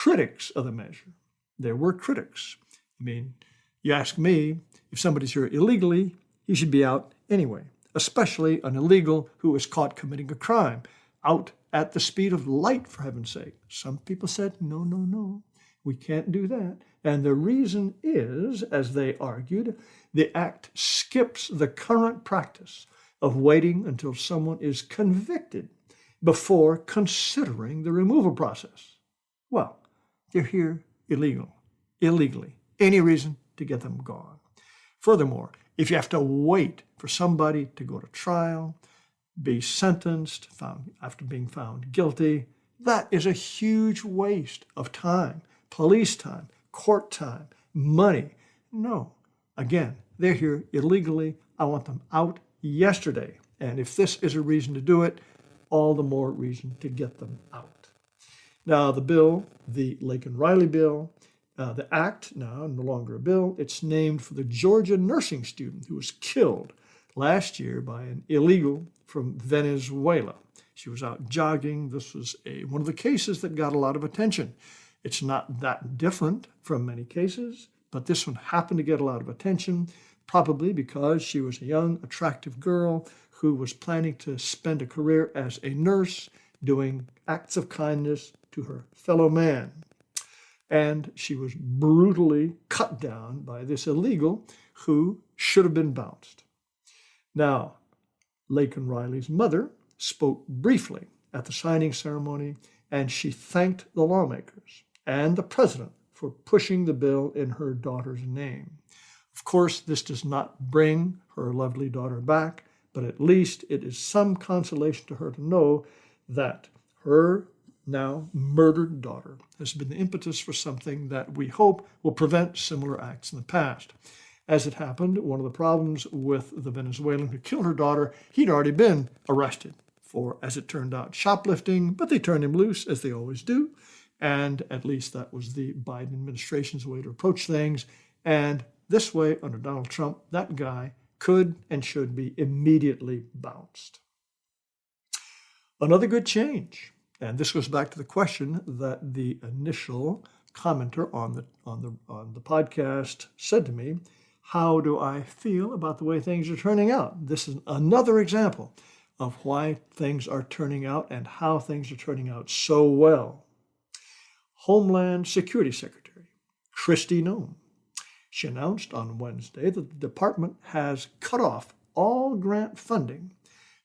critics of the measure. There were critics. I mean, you ask me, if somebody's here illegally, he should be out anyway, especially an illegal who is caught committing a crime, out at the speed of light, for heaven's sake. Some people said, no, no, no, we can't do that. And the reason is, as they argued, the act skips the current practice of waiting until someone is convicted before considering the removal process. Well, they're here illegally. Any reason to get them gone. Furthermore, if you have to wait for somebody to go to trial, be sentenced, after being found guilty, that is a huge waste of time, police time, court time, money. No, again, they're here illegally. I want them out yesterday. And if this is a reason to do it, all the more reason to get them out. Now, the bill, the Laken Riley bill, the act, now no longer a bill, it's named for the Georgia nursing student who was killed last year by an illegal from Venezuela. She was out jogging. This was one of the cases that got a lot of attention. It's not that different from many cases, but this one happened to get a lot of attention, probably because she was a young, attractive girl who was planning to spend a career as a nurse doing acts of kindness to her fellow man. And she was brutally cut down by this illegal who should have been bounced. Now, Laken Riley's mother spoke briefly at the signing ceremony, and she thanked the lawmakers and the president for pushing the bill in her daughter's name. Of course, this does not bring her lovely daughter back, but at least it is some consolation to her to know that her now murdered daughter has been the impetus for something that we hope will prevent similar acts in the past. As it happened, one of the problems with the Venezuelan who killed her daughter, he'd already been arrested for, as it turned out, shoplifting, but they turned him loose, as they always do. And at least that was the Biden administration's way to approach things. And this way, under Donald Trump, that guy could and should be immediately bounced. Another good change, and this goes back to the question that the initial commenter on the podcast said to me, how do I feel about the way things are turning out? This is another example of why things are turning out and how things are turning out so well. Homeland Security Secretary Kristi Noem, she announced on Wednesday that the department has cut off all grant funding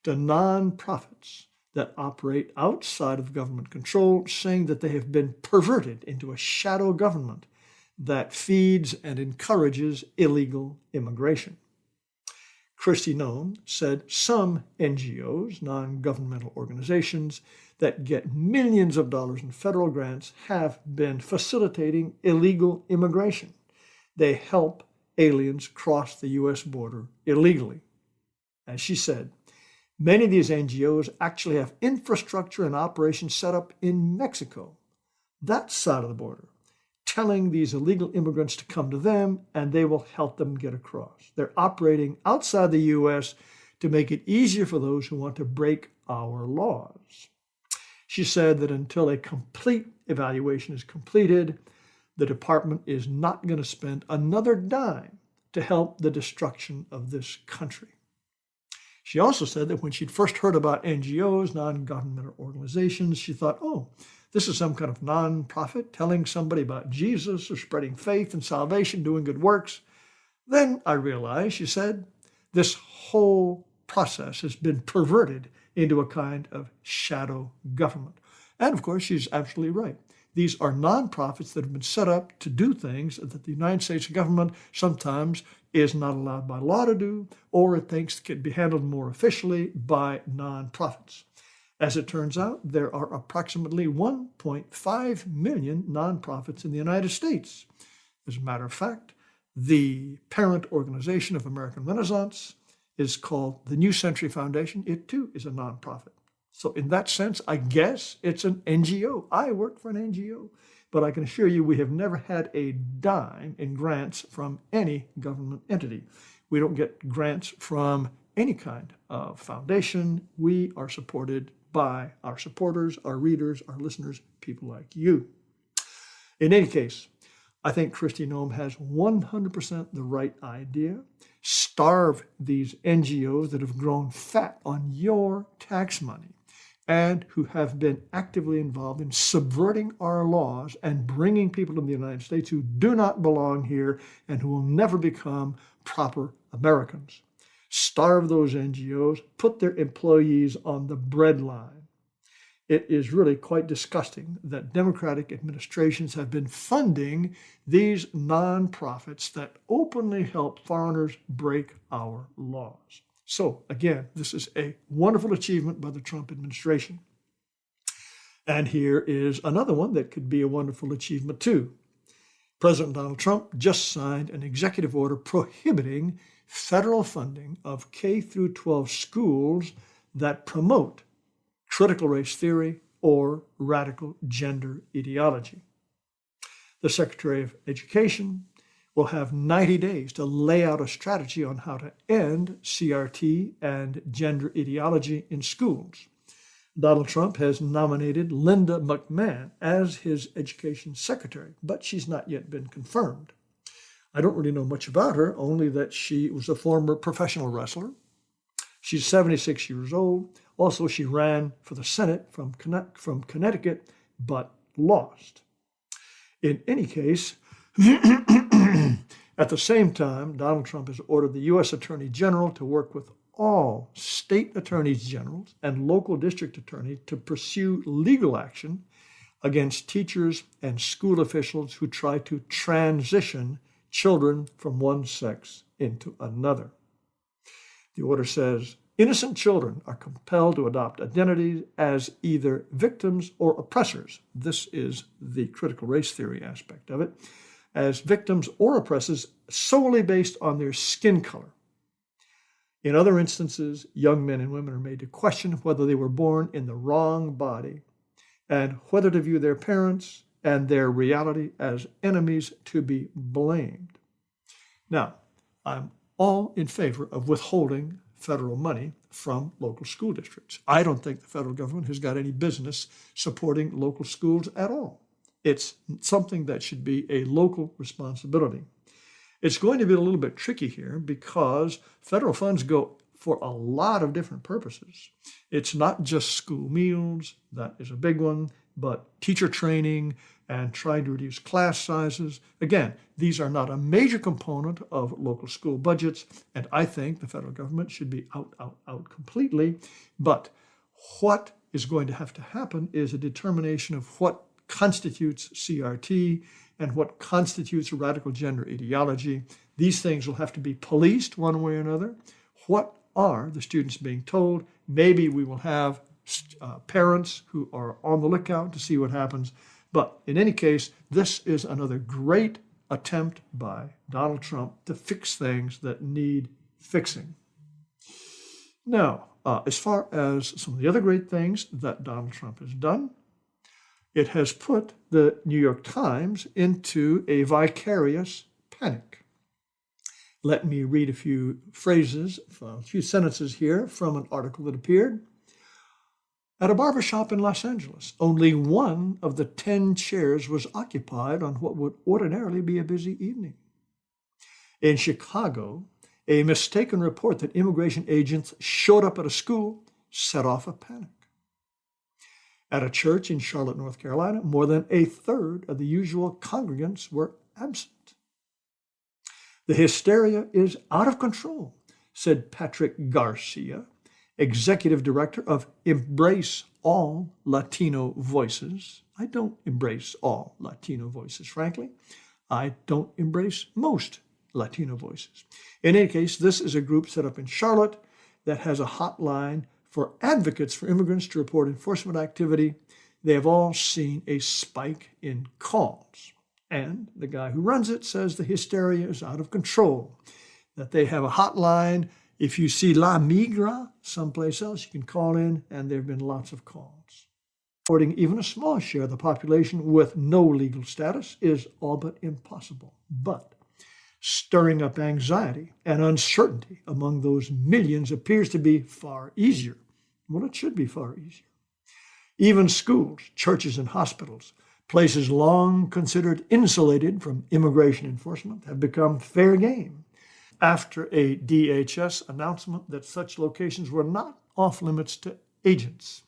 to nonprofits that operate outside of government control, saying that they have been perverted into a shadow government that feeds and encourages illegal immigration. Kristi Noem said some NGOs, non-governmental organizations, that get millions of dollars in federal grants have been facilitating illegal immigration. They help aliens cross the U.S. border illegally. As she said, many of these NGOs actually have infrastructure and operations set up in Mexico, that side of the border, telling these illegal immigrants to come to them and they will help them get across. They're operating outside the U.S. to make it easier for those who want to break our laws. She said that until a complete evaluation is completed, the department is not going to spend another dime to help the destruction of this country. She also said that when she'd first heard about NGOs, non-governmental organizations, she thought, oh, this is some kind of nonprofit telling somebody about Jesus or spreading faith and salvation, doing good works. Then I realized, she said, this whole process has been perverted into a kind of shadow government. And of course, she's absolutely right. These are nonprofits that have been set up to do things that the United States government sometimes is not allowed by law to do, or it thinks can be handled more officially by nonprofits. As it turns out, there are approximately 1.5 million nonprofits in the United States. As a matter of fact, the parent organization of American Renaissance is called the New Century Foundation. It too is a nonprofit. So in that sense, I guess it's an NGO. I work for an NGO, but I can assure you we have never had a dime in grants from any government entity. We don't get grants from any kind of foundation. We are supported by our supporters, our readers, our listeners, people like you. In any case, I think Kristi Noem has 100% the right idea. Starve these NGOs that have grown fat on your tax money and who have been actively involved in subverting our laws and bringing people in the United States who do not belong here and who will never become proper Americans. Starve those NGOs, put their employees on the breadline. It is really quite disgusting that Democratic administrations have been funding these nonprofits that openly help foreigners break our laws. So again, this is a wonderful achievement by the Trump administration. And here is another one that could be a wonderful achievement too. President Donald Trump just signed an executive order prohibiting federal funding of K through 12 schools that promote critical race theory or radical gender ideology. The Secretary of Education will have 90 days to lay out a strategy on how to end CRT and gender ideology in schools. Donald Trump has nominated Linda McMahon as his education secretary, but she's not yet been confirmed. I don't really know much about her, only that she was a former professional wrestler. She's 76 years old. Also, she ran for the Senate from Connecticut, but lost. In any case, at the same time, Donald Trump has ordered the U.S. Attorney General to work with all state attorneys generals and local district attorneys to pursue legal action against teachers and school officials who try to transition children from one sex into another. The order says, innocent children are compelled to adopt identities as either victims or oppressors. This is the critical race theory aspect of it. As victims or oppressors solely based on their skin color. In other instances, young men and women are made to question whether they were born in the wrong body and whether to view their parents and their reality as enemies to be blamed. Now, I'm all in favor of withholding federal money from local school districts. I don't think the federal government has got any business supporting local schools at all. It's something that should be a local responsibility. It's going to be a little bit tricky here because federal funds go for a lot of different purposes. It's not just school meals, that is a big one, but teacher training and trying to reduce class sizes. Again, these are not a major component of local school budgets, and I think the federal government should be out completely. But what is going to have to happen is a determination of what constitutes CRT and what constitutes radical gender ideology. These things will have to be policed one way or another. What are the students being told? Maybe we will have parents who are on the lookout to see what happens. But in any case, this is another great attempt by Donald Trump to fix things that need fixing. Now, as far as some of the other great things that Donald Trump has done, it has put the New York Times into a vicarious panic. Let me read a few phrases, a few sentences here from an article that appeared. At a barbershop in Los Angeles, only one of the 10 chairs was occupied on what would ordinarily be a busy evening. In Chicago, a mistaken report that immigration agents showed up at a school set off a panic. At a church in Charlotte, North Carolina, more than a third of the usual congregants were absent. The hysteria is out of control, said Patrick Garcia, executive director of Embrace All Latino Voices. I don't embrace all Latino voices, frankly. I don't embrace most Latino voices. In any case, this is a group set up in Charlotte that has a hotline for advocates for immigrants to report enforcement activity. They have all seen a spike in calls. And the guy who runs it says the hysteria is out of control, that they have a hotline. If you see La Migra someplace else, you can call in, and there have been lots of calls. Reporting even a small share of the population with no legal status is all but impossible. But stirring up anxiety and uncertainty among those millions appears to be far easier. Well, it should be far easier. Even schools, churches, and hospitals Places long considered insulated from immigration enforcement have become fair game after a DHS announcement that such locations were not off limits to agents.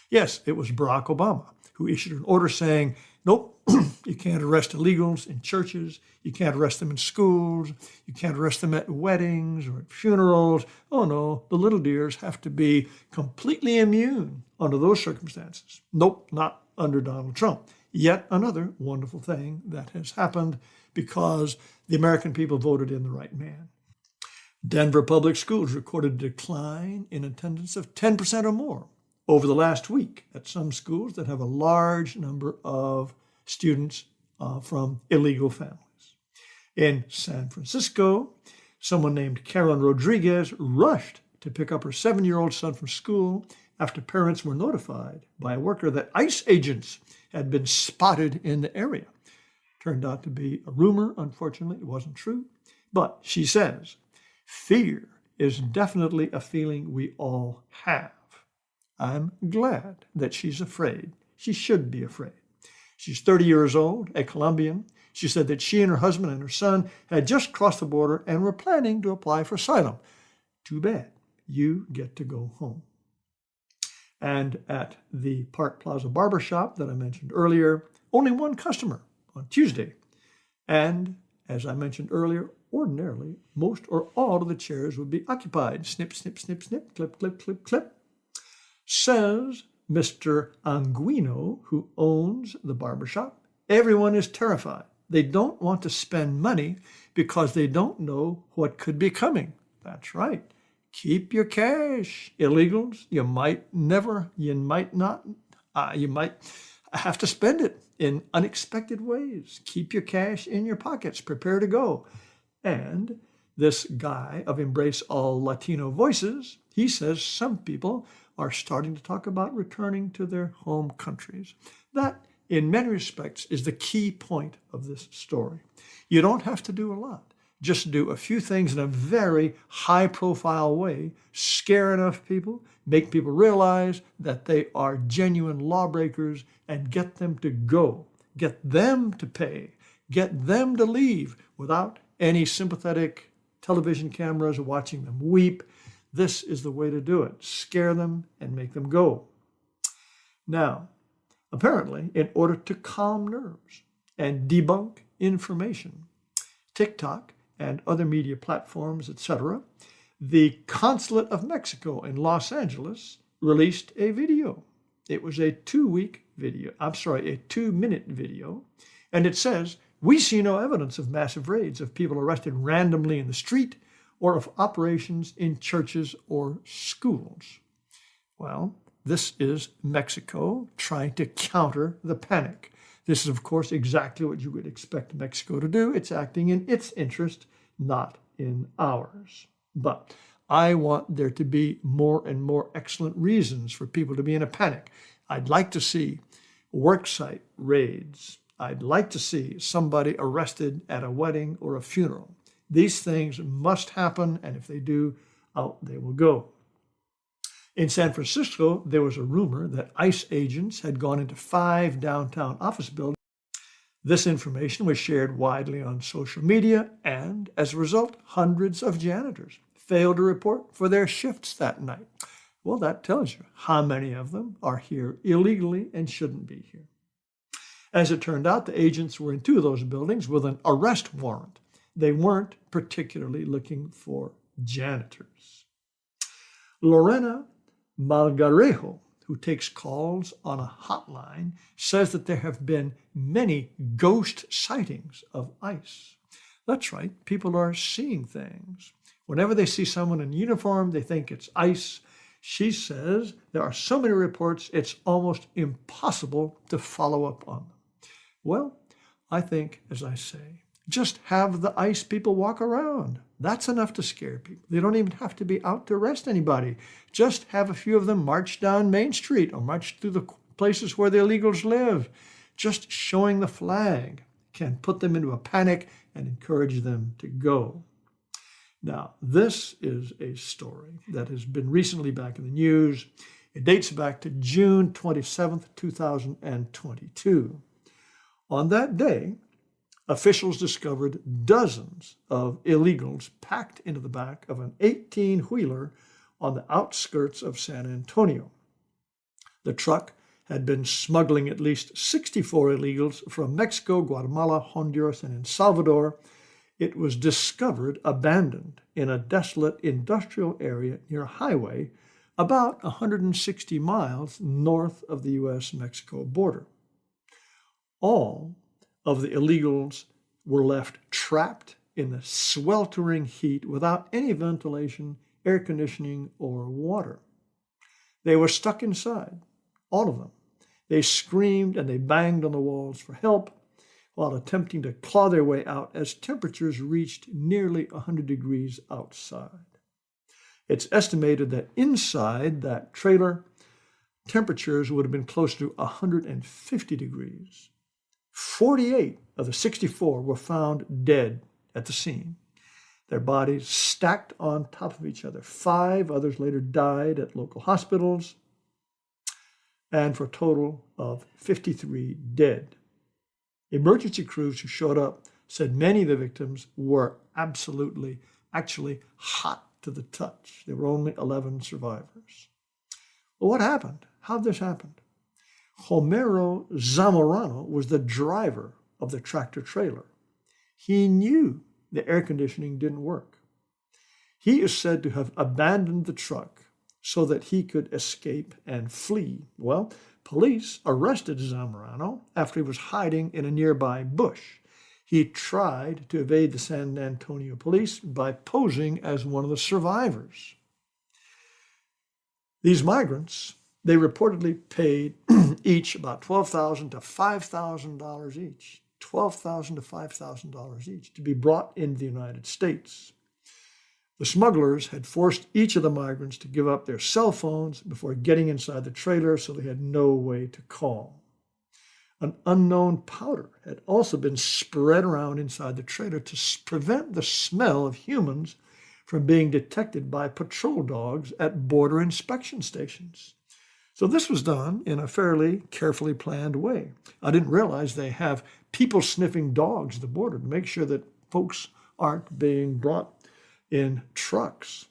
Yes, it was Barack Obama who issued an order saying, nope, you can't arrest illegals in churches, you can't arrest them in schools, you can't arrest them at weddings or at funerals. Oh no, the little dears have to be completely immune under those circumstances. Nope, not under Donald Trump. Yet another wonderful thing that has happened because the American people voted in the right man. Denver Public Schools recorded a decline in attendance of 10% or more over the last week at some schools that have a large number of students from illegal families. In San Francisco, someone named Karen Rodriguez rushed to pick up her 7-year-old son from school after parents were notified by a worker that ICE agents had been spotted in the area. Turned out to be a rumor. Unfortunately, it wasn't true. But she says, fear is definitely a feeling we all have. I'm glad that she's afraid. She should be afraid. She's 30 years old, a Colombian. She said that she and her husband and her son had just crossed the border and were planning to apply for asylum. Too bad. You get to go home. And at the Park Plaza barbershop that I mentioned earlier, only one customer on Tuesday. And as I mentioned earlier, ordinarily, most or all of the chairs would be occupied. Snip, snip, snip, snip, clip, clip, clip, clip. Says Mr. Anguino, who owns the barbershop, everyone is terrified. They don't want to spend money because they don't know what could be coming. That's right. Keep your cash. Illegals, you might have to spend it in unexpected ways. Keep your cash in your pockets. Prepare to go. And this guy of Embrace All Latino Voices, he says some people are starting to talk about returning to their home countries. That, in many respects, is the key point of this story. You don't have to do a lot. Just do a few things in a very high-profile way, scare enough people, make people realize that they are genuine lawbreakers, and get them to go, get them to pay, get them to leave without any sympathetic television cameras watching them weep. This is the way to do it. Scare them and make them go. Now, apparently, in order to calm nerves and debunk information, TikTok and other media platforms, etc., the Consulate of Mexico in Los Angeles released a video. It was a 2-minute video, and it says, "We see no evidence of massive raids of people arrested randomly in the street or of operations in churches or schools." Well, this is Mexico trying to counter the panic. This is, of course, exactly what you would expect Mexico to do. It's acting in its interest, not in ours. But I want there to be more and more excellent reasons for people to be in a panic. I'd like to see worksite raids. I'd like to see somebody arrested at a wedding or a funeral. These things must happen, and if they do, out they will go. In San Francisco, there was a rumor that ICE agents had gone into 5 downtown office buildings. This information was shared widely on social media, and as a result, hundreds of janitors failed to report for their shifts that night. Well, that tells you how many of them are here illegally and shouldn't be here. As it turned out, the agents were in 2 of those buildings with an arrest warrant. They weren't particularly looking for janitors. Lorena Malgarejo, who takes calls on a hotline, says that there have been many ghost sightings of ICE. That's right, people are seeing things. Whenever they see someone in uniform, they think it's ICE. She says there are so many reports, it's almost impossible to follow up on them. Well, I think, as I say, just have the ICE people walk around. That's enough to scare people. They don't even have to be out to arrest anybody. Just have a few of them march down Main Street or march through the places where the illegals live. Just showing the flag can put them into a panic and encourage them to go. Now, this is a story that has been recently back in the news. It dates back to June 27th, 2022. On that day, officials discovered dozens of illegals packed into the back of an 18-wheeler on the outskirts of San Antonio. The truck had been smuggling at least 64 illegals from Mexico, Guatemala, Honduras, and El Salvador. It was discovered abandoned in a desolate industrial area near a highway about 160 miles north of the U.S.-Mexico border. All of the illegals were left trapped in the sweltering heat without any ventilation, air conditioning, or water. They were stuck inside, all of them. They screamed and they banged on the walls for help while attempting to claw their way out as temperatures reached nearly 100 degrees outside. It's estimated that inside that trailer, temperatures would have been close to 150 degrees. 48 of the 64 were found dead at the scene, their bodies stacked on top of each other. 5 others later died at local hospitals, and for a total of 53 dead. Emergency crews who showed up said many of the victims were actually hot to the touch. There were only 11 survivors. Well, what happened? How did this happen? Homero Zamorano was the driver of the tractor trailer. He knew the air conditioning didn't work. He is said to have abandoned the truck so that he could escape and flee. Well, police arrested Zamorano after he was hiding in a nearby bush. He tried to evade the San Antonio police by posing as one of the survivors. These migrants, they reportedly paid each about $12,000 to $5,000 each, $12,000 to $5,000 each, to be brought into the United States. The smugglers had forced each of the migrants to give up their cell phones before getting inside the trailer, so they had no way to call. An unknown powder had also been spread around inside the trailer to prevent the smell of humans from being detected by patrol dogs at border inspection stations. So this was done in a fairly carefully planned way. I didn't realize they have people sniffing dogs at the border to make sure that folks aren't being brought in trucks.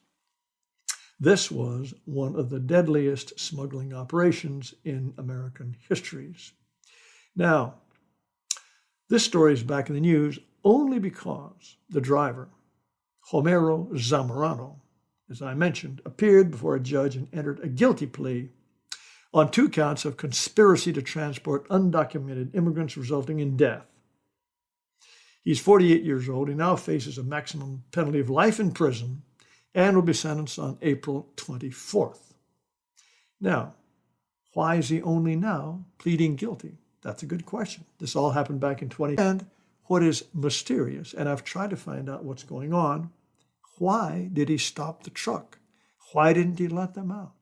This was one of the deadliest smuggling operations in American histories. Now, this story is back in the news only because the driver, Homero Zamorano, as I mentioned, appeared before a judge and entered a guilty plea on 2 counts of conspiracy to transport undocumented immigrants resulting in death. He's 48 years old. He now faces a maximum penalty of life in prison and will be sentenced on April 24th. Now, why is he only now pleading guilty? That's a good question. This all happened back in 2020. And what is mysterious, and I've tried to find out what's going on, why did he stop the truck? Why didn't he let them out?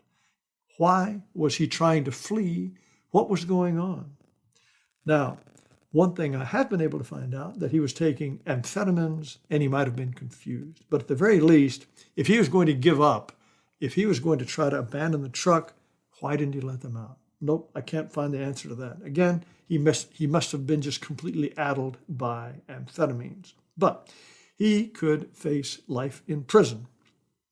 Why was he trying to flee? What was going on? Now, one thing I have been able to find out, that he was taking amphetamines and he might have been confused. But at the very least, if he was going to give up, if he was going to try to abandon the truck, why didn't he let them out? Nope, I can't find the answer to that. Again, he must have been just completely addled by amphetamines. But he could face life in prison.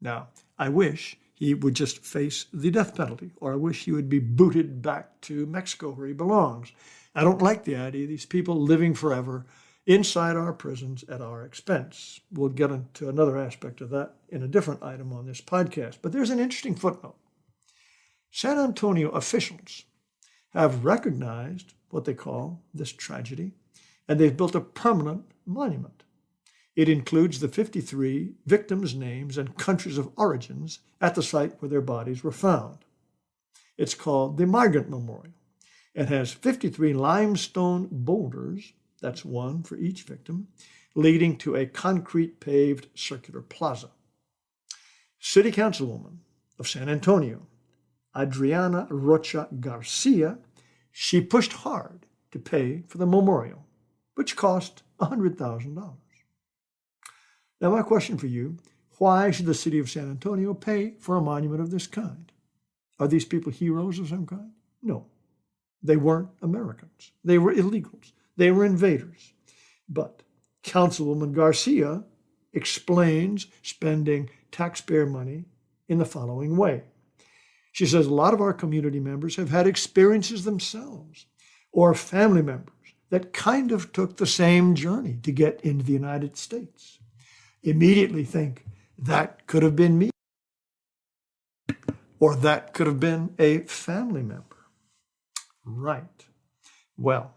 Now, I wish he would just face the death penalty, or I wish he would be booted back to Mexico where he belongs. I don't like the idea of these people living forever inside our prisons at our expense. We'll get into another aspect of that in a different item on this podcast. But there's an interesting footnote. San Antonio officials have recognized what they call this tragedy, and they've built a permanent monument. It includes the 53 victims' names and countries of origins at the site where their bodies were found. It's called the Migrant Memorial. It has 53 limestone boulders, that's one for each victim, leading to a concrete paved circular plaza. City Councilwoman of San Antonio, Adriana Rocha Garcia, she pushed hard to pay for the memorial, which cost $100,000. Now, my question for you, why should the city of San Antonio pay for a monument of this kind? Are these people heroes of some kind? No. They weren't Americans. They were illegals. They were invaders. But Councilwoman Garcia explains spending taxpayer money in the following way. She says a lot of our community members have had experiences themselves or family members that kind of took the same journey to get into the United States. Immediately think, that could have been me, or that could have been a family member. Right. Well,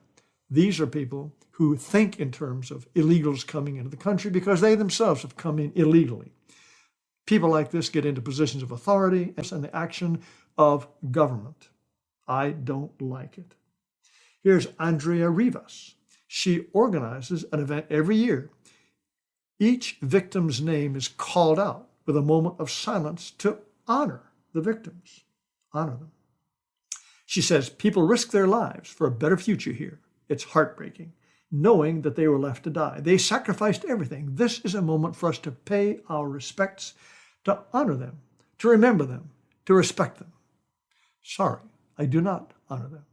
these are people who think in terms of illegals coming into the country because they themselves have come in illegally. People like this get into positions of authority and the action of government. I don't like it. Here's Andrea Rivas. She organizes an event every year. Each victim's name is called out with a moment of silence to honor the victims, honor them. She says people risk their lives for a better future here. It's heartbreaking, knowing that they were left to die. They sacrificed everything. This is a moment for us to pay our respects, to honor them, to remember them, to respect them. Sorry, I do not honor them.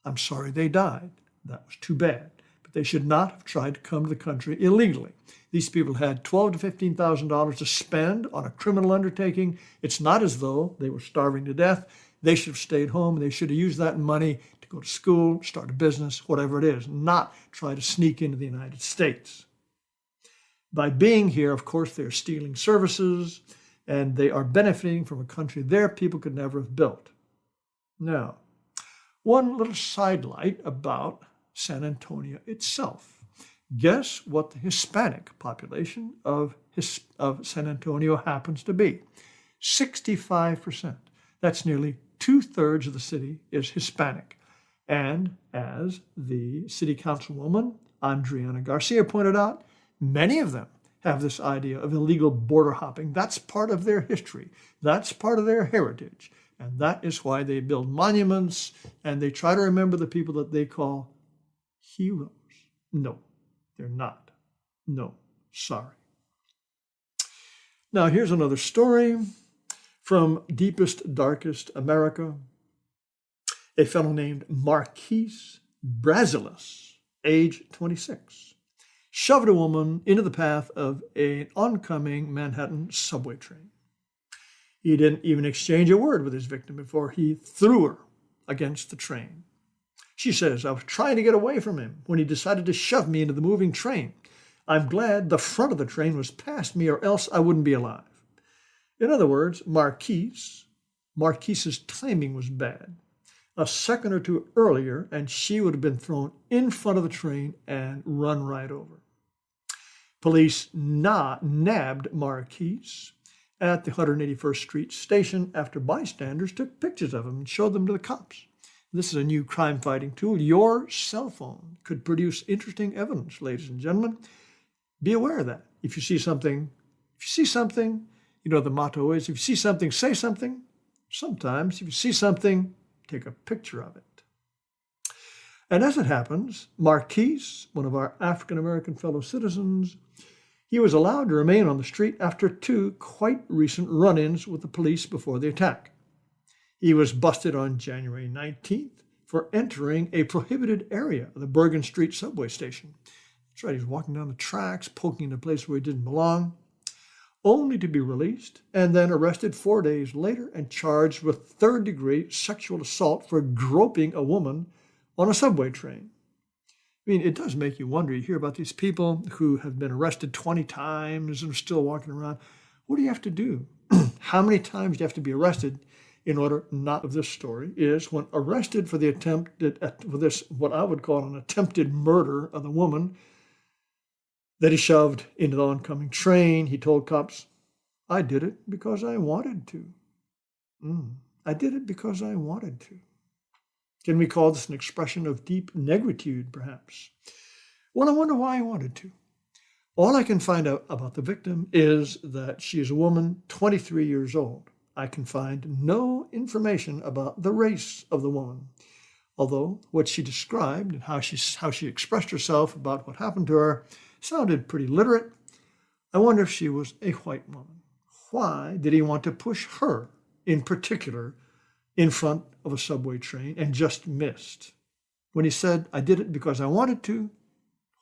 I'm sorry they died. That was too bad. But they should not have tried to come to the country illegally. These people had $12,000 to $15,000 to spend on a criminal undertaking. It's not as though they were starving to death. They should have stayed home. They should have used that money to go to school, start a business, whatever it is, not try to sneak into the United States. By being here, of course, they're stealing services, and they are benefiting from a country their people could never have built. Now, one little sidelight about San Antonio itself. Guess what the Hispanic population of San Antonio happens to be? 65%. That's nearly 2/3 of the city is Hispanic. And as the city councilwoman, Adriana Garcia, pointed out, many of them have this idea of illegal border hopping. That's part of their history. That's part of their heritage. And that is why they build monuments and they try to remember the people that they call heroes. No, they're not. No, sorry. Now, here's another story from deepest, darkest America. A fellow named Marquise Brazilis, age 26, shoved a woman into the path of an oncoming Manhattan subway train. He didn't even exchange a word with his victim before he threw her against the train. She says, I was trying to get away from him when he decided to shove me into the moving train. I'm glad the front of the train was past me or else I wouldn't be alive. In other words, Marquise's timing was bad. A second or two earlier, and she would have been thrown in front of the train and run right over. Police nabbed Marquise at the 181st Street station after bystanders took pictures of him and showed them to the cops. This is a new crime-fighting tool. Your cell phone could produce interesting evidence, ladies and gentlemen. Be aware of that. If you see something, you know the motto is, if you see something, say something. Sometimes, if you see something, take a picture of it. And as it happens, Marquise, one of our African-American fellow citizens, he was allowed to remain on the street after 2 quite recent run-ins with the police before the attack. He was busted on January 19th for entering a prohibited area of the Bergen Street subway station. That's right, he was walking down the tracks, poking in a place where he didn't belong, only to be released and then arrested 4 days later and charged with third-degree sexual assault for groping a woman on a subway train. I mean, it does make you wonder. You hear about these people who have been arrested 20 times and are still walking around. What do you have to do? How many times do you have to be arrested in order not of this story is when arrested for the for this, what I would call an attempted murder of the woman that he shoved into the oncoming train, he told cops, I did it because I wanted to. I did it because I wanted to. Can we call this an expression of deep negritude, perhaps? Well, I wonder why I wanted to. All I can find out about the victim is that she is a woman, 23 years old. I can find no information about the race of the woman, although what she described and how she expressed herself about what happened to her sounded pretty literate. I wonder if she was a white woman. Why did he want to push her in particular in front of a subway train and just missed. When he said, I did it because I wanted to,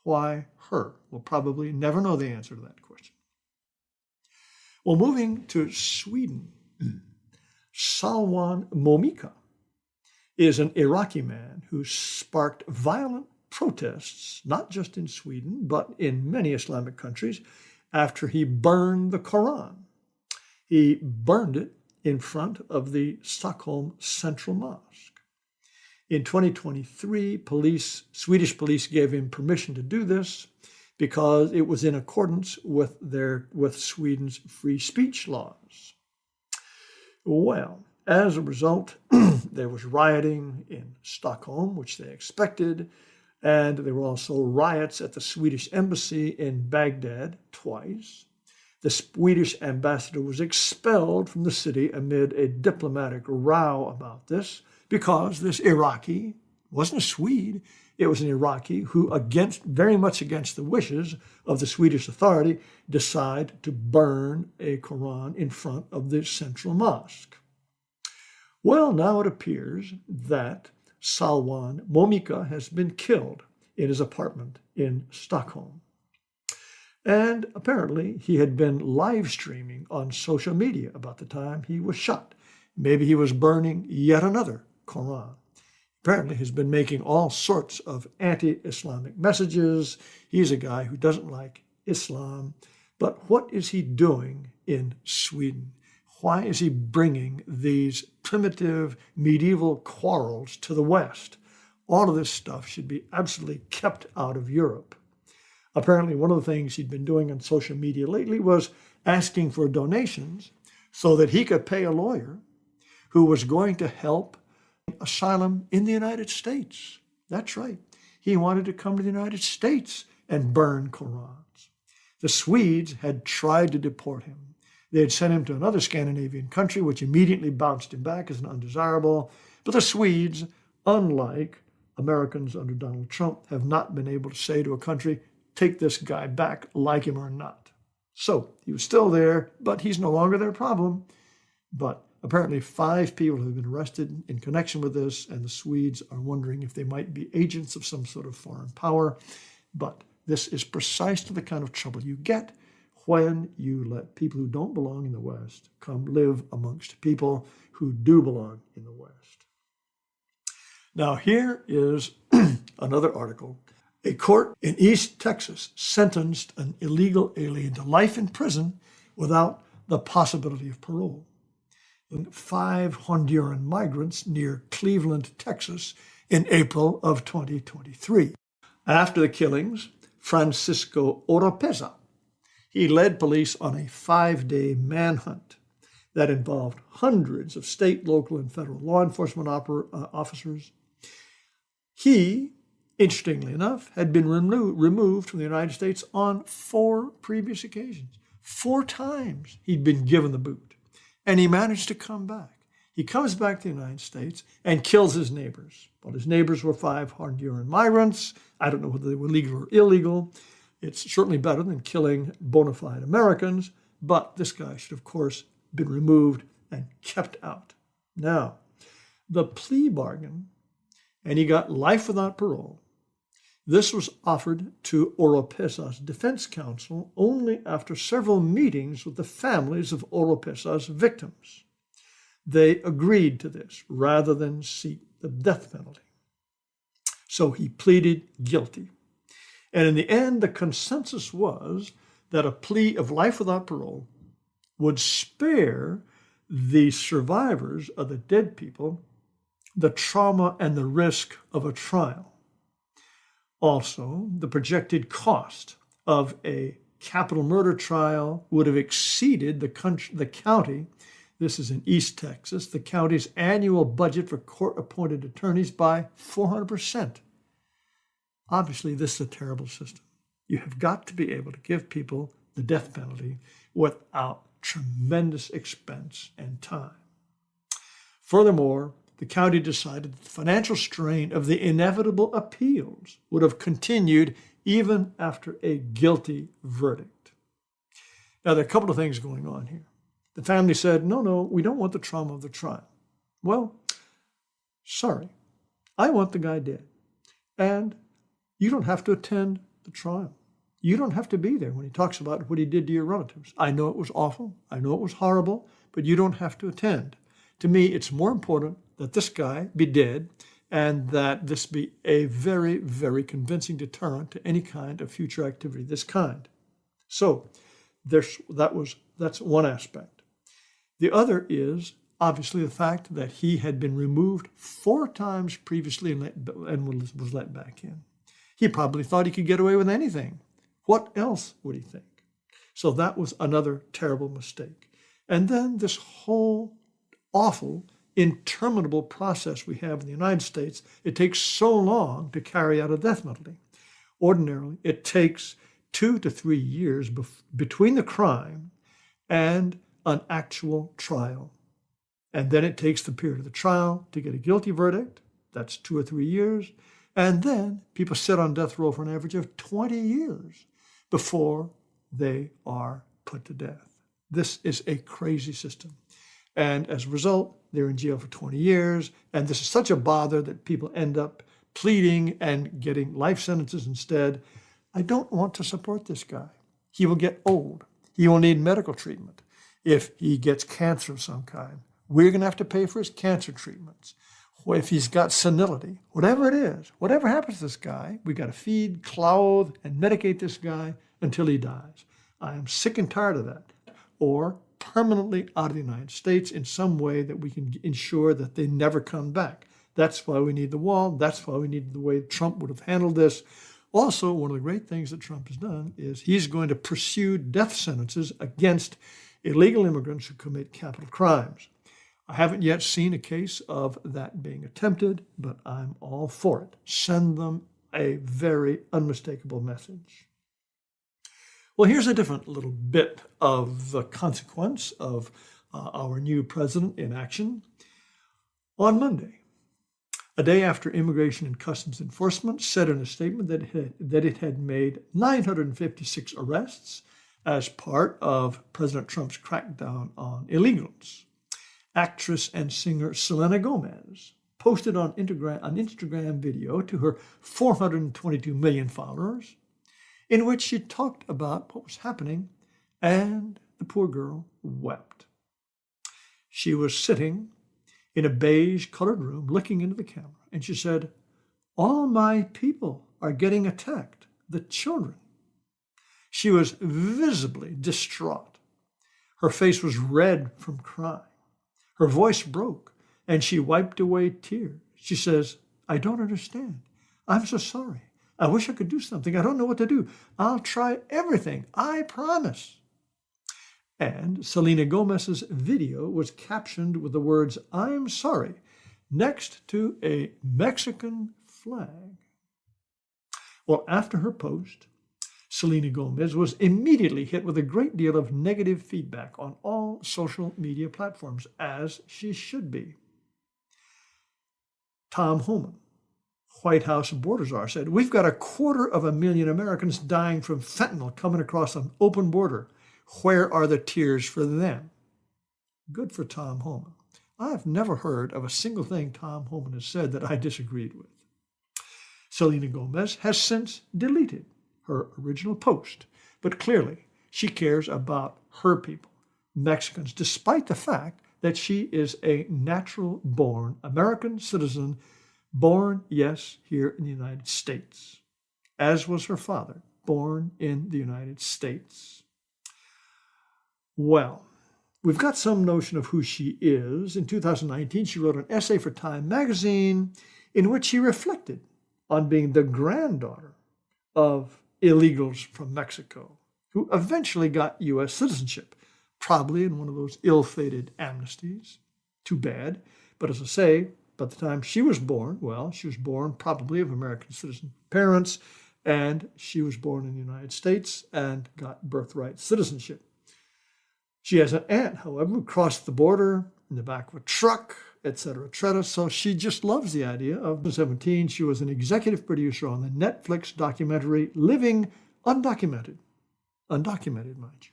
why her? We'll probably never know the answer to that question. Well, moving to Sweden, Salwan Momika is an Iraqi man who sparked violent protests, not just in Sweden, but in many Islamic countries, after he burned the Quran. He burned it in front of the Stockholm Central Mosque. In 2023, Swedish police gave him permission to do this because it was in accordance with Sweden's free speech laws. Well, as a result, there was rioting in Stockholm, which they expected, and there were also riots at the Swedish embassy in Baghdad twice. The Swedish ambassador was expelled from the city amid a diplomatic row about this because this Iraqi wasn't a Swede. It was an Iraqi who, very much against the wishes of the Swedish authority, decided to burn a Quran in front of the central mosque. Well, now it appears that Salwan Momika has been killed in his apartment in Stockholm. And apparently he had been live streaming on social media about the time he was shot. Maybe he was burning yet another Quran. Apparently he's been making all sorts of anti-Islamic messages. He's a guy who doesn't like Islam. But what is he doing in Sweden? Why is he bringing these primitive medieval quarrels to the West? All of this stuff should be absolutely kept out of Europe. Apparently, one of the things he'd been doing on social media lately was asking for donations so that he could pay a lawyer who was going to help asylum in the United States. That's right. He wanted to come to the United States and burn Qurans. The Swedes had tried to deport him. They had sent him to another Scandinavian country, which immediately bounced him back as an undesirable. But the Swedes, unlike Americans under Donald Trump, have not been able to say to a country, take this guy back, like him or not. So he was still there, but he's no longer their problem. But apparently 5 people have been arrested in connection with this, and the Swedes are wondering if they might be agents of some sort of foreign power. But this is precisely the kind of trouble you get when you let people who don't belong in the West come live amongst people who do belong in the West. Now here is another article. A court in East Texas sentenced an illegal alien to life in prison without the possibility of parole. 5 Honduran migrants near Cleveland, Texas, in April of 2023. After the killings, Francisco Oropeza, he led police on a 5-day manhunt that involved hundreds of state, local, and federal law enforcement officers. He, interestingly enough, had been removed from the United States on 4 previous occasions. 4 times he'd been given the boot, and he managed to come back. He comes back to the United States and kills his neighbors. Well, his neighbors were 5 Honduran migrants. I don't know whether they were legal or illegal. It's certainly better than killing bona fide Americans, but this guy should, of course, been removed and kept out. Now, the plea bargain, and he got life without parole. This was offered to Oropeza's defense counsel only after several meetings with the families of Oropeza's victims. They agreed to this rather than seek the death penalty. So he pleaded guilty. And in the end, the consensus was that a plea of life without parole would spare the survivors of the dead people the trauma and the risk of a trial. Also, the projected cost of a capital murder trial would have exceeded the county, this is in East Texas, the county's annual budget for court-appointed attorneys by 400%. Obviously, this is a terrible system. You have got to be able to give people the death penalty without tremendous expense and time. Furthermore, the county decided that the financial strain of the inevitable appeals would have continued even after a guilty verdict. Now, there are a couple of things going on here. The family said, no, we don't want the trauma of the trial. Well, sorry, I want the guy dead. And you don't have to attend the trial. You don't have to be there when he talks about what he did to your relatives. I know it was awful. I know it was horrible, but you don't have to attend. To me, it's more important that this guy be dead and that this be a very, very convincing deterrent to any kind of future activity of this kind. So that's one aspect. The other is obviously the fact that he had been removed 4 times previously and was let back in. He probably thought he could get away with anything. What else would he think? So that was another terrible mistake. And then this whole awful, interminable process we have in the United States, it takes so long to carry out a death penalty. Ordinarily, it takes 2 to 3 years between the crime and an actual trial. And then it takes the period of the trial to get a guilty verdict. That's 2 or 3 years. And then people sit on death row for an average of 20 years before they are put to death. This is a crazy system. And as a result, they're in jail for 20 years. And this is such a bother that people end up pleading and getting life sentences instead. I don't want to support this guy. He will get old. He will need medical treatment. If he gets cancer of some kind, we're going to have to pay for his cancer treatments. If he's got senility, whatever it is, whatever happens to this guy, we got to feed, clothe, and medicate this guy until he dies. I am sick and tired of that. Or permanently out of the United States in some way that we can ensure that they never come back. That's why we need the wall. That's why we need the way Trump would have handled this. Also, one of the great things that Trump has done is he's going to pursue death sentences against illegal immigrants who commit capital crimes. I haven't yet seen a case of that being attempted, but I'm all for it. Send them a very unmistakable message. Well, here's a different little bit of the consequence of our new president in action. On Monday, a day after Immigration and Customs Enforcement said in a statement that it had made 956 arrests as part of President Trump's crackdown on illegals. Actress and singer Selena Gomez posted on Instagram video to her 422 million followers, in which she talked about what was happening, and the poor girl wept. She was sitting in a beige-colored room looking into the camera, and she said, "All my people are getting attacked, the children." She was visibly distraught. Her face was red from crying. Her voice broke, and she wiped away tears. She says, "I don't understand. I'm so sorry. I wish I could do something. I don't know what to do. I'll try everything. I promise." And Selena Gomez's video was captioned with the words, "I'm sorry," next to a Mexican flag. Well, after her post, Selena Gomez was immediately hit with a great deal of negative feedback on all social media platforms, as she should be. Tom Homan, White House border czar, said, "We've got 250,000 Americans dying from fentanyl coming across an open border. Where are the tears for them?" Good for Tom Homan. I've never heard of a single thing Tom Homan has said that I disagreed with. Selena Gomez has since deleted her original post, but clearly she cares about her people, Mexicans, despite the fact that she is a natural-born American citizen, born, yes, here in the United States, as was her father, born in the United States. Well, we've got some notion of who she is. In 2019, she wrote an essay for Time magazine in which she reflected on being the granddaughter of illegals from Mexico who eventually got U.S. citizenship, probably in one of those ill-fated amnesties. Too bad. But as I say, by the time she was born, well, she was born probably of American citizen parents, and she was born in the United States and got birthright citizenship. She has an aunt, however, who crossed the border in the back of a truck, etc., etc. So she just loves the idea of 2017. She was an executive producer on the Netflix documentary Living Undocumented. Undocumented, mind you.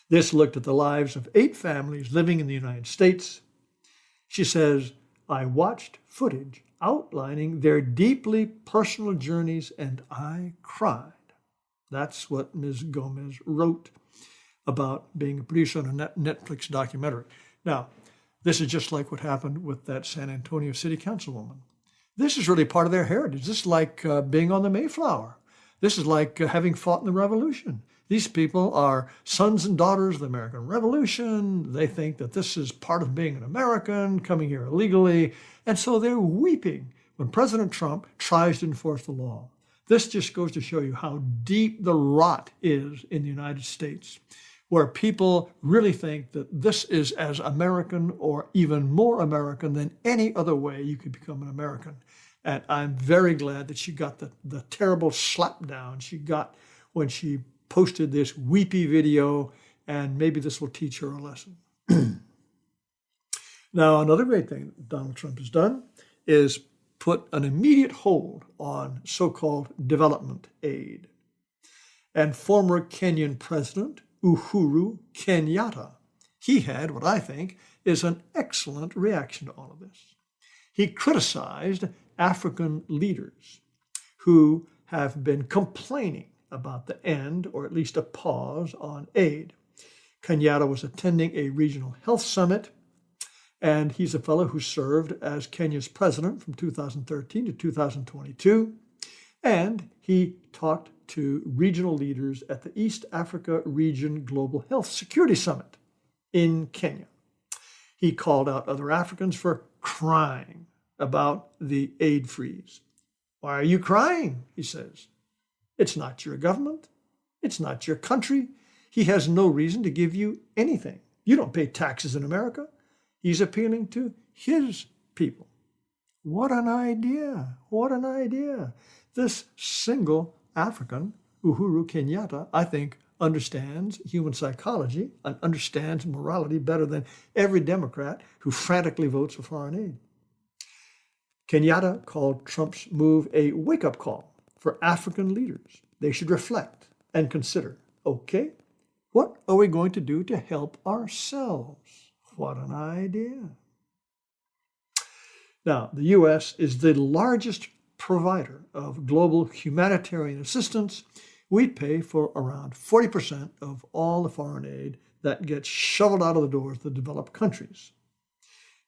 This looked at the lives of 8 families living in the United States. She says, I watched footage outlining their deeply personal journeys and I cried. That's what Ms. Gomez wrote about being a producer on a Netflix documentary. Now, this is just like what happened with that San Antonio City Councilwoman. This is really part of their heritage. This is like being on the Mayflower. This is like having fought in the Revolution. These people are sons and daughters of the American Revolution. They think that this is part of being an American, coming here illegally. And so they're weeping when President Trump tries to enforce the law. This just goes to show you how deep the rot is in the United States, where people really think that this is as American or even more American than any other way you could become an American. And I'm very glad that she got the terrible slap down she got when she posted this weepy video, and maybe this will teach her a lesson. Now, another great thing Donald Trump has done is put an immediate hold on so-called development aid. And former Kenyan President Uhuru Kenyatta, he had what I think is an excellent reaction to all of this. He criticized African leaders who have been complaining about the end, or at least a pause, on aid. Kenyatta was attending a regional health summit, and he's a fellow who served as Kenya's president from 2013 to 2022, and he talked to regional leaders at the East Africa Region Global Health Security Summit in Kenya. He called out other Africans for crying about the aid freeze. Why are you crying? He says. It's not your government. It's not your country. He has no reason to give you anything. You don't pay taxes in America. He's appealing to his people. What an idea. What an idea. This single African, Uhuru Kenyatta, I think understands human psychology and understands morality better than every Democrat who frantically votes for foreign aid. Kenyatta called Trump's move a wake-up call for African leaders. They should reflect and consider, okay, what are we going to do to help ourselves? What an idea. Now, the U.S. is the largest provider of global humanitarian assistance. We pay for around 40% of all the foreign aid that gets shoveled out of the doors of the developed countries.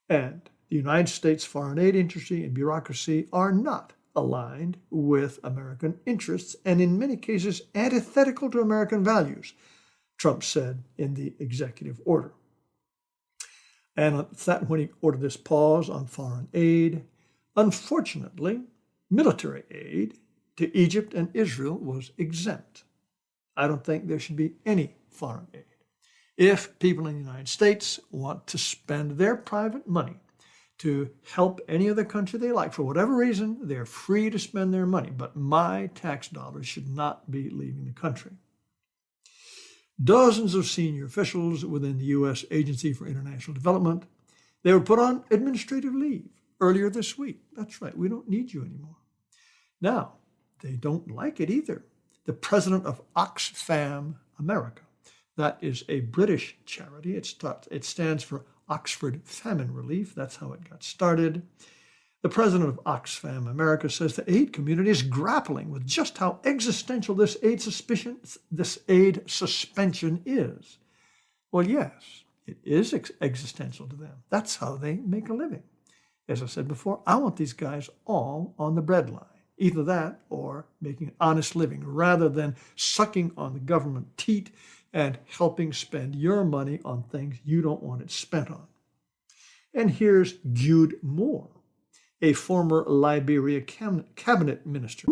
And the United States foreign aid industry and bureaucracy are not aligned with American interests and in many cases antithetical to American values, Trump said in the executive order. And when he ordered this pause on foreign aid, unfortunately, military aid to Egypt and Israel was exempt. I don't think there should be any foreign aid. If people in the United States want to spend their private money to help any other country they like, for whatever reason, they're free to spend their money, but my tax dollars should not be leaving the country. Dozens of senior officials within the U.S. Agency for International Development, they were put on administrative leave earlier this week. That's right, we don't need you anymore. Now, they don't like it either. The president of Oxfam America, that is a British charity. It stands for Oxford Famine Relief. That's how it got started. The president of Oxfam America says the aid community is grappling with just how existential this aid suspension is. Well, yes, it is existential to them. That's how they make a living. As I said before, I want these guys all on the breadline. Either that or making an honest living rather than sucking on the government teat and helping spend your money on things you don't want it spent on. And here's Jude Moore, a former Liberia cabinet minister.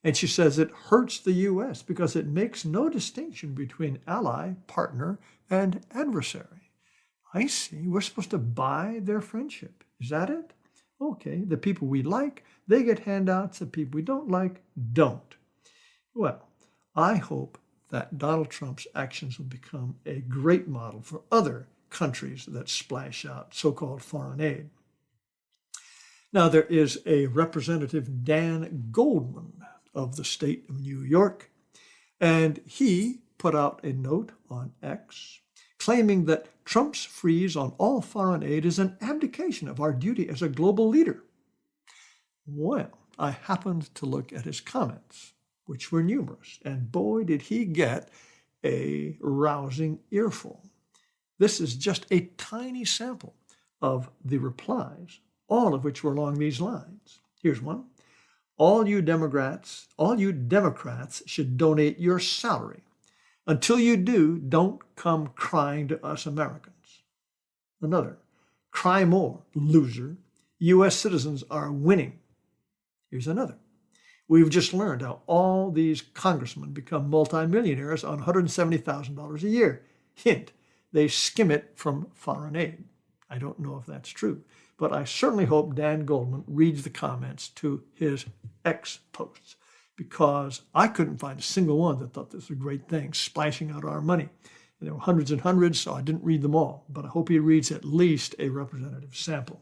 And she says it hurts the U.S. because it makes no distinction between ally, partner, and adversary. I see. We're supposed to buy their friendship. Is that it? Okay, the people we like, they get handouts. The people we don't like, don't. Well, I hope that Donald Trump's actions will become a great model for other countries that splash out so-called foreign aid. Now, there is a Representative Dan Goldman of the state of New York, and he put out a note on X claiming that Trump's freeze on all foreign aid is an abdication of our duty as a global leader. Well, I happened to look at his comments, which were numerous, and boy, did he get a rousing earful. This is just a tiny sample of the replies, all of which were along these lines. Here's one. All you Democrats should donate your salary. Until you do, don't come crying to us Americans. Another. Cry more, loser. U.S. citizens are winning. Here's another. We've just learned how all these congressmen become multimillionaires on $170,000 a year. Hint, they skim it from foreign aid. I don't know if that's true, but I certainly hope Dan Goldman reads the comments to his X posts, because I couldn't find a single one that thought this was a great thing, splashing out our money. And there were hundreds and hundreds, so I didn't read them all, but I hope he reads at least a representative sample.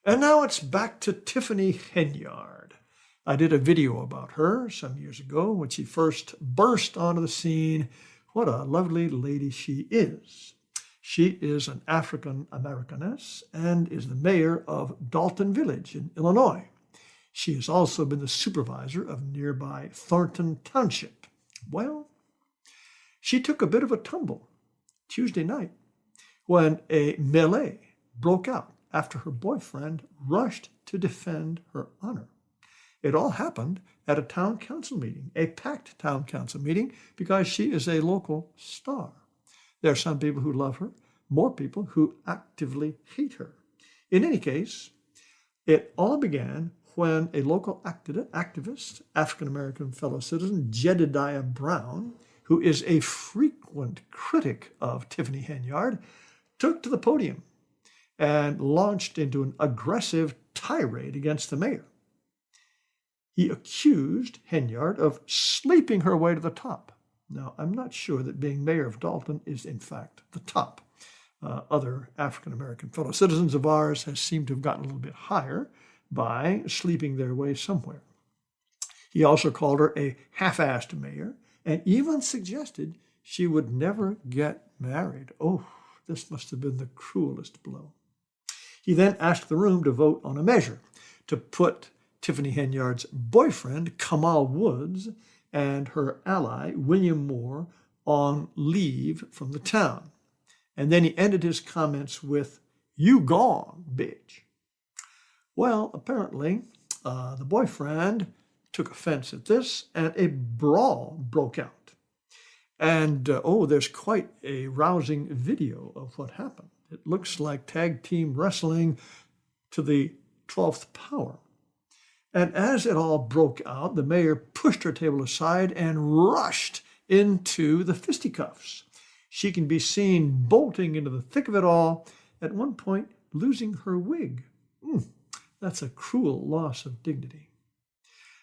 And now it's back to Tiffany Henyard. I did a video about her some years ago when she first burst onto the scene. What a lovely lady she is. She is an African Americaness and is the mayor of Dalton Village in Illinois. She has also been the supervisor of nearby Thornton Township. Well, she took a bit of a tumble Tuesday night when a melee broke out after her boyfriend rushed to defend her honor. It all happened at a town council meeting, a packed town council meeting, because she is a local star. There are some people who love her, more people who actively hate her. In any case, it all began when a local activist, African-American fellow citizen, Jedediah Brown, who is a frequent critic of Tiffany Henyard, took to the podium and launched into an aggressive tirade against the mayor. He accused Henyard of sleeping her way to the top. Now, I'm not sure that being mayor of Dalton is, in fact, the top. Other African-American fellow citizens of ours have seemed to have gotten a little bit higher by sleeping their way somewhere. He also called her a half-assed mayor and even suggested she would never get married. Oh, this must have been the cruelest blow. He then asked the room to vote on a measure to put Tiffany Henyard's boyfriend, Kamal Woods, and her ally, William Moore, on leave from the town. And then he ended his comments with, "You gone, bitch." Well, apparently, the boyfriend took offense at this, and a brawl broke out. And, there's quite a rousing video of what happened. It looks like tag team wrestling to the 12th power. And as it all broke out, the mayor pushed her table aside and rushed into the fisticuffs. She can be seen bolting into the thick of it all, at one point losing her wig. That's a cruel loss of dignity.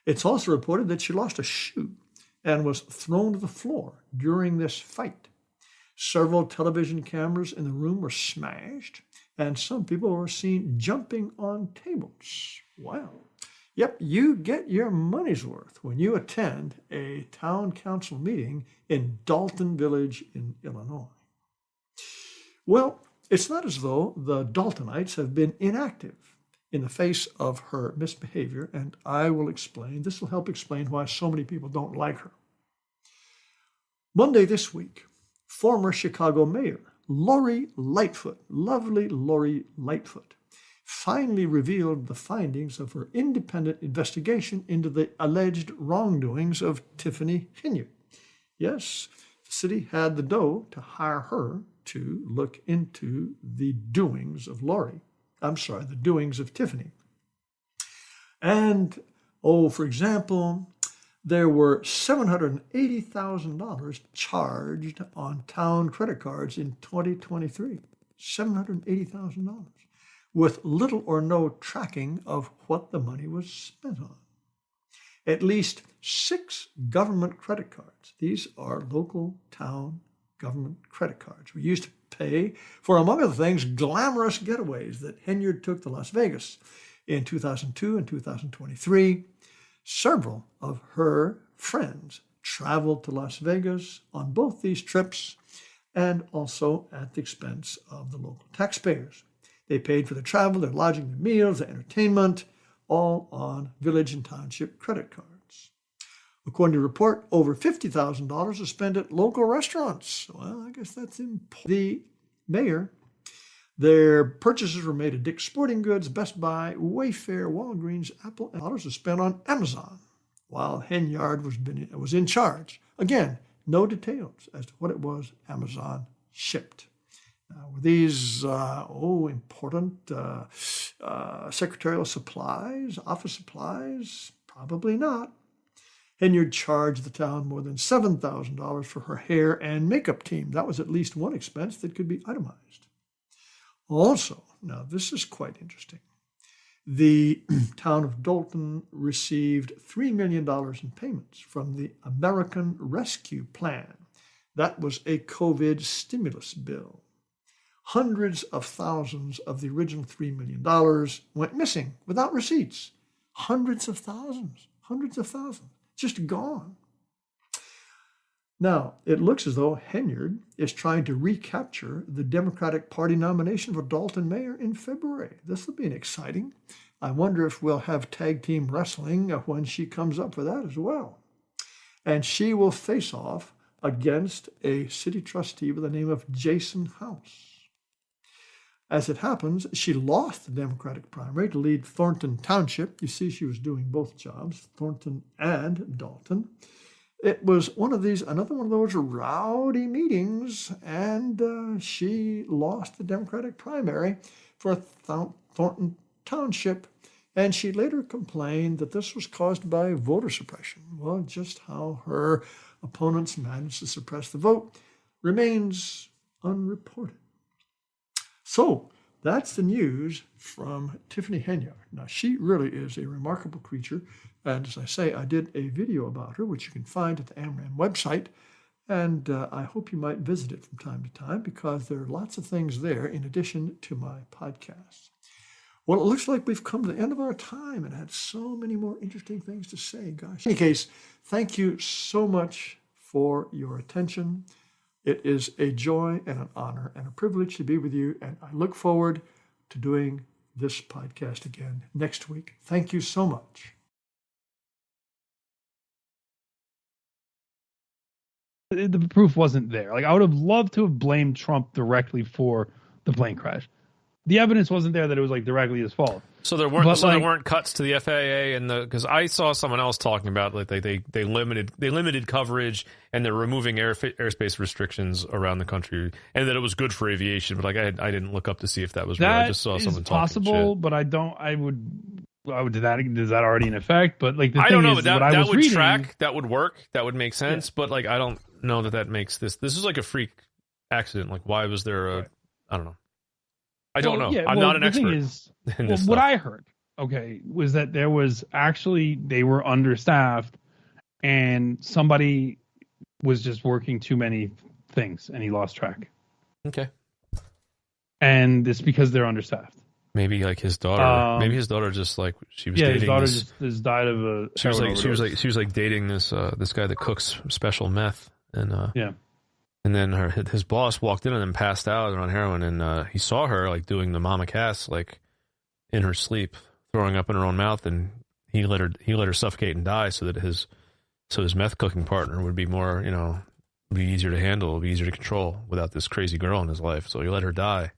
It's also reported that she lost a shoe and was thrown to the floor during this fight. Several television cameras in the room were smashed, and some people were seen jumping on tables. Wow. Yep, you get your money's worth when you attend a town council meeting in Dalton Village in Illinois. Well, it's not as though the Daltonites have been inactive in the face of her misbehavior, and I will explain. This will help explain why so many people don't like her. Monday this week, former Chicago mayor Lori Lightfoot, lovely Lori Lightfoot, finally revealed the findings of her independent investigation into the alleged wrongdoings of Tiffany Henyard. Yes, the city had the dough to hire her to look into the doings of the doings of Tiffany. And, for example, there were $780,000 charged on town credit cards in 2023. $780,000. With little or no tracking of what the money was spent on. At least 6 government credit cards. These are local town government credit cards. We used to pay for, among other things, glamorous getaways that Henyard took to Las Vegas in 2002 and 2023. Several of her friends traveled to Las Vegas on both these trips, and also at the expense of the local taxpayers. They paid for their travel, their lodging, their meals, their entertainment, all on village and township credit cards. According to the report, over $50,000 was spent at local restaurants. Well, I guess that's important. The mayor, their purchases were made at Dick's Sporting Goods, Best Buy, Wayfair, Walgreens, Apple, and dollars was spent on Amazon, while Henyard was in charge. Again, no details as to what it was Amazon shipped. Now, were these important secretarial supplies, office supplies? Probably not. Henyard charged the town more than $7,000 for her hair and makeup team. That was at least one expense that could be itemized. Also, now this is quite interesting. The town of Dalton received $3 million in payments from the American Rescue Plan. That was a COVID stimulus bill. Hundreds of thousands of the original $3 million went missing without receipts. Hundreds of thousands, just gone. Now, it looks as though Henyard is trying to recapture the Democratic Party nomination for Dalton mayor in February. This will be exciting. I wonder if we'll have tag team wrestling when she comes up for that as well. And she will face off against a city trustee by the name of Jason House. As it happens, she lost the Democratic primary to lead Thornton Township. You see, she was doing both jobs, Thornton and Dalton. It was another one of those rowdy meetings, and she lost the Democratic primary for Thornton Township, and she later complained that this was caused by voter suppression. Well, just how her opponents managed to suppress the vote remains unreported. So that's the news from Tiffany Henyard. Now, she really is a remarkable creature. And as I say, I did a video about her, which you can find at the AmRan website. And I hope you might visit it from time to time because there are lots of things there in addition to my podcast. Well, it looks like we've come to the end of our time and had so many more interesting things to say. Gosh. In any case, thank you so much for your attention. It is a joy and an honor and a privilege to be with you, and I look forward to doing this podcast again next week. Thank you so much. The proof wasn't there. Like, I would have loved to have blamed Trump directly for the plane crash. The evidence wasn't there that it was like directly his fault. So there weren't cuts to the FAA and because I saw someone else talking about like they limited coverage and they're removing airspace restrictions around the country and that it was good for aviation. But like I didn't look up to see if that was real. I just saw someone talking possible, shit. But I would is that already in effect? But like I don't know. But that would track. That would work. That would make sense. Yeah. But like I don't know that makes this. This is like a freak accident. Like why was there a? Right. I don't know. I don't know. I'm not an expert. The thing is, what I heard, was that there was they were understaffed and somebody was just working too many things and he lost track. Okay. And it's because they're understaffed. Maybe like his daughter. Maybe his daughter just like she was dating. Yeah, his daughter just died of a. She was like dating this guy that cooks special meth and yeah. And then his boss walked in and then passed out on heroin, and he saw her like doing the Mama Cass like in her sleep, throwing up in her own mouth, and he let her suffocate and die so that his meth cooking partner would be more, be easier to handle, be easier to control without this crazy girl in his life. So he let her die.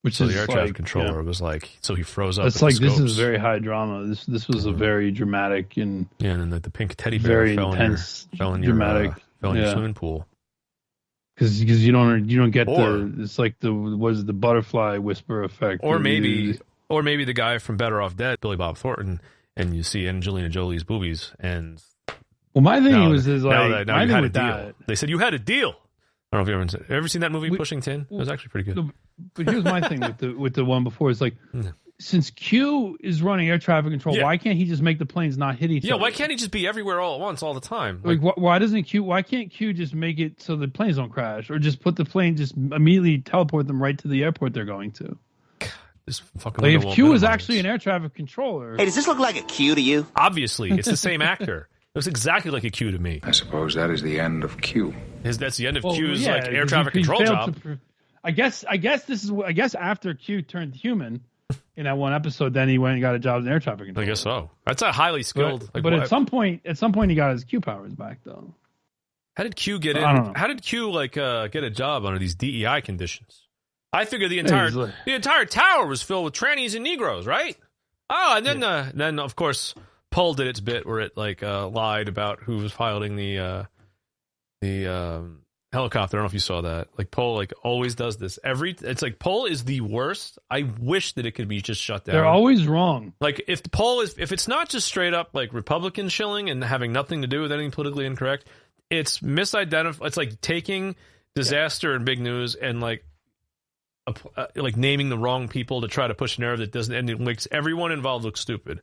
So the air traffic controller was like, so he froze up. It's like this is very high drama. This was a very dramatic and and then the pink teddy bear fell in your swimming pool. Because you don't get it's like the butterfly whisper effect. Or maybe the guy from Better Off Dead, Billy Bob Thornton, and you see Angelina Jolie's boobies. And well, my thing now was you had a deal. They said you had a deal. I don't know if you ever seen that movie Pushing Tin. It was actually pretty good. But here's my thing with the one before. It's like since Q is running air traffic control, why can't he just make the planes not hit each other? Yeah, why can't he just be everywhere all at once all the time? Like why can't Q just make it so the planes don't crash, or just put the plane, just immediately teleport them right to the airport they're going to? This fucking like if Q was actually an air traffic controller. Hey, does this look like a Q to you? Obviously, it's the same actor. It looks exactly like a Q to me. I suppose that is the end of Q. That's the end of Well, Q's yeah, like air 'cause traffic he control failed job. I guess after Q turned human in that one episode, then he went and got a job as an air traffic controller. I guess so. That's a highly skilled. But at some point, he got his Q powers back though. How did Q get in? I don't know. How did Q get a job under these DEI conditions? I figured the entire tower was filled with trannies and Negroes, right? Oh, and then of course Poll did its bit where it lied about who was piloting the helicopter. I don't know if you saw that. Like Poll always does this. It's like Poll is the worst. I wish that it could be just shut down. They're always wrong. Like if the Poll if it's not just straight up like Republican shilling and having nothing to do with anything politically incorrect, it's misidentified. It's like taking disaster and big news and like naming the wrong people to try to push a narrative that doesn't, and it makes everyone involved look stupid.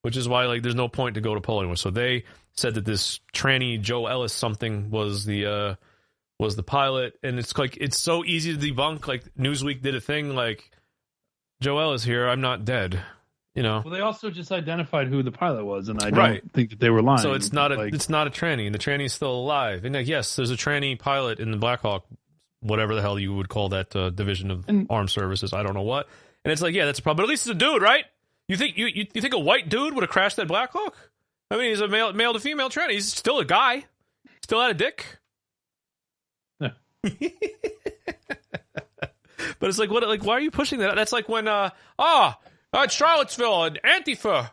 Which is why there's no point to go to Poll anymore. So they said that this tranny Joe Ellis something was the pilot, and it's so easy to debunk. Like Newsweek did a thing like Joe Ellis here, I'm not dead. Well, they also just identified who the pilot was, and I don't think that they were lying. So it's not a tranny, and the tranny's still alive. And yes, there's a tranny pilot in the Black Hawk, whatever the hell you would call that division of armed services. I don't know what. And it's that's a problem. But at least it's a dude, right? You think you think a white dude would have crashed that Black Hawk? I mean, he's a male to female tranny. He's still a guy. Still had a dick. Yeah. But it's what? Why are you pushing that? That's like when Charlottesville and Antifa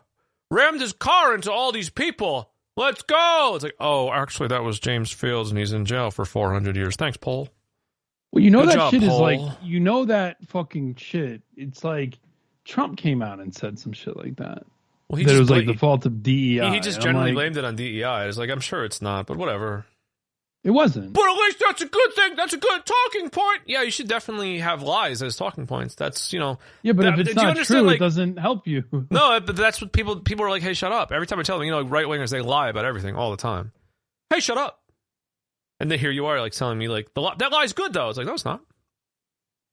rammed his car into all these people. Let's go. It's like, oh, actually, that was James Fields, and he's in jail for 400 years. Thanks, Poll. Well, Good that job, shit Poll. is that fucking shit. It's like Trump came out and said some shit like that. Well, that it was the fault of DEI. He just generally blamed it on DEI. It's I'm sure it's not, but whatever. It wasn't. But at least that's a good thing. That's a good talking point. Yeah, you should definitely have lies as talking points. That's, Yeah, but if it's not true, it doesn't help you. No, but that's what people are like, hey, shut up. Every time I tell them, right-wingers, they lie about everything all the time. Hey, shut up. And then here you are telling me that lie's good though. It's like, no, it's not.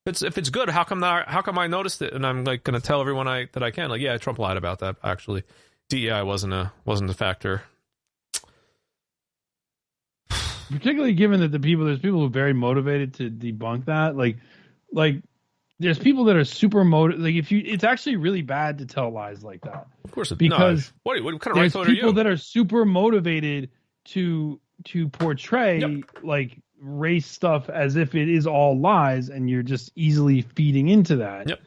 If it's good, how come I noticed it and I'm going to tell everyone that I can? Yeah, Trump lied about that actually. DEI wasn't a factor. Particularly given that there's people who are very motivated to debunk that. Like there's people that are super motivated. It's actually really bad to tell lies like that. Of course, because what kind of there's right people are you? that are super motivated to portray race stuff as if it is all lies, and you're just easily feeding into that. Yep.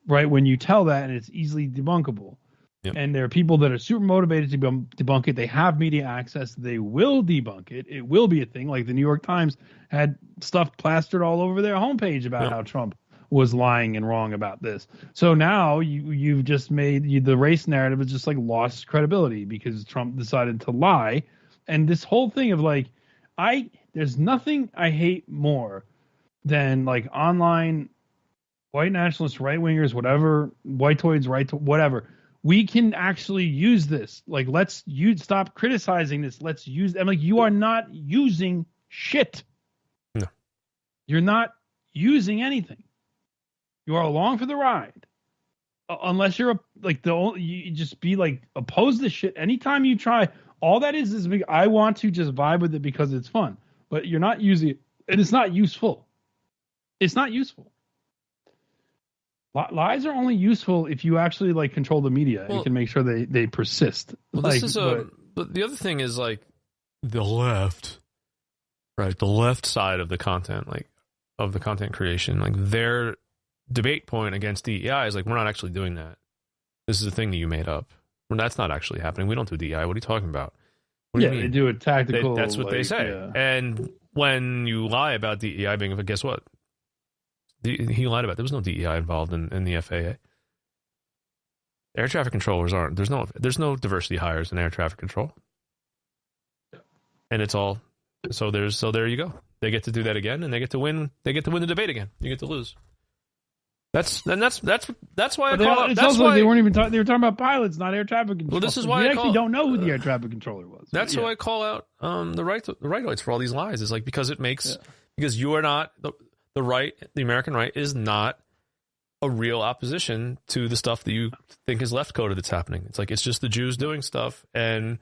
Right when you tell that, and it's easily debunkable. Yep. And there are people that are super motivated to debunk it. They have media access. They will debunk it. It will be a thing. Like the New York Times had stuff plastered all over their homepage about how Trump was lying and wrong about this. So now you've just made the race narrative is just lost credibility because Trump decided to lie. And this whole thing of there's nothing I hate more than online white nationalists, right wingers, whatever, whitetoids, whatever. We can actually use this. Let's stop criticizing this. Let's use. I'm you are not using shit. No, you're not using anything. You are along for the ride, unless you're you just be oppose this shit anytime you try. All that is I want to just vibe with it because it's fun, but you're not using it, and it's not useful. It's not useful. Lies are only useful if you actually control the media and can make sure they persist. Well, but the other thing is the left, right? The left side of the content, of the content creation, their debate point against DEI is we're not actually doing that. This is a thing that you made up. That's not actually happening. We don't do DEI. What are you talking about? What do you mean? They do a tactical. That's what they say. Yeah. And when you lie about DEI being, guess what? He lied about there was no DEI involved in the FAA. Air traffic controllers aren't. There's no diversity hires in air traffic control, and it's all. So there you go. They get to do that again, and they get to win. They get to win the debate again. You get to lose. That's why I call it. It's also they weren't even talking. They were talking about pilots, not air traffic controllers. Well, this is why we actually don't know who the air traffic controller was. That's why I call out the rightoids for all these lies. Is because it makes because you are not the right. The American right is not a real opposition to the stuff that you think is left coded that's happening. It's it's just the Jews doing stuff, and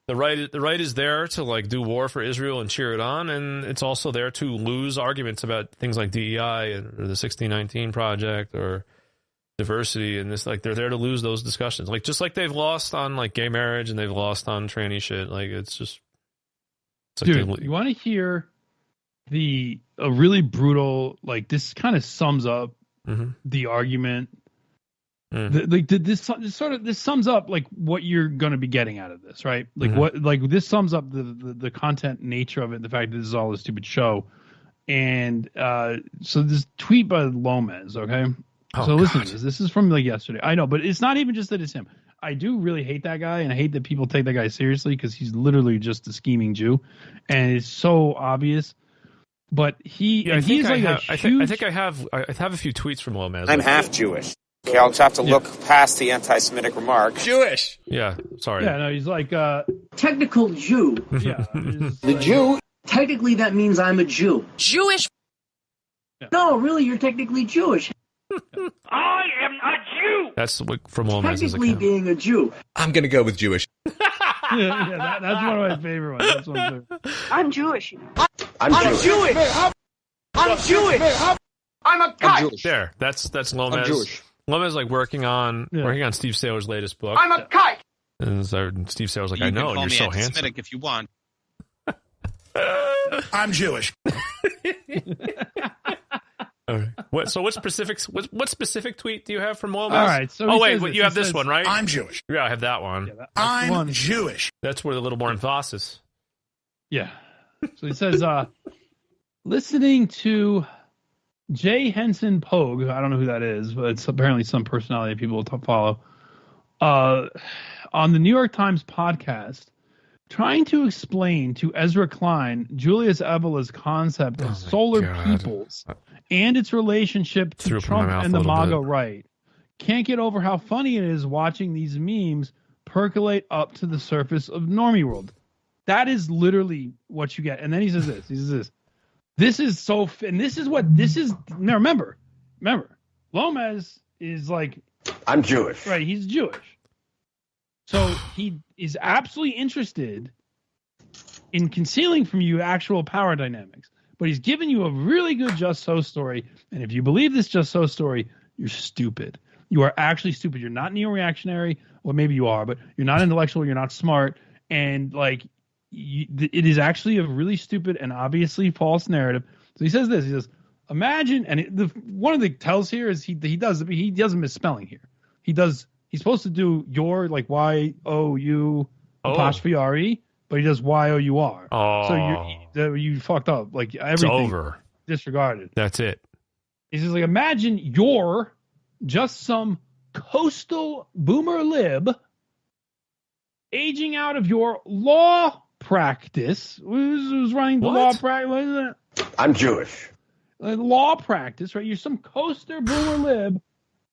The right is there to like do war for Israel and cheer it on, and it's also there to lose arguments about things like DEI or the 1619 project or diversity, and this, like, they're there to lose those discussions. Like, just like they've lost on like gay marriage and they've lost on tranny shit. Like, it's like dude, you want to hear a really brutal, like, this kind of sums up the argument. This sums up like what you're going to be getting out of this, right? Like this sums up the content nature of it, the fact that this is all a stupid show. And so this tweet by Lomez, okay? So listen to this. This is from like yesterday. I know, but it's not even just that it's him. I do really hate that guy, and I hate that people take that guy seriously because he's literally just a scheming Jew, and it's so obvious. But I think I have a few tweets from Lomez. I'm half Jewish. Okay, I'll just have to look past the anti-Semitic remark. Jewish. Yeah, sorry. Yeah, no, he's like technical Jew. Yeah, the Jew. Technically, that means I'm a Jew. Jewish. Yeah. No, really, you're technically Jewish. I am a Jew. That's from Lomez's technically account. being a Jew. I'm gonna go with Jewish. That's one of my favorite ones. That's one of my favorite. I'm Jewish. I'm Jewish. I'm Jewish. I'm a guy. There, that's Lomez. I'm Jewish. Lomez like working on Steve Saylor's latest book. I'm a kite. And so Steve Saylor's like, you I know, can call you're me so handsome. If you want. I'm Jewish. All right. What specific tweet do you have from Lomez? All right. So you have this one, right? I'm Jewish. Yeah, I have that one. Yeah, I'm Jewish. That's with a little more emphasis. Yeah. So he says, listening to Jay Henson Pogue, I don't know who that is, but it's apparently some personality people will follow, on the New York Times podcast, trying to explain to Ezra Klein Julius Evola's concept of solar peoples and its relationship to Trump and the MAGA right. Can't get over how funny it is watching these memes percolate up to the surface of Normie World. That is literally what you get. And then he says this. This is so, and this is what this is. Now remember, Lomez is like, I'm Jewish. Right, he's Jewish. So he is absolutely interested in concealing from you actual power dynamics. But he's given you a really good Just So story. And if you believe this Just So story, you're stupid. You are actually stupid. You're not neo-reactionary. Well, maybe you are, but you're not intellectual. You're not smart. And like, it is actually a really stupid and obviously false narrative. So he says this. He says, imagine, and one of the tells here is he doesn't misspelling here. He's supposed to do your like Y-O-U apostrophe R-E, but he does Y-O-U-R. Oh. So you fucked up. Like everything. It's over. Disregarded. That's it. He says, like, imagine you're just some coastal boomer lib aging out of your law practice. Who's running the law practice? I'm Jewish. Law practice, right? You're some coaster boomer lib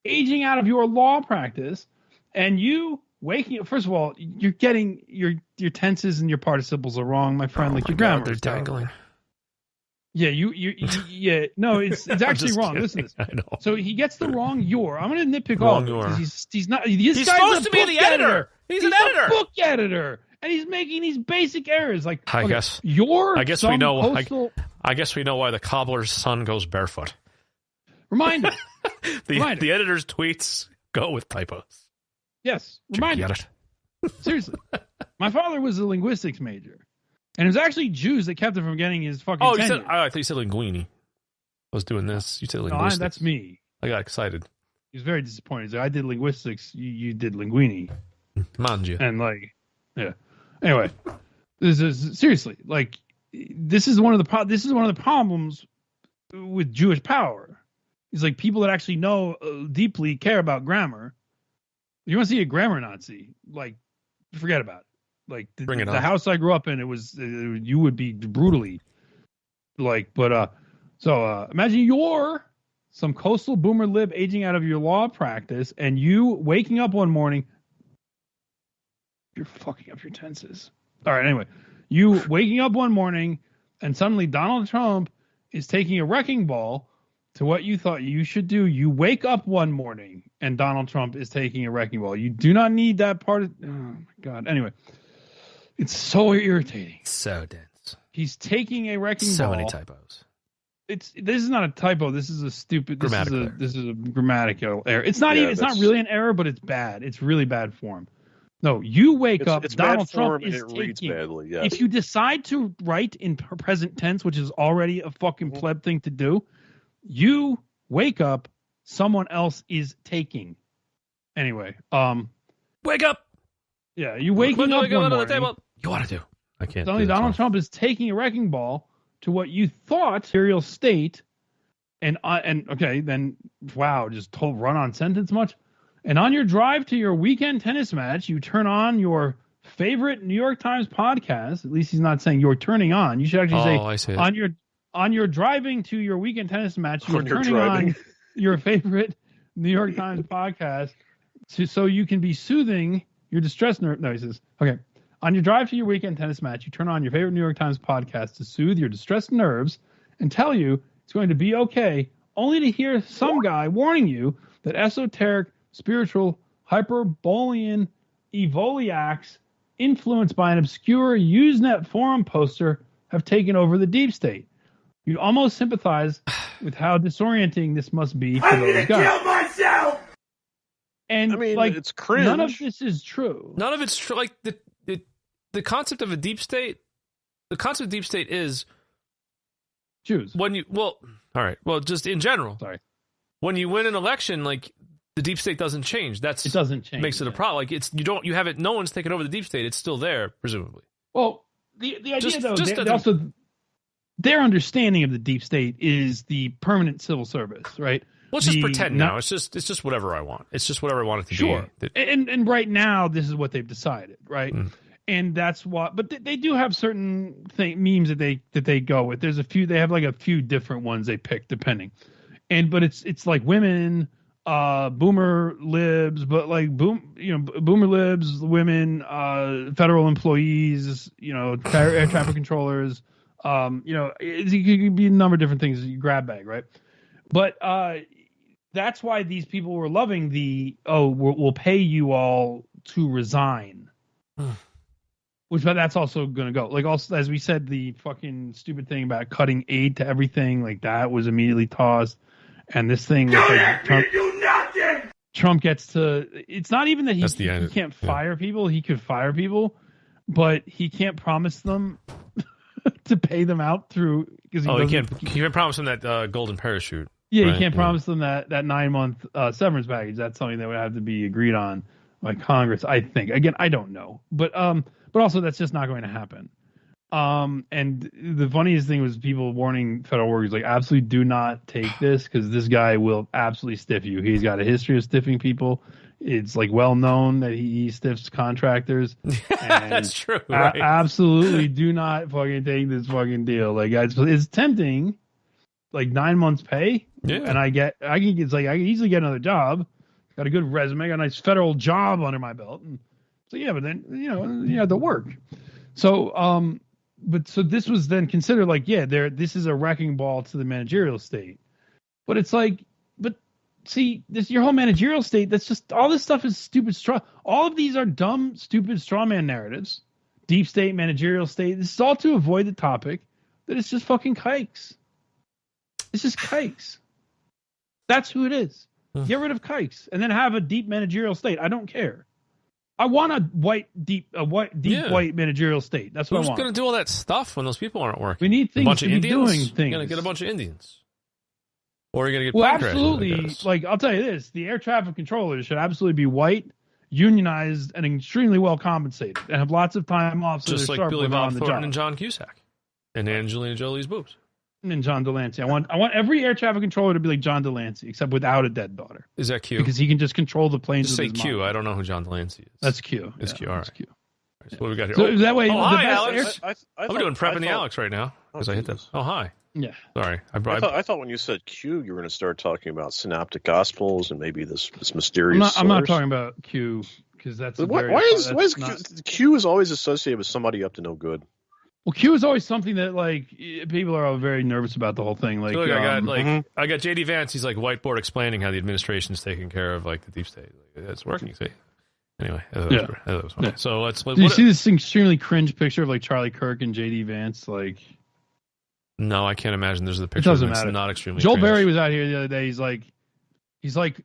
aging out of your law practice, and you waking up. First of all, you're getting your tenses and your participles are wrong, my friend. Your grammar. They're dangling. Yeah, yeah. No, it's actually wrong. Kidding. Listen to this. I know. So he gets the wrong your. I'm going to nitpick Wrong all of it. your. He's not. He's supposed to be the editor. He's an editor. A book editor, and he's making these basic errors. Like I guess we know. Coastal... I guess we know why the cobbler's son goes barefoot. Reminder. The editor's tweets go with typos. Yes. Reminder. Get it? Seriously. My father was a linguistics major. And it was actually Jews that kept him from getting his fucking tenure. I thought you said linguini. I was doing this. You said linguistics. No, that's me. I got excited. He was very disappointed. He's like, I did linguistics. You did linguini. Mind you. And like, yeah. Anyway, this is seriously like this is one of the problems with Jewish power. It's like people that actually know deeply care about grammar. You want to see a grammar Nazi? Like, forget about it. Like the house I grew up in, it was you would be brutally like. But imagine you're some coastal boomer lib aging out of your law practice, and you waking up one morning. You're fucking up your tenses. All right. Anyway, you waking up one morning, and suddenly Donald Trump is taking a wrecking ball to what you thought you should do. You wake up one morning, and Donald Trump is taking a wrecking ball. You do not need that part of. Oh my God. Anyway. It's so irritating. So dense. He's taking a wrecking ball. So many typos. This is not a typo. This is a stupid. This is a grammatical error. It's not even. It's not really an error, but it's bad. It's really bad form. No, you wake up. It's Donald bad form Trump and is it reads taking. badly. Yes. If you decide to write in present tense, which is already a fucking pleb thing to do, you wake up. Someone else is taking. Anyway, wake up. Yeah, you waking up one morning. The table. You want to do? I can't. Suddenly, Donald Trump is taking a wrecking ball to what you thought material state, and okay, then wow, just run on sentence much. And on your drive to your weekend tennis match, you turn on your favorite New York Times podcast. At least he's not saying you're turning on. You should actually say on your driving to your weekend tennis match, you're turning on your favorite New York Times podcast so you can be soothing your distressed nerve. No, he says, okay. On your drive to your weekend tennis match, you turn on your favorite New York Times podcast to soothe your distressed nerves and tell you it's going to be okay, only to hear some guy warning you that esoteric, spiritual, hyperborean evoliacs influenced by an obscure Usenet forum poster have taken over the deep state. You'd almost sympathize with how disorienting this must be for those guys. Kill myself! And I mean, like, it's cringe. none of this is true. None of it's true. Like the concept of a deep state. The concept of deep state is Jews. When you all right. Well, just in general. Sorry. When you win an election, like the deep state doesn't change. It doesn't change. Makes it a problem. Like you have it. No one's taken over the deep state. It's still there, presumably. Well, the idea their understanding of the deep state is the permanent civil service, right? Let's just pretend now. It's just whatever I want. It's just whatever I want it to be. And right now, this is what they've decided, right? And that's what. But they do have certain memes that they go with. There's a few. They have like a few different ones they pick depending. But it's like women, boomer libs, but like boomer libs, women, federal employees, air traffic controllers. It could be a number of different things. You grab bag, right? But that's why these people were loving we'll pay you all to resign. But that's also going to go. Like, also, as we said, the fucking stupid thing about cutting aid to everything, like that was immediately tossed. And this thing, Trump gets to. It's not even that he can't fire people. He could fire people, but he can't promise them to pay them out through because he can't promise them that golden parachute. Yeah, right? He can't promise them that 9-month severance package. That's something that would have to be agreed on by Congress, I think. Again, I don't know, but also that's just not going to happen. And the funniest thing was people warning federal workers, like, absolutely do not take this because this guy will absolutely stiff you. He's got a history of stiffing people. It's like well known that he stiffs contractors. And that's true. Right? Absolutely do not fucking take this fucking deal. Like, it's tempting, like 9 months pay. Yeah. And I can easily get another job. Got a good resume, got a nice federal job under my belt. And so, yeah, but then, you have to work. So, so this was then considered like, this is a wrecking ball to the managerial state. But it's like, see, your whole managerial state, that's just, all this stuff is stupid straw. All of these are dumb, stupid straw man narratives. Deep state, managerial state. This is all to avoid the topic that it's just fucking kikes. It's just kikes. That's who it is. Get rid of kikes and then have a deep managerial state. I don't care. I want a deep white managerial state. That's what I want. Who's going to do all that stuff when those people aren't working? We need things to be doing things. You're going to get a bunch of Indians. Or you're going to get absolutely. Like, I'll tell you this. The air traffic controllers should absolutely be white, unionized, and extremely well compensated and have lots of time off. So just like Billy Bob Thornton and John Cusack. And Angelina Jolie's boobs. And John Delancey. I want every air traffic controller to be like John Delancey, except without a dead daughter. Is that Q? Because he can just control the planes. Just say Q. I don't know who John Delancey is. That's Q. It's Q. All right. Q. So what do we got here? So that way, hi, Alex. I'm doing prep in the Alex right now because I hit this. Oh, hi. Yeah. Sorry. I thought when you said Q, you were going to start talking about synoptic gospels and maybe this mysterious. I'm not talking about Q because that's why is Q is always associated with somebody up to no good. Well, Q is always something that, like, people are all very nervous about the whole thing. Like, so look, I got JD Vance. He's like whiteboard explaining how the administration's taking care of like the deep state. Like, that's working. See, Anyway, that was funny. Yeah. So Do you see this extremely cringe picture of like Charlie Kirk and JD Vance? Like, no, I can't imagine. There's the picture. It doesn't that's matter. Not extremely. Joel cringe. Berry was out here the other day. He's like,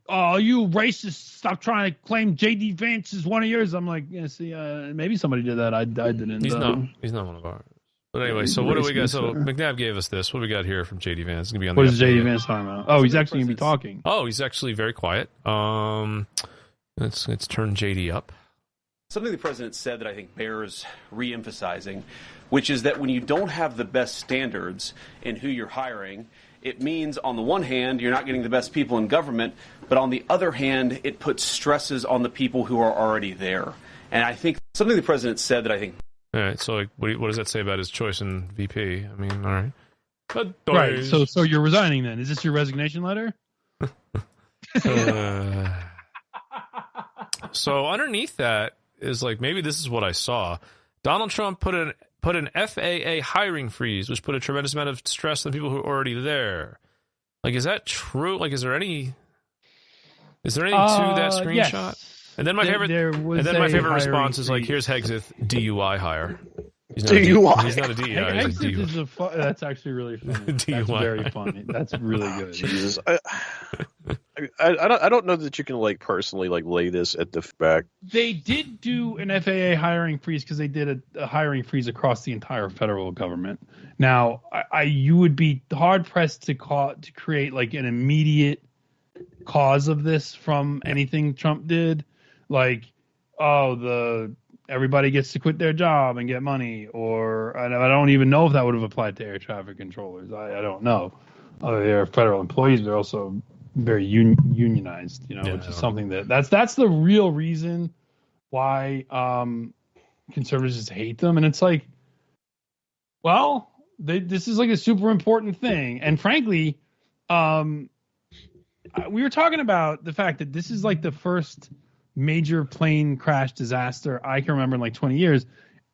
oh, you racist! Stop trying to claim JD Vance is one of yours. I'm like, yeah, see, maybe somebody did that. I didn't. He's not one of ours. But anyway, so what do we got? So McNabb gave us this. What do we got here from JD Vance? It's gonna be on. What is JD Vance talking about? Oh, he's actually gonna be talking. Oh, he's actually very quiet. Let's turn JD up. Something the president said that I think bears re-emphasizing, which is that when you don't have the best standards in who you're hiring, it means on the one hand you're not getting the best people in government, but on the other hand it puts stresses on the people who are already there. And I think something the president said that I think. All right, so like, what does that say about his choice in VP? I mean, all right. Right. So you're resigning then? Is this your resignation letter? So underneath that is like, maybe this is what I saw. Donald Trump put an FAA hiring freeze, which put a tremendous amount of stress on people who are already there. Like, is that true? Like, is there any to that screenshot? Yes. And then my favorite response is like, here's Hegseth, DUI hire. He's not DUI. He's not a DUI. He's a DUI. That's actually really funny. That's very funny. That's really good. Jesus, I don't know that you can like personally like lay this at the back. They did do an FAA hiring freeze because they did a hiring freeze across the entire federal government. Now, you would be hard pressed to create like an immediate cause of this from anything Trump did, like, everybody gets to quit their job and get money, or I don't even know if that would have applied to air traffic controllers. I don't know. They're federal employees. They're also very unionized, which is something that's the real reason why conservatives just hate them. And it's like, well, this is like a super important thing. And frankly, we were talking about the fact that this is like the first major plane crash disaster I can remember in like 20 years.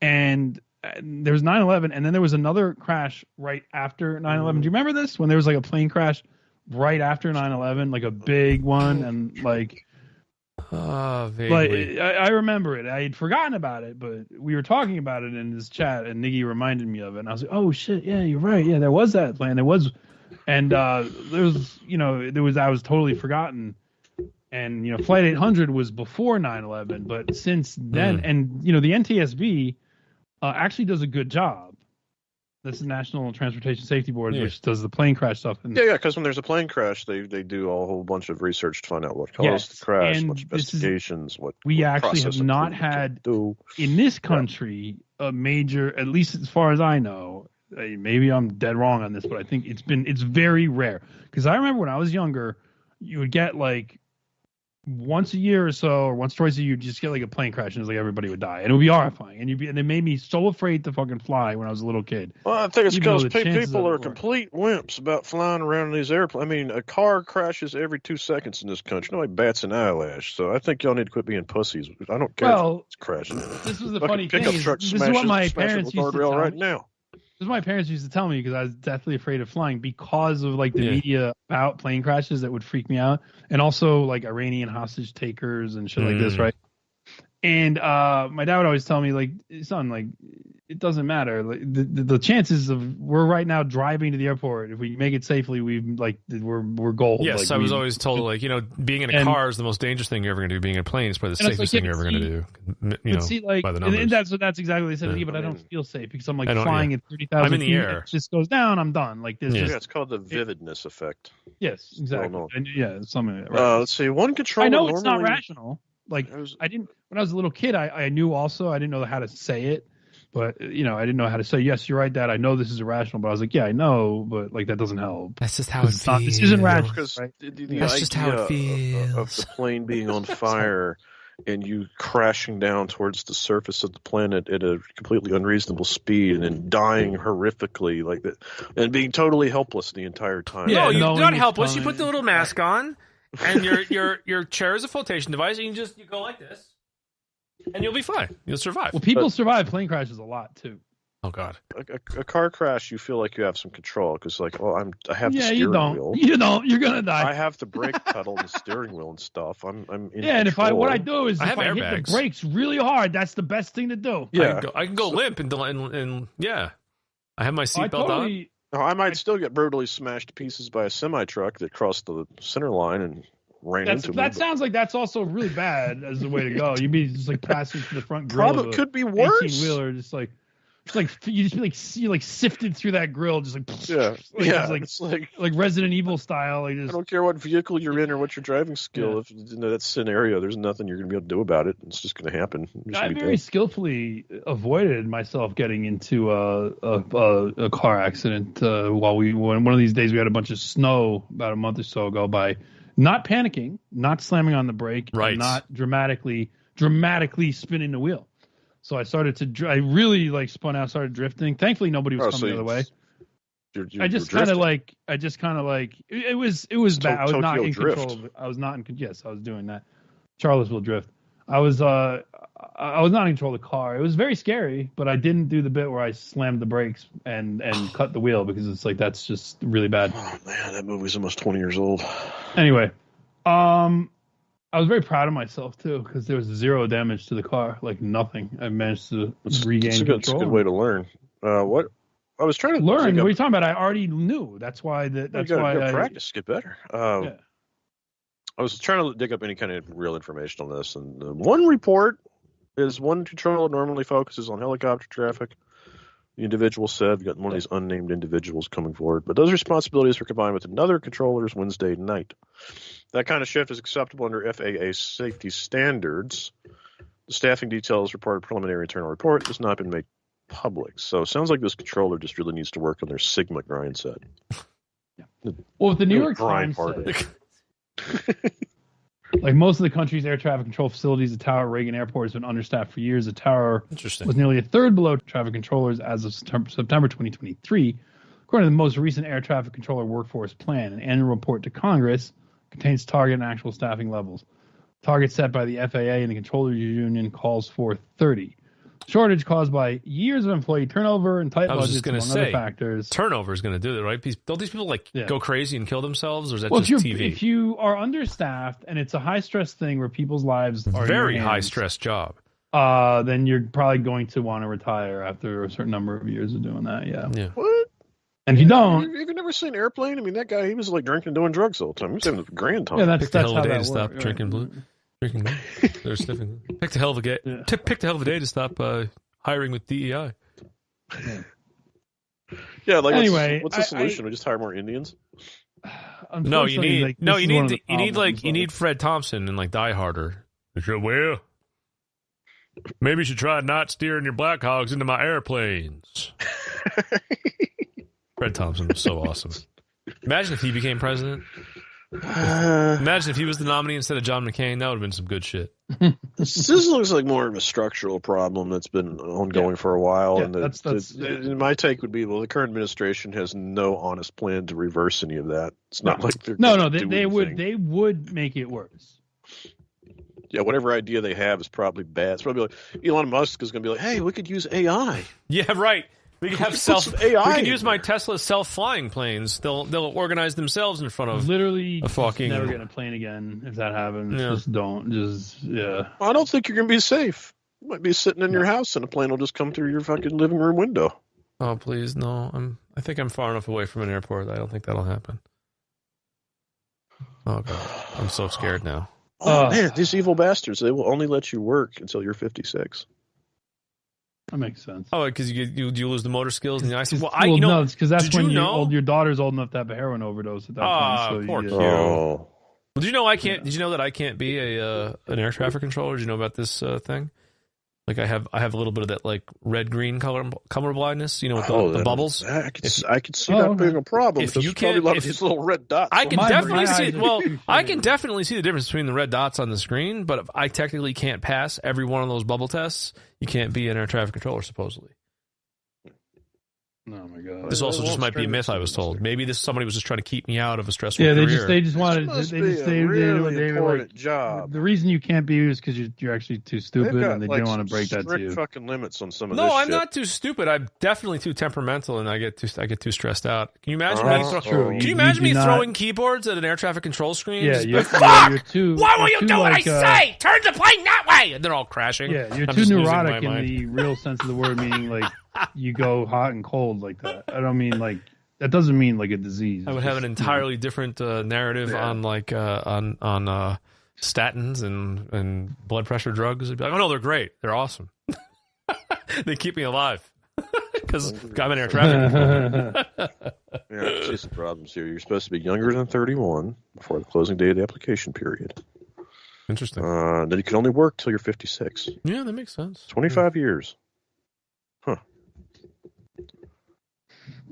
And there was 9/11, and then there was another crash right after 9/11. Do you remember this? When there was like a plane crash right after 9/11, like a big one, and like, vaguely. I remember it. I had forgotten about it, but we were talking about it in this chat, and Niggy reminded me of it, and I was like, oh shit, yeah, you're right. Yeah, there was that plane. There was, and I was totally forgotten. And, Flight 800 was before 9/11, but since then, and, the NTSB actually does a good job. This is National Transportation Safety Board, which does the plane crash stuff. And, because when there's a plane crash, they do a whole bunch of research to find out what caused the crash, what investigations, we actually have not had in this country a major, at least as far as I know. Maybe I'm dead wrong on this, but I think it's very rare. Because I remember when I was younger, you would get like once a year or so, or once or twice a year, you just get like a plane crash, and it's like everybody would die, and it would be horrifying. And it made me so afraid to fucking fly when I was a little kid. Well, I think it's because people are complete wimps about flying around in these airplanes. I mean, a car crashes every 2 seconds in this country. Nobody bats an eyelash. So I think y'all need to quit being pussies. I don't care if it's crashing. This was the funny thing. Pickup truck This is what my parents used to tell right me. now. This is what my parents used to tell me, because I was deathly afraid of flying because of like the media about plane crashes that would freak me out, and also like Iranian hostage takers and shit like this, right? And my dad would always tell me, like, son, like, it doesn't matter. Like, the chances of we're right now driving to the airport, if we make it safely, we're gold. Yes, like, I was always told, like, being in a car is the most dangerous thing you're ever going to do. Being in a plane is probably the safest thing you're ever going to do. See, like, by the numbers. And that's exactly what they said. But I don't feel safe because I'm like flying at 30,000 I'm in the feet. air. It just goes down. I'm done. Like this. It's called the vividness effect. Yes, exactly. And, something like that. Right. Let's see. One controller. I know it's not rational. Like I didn't when I was a little kid. I knew also I didn't know how to say it, but I didn't know how to say, yes, you're right, Dad. I know this is irrational, but I was like, yeah, I know, but like that doesn't help. That's just how it feels. This isn't rational. Because right? That's just how it feels. Of the plane being on fire and you crashing down towards the surface of the planet at a completely unreasonable speed and then dying horrifically like that, and being totally helpless the entire time. Yeah, no, you're not helpless. You put the little mask on. And your chair is a flotation device, and you go like this, and you'll be fine. You'll survive. Well, people survive plane crashes a lot too. Oh God. A car crash, you feel like you have some control because, like, I have the steering you don't. wheel. You don't. You're gonna die. I have the brake pedal and the steering wheel and stuff. I'm in and control. what I do is I if I hit the airbags. brakes really hard, that's the best thing to do. Yeah, I can go limp and yeah. I have my seatbelt on. No, I might still get brutally smashed to pieces by a semi truck that crossed the center line and ran into me. That sounds like that's also really bad as the way to go. You'd be just like passing through the front grill. Probably could be worse. 18-wheeler, you just be like sifted through that grill, just like it's like Resident Evil style. Like just, I don't care what vehicle you're in or what your driving skill. If in that scenario, there's nothing you're going to be able to do about it. It's just going to happen. I very skillfully avoided myself getting into a car accident when one of these days we had a bunch of snow about a month or so ago by not panicking, not slamming on the brake, and not dramatically spinning the wheel. So I started to, I really like spun out, started drifting. Thankfully, nobody was coming the other way. I just kind of like, it was bad. I was not in control. I was not in, yes, I was doing that. Charlottesville drift. I was not in control of the car. It was very scary, but I didn't do the bit where I slammed the brakes and cut the wheel because it's like, that's just really bad. Oh man, that movie's almost 20 years old. Anyway, I was very proud of myself too because there was 0 damage to the car, like nothing. I managed to regain control. It's a good way to learn. What I was trying to learn. What are you talking about? I already knew. That's why. That's why I practice to get better. I was trying to dig up any kind of real information on this, and one report is one controller normally focuses on helicopter traffic. The individual said, "We got one of these unnamed individuals coming forward, but those responsibilities were combined with another controller's Wednesday night. That kind of shift is acceptable under FAA safety standards. The staffing details reported preliminary internal report has not been made public. So it sounds like this controller just really needs to work on their Sigma grind set." Yeah. Well, the New York Times said, like most of the country's air traffic control facilities, the tower at Reagan Airport has been understaffed for years. The tower was nearly a third below traffic controllers as of September 2023. According to the most recent air traffic controller workforce plan, an annual report to Congress contains target and actual staffing levels. Target set by the FAA and the Controllers Union calls for 30. Shortage caused by years of employee turnover and tight budgets, among other factors. Turnover is going to do it, right? Don't these people go crazy and kill themselves, or is that just TV? If you are understaffed and it's a high-stress thing where people's lives are very high-stress job, then you're probably going to want to retire after a certain number of years of doing that. Yeah. What? And if you don't, have you never seen Airplane? I mean, that guy, he was like drinking and doing drugs all the time. He was having a grand time. Yeah, that's picked a hell of a day to stop drinking blue. Drinking blue. They're sniffing. Picked a hell of a day. Picked a hell of a day to stop hiring with DEI. Yeah, like anyway, what's the solution? We just hire more Indians? No, you need Fred Thompson and like Die Harder. Well, maybe you should try not steering your Black Hogs into my airplanes. Fred Thompson was so awesome. Imagine if he became president. Imagine if he was the nominee instead of John McCain. That would have been some good shit. This looks like more of a structural problem that's been ongoing for a while. Yeah, and my take would be, well, the current administration has no honest plan to reverse any of that. It's not like they're they would make it worse. Yeah, whatever idea they have is probably bad. It's probably like Elon Musk is going to be like, "Hey, we could use AI." Yeah, right. We can have AI. We can use my Tesla self-flying planes. They'll organize themselves in front of literally a fucking. Never get in a plane again if that happens. Yeah. Just don't. I don't think you're going to be safe. You might be sitting in your house and a plane will just come through your fucking living room window. Oh please, no! I think I'm far enough away from an airport. I don't think that'll happen. Oh god, I'm so scared now. Oh man, these evil bastards! They will only let you work until you're 56. That makes sense. Oh, because you lose the motor skills and the eyesight. No, it's because that's when your daughter's old enough to have a heroin overdose at that point. So poor kid. Oh. Well, did you know I can't? Did you know that I can't be an air traffic controller? Did you know about this thing? Like I have a little bit of that like red-green color blindness. You know, with the bubbles. I could see that being a problem. If you can't, probably a lot of these little red dots. I can definitely see. Well, I can definitely see the difference between the red dots on the screen. But if I technically can't pass every one of those bubble tests, you can't be an air traffic controller supposedly. Oh my god! This also just might be a myth I was told. Maybe somebody was just trying to keep me out of a stressful Yeah, career. they just wanted. This They must just be they a really were like, important job. the reason you can't be is because you're actually too stupid, They've got, and they like, didn't want to some break that to strict you. fucking limits on some of No, this I'm shit. not too stupid. I'm definitely too temperamental, and I get too stressed out. Can you imagine That's me? true. Can you You imagine do me not- throwing keyboards at an air traffic control screen? Yeah, Just you're, be like, you're too. Why will you're you too, do what I like, say? Turn the plane that way! and they're all crashing. Yeah, you're I'm too just losing neurotic my in mind. the real sense of the word, meaning like you go hot and cold like that. I don't mean like that. Doesn't mean like a disease. I would have an entirely different narrative on like on statins and blood pressure drugs. I'd be like, oh no, they're great. They're awesome. They keep me alive because I'm in air traffic control. Yeah, I see some problems here. You're supposed to be younger than 31 before the closing date of the application period. Interesting. Then you can only work till you're 56. Yeah, that makes sense. 25 years. Huh.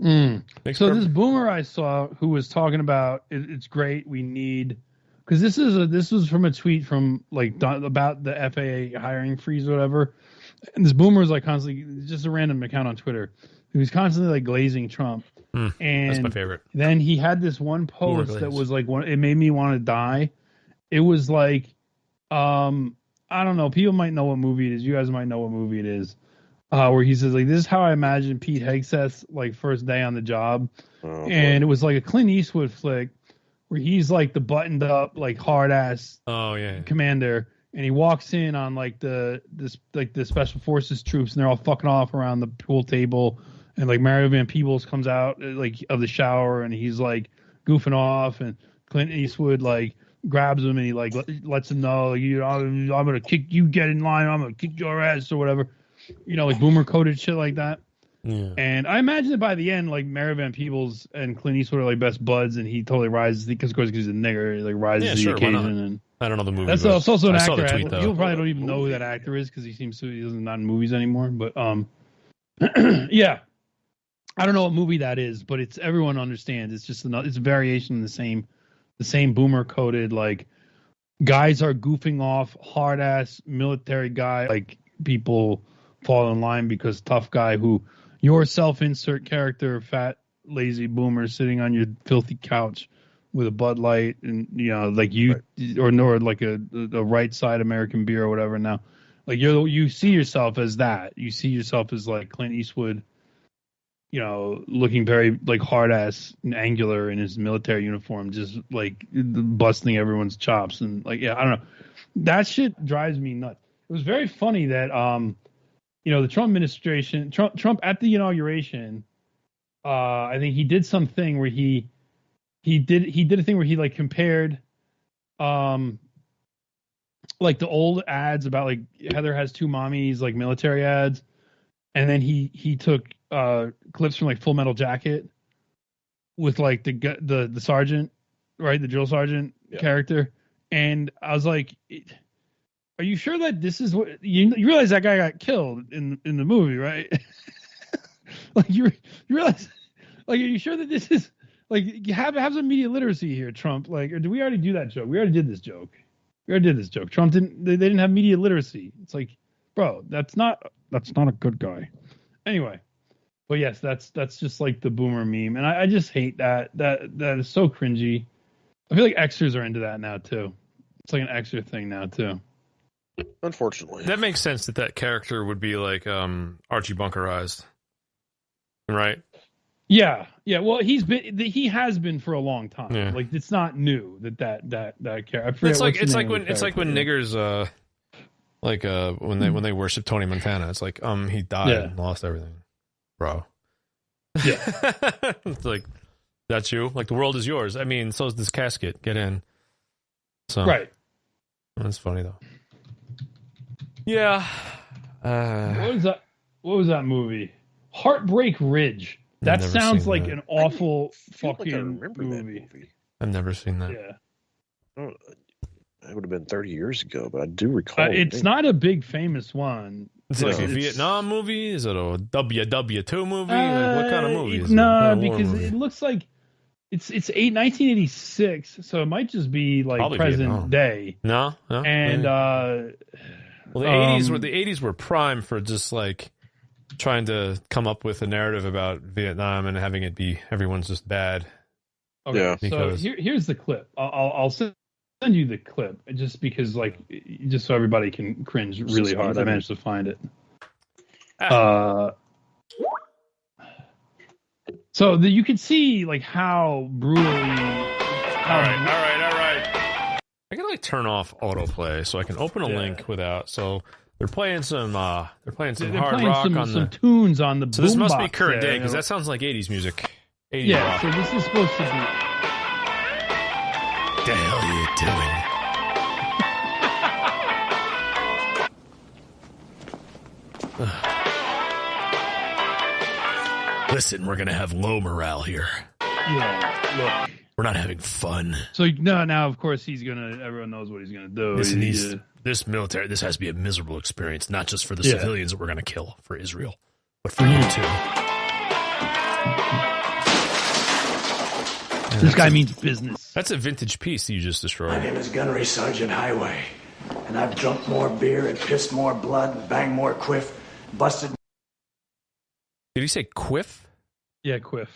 So this boomer I saw who was talking about it's great. We need because this was from a tweet from like about the FAA hiring freeze or whatever. And this boomer was like constantly just a random account on Twitter. He was constantly like glazing Trump. And that's my favorite. Then he had this one post that was like it made me want to die. It was like I don't know. People might know what movie it is. You guys might know what movie it is. Where he says like, this is how I imagine Pete Hegseth's like first day on the job. And it was like a Clint Eastwood flick where he's like the buttoned up, like hard ass commander. And he walks in on like the special forces troops and they're all fucking off around the pool table. And like Mario Van Peebles comes out like of the shower and he's like goofing off and Clint Eastwood like grabs him and he like lets him know, like, I'm going to kick you, get in line. I'm going to kick your ass or whatever. You know, like boomer coded shit like that. Yeah. And I imagine that by the end, like Mario Van Peebles and Clint Eastwood are like best buds, and he totally rises because, of course, he's a nigger, he, like rises to the occasion. And I don't know the movie. That's also an I saw actor. the tweet, though. People probably don't even know who that actor is because he doesn't not in movies anymore. But yeah, I don't know what movie that is, but it's everyone understands. It's just it's a variation in the same boomer coded like guys are goofing off, hard ass military guy like people fall in line because tough guy who your self-insert character, fat, lazy boomer sitting on your filthy couch with a Bud Light and, you know, like you or like a right side American beer or whatever. Now, like you see yourself as that. You see yourself as like Clint Eastwood, you know, looking very like hard ass and angular in his military uniform, just like busting everyone's chops and like, yeah, I don't know. That shit drives me nuts. It was very funny that you know, the Trump administration, Trump at the inauguration, I think he did something where he did a thing where he like compared, like the old ads about like Heather has two mommies, like military ads, and then he took clips from like Full Metal Jacket with like the sergeant, right, the drill sergeant character, and I was like. Are you sure that this is what you realize that guy got killed in the movie, right? Like you realize, like, are you sure that this is like you have some media literacy here, Trump? Like, or did we already do that joke? We already did this joke. Trump didn't. They didn't have media literacy. It's like, bro, that's not a good guy. Anyway, but yes, that's just like the boomer meme, and I just hate that is so cringy. I feel like Xers are into that now too. It's like an Xer thing now too. Unfortunately, that makes sense that character would be like Archie Bunkerized, right? Yeah. Well, he has been for a long time. Yeah. Like it's not new that character. It's like when niggers when they worship Tony Montana. It's like he died and lost everything, bro. Yeah. It's like that's you. Like the world is yours. I mean, so is this casket. Get in. So right. That's funny though. Yeah. What was that movie? Heartbreak Ridge. That sounds like an awful fucking movie. I've never seen that. Yeah. It would have been 30 years ago, but I do recall. It's not a big famous one. Is it like a Vietnam movie? Is it a WW2 movie? Like what kind of movie is no, it? Because it looks like it's 1986, so it might just be like Probably present Vietnam. day. No. And well, the 80s were prime for just like trying to come up with a narrative about Vietnam and having it be everyone's just bad. Okay, Yeah. so here's the clip. I'll send you the clip just because, like, just so everybody can cringe really hard. I managed to find it. So you can see like how brutally. All right. I gotta like turn off autoplay so I can open a link without. So they're playing some hard rock on some tunes on the. So this must be boombox current there, day because that sounds like 80s music. 80s yeah. rock. So this is supposed to be. What the hell are you doing? Listen, we're gonna have low morale here. Yeah, look. We're not having fun. So now of course everyone knows what he's gonna do. This military, this has to be a miserable experience, not just for the civilians that we're gonna kill for Israel, but for you too. This guy means business. That's a vintage piece that you just destroyed. My name is Gunnery Sergeant Highway, and I've drunk more beer and pissed more blood and banged more quiff, busted. Did he say quiff? Yeah, quiff.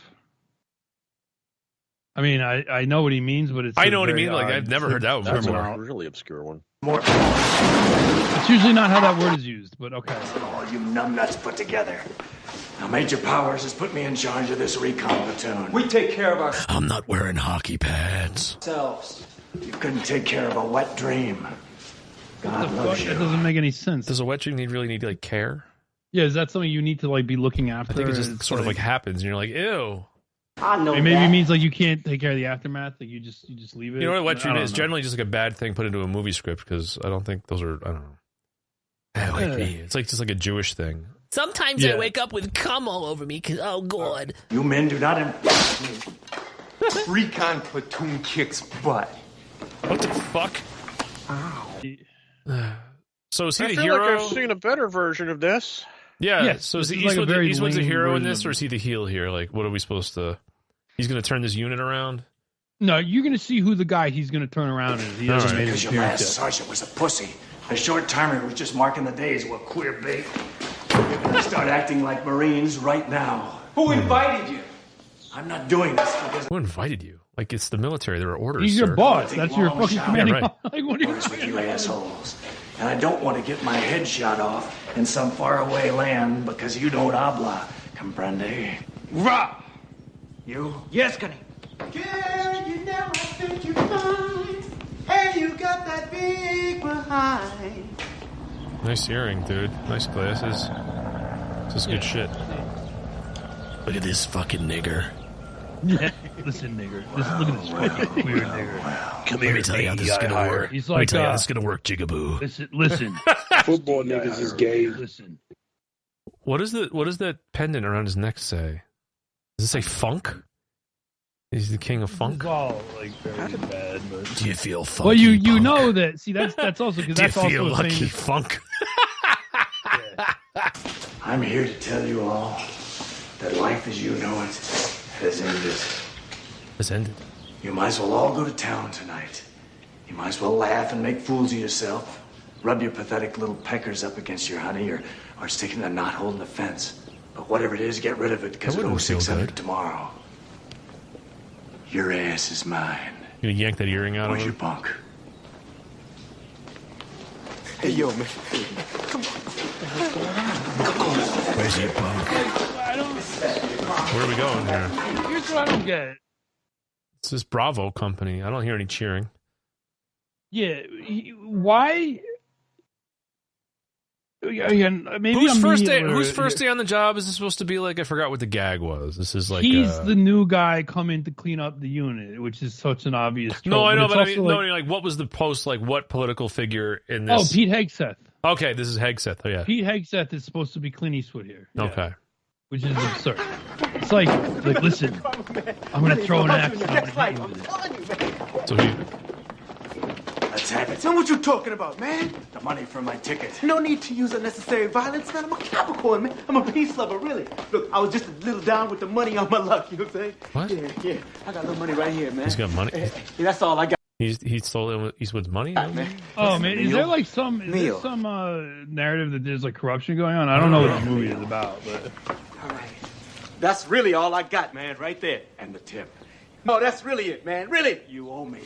I mean, I know what he means, but it's. I know what he means. Like I've never heard that That's before. a really obscure one. It's usually not how that word is used, but okay. All you numbnuts put together. Now, Major Powers has put me in charge of this recon platoon. We take care of I'm not wearing hockey pads. ourselves. You couldn't take care of a wet dream. God loves you. That doesn't make any sense. Does a wet dream really need like care? Yeah, is that something you need to like be looking after? I think it just sort of like happens, and you're like, ew. I know. Maybe it means like you can't take care of the aftermath. Like you just leave it. You know what wet dream is? Know. Generally just like a bad thing put into a movie script because I don't think those are. I don't know. It's like just like a Jewish thing. Sometimes I wake up with cum all over me because, oh, God. You men do not impress me. Recon platoon kicks butt. What the fuck? Ow. So is he I the feel hero? like I've seen a better version of this. Yeah. Yes, So is this is like a very Eastwood's a lame hero in version this, of or is he the heel here? Like, what are we supposed to? He's going to turn this unit around. No, you're gonna see who the guy he's gonna turn around is. He hasn't made Because his your appearance last yet. sergeant was a pussy. A short-timer was just marking the days with queer bait. You're gonna start acting like Marines right now. Who invited you? I'm not doing this because Who invited you? Like, it's the military. There are orders. He's your sir. boss. Take That's your long fucking shower. commanding. Yeah, right. Like, what are you orders with you doing? assholes. And I don't want to get my head shot off in some faraway land because you don't habla, comprende? Rah! You? Yes, Gunny. Girl, you know I think you fine. Hey, you got that big behind. Nice earring, dude. Nice glasses. This is good shit. Look at this fucking nigger. Yeah. Listen, nigger. Look at this fucking weird nigger. Come here, let me tell you how this is gonna work. He's Let me like, tell you how this is gonna work, Jigaboo. Listen. Football niggas is gay. Listen. What does that pendant around his neck say? Does it say funk? He's the king of funk. It's all like very bad, but Do you feel funky? well, you punk? know that. See, that's also because Do you that's also feel a lucky, thing. funk? I'm here to tell you all that life as you know it has ended. It's ended. You might as well all go to town tonight. You might as well laugh and make fools of yourself. Rub your pathetic little peckers up against your honey or stick in a knot hole in the fence. But whatever it is, get rid of it because That at wouldn't feel 0600 good. tomorrow, your ass is mine. You gonna yank that earring out of Where's your him? bunk? Hey, yo, man. Where's your bunk? I don't. Where are we going here? Here's what I don't get. It's this Bravo company. I don't hear any cheering. Yeah, why? Again, maybe Who's I'm first being day? a little- Who's first day on the job? Is this supposed to be like? I forgot what the gag was. This is like He's the new guy coming to clean up the unit, which is such an obvious. No, trope, I know, it's but I also mean, no, like, what was the post? Like, what political figure in Oh, this? Pete Hegseth. Okay, this is Hegseth. Oh, yeah. Pete Hegseth is supposed to be Clint Eastwood here. Yeah. Okay. Which is absurd. It's like listen, I'm gonna throw an axe. And I'm gonna hit you with it. So he. Let's have it. Tell me what you talking about, man. The money for my ticket. No need to use unnecessary violence, man. I'm a Capricorn, man. I'm a peace lover, really. Look, I was just a little down with the money on my luck, you know what I'm saying? What? Yeah. I got a little money right here, man. He's got money? Yeah, that's all I got. He stole Eastwood's money? Oh, man. Is there like some narrative that there's like corruption going on? I don't know what this movie is about, but. All right. That's really all I got, man, right there. And the tip. No, that's really it, man. Really. You owe me.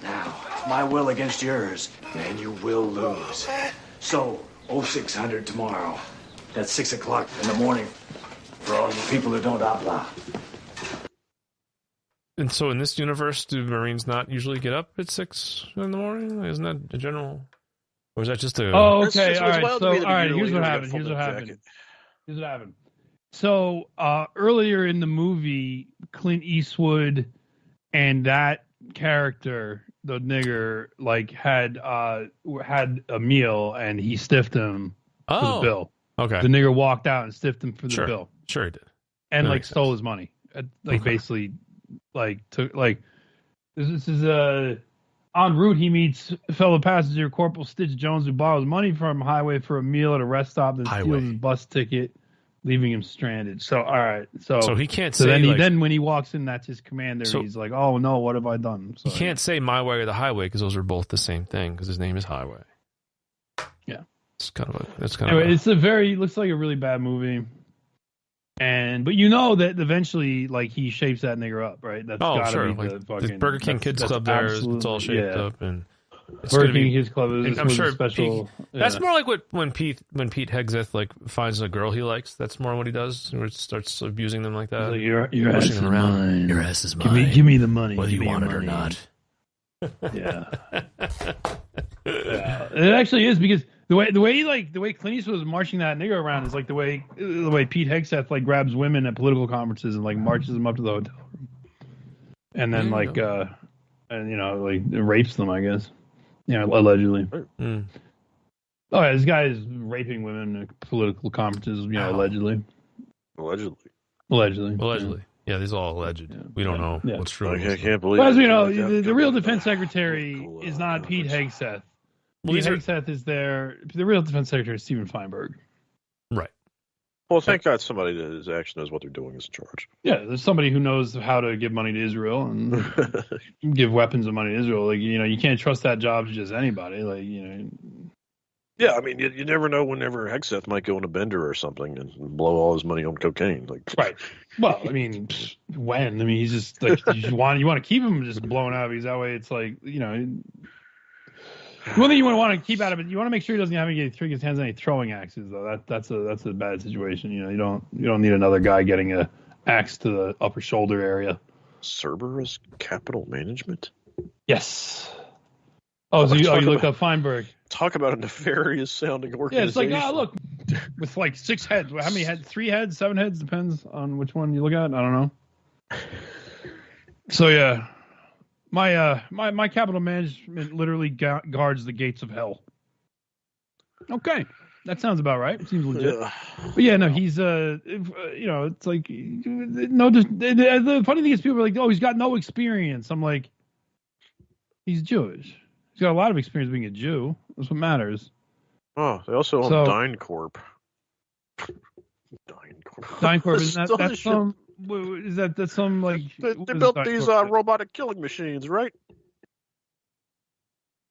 Now, it's my will against yours, and you will lose. So, 0600 tomorrow. That's 6 o'clock in the morning for all you people who don't habla. And so in this universe, do Marines not usually get up at 6 in the morning? Isn't that a general... Or is that just a... Oh, okay. All right. So, all right. Here's what happened. So, earlier in the movie, Clint Eastwood and that character, the nigger, like had a meal and he stiffed him for the bill. Okay. The nigger walked out and stiffed him for the bill. Sure he did. And like stole his money. Like basically like took like this is en route he meets fellow passenger Corporal Stitch Jones, who borrows money from Highway for a meal at a rest stop, then steals his bus ticket, leaving him stranded. So all right. So he can't so say then when he walks in, that's his commander. So, he's like, oh no, what have I done? So, he can't say My Way or the Highway because those are both the same thing because his name is Highway. Yeah. It's kind of it's looks like a really bad movie. But you know that eventually, like, he shapes that nigger up, right? That's gotta be the fucking... The Burger King Kids Club there, it's all shaped up. And Burger King Kids Club is I'm sure special... That's more like when Pete Hegseth, like, finds a girl he likes. That's more what he does, where it starts abusing them like that. Like, your ass is mine. Your ass is mine. Give me the money. Whether you want it or not. Yeah. It actually is, because the way Clint Eastwood was marching that nigger around is like the way Pete Hegseth like grabs women at political conferences and like marches them up to the hotel room, and then rapes them, I guess. Allegedly. Mm. Oh yeah, this guy is raping women at political conferences. Allegedly. Yeah, these are all alleged. Yeah. We don't know what's true. I can't believe. Well, as we know, the real defense secretary is not Pete Hegseth. Pete Hegseth is there. The real defense secretary is Steven Feinberg. Right. Well, thank God somebody that actually knows what they're doing is in charge. Yeah, there's somebody who knows how to give money to Israel and give weapons and money to Israel. Like, you can't trust that job to just anybody. Like, Yeah, I mean, you never know whenever Hegseth might go on a bender or something and blow all his money on cocaine. Like, right. Well, I mean, when? I mean, he's just like, you want to keep him just blown out, because that way it's like, one thing you want to keep out of it, you want to make sure he doesn't have any his hands on any throwing axes, though. That's a bad situation. You don't need another guy getting a axe to the upper shoulder area. Cerberus Capital Management? Yes. Oh, so you looked up Feinberg. Talk about a nefarious sounding Yeah, organization. it's like, look, with like 6 heads. How many heads? 3 heads? 7 heads? Depends on which one you look at. I don't know. So yeah, my capital management literally guards the gates of hell. Okay, that sounds about right. Seems legit. But yeah, no, he's it's like no. The funny thing is, people are like, oh, he's got no experience. I'm like, he's Jewish. He's got a lot of experience being a Jew. That's what matters. Oh, they also own DynCorp. DynCorp, isn't that's some? Is that's some like? They built these robotic killing machines, right?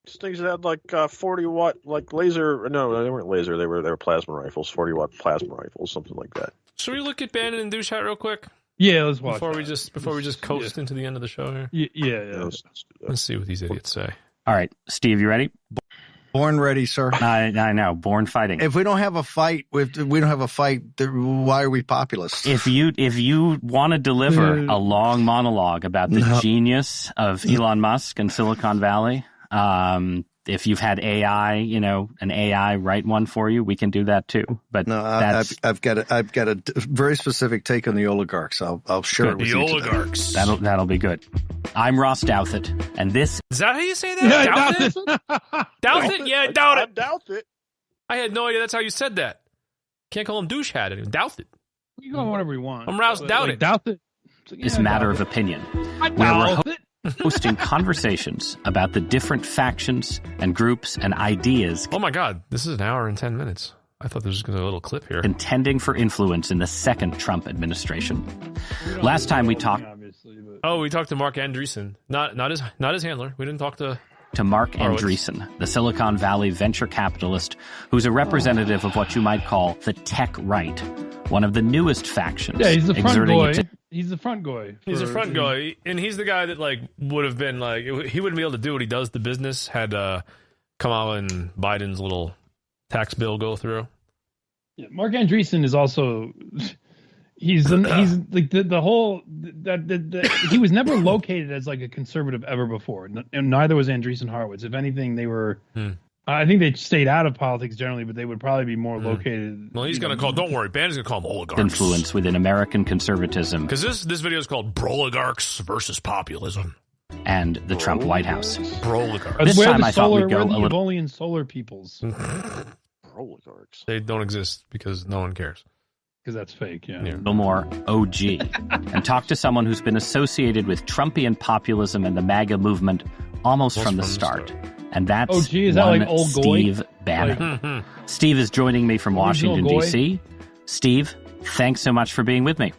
These things that had like 40-watt like laser. No, they weren't laser. They were plasma rifles. 40-watt plasma rifles, something like that. Should we look at Bannon and Douche Hat real quick? Yeah, let's watch. Before we just coast into the end of the show here. Yeah. Let's see what these idiots say. All right, Steve, you ready? Born ready, sir. I know. Born fighting. If we don't have a fight, why are we populists? If you want to deliver a long monologue about the genius of Elon Musk and Silicon Valley, if you've had AI, an AI write one for you, we can do that too. But no, I've got a very specific take on the oligarchs. I'll share it with you. The oligarchs. That'll be good. I'm Ross Douthat, and this is that how you say that? Yeah, Douthat? Yeah, doubt it. Douthat. I had no idea that's how you said that. Can't call him Douche Hat. Douthat. You can call him whatever you want. I'm Ross Douthat. Douthat. It's a matter of opinion. We're hosting conversations about the different factions and groups and ideas. Oh my God, this is an hour and 10 minutes. I thought there was going to be a little clip here. Contending for influence in the second Trump administration. Last time we talked. obviously. But Oh, we talked to Mark Andreessen, not his handler. We didn't talk to Mark Horowitz. Andreessen, the Silicon Valley venture capitalist who's a representative of what you might call the tech right, one of the newest factions. Yeah, he's the front exerting guy. its- He's the front guy. He's a front guy, and he's the guy that like would have been like he wouldn't be able to do what he does. The business had Kamala and Biden's little tax bill go through. Yeah, Mark Andreessen is also he's like the whole that he was never located as like a conservative ever before, and neither was Andreessen Horowitz. If anything, they were. I think they stayed out of politics generally, but they would probably be more located. Well, he's going to call. Don't worry, Bannon is going to call them oligarchs. influence within American conservatism Because this video is called "Broligarchs versus Populism." and the Trump White House. Broligarchs. This Where time the I thought solar, we'd go where a the little. Evolian solar peoples, Oligarchs. They don't exist because no one cares. because that's fake. Yeah. A little more OG and talk to someone who's been associated with Trumpian populism and the MAGA movement almost from the start. And that's OG, is that one like old Goy? Steve Bannon. Steve is joining me from Original Washington, Goy? D.C. Steve, thanks so much for being with me.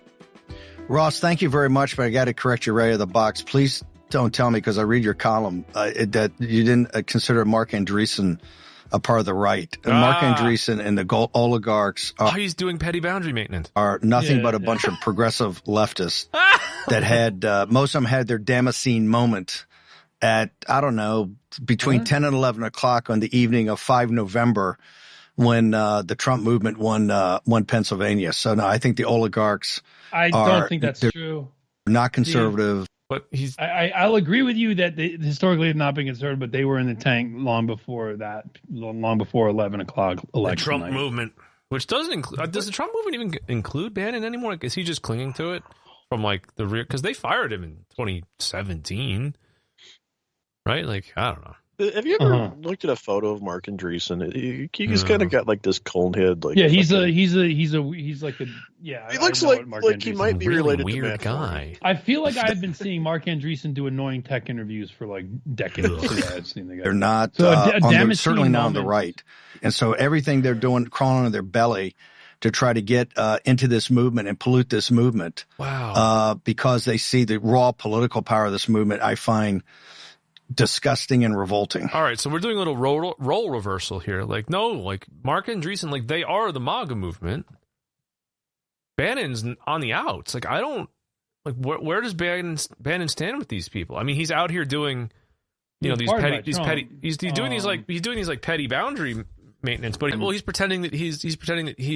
Ross, thank you very much, but I got to correct you right out of the box. Please don't tell me, because I read your column, that you didn't consider Mark Andreessen a part of the right. Mark Andreessen and the oligarchs He's doing petty boundary maintenance. are nothing but a bunch of progressive leftists that had, most of them had their Damascene moment at, I don't know, between 10 and 11 o'clock on the evening of 5 November when the Trump movement won Pennsylvania. So, no, I think the oligarchs I don't think that's true. not conservative. But he's. I'll agree with you that they historically have not been conservative, but they were in the tank long before that, long before 11 o'clock election The Trump night. movement, which doesn't include. Does the Trump movement even include Bannon anymore? Like, is he just clinging to it from like the rear? Because they fired him in 2017, right? Like, I don't know. Have you ever looked at a photo of Mark Andreessen? He's kind of got like this cone head. Like, Yeah, he's like a yeah. He looks I know like what Mark he Andreessen might is. be related to Matt guy. I feel like I've been seeing Mark Andreessen do annoying tech interviews for like decades. Yeah, I've seen the guy. They're not, So certainly not on the moment. right. And so everything they're doing, crawling on their belly to try to get into this movement and pollute this movement. Wow. Because they see the raw political power of this movement, I find disgusting and revolting. All right, so we're doing a little role reversal here. Like, no, like Mark Andreessen, like they are the MAGA movement. Bannon's on the outs. Like, I don't like where does Bannon stand with these people? I mean, he's out here doing, these petty, he's doing these doing petty boundary maintenance, but he's pretending that he's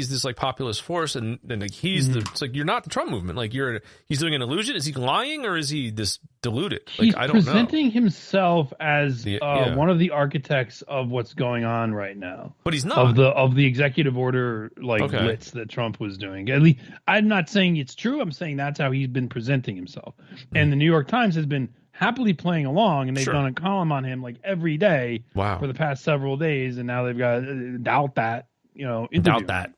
this like populist force, and like he's it's like you're not the Trump movement. Like he's doing an illusion. Is he lying or is he this deluded? Like, He's I don't know. presenting himself as yeah. one of the architects of what's going on right now. But he's not. Of the executive order blitz that Trump was doing. At least I'm not saying it's true. I'm saying that's how he's been presenting himself. And the New York Times has been happily playing along, and they've done a column on him like every day for the past several days, and now they've got doubt that.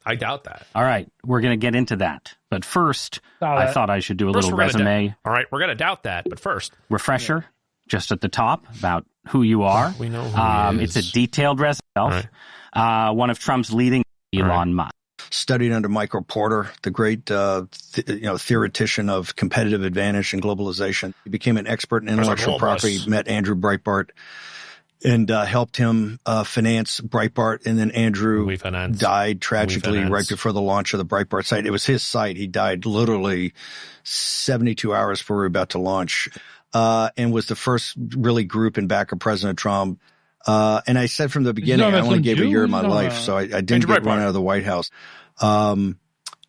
I doubt that. All right, we're going to get into that. But first, I thought I should do a little resume. All right, we're going to doubt that. But first, refresher, just at the top about who you are. We know who he is. It's a detailed resume. Right. One of Trump's leading Elon Musk. Studied under Michael Porter, the great theoretician of competitive advantage and globalization. He became an expert in intellectual property, met Andrew Breitbart, and helped him finance Breitbart. And then Andrew died tragically right before the launch of the Breitbart site. It was his site. He died literally 72 hours before we were about to launch, and was the first really group in back of President Trump. And I said from the beginning, I only gave a year of my life, so I didn't get run out of the White House. I'm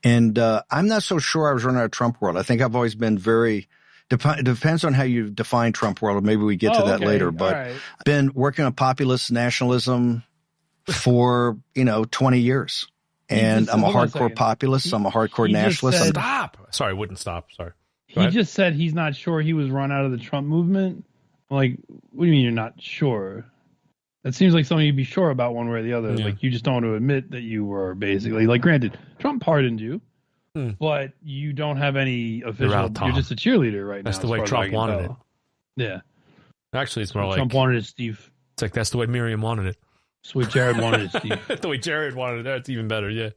not so sure I was running out of Trump world. I think I've always been very depends on how you define Trump world. Maybe we get to that later. But I've been working on populist nationalism for 20 years, and I'm a hardcore populist. I'm a hardcore nationalist. Stop. Sorry, I wouldn't stop. Sorry. He just said he's not sure he was run out of the Trump movement. Like, what do you mean you're not sure? That seems like something you'd be sure about one way or the other. Yeah. Like, you just don't want to admit that you were basically, like, granted, Trump pardoned you, but you don't have any official, you're just a cheerleader right now. That's the way Trump wanted it. Yeah. Actually, it's more like Trump wanted it, Steve. It's like, that's the way Miriam wanted it. That's the way Jared wanted it, Steve. The way Jared wanted it, that's even better, yeah.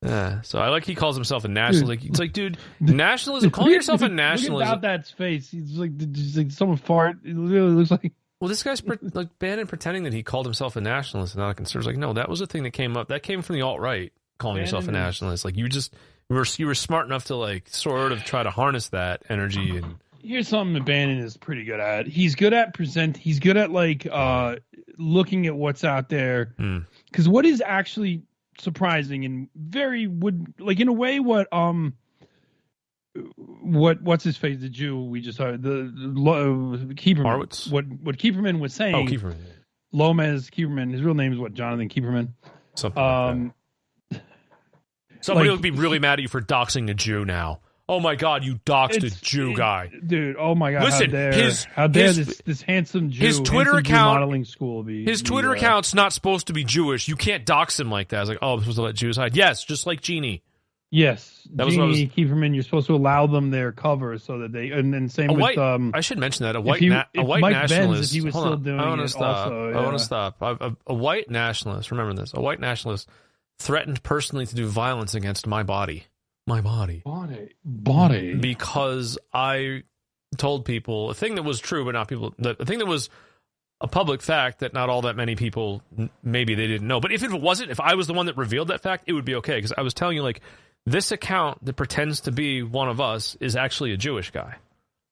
Yeah, so I like he calls himself a nationalist. Like, it's like, dude, nationalism. Calling yourself a nationalist. Look at Bat's face. He's like someone fart. It literally looks like. Well, this guy's like Bannon pretending that he called himself a nationalist and not a conservative. Like, no, that was a thing that came up. That came from the alt-right, calling yourself a nationalist. Like, you were smart enough to like sort of try to harness that energy. And here's something that Bannon is pretty good at. He's good at He's good at like looking at what's out there. Because what is actually surprising and in a way what's his face, the Jew we just heard, the Kieferman, what Kieferman was saying. Oh, Kieferman. Lomez Kieferman. His real name is what? Jonathan Kieferman. Something like that. Somebody would be really mad at you for doxing a Jew now. Oh my God, you doxed a Jew guy, dude! Oh my God! Listen, how dare this handsome Jew? His Twitter account, modeling school, Twitter account's not supposed to be Jewish. You can't dox him like that. I was like, oh, I'm supposed to let Jews hide. Yes, just like Jeannie. Yes, Jeannie Kieferman. You're supposed to allow them their cover so that they, and then same with. I should mention that a white Mike nationalist. Benz, if he was still doing I want to stop. Also, yeah. I want to stop. A white nationalist. Remember this. A white nationalist threatened personally to do violence against my body. My body. Because I told people a thing that was true, but not people. The thing that was a public fact that not all that many people, maybe they didn't know. But if I was the one that revealed that fact, it would be okay. Because I was telling you, like, this account that pretends to be one of us is actually a Jewish guy.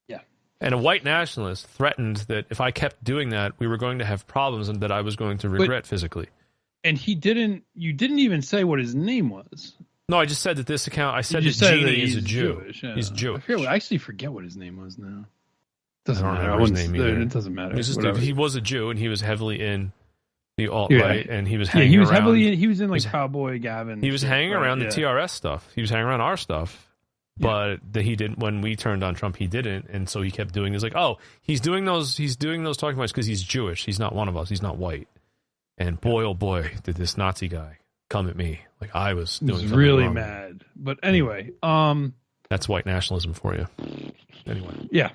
Yeah. And a white nationalist threatened that if I kept doing that, we were going to have problems and that I was going to regret physically. And you didn't even say what his name was. No, I just said that this account. I said that Genie is a Jew. Jewish, yeah. He's Jewish. I actually forget what his name was now. Doesn't matter. His name either. It doesn't matter. He was a Jew, and he was heavily in the alt-right, and he was hanging he was around. He was in like Cowboy Gavin. He was hanging around the TRS stuff. He was hanging around our stuff. But he didn't. When we turned on Trump, he didn't, and so he kept doing this. Like, oh, he's doing those talking points because he's Jewish. He's not one of us. He's not white. And boy, oh boy, did this Nazi guy come at me like I was doing something really wrong. mad. But anyway, that's white nationalism for you. Anyway, yeah.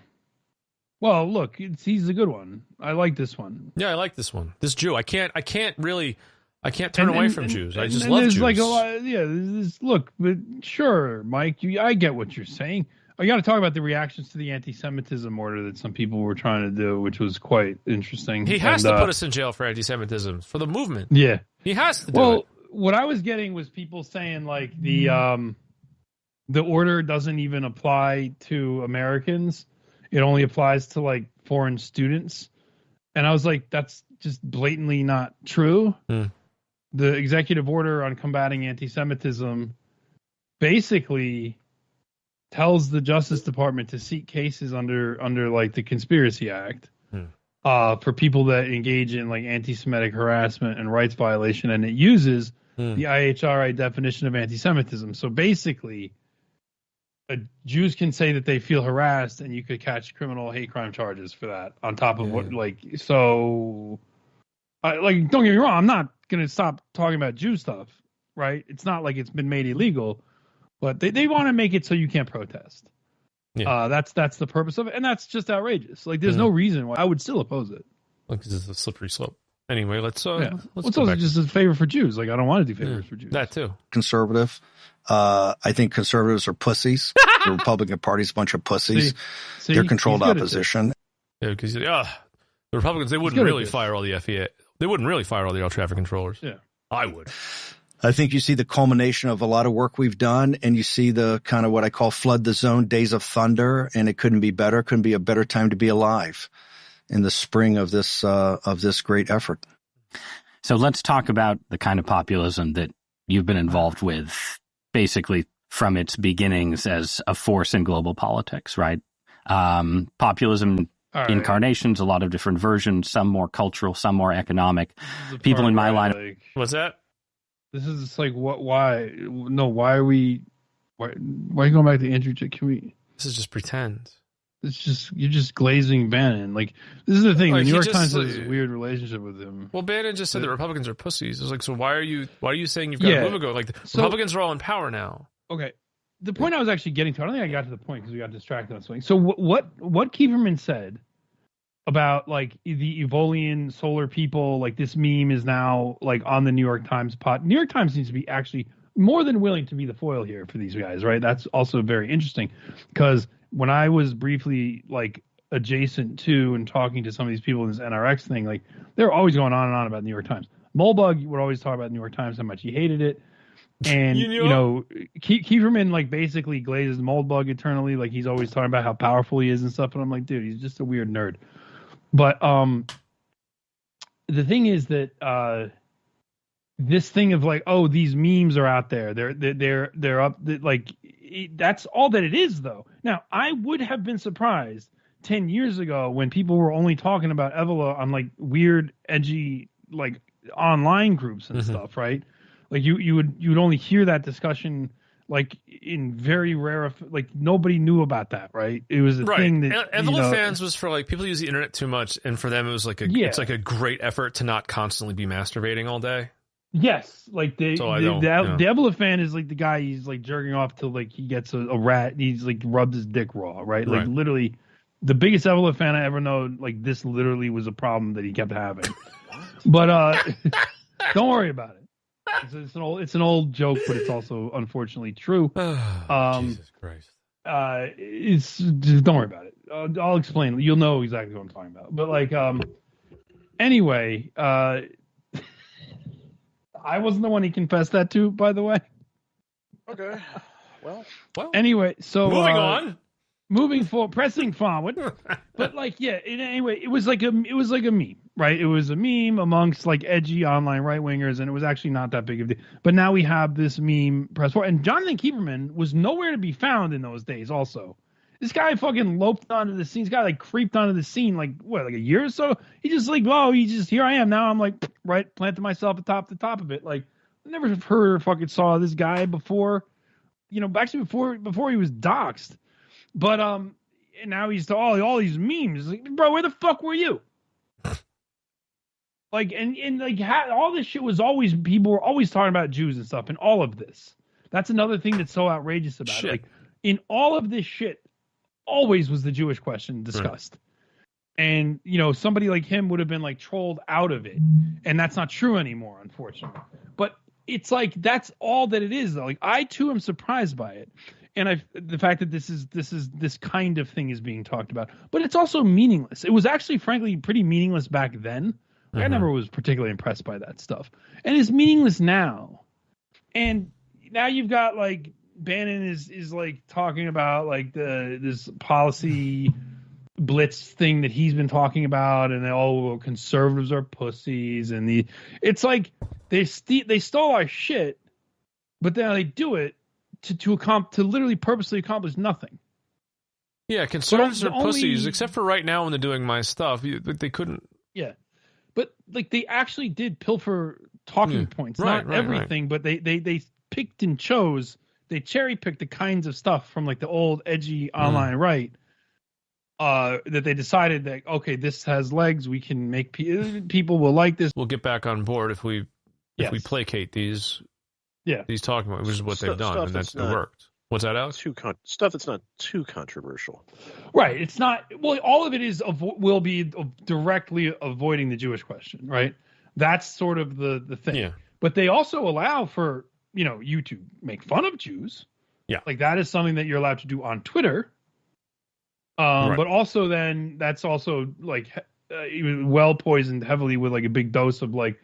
Well, look, he's a good one. I like this one. Yeah, I like this one. This Jew, I can't turn away from Jews. I just love Jews. Like a lot, look, but sure, Mike, I get what you're saying. I got to talk about the reactions to the anti-Semitism order that some people were trying to do, which was quite interesting. He has to put us in jail for anti-Semitism, for the movement. Yeah. He has to do it. What I was getting was people saying, like, the order doesn't even apply to Americans. It only applies to, like, foreign students. And I was like, that's just blatantly not true. The executive order on combating anti-Semitism basically tells the Justice Department to seek cases under like the Conspiracy Act for people that engage in like anti-Semitic harassment and rights violation, and it uses the IHRA definition of anti-Semitism. So basically, Jews can say that they feel harassed, and you could catch criminal hate crime charges for that. On top of what, like, so, like, don't get me wrong, I'm not gonna stop talking about Jew stuff, right? It's not like it's been made illegal. But they want to make it so you can't protest. Yeah. That's the purpose of it, and that's just outrageous. Like, there's no reason why I would still oppose it. Like, this is a slippery slope. Anyway, let's it's also just a favor for Jews. Like, I don't want to do favors for Jews. That too. Conservative. I think conservatives are pussies. The Republican Party's a bunch of pussies. See, they're controlled opposition. Yeah, because the Republicans, they wouldn't really fire all the FEA. They wouldn't really fire all the air traffic controllers. Yeah, I would. I think you see the culmination of a lot of work we've done, and you see the kind of what I call flood the zone, days of thunder, and it couldn't be better. Couldn't be a better time to be alive in the spring of this great effort. So let's talk about the kind of populism that you've been involved with, basically from its beginnings as a force in global politics, right? Populism incarnations, a lot of different versions, some more cultural, some more economic. People in my line. What's that? This is just like, what? Why? No, why are you going back to Andrew? Can we? This is just pretend. It's just, you're just glazing Bannon. Like, this is the thing. The New York Times has this weird relationship with him. Well, Bannon just said that Republicans are pussies. It's like, so why are you saying you've got to move ago? Like, Republicans are all in power now. Okay. The point I was actually getting to, I don't think I got to the point because we got distracted on something. So what Kieferman said about, like, the Evolian solar people, like, this meme is now, like, on the New York Times pod. New York Times seems to be actually more than willing to be the foil here for these guys, right? That's also very interesting because when I was briefly like adjacent to and talking to some of these people in this NRX thing, like they were always going on and on about the New York Times. Molebug would always talk about the New York Times, how much he hated it. And, Kieferman like basically glazes Moldbug eternally. Like he's always talking about how powerful he is and stuff. And I'm like, dude, he's just a weird nerd. But the thing is that this thing of like, oh, these memes are out there. They're up. Like that's all that it is, though. Now, I would have been surprised 10 years ago when people were only talking about Evola on like weird, edgy, like online groups and stuff, right? Like you would only hear that discussion like in very rare, like nobody knew about that, right? It was a thing that Evola fans was for like people use the internet too much, and for them it was like it's like a great effort to not constantly be masturbating all day. Yes, like the Evola fan is like the guy he's like jerking off till like he gets a rat and he's like rubbed his dick raw, right? Like literally the biggest Evola fan I ever know. Like this literally was a problem that he kept having. But don't worry about it. It's an old joke, but it's also unfortunately true. Jesus Christ! It's just don't worry about it. I'll explain. You'll know exactly what I'm talking about. But like, anyway, I wasn't the one he confessed that to, by the way. Okay. Well. Anyway, so moving forward, pressing forward. But like, yeah. Anyway, it was like a meme, right? It was a meme amongst like edgy online right wingers, and it was actually not that big of a deal. But now we have this meme press forward, and Jonathan Kieferman was nowhere to be found in those days. Also, this guy fucking loped onto the scene. This guy like creeped onto the scene like a year or so. He just like, here I am now. I'm like planted myself atop the top of it. Like I never heard or fucking saw this guy before. Actually before he was doxxed. But and now he's to all these memes. Like, bro, where the fuck were you? Like and like all this shit was always, people were always talking about Jews and stuff, and all of this. That's another thing that's so outrageous about it. Like in all of this shit, always was the Jewish question discussed. Right. And somebody like him would have been like trolled out of it, and that's not true anymore, unfortunately. But it's like that's all that it is, though. Like I too am surprised by it. And the fact that this kind of thing is being talked about, but it's also meaningless. It was actually, frankly, pretty meaningless back then. Like, I never was particularly impressed by that stuff, and it's meaningless now. And now you've got like Bannon is like talking about like this policy blitz thing that he's been talking about, and conservatives are pussies, and it's like they stole our shit, but now they do it to literally purposely accomplish nothing. Yeah, conservatives are pussies, except for right now when they're doing my stuff. They couldn't. Yeah, but like they actually did pilfer talking points, not everything, but they picked and chose. They cherry picked the kinds of stuff from like the old edgy online right that they decided that okay, this has legs. We can make people will like this. We'll get back on board if we placate these. Yeah, these talking about, which is what they've done, and it worked. What's that, Alex? Stuff that's not too controversial. Right. It's not. Well, all of it is will be directly avoiding the Jewish question, right? That's sort of the thing. Yeah. But they also allow for you to make fun of Jews. Yeah. Like that is something that you're allowed to do on Twitter. But also then that's also like well poisoned heavily with like a big dose of like.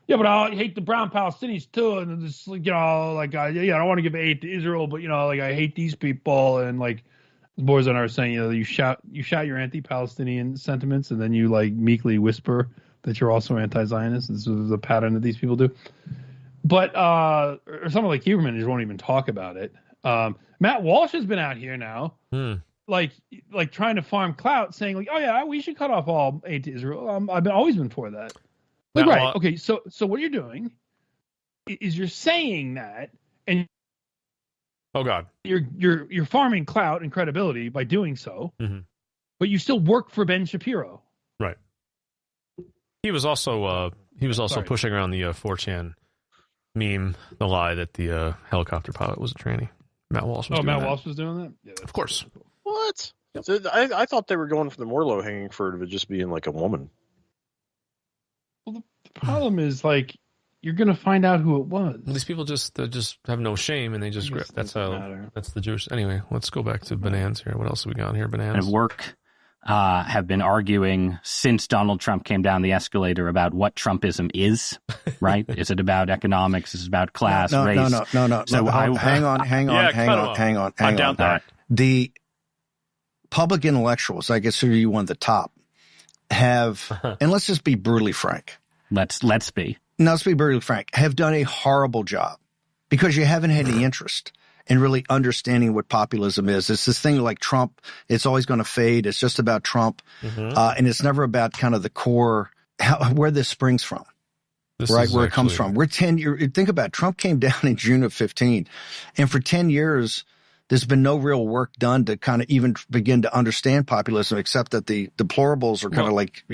Yeah, but I hate the brown Palestinians too, and just I don't want to give aid to Israel, but I hate these people, and like the boys on are saying, you shout your anti-Palestinian sentiments, and then you like meekly whisper that you're also anti-Zionist. This is a pattern that these people do. But or someone like Huberman just won't even talk about it. Matt Walsh has been out here now, like trying to farm clout, saying like, oh yeah, we should cut off all aid to Israel. I've always been for that. Like, right. Okay. So what you're doing is you're saying that, and oh god, you're farming clout and credibility by doing so, but you still work for Ben Shapiro. Right. He was also pushing around the 4chan meme, the lie that the helicopter pilot was a tranny. Matt Walsh was doing that. Walsh was doing that? Yeah, of course. Cool. What? Yep. So I thought they were going for the more low-hanging fruit of it just being like a woman. Well, the problem is like you're gonna find out who it was. These people just have no shame, and they just grip. That's the Jewish. Anyway, let's go back to bananas here. What else have we got here? Bananas. And work have been arguing since Donald Trump came down the escalator about what Trumpism is, right? Is it about economics? Is it about class, race? No. So hang on. I doubt that. The public intellectuals, I consider you one of the top, have, and let's just be brutally frank. Let's be. No, let's be brutally frank, have done a horrible job because you haven't had any interest in really understanding what populism is. It's this thing like Trump. It's always going to fade. It's just about Trump. And it's never about kind of the core, where this springs from, where it comes from. We're 10 years. Think about it. Trump came down in June of 15. And for 10 years, there's been no real work done to kind of even begin to understand populism, except that the deplorables are kind of like,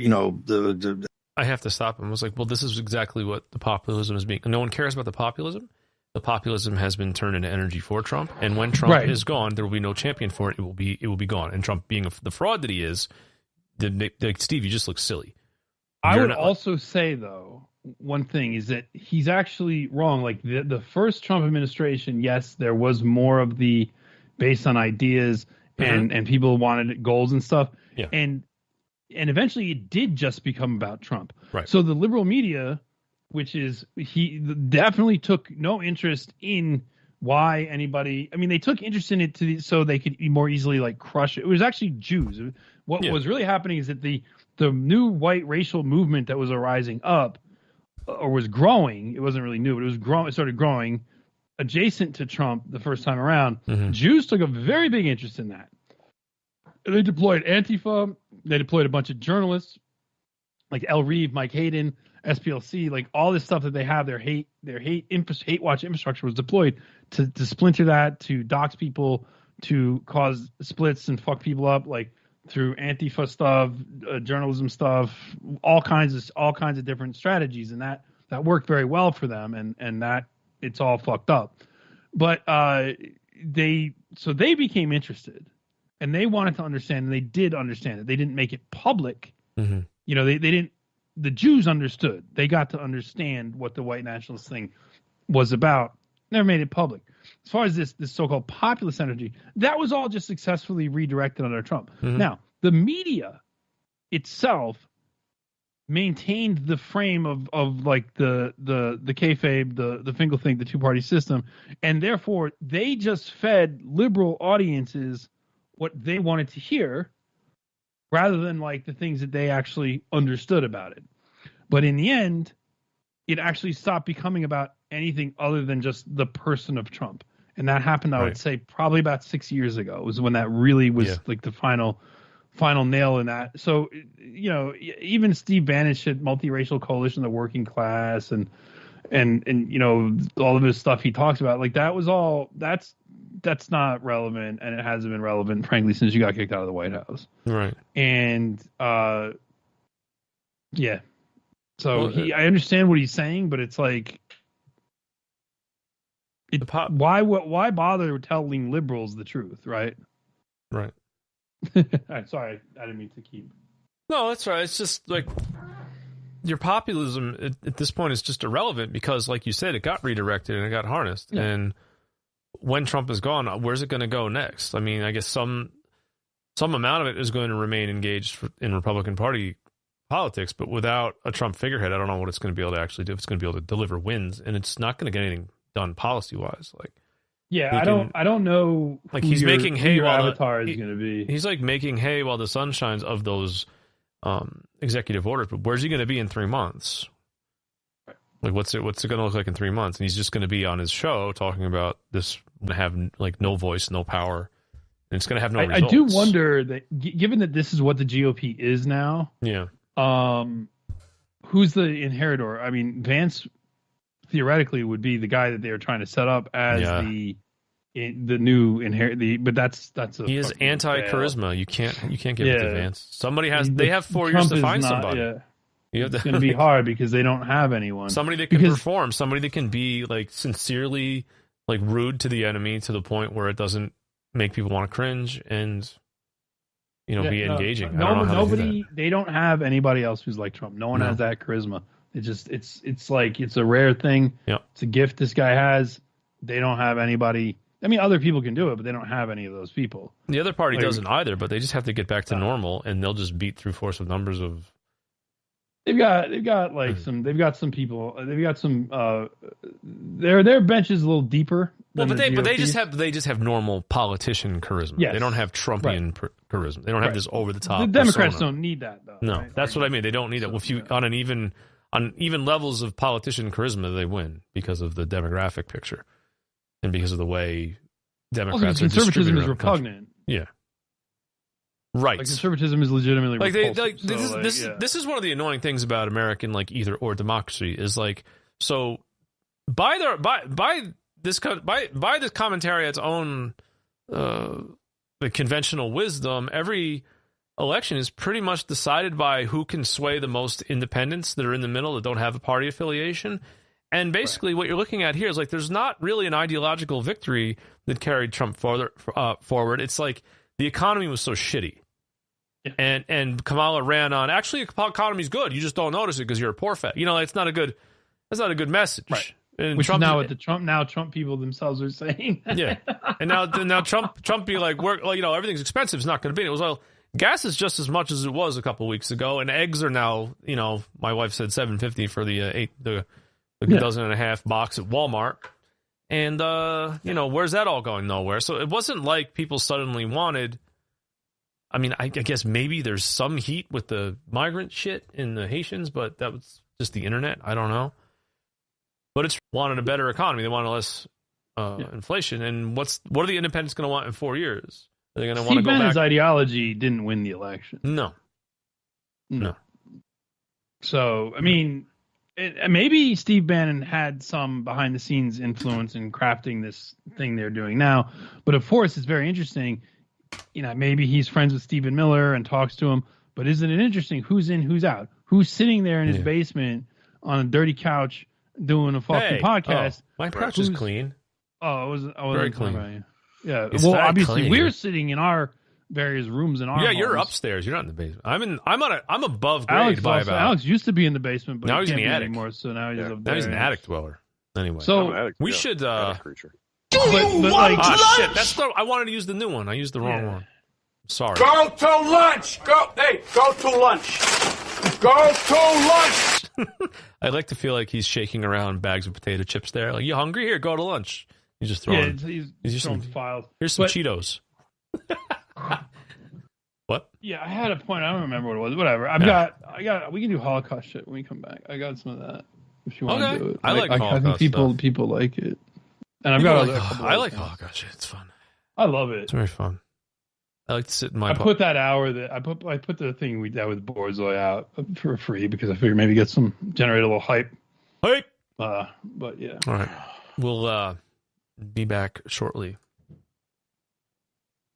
I have to stop him. I was like, well, this is exactly what the populism is being. No one cares about the populism. The populism has been turned into energy for Trump, and when Trump is gone, there will be no champion for it. It will be gone. And Trump, being the fraud that he is, Steve, you just look silly. I would also say, though, one thing is that he's actually wrong. Like the first Trump administration, yes, there was more of the based on ideas and people wanted goals and stuff. Yeah. And eventually it did just become about Trump. Right. So the liberal media, which is he definitely took no interest in why anybody. I mean, they took interest in it so they could more easily like crush it. It was actually Jews. What was really happening is that the new white racial movement that was arising up or was growing. It wasn't really new, but it was growing. It started growing adjacent to Trump the first time around. Jews took a very big interest in that. They deployed Antifa. They deployed a bunch of journalists like El Reeve, Mike Hayden, SPLC, like all this stuff that they have, their hate watch infrastructure was deployed to splinter that, to dox people, to cause splits and fuck people up, like through Antifa stuff, journalism stuff, all kinds of different strategies, and that worked very well for them, and that it's all fucked up. But they became interested, and they wanted to understand, and they did understand it. They didn't make it public. You know, they didn't. The Jews understood. They got to understand what the white nationalist thing was about. Never made it public. As far as this so-called populist energy, that was all just successfully redirected under Trump. Now, the media itself maintained the frame of like the kayfabe, the Finkelthink, the two-party system, and therefore they just fed liberal audiences what they wanted to hear, rather than like the things that they actually understood about it. But in the end, it actually stopped becoming about anything other than just the person of Trump. And that happened, I would say, probably about 6 years ago. It was when that really was like the final nail in that. So, you know, even Steve Bannon shit, multiracial coalition, the working class, and you know, all of his stuff he talks about, like that was all, that's not relevant, and it hasn't been relevant, frankly, since you got kicked out of the White House. Right. And yeah. So I understand what he's saying, but it's like, why bother telling liberals the truth, right? Right. All right, sorry, I didn't mean to keep. No, that's right. It's just like your populism at this point is just irrelevant because, like you said, it got redirected and it got harnessed. Yeah. And when Trump is gone, where's it going to go next? I mean, I guess some amount of it is going to remain engaged in Republican Party politics, but without a Trump figurehead, I don't know what it's going to be able to actually do. It's going to be able to deliver wins, and it's not going to get anything done policy-wise. Like, yeah, I don't know. Like he's making hay while avatar is going to be. He's like making hay while the sun shines of those executive orders. But where's he going to be in 3 months? Like, what's it going to look like in 3 months? And he's just going to be on his show talking about this, have like no voice, no power, and it's going to have no results. I do wonder that, given that this is what the GOP is now. Yeah. Who's the inheritor? I mean, Vance theoretically would be the guy that they were trying to set up as the new inherit. But that's he is anti-charisma. You can't give it to Vance. Somebody has. They have 4 years to find somebody. Yeah. It's going to be hard because they don't have anyone. Somebody that can perform. Somebody that can be like sincerely like rude to the enemy to the point where it doesn't make people want to cringe and, you know, be engaging. Nobody. They don't have anybody else who's like Trump. No one has that charisma. It's like it's a rare thing. Yeah. It's a gift this guy has. They don't have anybody. I mean, other people can do it, but they don't have any of those people. The other party doesn't either, but they just have to get back to normal, and they'll just beat through force of numbers of. They've got like some people. They've got some. Their bench is a little deeper. Well, but they just have normal politician charisma. Yes. They don't have Trumpian charisma. They don't have this over the top. The Democrats persona. don't need that though. No, right? that's what I mean. They don't need it. If you on even levels of politician charisma, they win because of the demographic picture and because of the way Democrats are conservatism distributed is around the country. repugnant. Yeah. Right. Like conservatism is legitimately repulsive. This is one of the annoying things about American either or democracy is so by this commentariat's own the conventional wisdom, every election is pretty much decided by who can sway the most independents that are in the middle that don't have a party affiliation. And basically what you're looking at here is there's not really an ideological victory that carried Trump forward. It's like the economy was so shitty. Yeah. And Kamala ran on, actually, the economy's good. You just don't notice it because you're a poor fat. That's not a good message. Right. And Which Trump, is now what the Trump people themselves are saying. Yeah. And now Trump be like, everything's expensive. It's not going to be. It was, gas is just as much as it was a couple of weeks ago. And eggs are now, my wife said $7.50 for the dozen and a half box at Walmart. And, where's that all going? Nowhere. So it wasn't like people suddenly wanted. I mean, I guess maybe there's some heat with the migrant shit in the Haitians, but that was just the internet. I don't know. But it's wanted a better economy. They wanted less inflation. And what are the independents going to want in 4 years? Are they going to want to go back? His ideology didn't win the election. No. So, I mean, maybe Steve Bannon had some behind-the-scenes influence in crafting this thing they're doing now. But, of course, it's very interesting. Maybe he's friends with Stephen Miller and talks to him. But isn't it interesting who's in, who's out? Who's sitting there in his basement on a dirty couch doing a fucking podcast? My couch is clean. Oh, it wasn't very clean. Yeah. It's well, obviously, clean. we're sitting in our various rooms in our homes. You're upstairs. You're not in the basement. I'm above grade Alex used to be in the basement, but now he's in the attic anymore. So now he's up there. Now he's an attic dweller. Anyway, so we should. Creature. But shit! I wanted to use the new one. I used the wrong one. Sorry. Go to lunch. Go to lunch. Go to lunch. I like to feel like he's shaking around bags of potato chips there. Like, you hungry? Here, go to lunch. He's just throwing. He's throwing files. Here's some Cheetos. What? Yeah, I had a point. I don't remember what it was. Whatever. We can do Holocaust shit when we come back. I got some of that. If you want to do it, I like Holocaust I think people like it. And I've got I like Holocaust shit. It's fun. I love it. It's very fun. I like to sit in my. I put that hour that I put the thing we did with Borzoi out for free because I figured maybe generate a little hype. Hype. But yeah. All right. We'll be back shortly.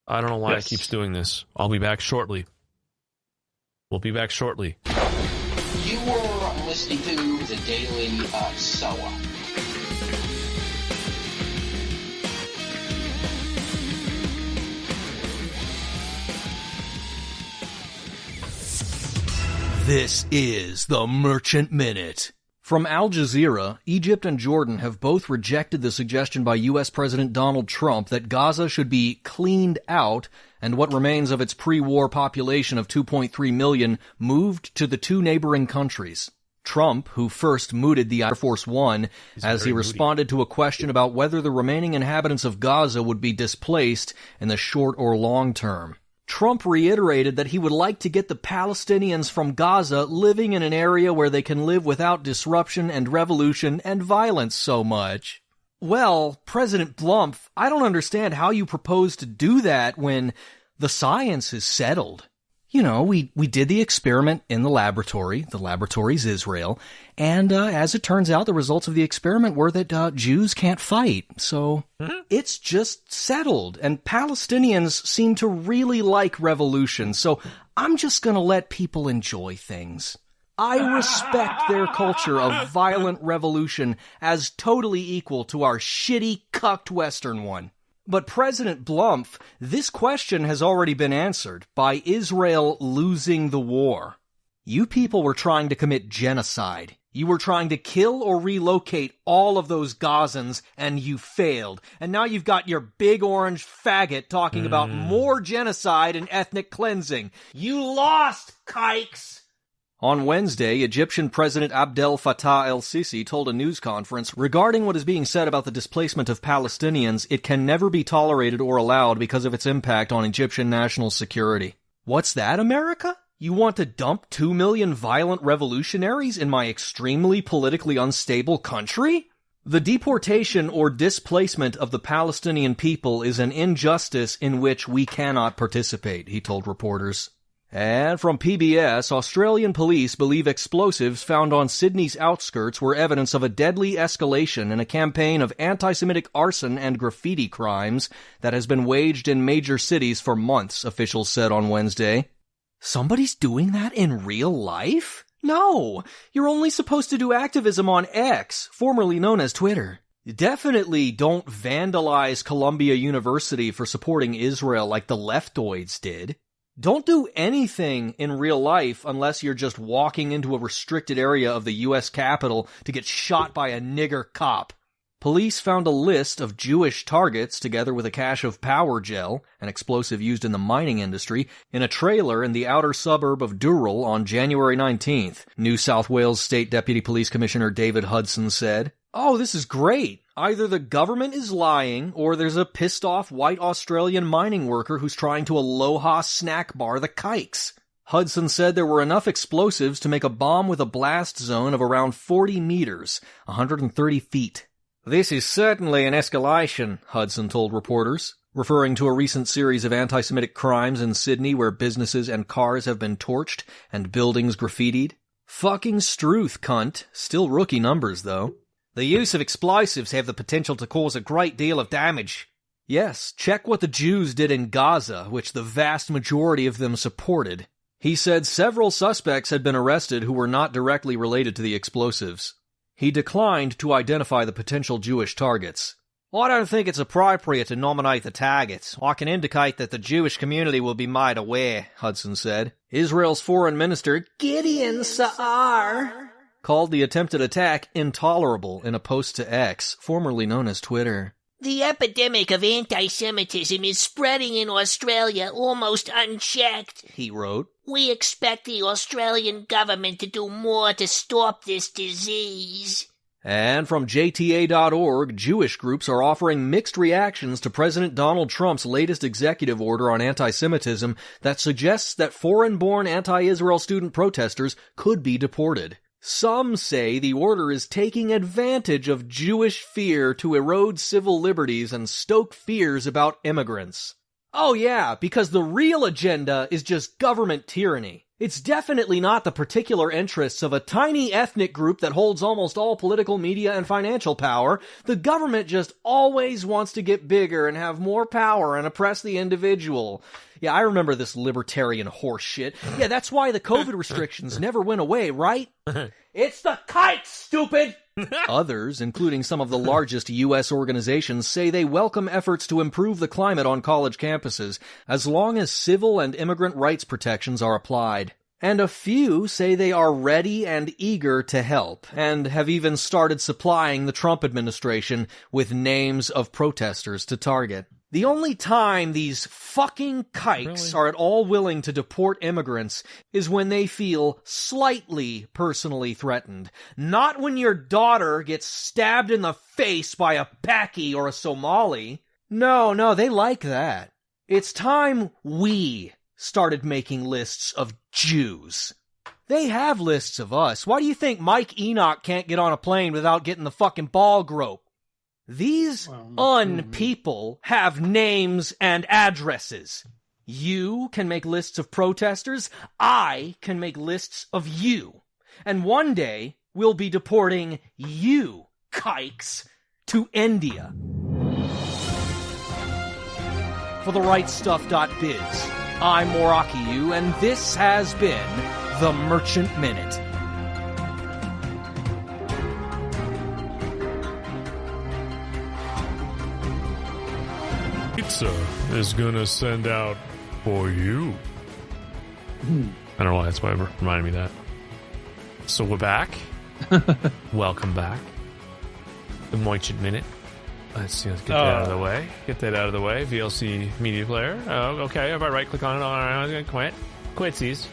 I don't know why it keeps doing this. I'll be back shortly. We'll be back shortly. You were listening to the Daily SOA. This is the Merchant Minute. From Al Jazeera, Egypt and Jordan have both rejected the suggestion by U.S. President Donald Trump that Gaza should be cleaned out and what remains of its pre-war population of 2.3 million moved to the two neighboring countries. Trump, who first mooted the Air Force One as he responded to a question about whether the remaining inhabitants of Gaza would be displaced in the short or long term. Trump reiterated that he would like to get the Palestinians from Gaza living in an area where they can live without disruption and revolution and violence so much. Well, President Blump, I don't understand how you propose to do that when the science is settled. You know, we did the experiment in the laboratory. The laboratory's Israel. And as it turns out, the results of the experiment were that Jews can't fight. So it's just settled. And Palestinians seem to really like revolution. So I'm just going to let people enjoy things. I respect their culture of violent revolution as totally equal to our shitty, cucked Western one. But President Blump, this question has already been answered by Israel losing the war. You people were trying to commit genocide. You were trying to kill or relocate all of those Gazans, and you failed. And now you've got your big orange faggot talking about more genocide and ethnic cleansing. You lost, kikes! On Wednesday, Egyptian President Abdel Fattah el-Sisi told a news conference regarding what is being said about the displacement of Palestinians, it can never be tolerated or allowed because of its impact on Egyptian national security. What's that, America? You want to dump 2 million violent revolutionaries in my extremely politically unstable country? The deportation or displacement of the Palestinian people is an injustice in which we cannot participate, he told reporters. And from PBS, Australian police believe explosives found on Sydney's outskirts were evidence of a deadly escalation in a campaign of anti-Semitic arson and graffiti crimes that has been waged in major cities for months, officials said on Wednesday. Somebody's doing that in real life? No, you're only supposed to do activism on X, formerly known as Twitter. Definitely don't vandalize Columbia University for supporting Israel like the leftoids did. Don't do anything in real life unless you're just walking into a restricted area of the U.S. Capitol to get shot by a nigger cop. Police found a list of Jewish targets together with a cache of power gel, an explosive used in the mining industry, in a trailer in the outer suburb of Dural on January 19th, New South Wales State Deputy Police Commissioner David Hudson said. Oh, this is great. Either the government is lying, or there's a pissed-off white Australian mining worker who's trying to aloha snack bar the kikes. Hudson said there were enough explosives to make a bomb with a blast zone of around 40 meters, 130 feet. This is certainly an escalation, Hudson told reporters, referring to a recent series of anti-Semitic crimes in Sydney where businesses and cars have been torched and buildings graffitied. Fucking Struth, cunt. Still rookie numbers, though. The use of explosives have the potential to cause a great deal of damage. Yes, check what the Jews did in Gaza, which the vast majority of them supported. He said several suspects had been arrested who were not directly related to the explosives. He declined to identify the potential Jewish targets. I don't think it's appropriate to nominate the targets. I can indicate that the Jewish community will be made aware, Hudson said. Israel's foreign minister, Gideon Sa'ar, called the attempted attack intolerable in a post to X, formerly known as Twitter. The epidemic of anti-Semitism is spreading in Australia almost unchecked, he wrote. We expect the Australian government to do more to stop this disease. And from JTA.org, Jewish groups are offering mixed reactions to President Donald Trump's latest executive order on anti-Semitism that suggests that foreign-born anti-Israel student protesters could be deported. Some say the order is taking advantage of Jewish fear to erode civil liberties and stoke fears about immigrants. Oh yeah, because the real agenda is just government tyranny. It's definitely not the particular interests of a tiny ethnic group that holds almost all political, media, and financial power. The government just always wants to get bigger and have more power and oppress the individual. Yeah, I remember this libertarian horse shit. Yeah, that's why the COVID restrictions never went away, right? It's the kite, stupid! Others, including some of the largest U.S. organizations, say they welcome efforts to improve the climate on college campuses, as long as civil and immigrant rights protections are applied. And a few say they are ready and eager to help, and have even started supplying the Trump administration with names of protesters to target. The only time these fucking kikes are at all willing to deport immigrants is when they feel slightly personally threatened. Not when your daughter gets stabbed in the face by a Paki or a Somali. No, they like that. It's time we started making lists of Jews. They have lists of us. Why do you think Mike Enoch can't get on a plane without getting the fucking ball groped? These people have names and addresses. You can make lists of protesters. I can make lists of you. And one day, we'll be deporting you, kikes, to India. For therightstuff.biz, I'm Morakiu, and this has been The Merchant Minute. Pizza is gonna send out for you. I don't know why that's why it reminded me of that. So we're back. Welcome back. The Merchant Minute. Let's get that out of the way. Get that out of the way. VLC Media Player. Oh, okay. If I right-click on it, all right, I'm going to quit. Quitsies.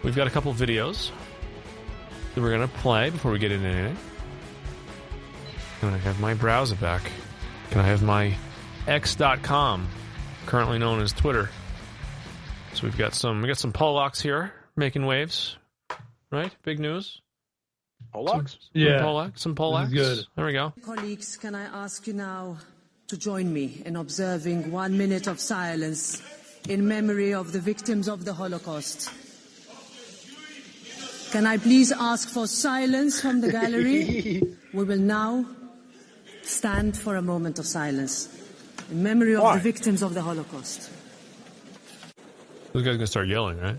We've got a couple videos that we're going to play before we get into anything. Can I have my browser back? Can I have my x.com, currently known as Twitter? So we got some Polacks here making waves, right? Big news. Polacks? Some Polacks. Good. There we go. Colleagues, can I ask you now to join me in observing 1 minute of silence in memory of the victims of the Holocaust? Can I please ask for silence from the gallery? We will now stand for a moment of silence in memory of the victims of the Holocaust. This guy's gonna start yelling, right?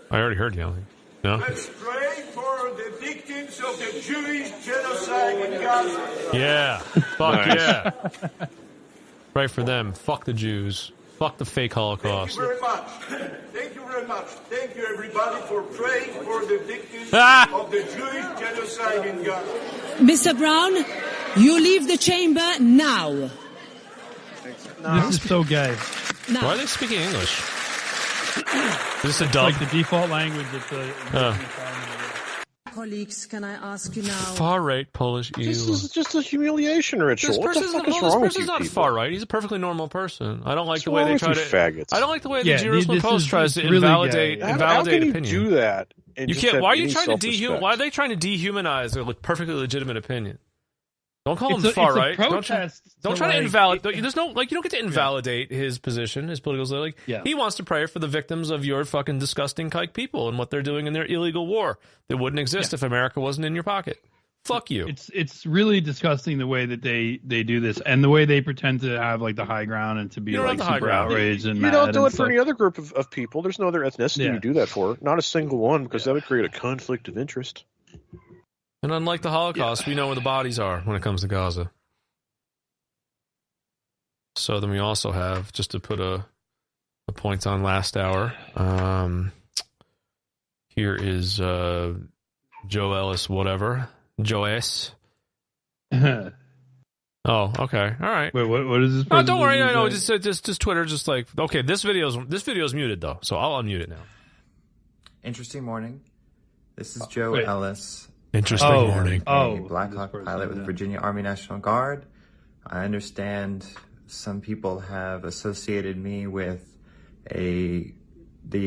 I already heard yelling. No? Let's pray for the victims of the Jewish genocide in Gaza. Yeah. Fuck yeah. Pray for them. Fuck the Jews. Fuck the fake Holocaust. Thank you very much. Thank you very much. Thank you, everybody, for praying for the victims of the Jewish genocide in Gaza. Mr. Brown, you leave the chamber now. This is so gay. Now. Why are they speaking English? Is this a dub? Like the default language of the... Colleagues, can I ask you now? Far right Polish EU. This is just a humiliation ritual. This What the fuck is wrong with you not people? far right. He's a perfectly normal person. I don't like What's the way wrong they with try you to. faggots? I don't like the way Yeah, the Jerusalem this Post is tries to really invalidate gay. How can you opinion. do that? And You just can't. have Why are you any trying to self-respect? Why are they trying to dehumanize a perfectly legitimate opinion? Don't call him It's far a right. protest Don't to, try to like, invalidate. There's no you don't get to invalidate his position, his political. Like he wants to pray for the victims of your fucking disgusting kike people and what they're doing in their illegal war that wouldn't exist if America wasn't in your pocket. Fuck you. It's really disgusting the way that they do this and the way they pretend to have like the high ground and to be like super outraged and You mad don't do and it for any other group of people. There's no other ethnicity Yeah. you do that for. Not a single one, because that would create a conflict of interest. And unlike the Holocaust, we know where the bodies are when it comes to Gaza. So then we also have, just to put a point on last hour, here is Joe Ellis, whatever. Joe S. Oh, okay. All right. Wait, what is this? Oh, don't worry. I know. Just Twitter. Just like, okay, this video's muted though, so I'll unmute it now. Interesting morning. This is Joe Ellis. Interesting morning. A Black Hawk pilot with Virginia Army National Guard. I understand some people have associated me with the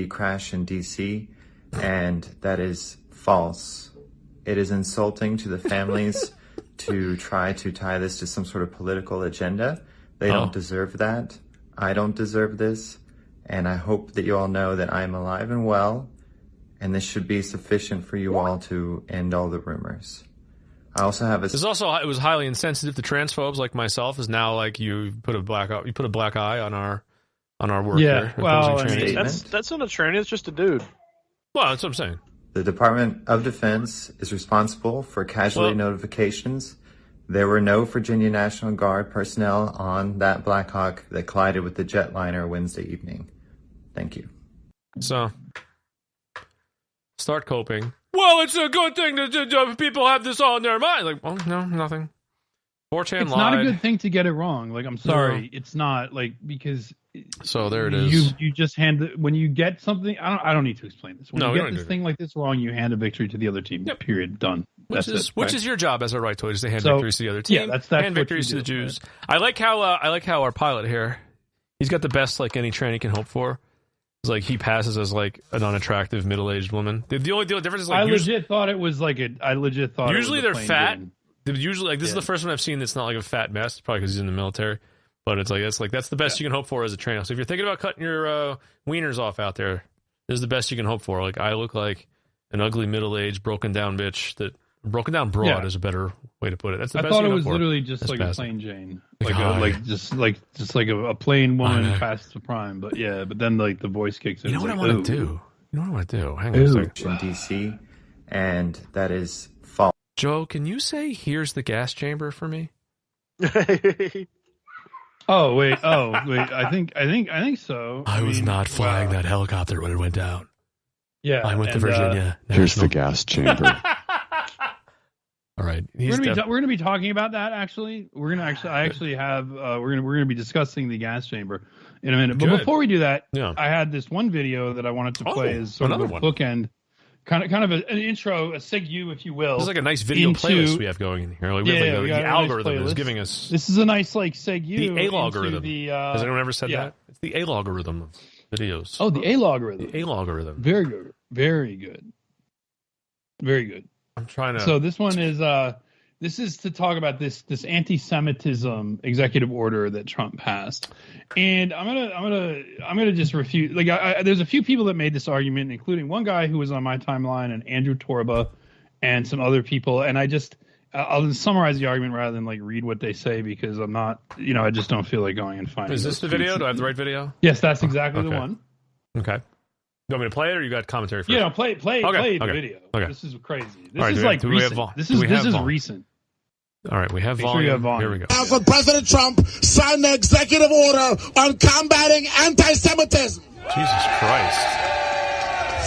crash in DC, and that is false. It is insulting to the families to try to tie this to some sort of political agenda. They don't deserve that. I don't deserve this. And I hope that you all know that I am alive and well, and this should be sufficient for you all to end all the rumors. I also have It was highly insensitive to transphobes like myself. Is now like you put a black eye on our work here. Well, that's not a tranny. It's just a dude. Well, that's what I'm saying. The Department of Defense is responsible for casualty notifications. There were no Virginia National Guard personnel on that Black Hawk that collided with the jetliner Wednesday evening. Thank you. So, start coping. Well, it's a good thing that people have this all in their mind. Like, well, no, nothing. 4chan It's lied. not a good thing to get it wrong. Like, I'm sorry, it's not like because. So there it is. You just when you get something. I don't need to explain this. When No, we you don't get need this to. thing like this wrong, you hand a victory to the other team. Yep. Period. Done. Which is your job as a right to it, is to hand So, victories to the other team. yeah, that's hand what victories to you the do, Jews. I like how our pilot here, he's got the best like any tranny can hope for. It's like he passes as like an unattractive middle-aged woman. The only difference is like I legit thought it was like a. I legit thought. usually it was a they're plain fat. Jane. Usually like this is the first one I've seen that's not like a fat mess. Probably because he's in the military. But it's like that's the best you can hope for as a trainer. So if you're thinking about cutting your wieners off out there, this is the best you can hope for. Like I look like an ugly middle-aged broken down bitch that broken down broad is a better way to put it. That's the I best. thought you it can was hope for. literally just That's like best. a plain Jane, Like, just like a plain woman past the prime. But yeah, but then like the voice kicks in. You know what I want to do? You know what I want to do? Hang on a second. In DC, and that is false. Joe, can you say "Here's the gas chamber" for me? Oh wait. I think so. I was not flying that helicopter when it went down. Yeah, I went to and, Virginia. Here's the gas chamber. All right. We're gonna be talking about that actually. We're gonna be discussing the gas chamber in a minute. But before we do that, I had this one video that I wanted to play as sort of a bookend, kind of an intro, a segue, if you will. This is like a nice video playlist we have going in here. Like we have the algorithm is giving us. This is a nice segue. The A-logarithm. Has anyone ever said that? It's the A-logarithm of videos. Oh, the A-logarithm. The A-logarithm. Very good. Very good. Very good. I'm trying to. So this one is this is to talk about this anti-Semitism executive order that Trump passed, and I'm gonna just refute. Like, there's a few people that made this argument, including one guy who was on my timeline, and Andrew Torba, and some other people. And I'll just summarize the argument rather than like read what they say because I'm not, I just don't feel like going and finding. Is this the video? Do I have the right video? Yes, that's exactly the one. Okay. You want me to play it, or you got commentary first? Yeah, play the video. Okay. This is crazy. This is like recent. This is recent. All right, we have volume. Here we go. Now, when President Trump signed the executive order on combating anti-Semitism. Jesus Christ.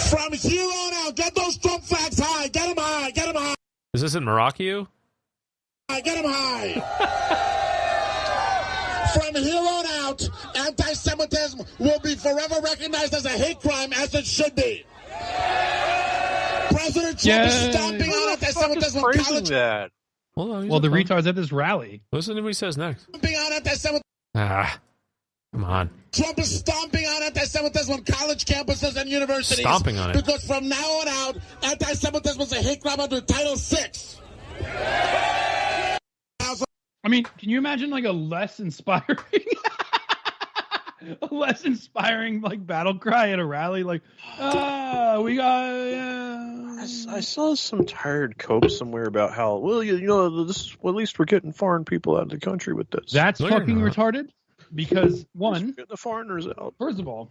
From here on out, get those Trump flags high. Get them high. Get them high. Is this in Morocco? Get them high. From here on out, anti-Semitism will be forever recognized as a hate crime, as it should be. President Trump is stomping on anti-Semitism in college. That? Well, the retard's at this rally. Listen to what he says next. Stomping on anti-Semitism. Come on. Trump is stomping on anti-Semitism on college campuses and universities. Stomping on it. Because from now on out, anti-Semitism is a hate crime under Title VI. I mean, can you imagine like a less inspiring, like battle cry at a rally? Like, we got. I saw some tired cope somewhere about how this. Well, at least we're getting foreign people out of the country with this. That's fucking retarded. Because one, get the foreigners out. First of all,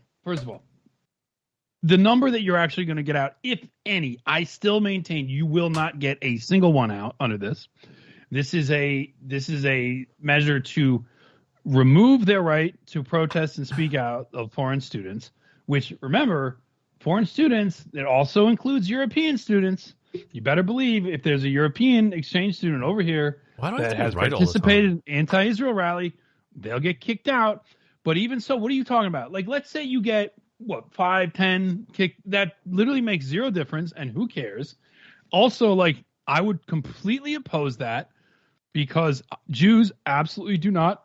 the number that you're actually going to get out, if any, I still maintain you will not get a single one out under this. This is a measure to remove their right to protest and speak out of foreign students, which, remember, foreign students, it also includes European students. You better believe if there's a European exchange student over here that has participated in anti-Israel rally, they'll get kicked out. But even so, what are you talking about? Like, let's say you get, 5, 10 kick. That literally makes zero difference, and who cares? Also, like, I would completely oppose that, because Jews absolutely do not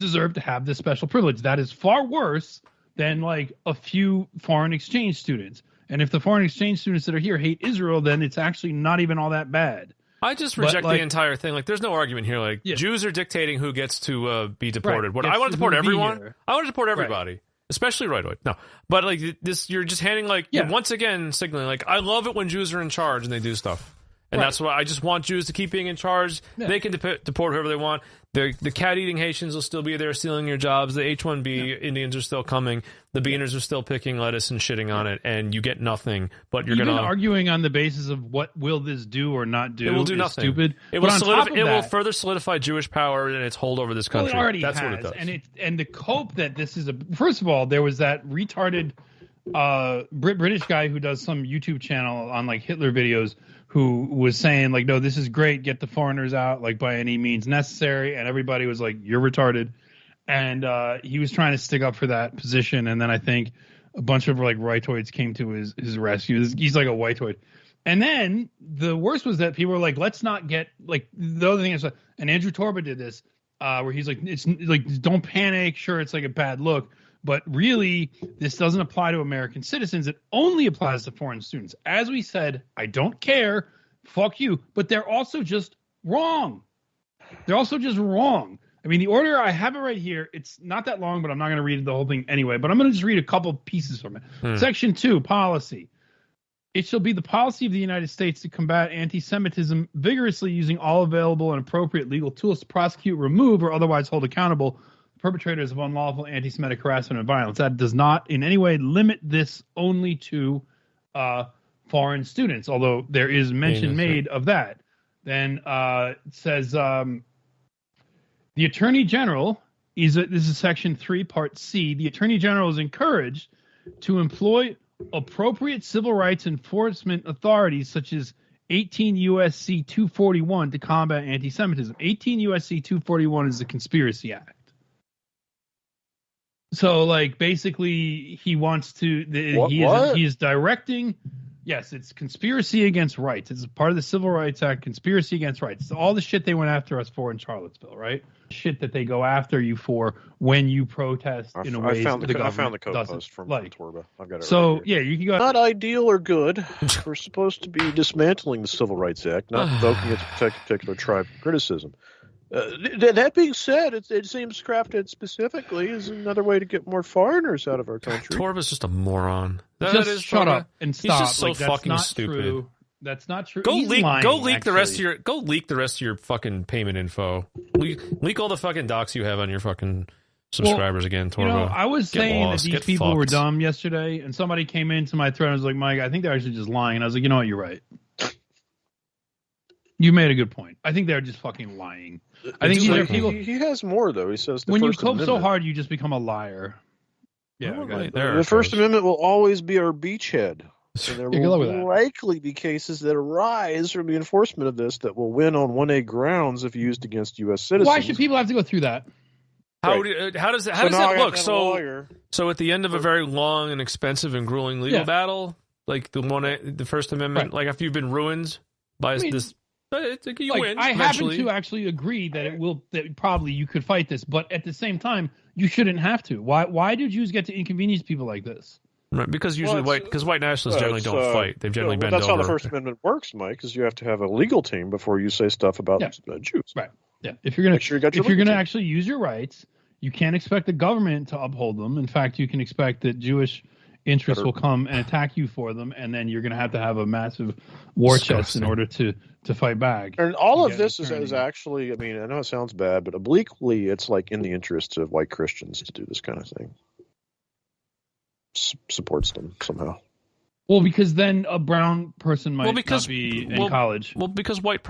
deserve to have this special privilege. That is far worse than like a few foreign exchange students. And if the foreign exchange students that are here hate Israel, then it's actually not even all that bad. I just reject the entire thing. Like, there's no argument here. Like, Jews are dictating who gets to be deported. What I want to deport everyone. I want to deport everybody, especially right away. No, but like this, you're just handing once again signaling like, I love it when Jews are in charge and they do stuff. And that's why I just want Jews to keep being in charge. Yeah. They can deport whoever they want. The cat-eating Haitians will still be there stealing your jobs. The H-1B Indians are still coming. The Beaners are still picking lettuce and shitting on it, and you get nothing. But you're arguing on the basis of what will this do or not do. It will do nothing. Stupid. It will further solidify Jewish power and its hold over this country. Well, it already that's has. What it does. And the cope that this is first of all, there was that retarded British guy who does some YouTube channel on like Hitler videos, who was saying like, no, this is great, get the foreigners out like by any means necessary, and everybody was like, you're retarded, and he was trying to stick up for that position, and then I think a bunch of like rightoids came to his rescue. He's like a whitoid, and then the worst was that people were like, let's not get like the other thing is, and Andrew Torba did this where he's like, it's like, don't panic, sure, it's like a bad look, but really, this doesn't apply to American citizens. It only applies to foreign students. As we said, I don't care. Fuck you. But they're also just wrong. They're also just wrong. I mean, the order, I have it right here. It's not that long, but I'm not going to read the whole thing anyway. But I'm going to just read a couple pieces from it. Section 2, policy. It shall be the policy of the United States to combat anti-Semitism vigorously using all available and appropriate legal tools to prosecute, remove, or otherwise hold accountable perpetrators of unlawful anti-Semitic harassment and violence. That does not in any way limit this only to foreign students, although there is mention made of that. Then it says the Attorney General this is Section 3, Part C. The Attorney General is encouraged to employ appropriate civil rights enforcement authorities such as 18 U.S.C. 241 to combat anti-Semitism. 18 U.S.C. 241 is a conspiracy act. So, like, basically, he wants to. He is directing. Yes, it's conspiracy against rights. It's part of the Civil Rights Act. Conspiracy against rights. It's all the shit they went after us for in Charlottesville, right? Shit that they go after you for when you protest in a way that the government I found the code doesn't post from like. Torba. I've got it. So right here. yeah, you can go. Not ideal or good. We're supposed to be dismantling the Civil Rights Act, not invoking it to protect a particular tribe from criticism. That being said, it seems crafted specifically as another way to get more foreigners out of our country. Torba's just a moron. Just shut up and stop. He's just so like, fucking that's not stupid. True. That's not true. Go He's leak. lying, Go leak actually. the rest of your. Go leak the rest of your fucking payment info. Leak all the fucking docs you have on your fucking subscribers again, Torba. You know, I was saying lost, that these people were dumb yesterday, and somebody came into my thread and was like, Mike, I think they're actually just lying. And I was like, you know what, you're right. You made a good point. I think they're just fucking lying. I think these are people. He has more though. He says when you cope so hard, you just become a liar. Yeah, the First Amendment will always be our beachhead. And there good luck with will likely be cases that arise from the enforcement of this that will win on 1A grounds if used against U.S. citizens. Why should people have to go through that? How does that look? So at the end of a very long and expensive and grueling legal battle, like the First Amendment, like after you've been ruined by this. You win. I eventually. happen to actually agree that that probably you could fight this, but at the same time, you shouldn't have to. Why do Jews get to inconvenience people like this? Right, because usually white nationalists generally don't fight. They've generally been over. That's how the First Amendment works, Mike. Is you have to have a legal team before you say stuff about Jews. Right. Yeah. If you're gonna actually use your rights, you can't expect the government to uphold them. In fact, you can expect that Jewish interests will come and attack you for them, and then you're going to have a massive war chest in order to fight back. And all of this is actually, I mean, I know it sounds bad, but obliquely, it's like in the interests of white Christians to do this kind of thing. Supports them somehow. Well, because then a brown person might not be in college. Well, because white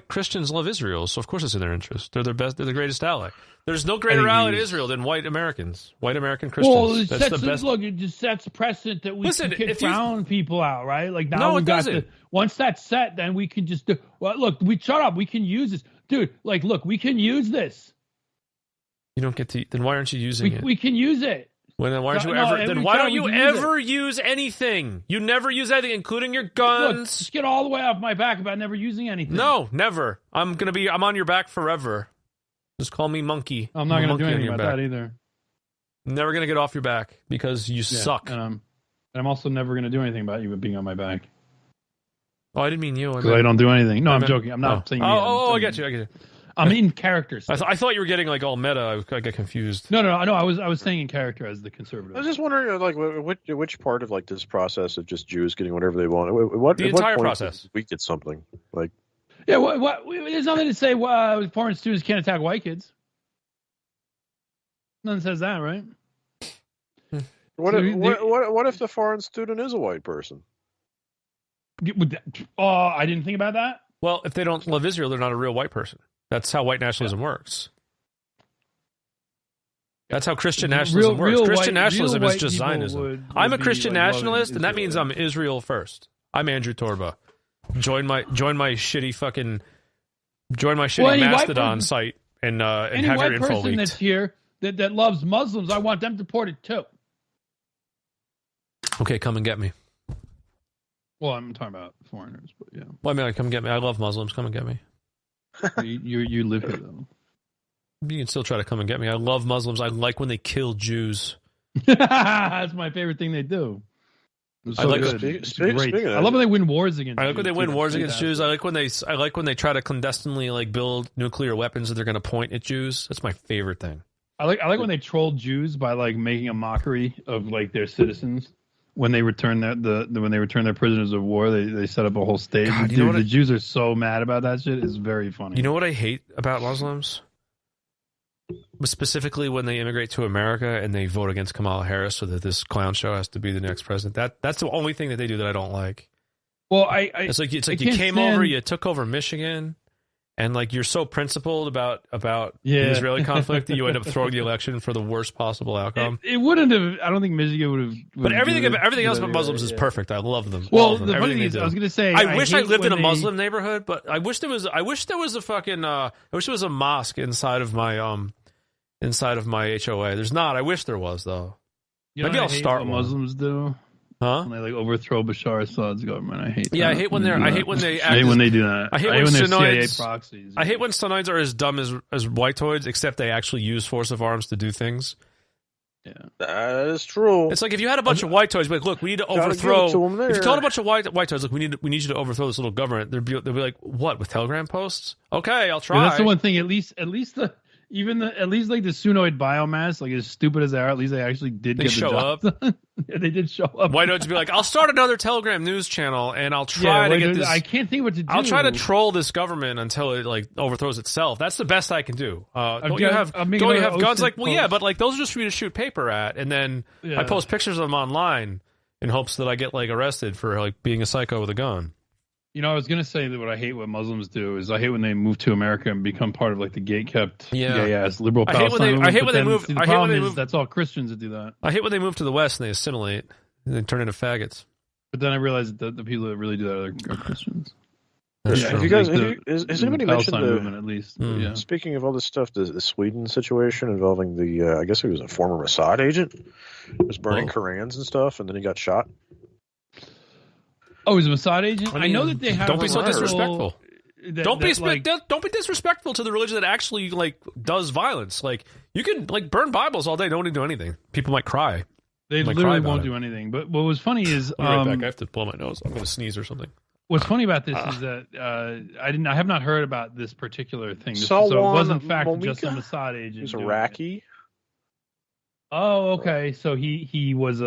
Christians love Israel, so of course it's in their interest. They're their best. They're the greatest ally. There's no greater ally to Israel than white Americans, white American Christians. Well, that's the best. Look, it just sets precedent that we can kick brown people out, right? Like now we've got to. Once that's set, then we can just do. Well, look, shut up. We can use this, dude. Like, look, we can use this. You don't get to. Then why aren't you using it? We can use it. Well, then why aren't you ever? Then why don't you ever use anything? You never use anything, including your guns. Look, just get all the way off my back about never using anything. No, never. I'm on your back forever. Just call me monkey. I'm not going to do anything about that either. Never going to get off your back because you suck. And I'm also never going to do anything about you being on my back. Oh, I didn't mean you. Because I don't do anything. No, I'm joking. I'm not saying you. I get you. I'm in character. I thought you were getting like all meta. I got confused. No. I was saying in character as the conservative. I was just wondering, like, which part of like this process of just Jews getting whatever they want? The entire process. We get something like. Yeah. What? There's nothing to say. Foreign students can't attack white kids. Nothing says that, right? What if the foreign student is a white person? I didn't think about that. Well, if they don't love Israel, they're not a real white person. That's how white nationalism works. That's how Christian nationalism works. Christian nationalism is just Zionism. I'm a Christian nationalist, and that means I'm Israel first. I'm Andrew Torba. Join my shitty Mastodon site and have your info leaked. Any white person that's here that loves Muslims, I want them deported too. Okay, come and get me. Well, I'm talking about foreigners, but yeah. Well, I mean, come get me. I love Muslims. Come and get me. You live here though. You can still try to come and get me. I love Muslims. I like when they kill Jews. That's my favorite thing they do. So I like I love when they win wars against. I like Jews. when they win wars against Jews. I like when they try to clandestinely like build nuclear weapons that they're going to point at Jews. That's my favorite thing. I like when they troll Jews by like making a mockery of like their citizens. When they return their prisoners of war, they set up a whole stage. God, Dude, the Jews are so mad about that shit. It's very funny. You know what I hate about Muslims? Specifically when they immigrate to America and they vote against Kamala Harris so that this clown show has to be the next president. That's the only thing that they do that I don't like. Well, it's like you came over, you took over Michigan, and like you're so principled about the Israeli conflict that you end up throwing the election for the worst possible outcome. It wouldn't have. I don't think Michigan would have. But everything else about Muslims is perfect. I love them. Well, the funny thing is, I was going to say, I wish I lived in a Muslim neighborhood, but I wish there was a fucking. I wish there was a mosque inside of my HOA. There's not. I wish there was though. Maybe I'll start what Muslims do. Huh? When they like overthrow Bashar Assad's government, I hate. Yeah, that. I hate when they do that. I hate when they're Sunnites, CIA proxies. I hate when Sunnites are as dumb as whitoids, except they actually use force of arms to do things. Yeah, that is true. It's like if you had a bunch of whitoids, like, look, we need to overthrow. If you told a bunch of whitoids, look, we need you to overthrow this little government, they'd be like, what, with telegram posts? Okay, I'll try. Yeah, that's the one thing. At least the. At least like the Sunnoid biomass, like as stupid as they are, at least they actually did get the job done. Yeah, they did show up. Whitoids be like, I'll start another Telegram news channel and I'll try to get this. I can't think what to do. I'll try to troll this government until it like overthrows itself. That's the best I can do. Don't you have guns? Like, well, yeah, but like those are just for you to shoot paper at, and then I post pictures of them online in hopes that I get like arrested for like being a psycho with a gun. You know, I was going to say that what I hate what Muslims do is I hate when they move to America and become part of like the gay-kept, gay-ass liberal Palestine. I hate when they move. The problem is that's all Christians that do that. I hate when they move to the West and they assimilate and they turn into faggots. But then I realized that the people that really do that are Christians. Have you guys? Has anybody mentioned the movement at least? Yeah. Speaking of all this stuff, the Sweden situation involving the I guess he was a former Mossad agent, he was burning Korans and stuff, and then he got shot. Oh, he's a Mossad agent? I know that they have. Don't be so disrespectful. Don't be disrespectful to the religion that actually like does violence. Like you can like burn Bibles all day, don't need to do anything. People might cry. They literally won't do anything. But what was funny is I'll be right back. I have to blow my nose. I'm going to sneeze or something. What's funny about this is that I have not heard about this particular thing. So it was in fact just a Mossad agent. He's Iraqi. Oh, okay. So he was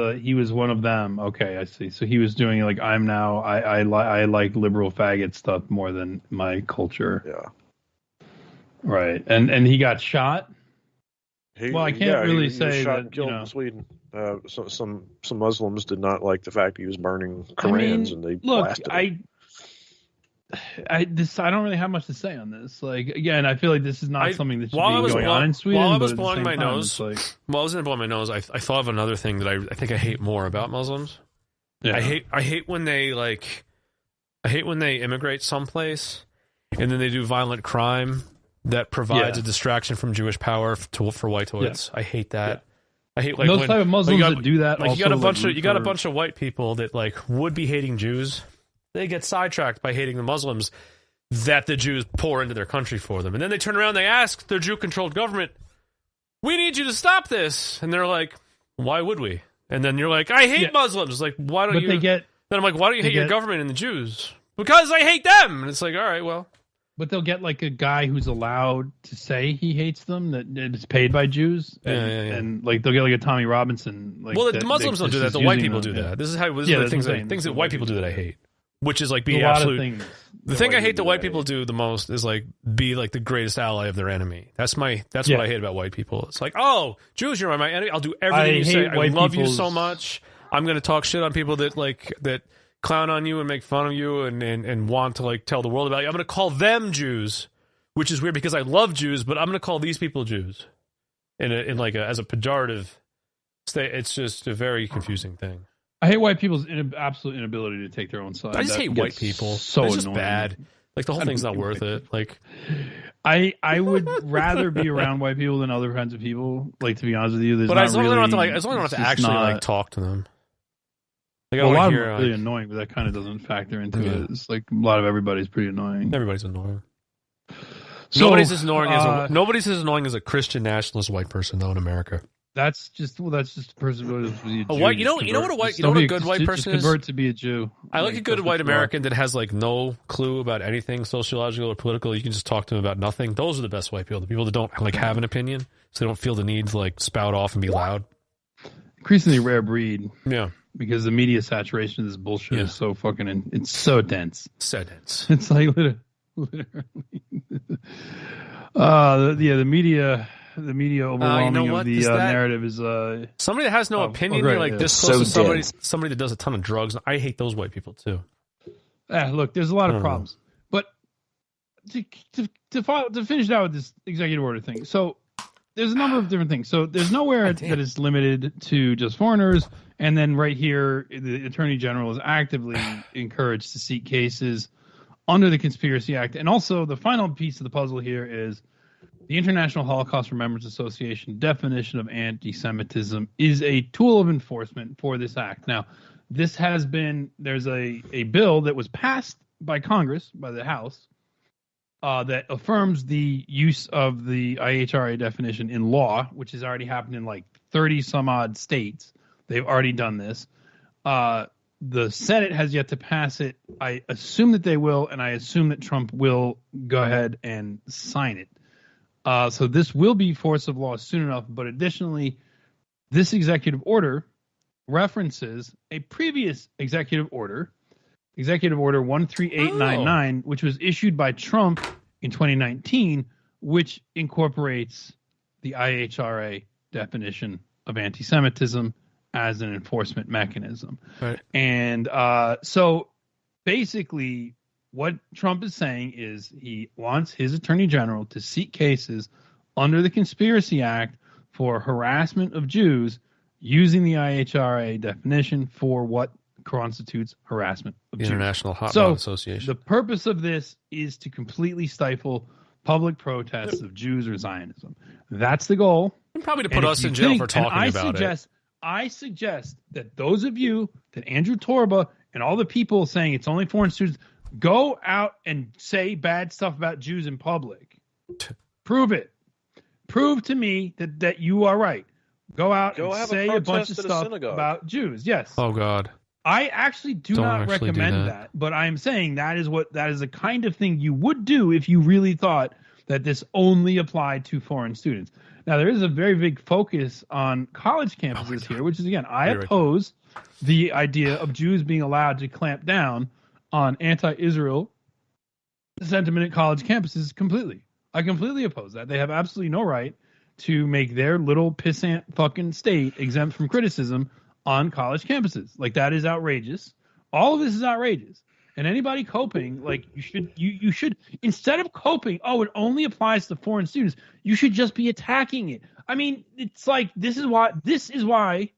one of them. Okay, I see. So he was doing like I like liberal faggot stuff more than my culture. Yeah. Right. And he got shot. I can't really say he was shot that and killed in Sweden. Some Muslims did not like the fact he was burning Korans, and they blasted him. I don't really have much to say on this. Like again, I feel like this is not something that should be going on in Sweden. While I was blowing my nose, I thought of another thing that I think I hate more about Muslims. Yeah. I hate when they immigrate someplace and then they do violent crime that provides a distraction from Jewish power for whitoids. Yeah. I hate that. Yeah. I hate like those type of Muslims that do that. Like you got a bunch of white people that like would be hating Jews. They get sidetracked by hating the Muslims that the Jews pour into their country for them. And then they turn around and they ask their Jew-controlled government, we need you to stop this. And they're like, why would we? And then you're like, I hate Muslims. Like, why don't you? Then I'm like, why don't you hate your government and the Jews? Because I hate them. And it's like, all right, well. But they'll get like a guy who's allowed to say he hates them that is paid by Jews, and like they'll get like a Tommy Robinson. Like, well, the Muslims don't do that. The white people do that. This is how things that white people do that I hate. Which is like be absolute. The thing I hate that white people do the most is like be like the greatest ally of their enemy. That's what I hate about white people. It's like, oh, Jews, you're my enemy. I'll do everything you say. I love you so much. I'm going to talk shit on people that clown on you and make fun of you and want to like tell the world about you. I'm going to call them Jews, which is weird because I love Jews, but I'm going to call these people Jews in like as a pejorative state. It's just a very confusing thing. I hate white people's absolute inability to take their own side. I just hate white people. So it's just annoying. Bad. Like the whole thing's not worth it. Like, I would rather be around white people than other kinds of people. Like to be honest with you, but as long as I don't have to actually like talk to them. Like, a lot of them are really annoying, but that kind of doesn't factor into it. It's like a lot of everybody's pretty annoying. Everybody's annoying. So, nobody's as annoying as a Christian nationalist white person though in America. That's just a person who is a Jew. You know what a good white person is? Convert to be a Jew. I like a good white American that has like no clue about anything sociological or political. You can just talk to them about nothing. Those are the best white people. The people that don't like have an opinion, so they don't feel the need to like spout off and be loud. Increasingly rare breed. Yeah. Because the media saturation of this bullshit is so fucking it's so dense. So dense. It's like literally. The media overwhelming of the narrative is somebody that has no opinion. Like this close to somebody that does a ton of drugs. I hate those white people too. Look, there's a lot of problems, but to finish out with this executive order thing. So there's a number of different things. So there's nowhere that is limited to just foreigners. And then right here, the Attorney General is actively encouraged to seek cases under the Conspiracy Act. And also the final piece of the puzzle here is the International Holocaust Remembrance Association definition of anti-Semitism is a tool of enforcement for this act. Now, there's a bill that was passed by Congress, by the House, that affirms the use of the IHRA definition in law, which has already happened in like 30 some odd states. They've already done this. The Senate has yet to pass it. I assume that they will, and I assume that Trump will go ahead and sign it. So this will be force of law soon enough. But additionally, this executive order references a previous executive order, Executive Order 13899, which was issued by Trump in 2019, which incorporates the IHRA definition of anti-Semitism as an enforcement mechanism. Right. And so basically what Trump is saying is he wants his attorney general to seek cases under the Conspiracy Act for harassment of Jews using the IHRA definition for what constitutes harassment of The Jews. International Hot Rod Association. The purpose of this is to completely stifle public protests of Jews or Zionism. That's the goal. And probably to put us in jail for talking about it. I suggest that those of you, that Andrew Torba and all the people saying it's only foreign students, go out and say bad stuff about Jews in public. Prove it. Prove to me that you are right. Go out and say a bunch of stuff about Jews. Yes. Oh, God. I actually do not recommend that, but I'm saying that is the kind of thing you would do if you really thought that this only applied to foreign students. Now, there is a very big focus on college campuses here, which is, again, I oppose the idea of Jews being allowed to clamp down on anti-Israel sentiment at college campuses completely. I completely oppose that. They have absolutely no right to make their little pissant fucking state exempt from criticism on college campuses. Like, that is outrageous. All of this is outrageous. And anybody coping, like, you should instead of coping, oh, it only applies to foreign students, you should just be attacking it. I mean, it's like, this is why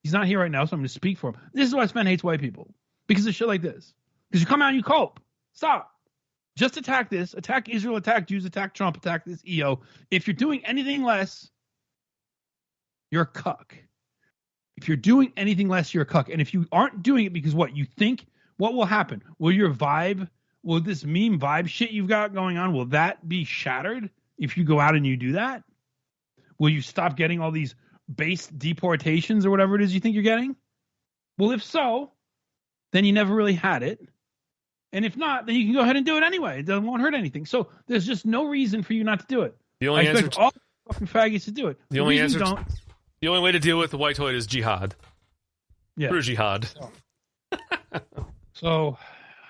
he's not here right now, so I'm going to speak for him. This is why Sven hates white people, because of shit like this. Because you come out and you cope. Stop. Just attack this. Attack Israel, attack Jews, attack Trump, attack this EO. If you're doing anything less, you're a cuck. If you're doing anything less, you're a cuck. And if you aren't doing it because what you think, what will happen? Will this meme vibe shit you've got going on, will that be shattered if you go out and you do that? Will you stop getting all these base deportations or whatever it is you think you're getting? Well, if so, then you never really had it. And if not, then you can go ahead and do it anyway. It won't hurt anything. So there's just no reason for you not to do it. The only I expect all fucking faggots to do it. The only way to deal with the white hood is jihad. Yeah. Through jihad. So,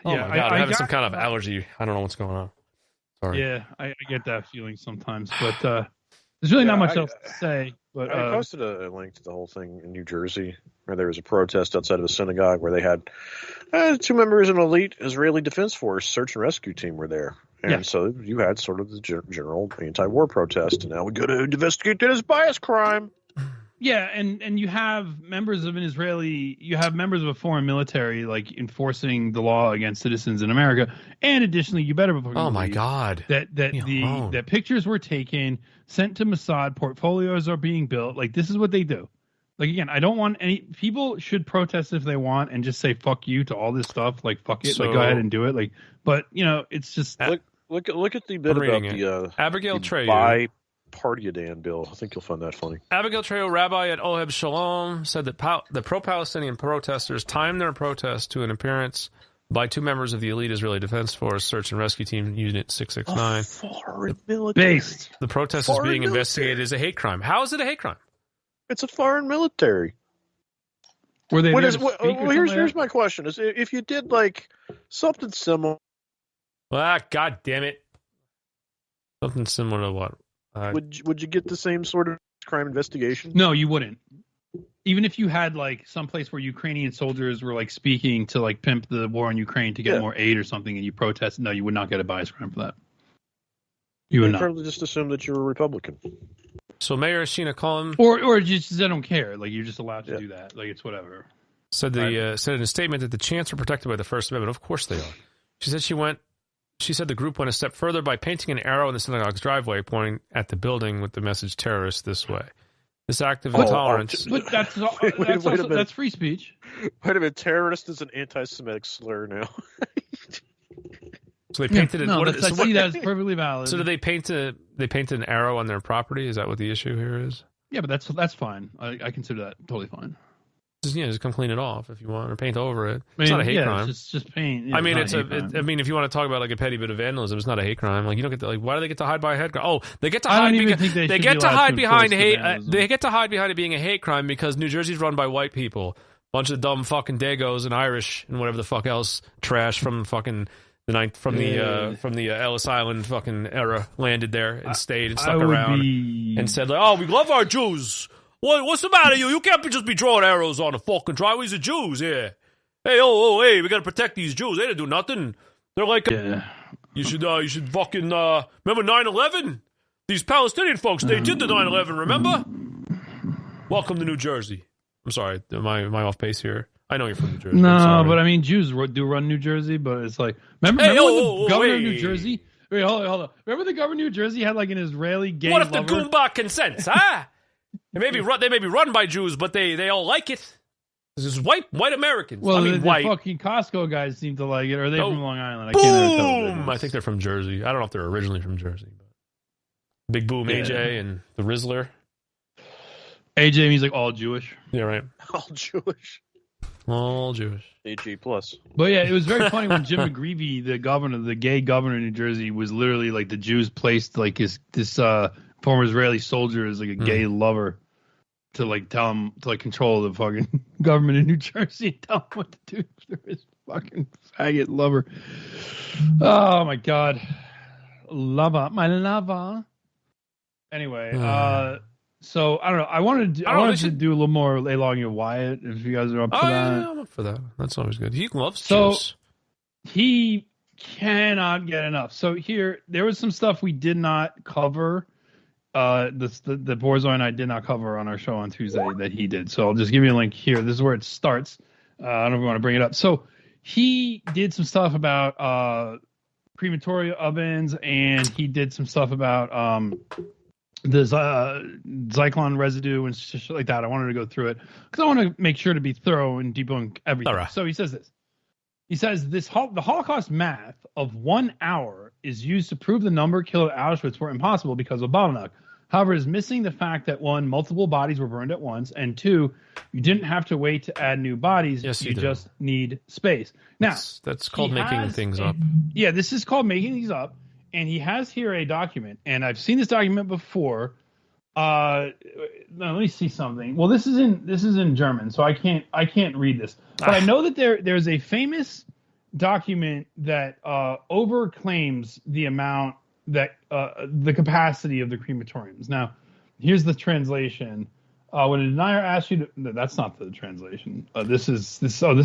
oh yeah, my God, I'm having some kind of allergy. I don't know what's going on. Sorry. Yeah, I get that feeling sometimes, but there's really not much else to say. But I posted a link to the whole thing in New Jersey, where there was a protest outside of a synagogue where they had 2 members of an elite Israeli Defense Force search and rescue team were there. And so you had sort of the general anti-war protest, and now we got to investigate that as bias crime. Yeah, and you have members of a foreign military like enforcing the law against citizens in America, and additionally, you better believe that pictures were taken, sent to Mossad, portfolios are being built. Like, this is what they do. Like, again, I don't want any people should protest if they want and just say fuck you to all this stuff. Like, fuck it, like, go ahead and do it. Like, but it's just look at the bit about the Abigail Treyu. Partiadan bill. I think you'll find that funny. Abigail Treyu, rabbi at Oheb Shalom, said that the pro-Palestinian protesters timed their protest to an appearance by 2 members of the elite Israeli Defense Force Search and Rescue Team Unit 669. Foreign military. The protest is being investigated as a hate crime. How is it a hate crime? It's a foreign military. Were they? Here's my question: is if you did like something similar? God damn it! Something similar to what? Would you get the same sort of crime investigation? No, you wouldn't. even if you had like some place where Ukrainian soldiers were like speaking to like pimp the war in Ukraine to get more aid or something, and you protested, no, you would not get a bias crime for that. You would not. Probably just assume that you're a Republican. So Mayor Sheena Cohen, or just I don't care. Like you're just allowed to do that. Like it's whatever. Said said in a statement that the chants are protected by the First Amendment. Of course they are. She said the group went a step further by painting an arrow in the synagogue's driveway, pointing at the building with the message "terrorists this way." This act of intolerance. But that's free speech. Wait a minute, terrorist is an anti-Semitic slur now. So they painted it. No, that's perfectly valid. So did they paint an arrow on their property? Is that what the issue here is? Yeah, but that's fine. I consider that totally fine. Just come clean it off if you want, or paint over it. It's not a hate crime. It's just paint. Yeah, I mean, if you want to talk about like a petty bit of vandalism, it's not a hate crime. Like you don't get to why do they get to hide by a hate crime? Oh, they get to hide. They get to hide behind hate. They get to hide behind it being a hate crime because New Jersey's run by white people, bunch of dumb fucking Dagos and Irish and whatever the fuck else trash from fucking the Ellis Island fucking era landed there and stayed and stuck around and said like, oh, we love our Jews. What's the matter, you? You can't just be drawing arrows on the fucking driveways of Jews here. Hey, hey, we gotta protect these Jews. They didn't do nothing. They're like, you should fucking remember 9/11? These Palestinian folks, they did the 9/11. Remember? Welcome to New Jersey. I'm sorry, am I off base here? I know you're from New Jersey. No, but I mean, Jews do run New Jersey, but it's like, remember when the governor of New Jersey? Wait, hold on. Remember the governor of New Jersey had like an Israeli gay What if lover? the Goomba consents, huh? They may be run by Jews, but they all like it. This is white Americans. Well, I mean, the white. fucking Costco guys seem to like it. Or are they from Long Island? I Boom! can't tell. I think they're from Jersey. I don't know if they're originally from Jersey. But Big Boom AJ and the Rizzler. AJ means like all Jewish. Yeah, right. All Jewish. All Jewish. AG plus. But yeah, it was very funny when Jim McGreevey, the gay governor of New Jersey, was literally like the Jews placed like this former Israeli soldier as like a gay lover to like tell him to like control the fucking government in New Jersey and tell him what to do for his fucking faggot lover. Oh my god, my lover. Anyway, so I don't know. I wanted to do a little more lay along your Wyatt if you guys are up for that. Yeah, I'm up for that. That's always good. He loves Jews. He cannot get enough. So there was some stuff we did not cover. The Borzoi and I did not cover on our show on Tuesday that he did. So I'll just give you a link here. This is where it starts. I don't know if we want to bring it up. So he did some stuff about crematoria ovens, and he did some stuff about the Zyklon residue and shit like that. I wanted to go through it because I want to make sure to be thorough and debunk everything. Right. So he says this. He says the Holocaust math of 1 hour is used to prove the number killed at Auschwitz were impossible because of bottleneck. However, is missing the fact that 1, multiple bodies were burned at once, and 2, you didn't have to wait to add new bodies. Yes, you just need space. Now, that's called making things up. Yeah, this is called making things up. And he has here a document, and I've seen this document before. Now, let me see something. Well, this is in German, so I can't read this. But I know that there's a famous document that overclaims the amount that the capacity of the crematoriums. Now, here's the translation. When a denier asks you to, no, that's not the translation. This is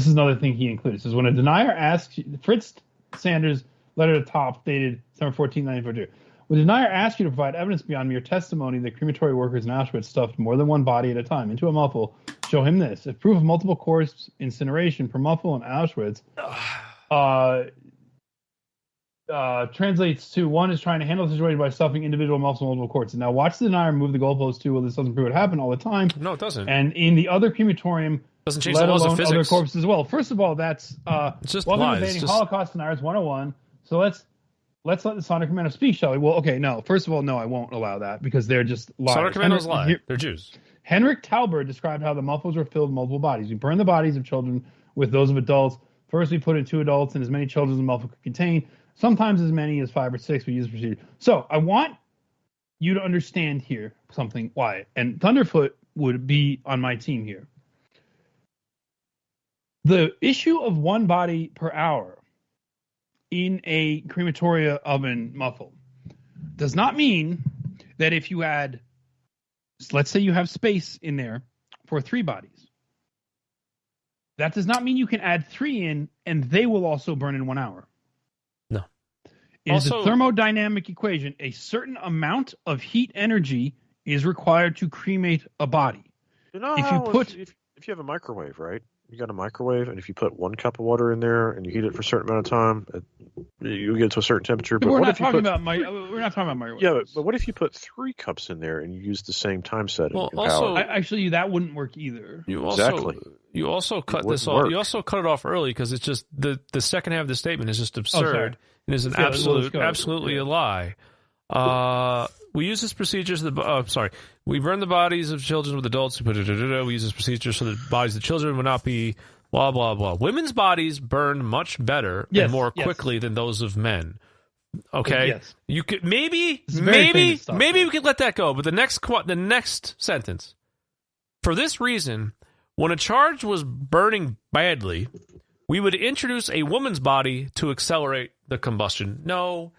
another thing he included. It says when a denier asks you, Fritz Sanders letter at the top dated December 14, 1942. When the denier asks you to provide evidence beyond mere testimony that crematory workers in Auschwitz stuffed more than one body at a time into a muffle, show him this. If proof of multiple corpse incineration per muffle in Auschwitz translates to one is trying to handle the situation by stuffing individual muffles in multiple corpses. Now watch the denier move the goalpost to, well, this doesn't prove it happened all the time. No, it doesn't. And in the other crematorium, doesn't change the laws of physics. Other corpses as well. First of all, that's it's just welcome to Holocaust deniers 101. So let's let the Sonic Commando speak, shall we? Well, okay, no. First of all, no, I won't allow that because they're just liars. Sonic Commandos lie. They're Jews. Henrik Tauber described how the muffles were filled with multiple bodies. We burned the bodies of children with those of adults. First, we put in 2 adults and as many children as the muffle could contain. Sometimes as many as 5 or 6. We use the procedure. So I want you to understand here something, Wyatt. And Thunderfoot would be on my team here. The issue of 1 body per hour in a crematoria oven muffle does not mean that if you had, let's say you have space in there for 3 bodies. That does not mean you can add 3 in and they will also burn in 1 hour. No. It is a thermodynamic equation. A certain amount of heat energy is required to cremate a body. You know, if you have a microwave, right? You got a microwave, and if you put 1 cup of water in there and you heat it for a certain amount of time, you get to a certain temperature. But we're not talking about microwave. Yeah, but what if you put 3 cups in there and you use the same time setting? Well, also, actually, that wouldn't work either. You also cut this off. You also cut it off early because it's just the second half of the statement is just absurd and is an absolutely a lie. We use this procedure so we burn the bodies of children with adults. We use this procedure so the bodies of children would not be blah, blah, blah. Women's bodies burn much better and more quickly than those of men. Okay? Yes. You could maybe we could let that go. But the next sentence. For this reason, when a charge was burning badly, we would introduce a woman's body to accelerate the combustion. No.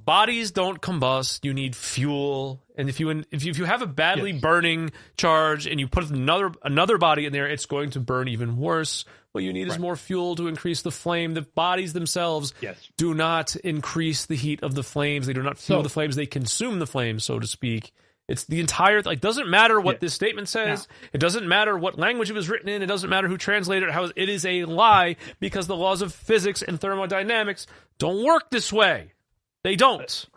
Bodies don't combust. You need fuel, and if you have a badly burning charge and you put another body in there, it's going to burn even worse. What you need is more fuel to increase the flame. The bodies themselves do not increase the heat of the flames. They do not fuel the flames. They consume the flames, so to speak. It's the entire doesn't matter what this statement says. No. It doesn't matter what language it was written in. It doesn't matter who translated it. It is a lie because the laws of physics and thermodynamics don't work this way. They don't.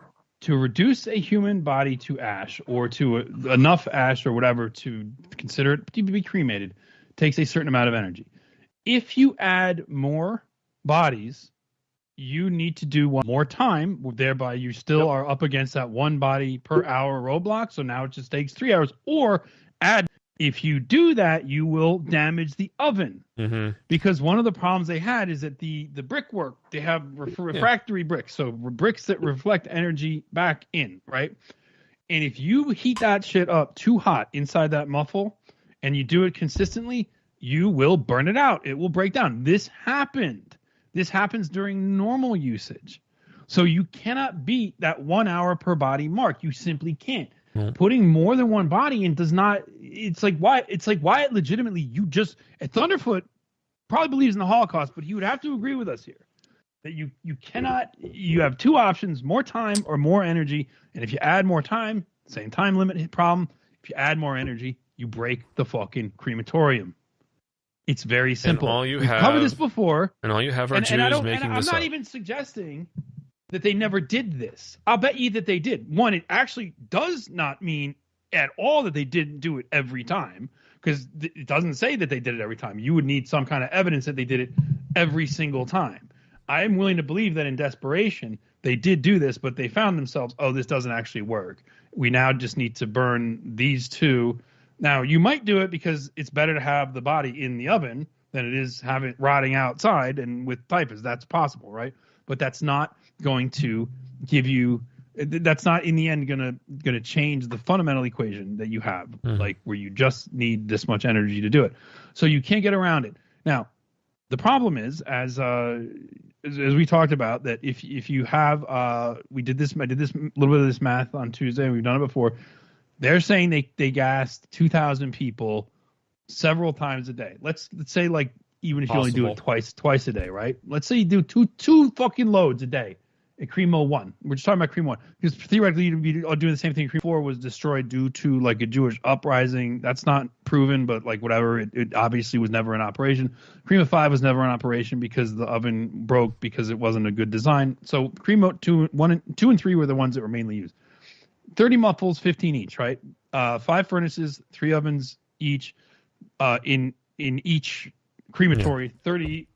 To reduce a human body to ash or to enough ash or whatever to consider it to be cremated takes a certain amount of energy. If you add more bodies, you need to do one more time. Thereby, you still are up against that 1 body per hour roadblock. So now it just takes 3 hours. Or add. If you do that, you will damage the oven. Mm-hmm. Because one of the problems they had is that the brickwork, they have refractory bricks. So bricks that reflect energy back in, right? And if you heat that shit up too hot inside that muffle and you do it consistently, you will burn it out. It will break down. This happened. This happens during normal usage. So you cannot beat that 1 hour per body mark. You simply can't. Putting more than 1 body in does not. It's like Wyatt legitimately. Thunderfoot probably believes in the Holocaust, but he would have to agree with us here that you cannot. You have 2 options: more time or more energy. And if you add more time, same time limit problem. If you add more energy, you break the fucking crematorium. It's very simple. We've covered this before. And all you have are Jews making this up. I'm not even suggesting that they never did this. I'll bet you that they did. One, it actually does not mean at all that they didn't do it every time, because it doesn't say that they did it every time. You would need some kind of evidence that they did it every single time. I am willing to believe that in desperation, they did do this, but they found themselves, this doesn't actually work. We now just need to burn these 2. Now, you might do it because it's better to have the body in the oven than it is have it rotting outside and with typists. That's possible, right? But that's not going to give you. That's not in the end gonna change the fundamental equation that you have, like where you just need this much energy to do it. So you can't get around it. Now, the problem is, as we talked about, that if you have, I did this little bit of this math on Tuesday, and we've done it before. They're saying they gassed 2,000 people several times a day. Let's say, like, even if you only do it twice a day, right? Let's say you do two fucking loads a day at Cremo 1. We're just talking about Cremo 1. Because theoretically, you'd be doing the same thing. Cremo 4 was destroyed due to, like, a Jewish uprising. That's not proven, but, like, whatever. It obviously was never in operation. Cremo 5 was never in operation because the oven broke because it wasn't a good design. So Cremo 2 and 3 were the ones that were mainly used. 30 muffles, 15 each, right? 5 furnaces, 3 ovens each, in each crematory, 30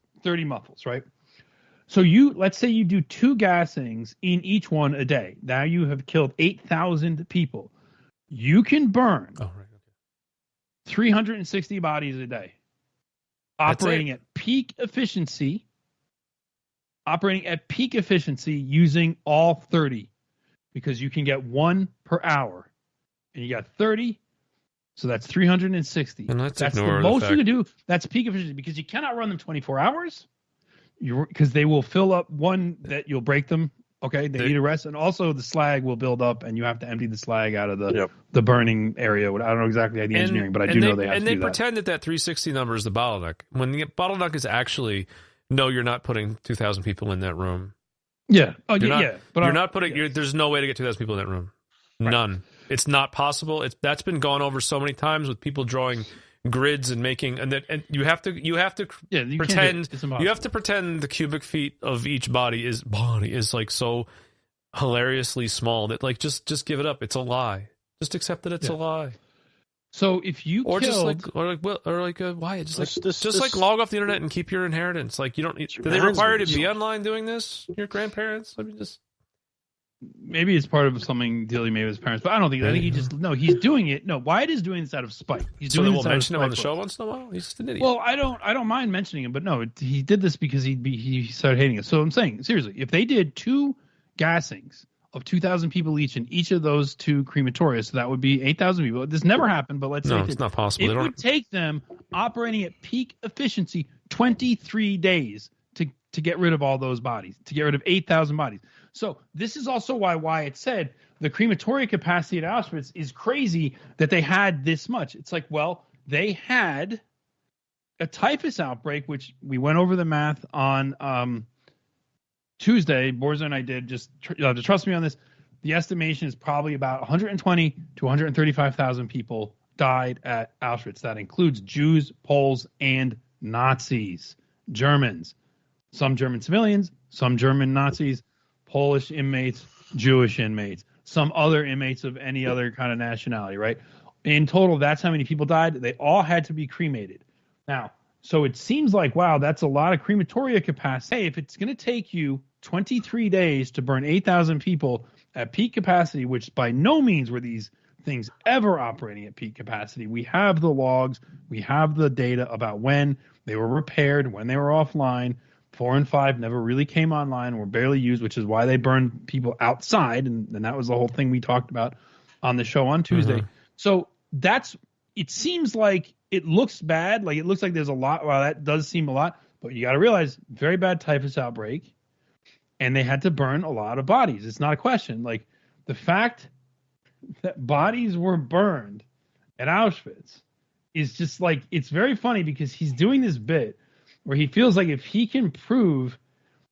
muffles, right? So let's say you do 2 gassings in each one a day. Now you have killed 8,000 people. You can burn 360 bodies a day, operating at peak efficiency using all 30. Because you can get 1 per hour, and you got 30, so that's 360. And that's the most you can do. That's peak efficiency, because you cannot run them 24 hours, because they will fill up. One, that you'll break them Okay, they need a rest, and also the slag will build up, and you have to empty the slag out of the burning area. I don't know exactly how the engineering, but I do know they have to do that. And they pretend that 360 number is the bottleneck, when the bottleneck is actually, no, you're not putting 2,000 people in that room. Yeah. Oh, But you're not putting. There's no way to get 2,000 people in that room. Right. None. It's not possible. That's been gone over so many times with people drawing grids and making, and you have to pretend the cubic feet of each body is like so hilariously small that like just give it up. It's a lie. Just accept that it's a lie. So if you why just log off the internet and keep your inheritance. Like you don't. Do they require you to be online doing this? Your grandparents? Let me just. Maybe it's part of something dealing maybe with his parents, but I don't think. I think he's doing it. No, Wyatt is doing this out of spite. He's doing this out of spite. Mention him on the show once in a while. He's just an idiot. Well, I don't mind mentioning him, but no, he did this because he started hating us. So I'm saying seriously, if they did 2 gassings of 2,000 people each in each of those 2 crematoria, so that would be 8,000 people. This never happened, but let's say it's not possible. It would take them operating at peak efficiency 23 days to get rid of all those bodies, to get rid of 8,000 bodies. So this is also why Wyatt said the crematoria capacity at Auschwitz is crazy that they had this much. It's like, well, they had a typhus outbreak, which we went over the math on Tuesday. Borza and I did. Just you'll have to trust me on this. The estimation is probably about 120 to 135,000 people died at Auschwitz. That includes Jews, Poles, and Nazis, Germans, some German civilians, some German Nazis, Polish inmates, Jewish inmates, some other inmates of any other kind of nationality, right? In total, that's how many people died. They all had to be cremated. Now, so it seems like, wow, that's a lot of crematoria capacity. Hey, if it's going to take you 23 days to burn 8,000 people at peak capacity, which by no means were these things ever operating at peak capacity, we have the logs, we have the data about when they were repaired, when they were offline. 4 and 5 never really came online, were barely used, which is why they burned people outside, and that was the whole thing we talked about on the show on Tuesday. Mm-hmm. So it seems like it looks bad, like it looks like there's a lot. Well, that does seem a lot, but you got to realize, very bad typhus outbreak, and they had to burn a lot of bodies. It's not a question. Like the fact that bodies were burned at Auschwitz is just like, it's very funny because he's doing this bit where he feels like if he can prove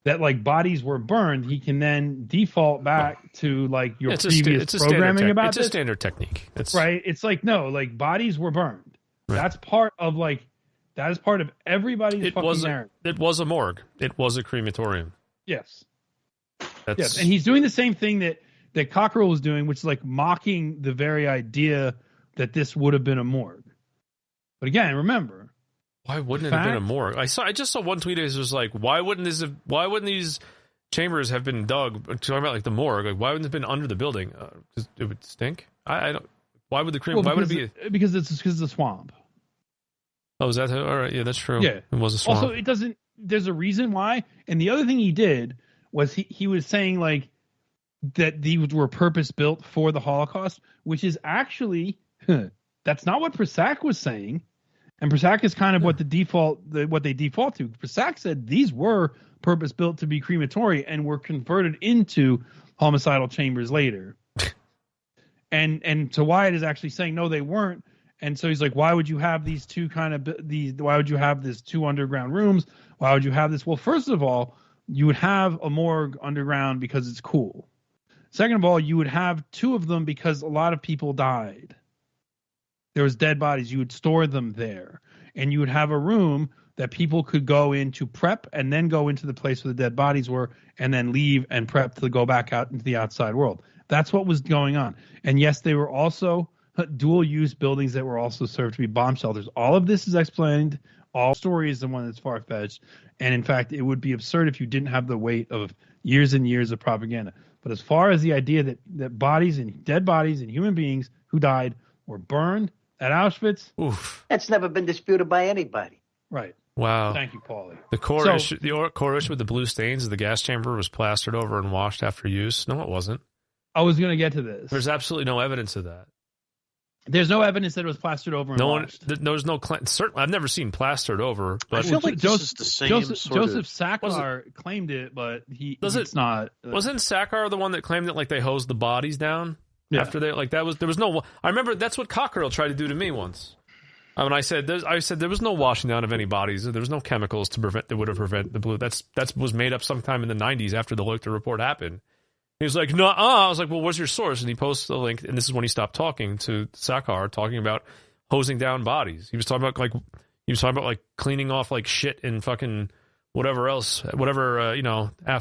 that like bodies were burned, he can then default back to like your previous programming about this. It's a standard technique. Right. It's like, no, like bodies were burned. Right. That is part of everybody's fucking narrative. It was a morgue. It was a crematorium. Yes. Yes. And he's doing the same thing that Cockrell was doing, which is like mocking the very idea that this would have been a morgue. But again, remember, why wouldn't it have been a morgue? I just saw one tweet that was like, why wouldn't these chambers have been dug? Talking about like the morgue, like why wouldn't it have been under the building? It would stink. I don't. Why would the crema? Why would it be? Because it's a swamp. Oh, is that all right? Yeah, that's true. Yeah, it was a swamp. Also, it doesn't. There's a reason why. And the other thing he did was he was saying like that these were purpose built for the Holocaust, which is actually that's not what Prsak was saying. And Prsak is kind of what they default to. Prsak said these were purpose built to be crematory and were converted into homicidal chambers later. and so Wyatt is actually saying no, they weren't. And so he's like, why would you have these two why would you have this 2 underground rooms? Why would you have this? Well, first of all, you would have a morgue underground because it's cool. Second of all, you would have 2 of them because a lot of people died. There was dead bodies. You would store them there. And you would have a room that people could go in to prep and then go into the place where the dead bodies were and then leave and prep to go back out into the outside world. That's what was going on. And yes, they were also dual-use buildings that were also served to be bomb shelters. All of this is explained. All story is the one that's far-fetched. And in fact, it would be absurd if you didn't have the weight of years and years of propaganda. But as far as the idea that bodies and dead bodies and human beings who died were burned at Auschwitz, that's never been disputed by anybody. Right. Wow. Thank you, Paulie. The core issue with the blue stains, the gas chamber was plastered over and washed after use. No, it wasn't. I was going to get to this. There's absolutely no evidence of that. There's no evidence that it was plastered over and washed. There's no certainly I've never seen plastered over. But I feel like this is the same Joseph Sakar claimed it, but it's not. Wasn't Sakar the one that claimed that like they hosed the bodies down after they there was no. I remember that's what Cockrell tried to do to me once. When I said there was no washing down of any bodies. There was no chemicals to prevent that would have prevented the blue. That was made up sometime in the 90s after the Leukter report happened. He was like, no, I was like, well, what's your source? And he posts the link, and this is when he stopped talking to Sakar, talking about hosing down bodies. He was talking about like cleaning off like shit and fucking whatever else,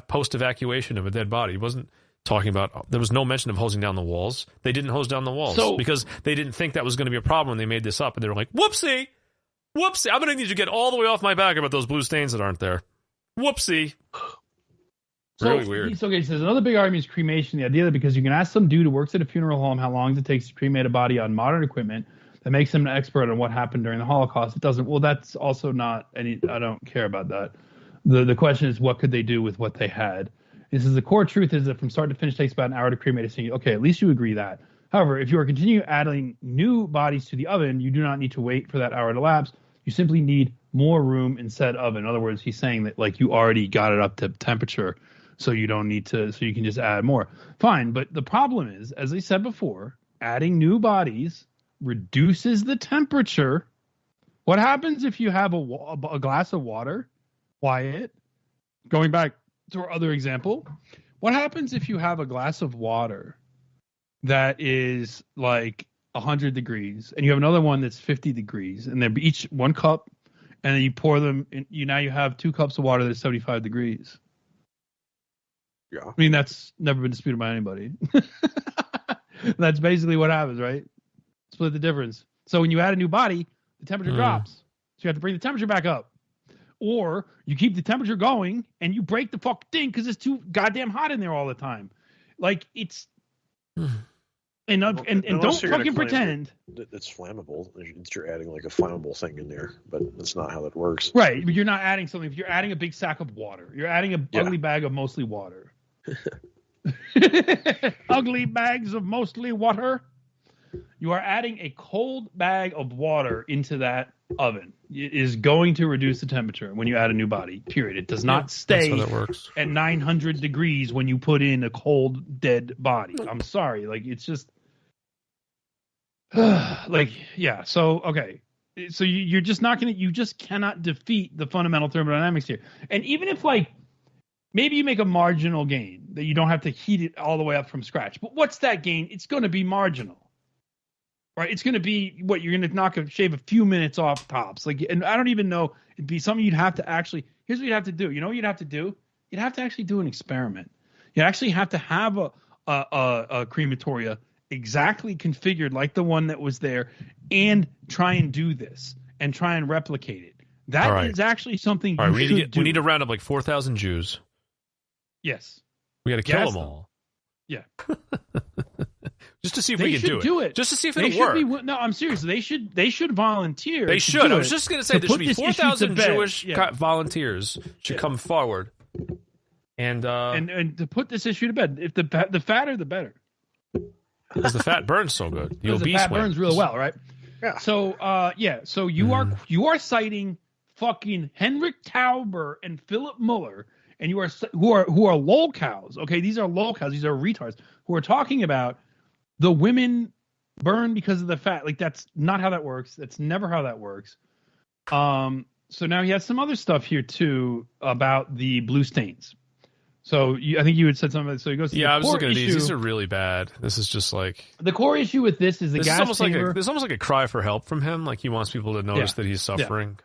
post evacuation of a dead body. He wasn't talking about. There was no mention of hosing down the walls. They didn't hose down the walls because they didn't think that was going to be a problem when they made this up, and they were like, whoopsie. I'm going to need you to get all the way off my back about those blue stains that aren't there. Whoopsie. Really weird. So he says another big argument is cremation. The idea that because you can ask some dude who works at a funeral home how long it takes to cremate a body on modern equipment that makes him an expert on what happened during the Holocaust. It doesn't. Well, that's also not any. I don't care about that. The question is what could they do with what they had. This is the core truth is that from start to finish takes about an hour to cremate a single. Okay, at least you agree that. However, if you are continuing adding new bodies to the oven, you do not need to wait for that hour to lapse. You simply need more room in said oven. In other words, he's saying that like you already got it up to temperature. So you don't need to, so you can just add more. Fine, but the problem is, as I said before, adding new bodies reduces the temperature. What happens if you have a glass of water, Wyatt? Going back to our other example, what happens if you have a glass of water that is like 100 degrees and you have another one that's 50 degrees and they're each 1 cup and then you pour them in, now you have 2 cups of water that's 75 degrees. Yeah. I mean, that's never been disputed by anybody. That's basically what happens, right? Split the difference. So when you add a new body, the temperature drops. So you have to bring the temperature back up. Or you keep the temperature going and you break the fucking thing because it's too goddamn hot in there all the time. Like, it's... And don't fucking pretend... It's flammable. You're adding like a flammable thing in there, but that's not how that works. Right, but you're not adding something. If you're adding a big sack of water, you're adding a ugly bag of mostly water. Ugly bags of mostly water. You are adding a cold bag of water into that oven. It is going to reduce the temperature when you add a new body, period. It does not stay at 900 degrees when you put in a cold, dead body. I'm sorry. Like, it's just... like, yeah. So, okay. So you're just not going to... You just cannot defeat the fundamental thermodynamics here. And even if, like, maybe you make a marginal gain that you don't have to heat it all the way up from scratch. But what's that gain? It's going to be marginal. Right? It's going to be what you're going to shave a few minutes off tops. Like, and I don't even know. It'd be something you'd have to actually. Here's what you'd have to do. You know what you'd have to do? You'd have to actually do an experiment. You actually have to have a crematoria exactly configured like the one that was there, and try and do this and try and replicate it. That is actually something. All right, we need to round up like 4,000 Jews. Yes. We got to kill them all. Yeah. Just to see if we can do it. Just to see if it'll work. No, I'm serious. They should volunteer. They should. I was just going to say there should be 4,000 Jewish volunteers should come forward. And to put this issue to bed. If the fatter, the better. Because the fat burns so good. The obese fat burns real well, right? Yeah. So So you are citing fucking Henrik Tauber and Philip Muller, and you are who are lolcows. Okay, these are lolcows. These are retards who are talking about the women burn because of the fat. Like, that's not how that works. That's never how that works. So now he has some other stuff here too about the blue stains. So I think you had said something. So he goes to I was looking at these. These are really bad. This is just like the core issue with this is the gas chamber. It's almost like a cry for help from him. Like he wants people to notice that he's suffering.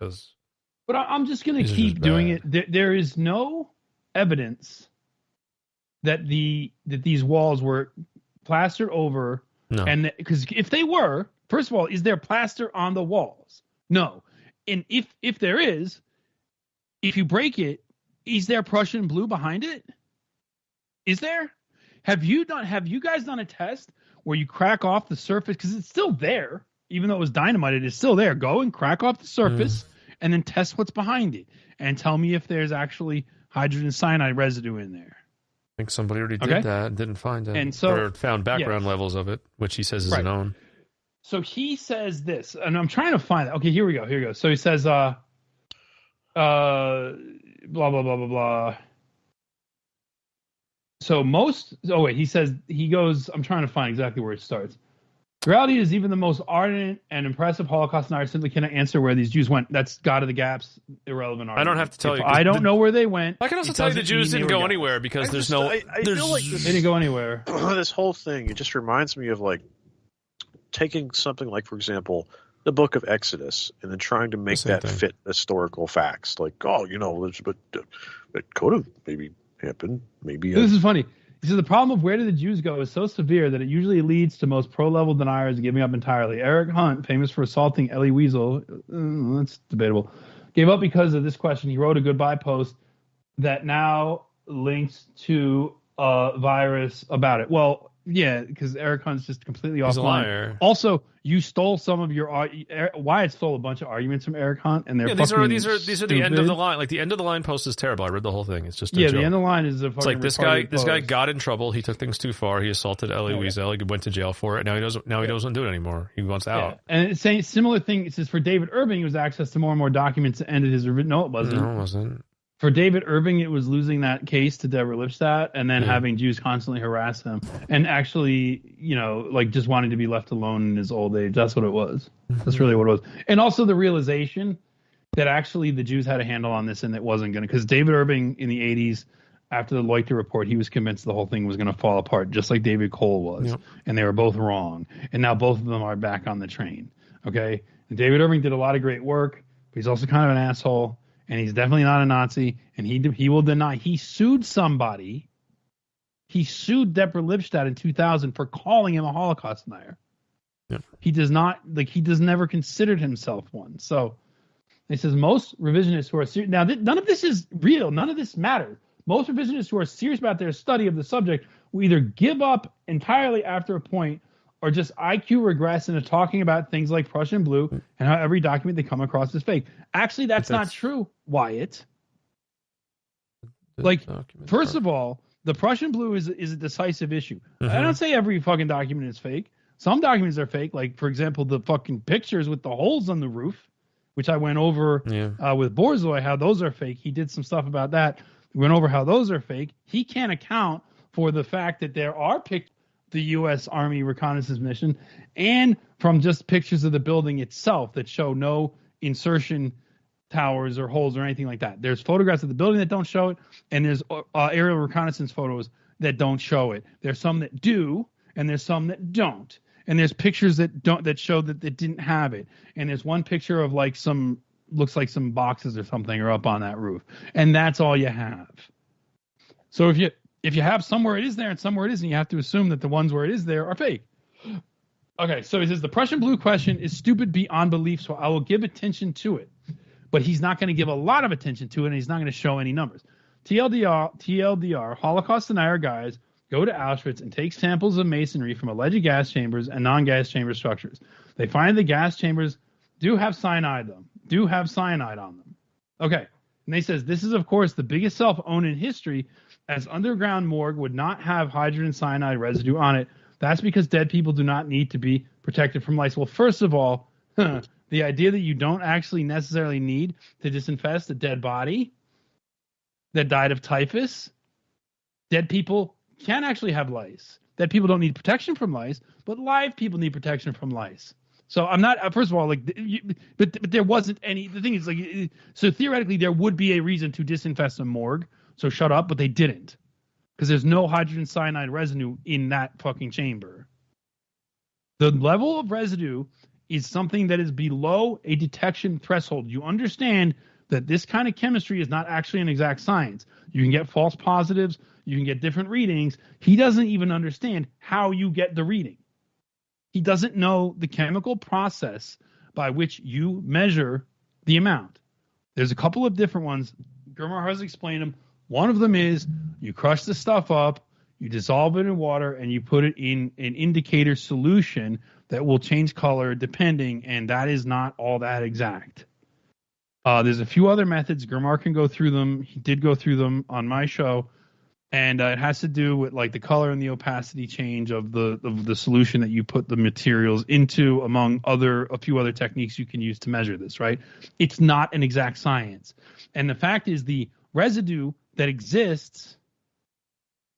But I'm just going to keep doing it. There is no evidence that these walls were plastered over. No. And because if they were, first of all, is there plaster on the walls? No. And if there is, if you break it, is there Prussian blue behind it? Is there? Have you guys done a test where you crack off the surface? Because it's still there, even though it was dynamite, it is still there. Go and crack off the surface and then test what's behind it. And tell me if there's actually hydrogen cyanide residue in there. I think somebody already did that and didn't find it. And so, or found background levels of it, which he says is known. So he says this, and I'm trying to find it. Okay, here we go. So he says, blah, blah, blah, blah, blah. So he goes, I'm trying to find exactly where it starts. The reality is even the most ardent and impressive Holocaust deniers simply cannot answer where these Jews went. That's God of the Gaps, irrelevant argument. I don't have to tell you. I don't know where they went. I can also tell you the Jews didn't go anywhere because I feel like they didn't go anywhere. This whole thing, it just reminds me of like taking something like, for example, the book of Exodus and then trying to make that fit historical facts. Like, but could have maybe happened. Maybe. This is funny. He says the problem of where did the Jews go is so severe that it usually leads to most pro-level deniers giving up entirely. Eric Hunt, famous for assaulting Elie Wiesel, that's debatable, gave up because of this question. He wrote a goodbye post that now links to a virus about it. Well, yeah, because Eric Hunt's just completely offline. He's a liar. Also, you stole some of your Wyatt stole a bunch of arguments from Eric Hunt, and they're these are the end of the line. Like the end of the line post is terrible. I read the whole thing. It's just a joke. The end of the line is a fucking. It's like this guy got in trouble. He took things too far. He assaulted Elie Wiesel. He went to jail for it. Now he doesn't do it anymore. He wants out. And it's saying similar thing. It says for David Irving, it was access to more and more documents that ended his. No, it wasn't. No, it wasn't. For David Irving, it was losing that case to Deborah Lipstadt and then having Jews constantly harass him and actually, like just wanting to be left alone in his old age. That's what it was. That's really what it was. And also the realization that actually the Jews had a handle on this and it wasn't going to, because David Irving in the 80s, after the Leuchter report, he was convinced the whole thing was going to fall apart, just like David Cole was. Yep. And they were both wrong. And now both of them are back on the train. Okay. And David Irving did a lot of great work, but he's also kind of an asshole. And he's definitely not a Nazi, and he will deny. He sued somebody. He sued Deborah Lipstadt in 2000 for calling him a Holocaust denier. Yep. He does not never considered himself one. So he says most revisionists who are serious. Now, none of this is real. None of this matters. Most revisionists who are serious about their study of the subject will either give up entirely after a point or just IQ regress into talking about things like Prussian blue and how every document they come across is fake. Actually, that's not true, Wyatt. Like, first of all, the Prussian blue is a decisive issue. I don't say every fucking document is fake. Some documents are fake. Like, for example, the fucking pictures with the holes on the roof, which I went over with Borzoi, how those are fake. He did some stuff about that. We went over how those are fake. He can't account for the fact that there are the U.S. Army reconnaissance mission, and from just pictures of the building itself that show no insertion towers or holes or anything like that. There's photographs of the building that don't show it, and there's aerial reconnaissance photos that don't show it. There's some that do, and there's some that don't. And there's pictures that show that they didn't have it. And there's one picture of like looks like some boxes or something are up on that roof, and that's all you have. So if you have somewhere it is there and somewhere it isn't, you have to assume that the ones where it is there are fake. Okay, so he says the Prussian blue question is stupid beyond belief, so I will give attention to it. But he's not going to give a lot of attention to it, and he's not going to show any numbers. TLDR, Holocaust denier guys go to Auschwitz and take samples of masonry from alleged gas chambers and non-gas chamber structures. They find the gas chambers do have cyanide on them. Okay, and they says this is, of course, the biggest self-owned in history, as underground morgue would not have hydrogen cyanide residue on it. That's because dead people do not need to be protected from lice. Well, first of all, the idea that you don't actually necessarily need to disinfect a dead body that died of typhus, dead people can actually have lice. Dead people don't need protection from lice, but live people need protection from lice. So I'm not, first of all, but there wasn't any, the thing is so theoretically there would be a reason to disinfect a morgue. So shut up, but they didn't. Because there's no hydrogen cyanide residue in that fucking chamber. The level of residue is something that is below a detection threshold. You understand that this kind of chemistry is not actually an exact science. You can get false positives. You can get different readings. He doesn't even understand how you get the reading. He doesn't know the chemical process by which you measure the amount. There's a couple of different ones. Gurmar has explained them. One of them is you crush the stuff up, you dissolve it in water, and you put it in an indicator solution that will change color depending, and that is not all that exact. There's a few other methods. Gurmar can go through them. He did go through them on my show. And it has to do with like the color and the opacity change of the solution that you put the materials into, among a few other techniques you can use to measure this, right? It's not an exact science. And the fact is the residue that exists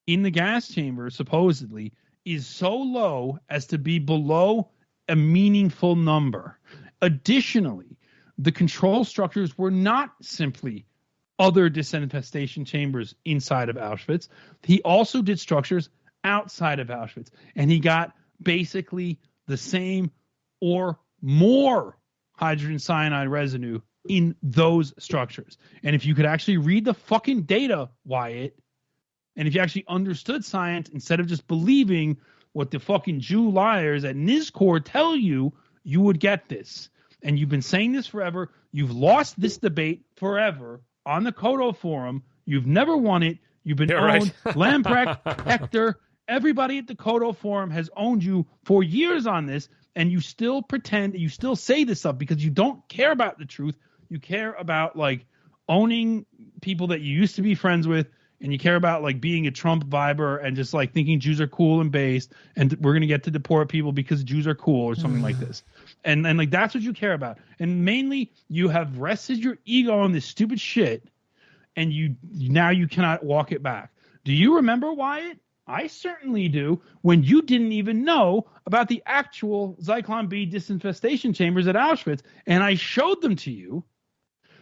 in the gas chamber supposedly is so low as to be below a meaningful number. Additionally, the control structures were not simply other disinfestation chambers inside of Auschwitz. He also did structures outside of Auschwitz, and he got basically the same or more hydrogen cyanide residue in those structures. And if you could actually read the fucking data, Wyatt, and if you actually understood science instead of just believing what the fucking Jew liars at NISCOR tell you, you would get this. And you've been saying this forever. You've lost this debate forever on the Kodo forum. You've never won it. You've been owned. Right. Lamprecht, Hector, everybody at the Kodo forum has owned you for years on this, and you still pretend, you still say this stuff because you don't care about the truth. You care about like owning people that you used to be friends with, and you care about like being a Trump viber and just like thinking Jews are cool and based, and we're going to get to deport people because Jews are cool or something like this. And like that's what you care about. And mainly you have rested your ego on this stupid shit, and now you cannot walk it back. Do you remember, Wyatt? I certainly do, when you didn't even know about the actual Zyklon B disinfestation chambers at Auschwitz, and I showed them to you.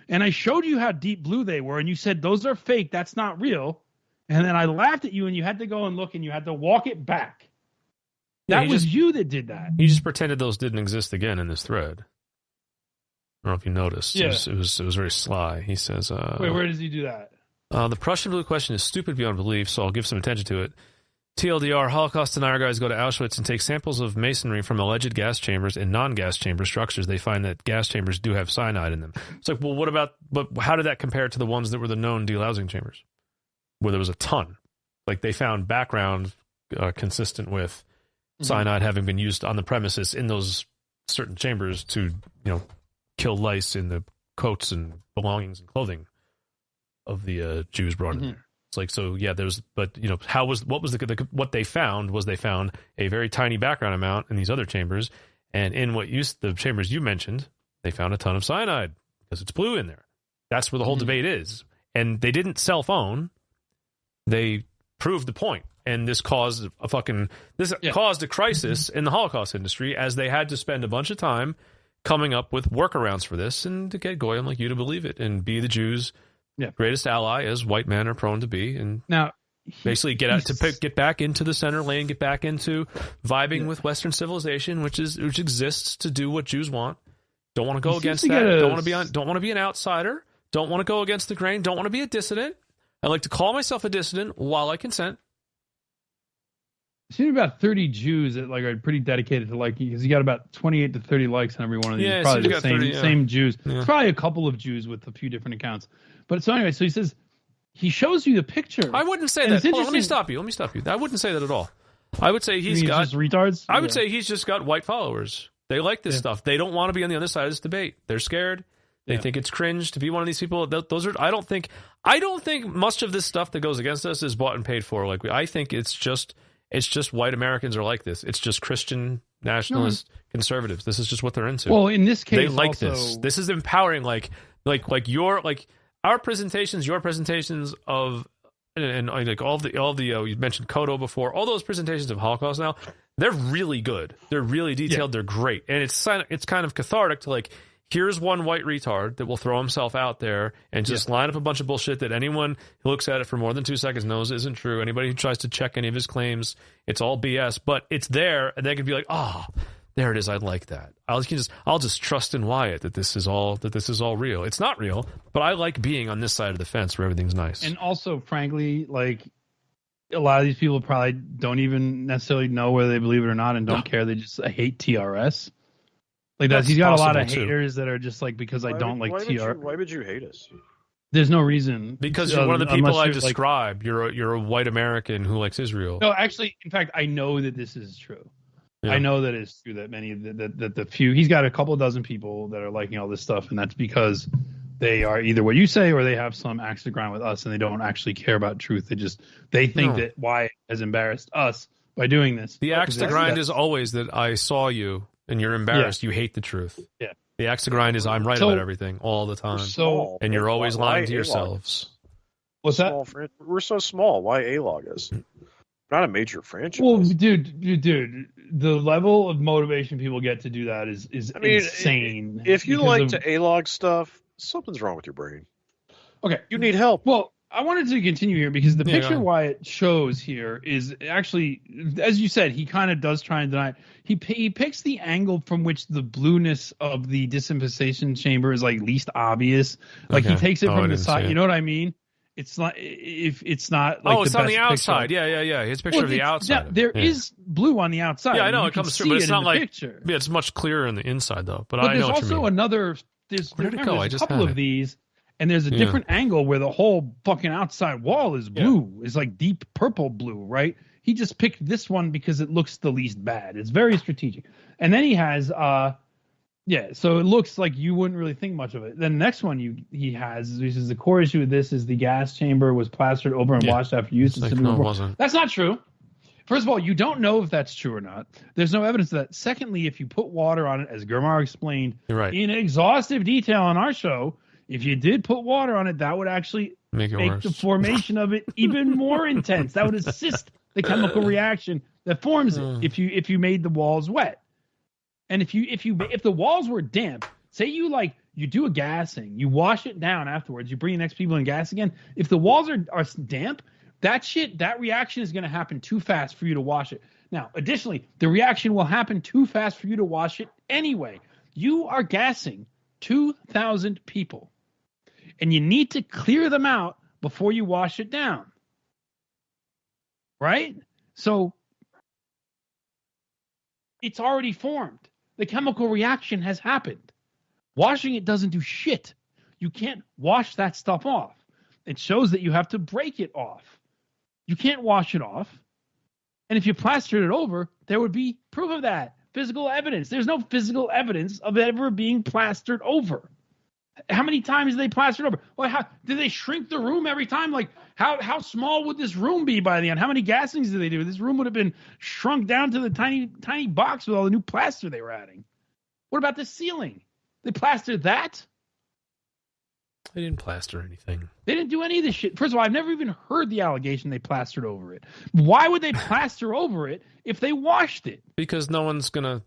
And I showed you how deep blue they were, and you said, those are fake, that's not real. And then I laughed at you, and you had to go and look, and you had to walk it back. That was you that did that. He just pretended those didn't exist again in this thread. I don't know if you noticed. Yeah. It was very sly. He says... Wait, where does he do that? The Prussian blue question is stupid beyond belief, so I'll give some attention to it. TLDR, Holocaust denier guys go to Auschwitz and take samples of masonry from alleged gas chambers and non-gas chamber structures. They find that gas chambers do have cyanide in them. It's like, well, but how did that compare to the ones that were the known delousing chambers, where there was a ton? Like they found background consistent with cyanide having been used on the premises in those certain chambers to, kill lice in the coats and belongings and clothing of the Jews brought in there. It's like, so yeah, what they found was they found a very tiny background amount in these other chambers, and in the chambers you mentioned, they found a ton of cyanide because it's blue in there. That's where the whole debate is. And they didn't self-own. They proved the point. And this caused caused a crisis in the Holocaust industry, as they had to spend a bunch of time coming up with workarounds for this and to get goyim like you to believe it and be the Jews' greatest ally, as white men are prone to be, and now basically get back into the center lane, get back into vibing with Western civilization, which exists to do what Jews want. Don't want to go against that. Don't want to be an outsider. Don't want to go against the grain. Don't want to be a dissident. I like to call myself a dissident while I consent. I've seen about 30 Jews that are pretty dedicated to because he got about 28 to 30 likes on every one of these. Yeah, probably the same Jews. Yeah. It's probably a couple of Jews with a few different accounts. But so anyway, so he says he shows you the picture. I wouldn't say that. Hold on, let me stop you. I wouldn't say that at all. I would say he's got just retards. I would say he's just got white followers. They like this stuff. They don't want to be on the other side of this debate. They're scared. They think it's cringe to be one of these people. Those are. I don't think much of this stuff that goes against us is bought and paid for. I think it's just white Americans are like this. It's just Christian nationalist conservatives. This is just what they're into. Well, in this case, they like this. This is empowering. Our presentations, your presentations of, and all the you mentioned Kodo before. All those presentations of Holocaust now, they're really good. They're really detailed. They're great, and it's kind of cathartic to here's one white retard that will throw himself out there and just line up a bunch of bullshit that anyone who looks at it for more than 2 seconds knows isn't true. Anybody who tries to check any of his claims, it's all BS. But it's there, and they can be like, oh, there it is. I like that. I'll just trust in Wyatt that this is all real. It's not real, but I like being on this side of the fence where everything's nice. And also, frankly, a lot of these people probably don't even necessarily know whether they believe it or not, and don't care. They just hate TRS. He's got a lot of haters that are just because I don't like TRS. Why would you hate us? There's no reason. Because you're one of the people I describe. You're a white American who likes Israel. No, actually, in fact, I know that this is true. Yeah. I know that it's true that many of the few, he's got a couple of dozen people that are liking all this stuff, and that's because They are either what you say or they have some axe to grind with us and they don't actually care about truth. They think that Wyatt has embarrassed us by doing this. The axe to grind is always that I saw you and you're embarrassed. You hate the truth. Yeah. The axe to grind is I'm right about everything all the time. And you're always lying to yourselves. What's that? We're so small. Why A-Log is? Not a major franchise. Well, dude, the level of motivation people get to do that is insane. If you like to A-Log stuff, something's wrong with your brain. Okay. You need help. Well, I wanted to continue here because the picture Wyatt shows here is actually, as you said, he kind of does try and deny it. He picks the angle from which the blueness of the disinfestation chamber is like least obvious. Like he takes it from the side. You know what I mean? It's not if it's not like it's on the outside. Picture. Yeah. His picture of the outside. There is blue on the outside. Yeah, I know it comes through, but it's not like picture. Yeah, it's much clearer on the inside though. But I there's know what you mean. Also another. There's a couple of these, and there's a different angle where the whole fucking outside wall is blue. It's like deep purple blue, right? He just picked this one because it looks the least bad. It's very strategic. And then he has so it looks like you wouldn't really think much of it. Then the next one he has, which is the core issue with this, is the gas chamber was plastered over and washed after use. Like, no, it wasn't. That's not true. First of all, you don't know if that's true or not. There's no evidence of that. Secondly, if you put water on it, as Gurmar explained in exhaustive detail on our show, if you did put water on it, that would actually make the formation of it even more intense. That would assist the chemical reaction that forms it if you made the walls wet. And if the walls were damp, say you do a gassing, you wash it down afterwards, you bring the next people in gas again. If the walls are damp, that reaction is going to happen too fast for you to wash it. Now, additionally, the reaction will happen too fast for you to wash it anyway. You are gassing 2,000 people, and you need to clear them out before you wash it down. Right? So it's already formed. The chemical reaction has happened. Washing it doesn't do shit. You can't wash that stuff off. It shows that you have to break it off. You can't wash it off. And if you plastered it over, there would be proof of that. Physical evidence. There's no physical evidence of it ever being plastered over. How many times did they plaster it over? Well, how did they shrink the room every time? Like, how small would this room be by the end? How many gassings did they do? This room would have been shrunk down to the tiny box with all the new plaster they were adding. What about the ceiling? They plastered that? They didn't plaster anything. They didn't do any of this shit. First of all, I've never even heard the allegation they plastered over it. Why would they plaster over it if they washed it? Because no one's gonna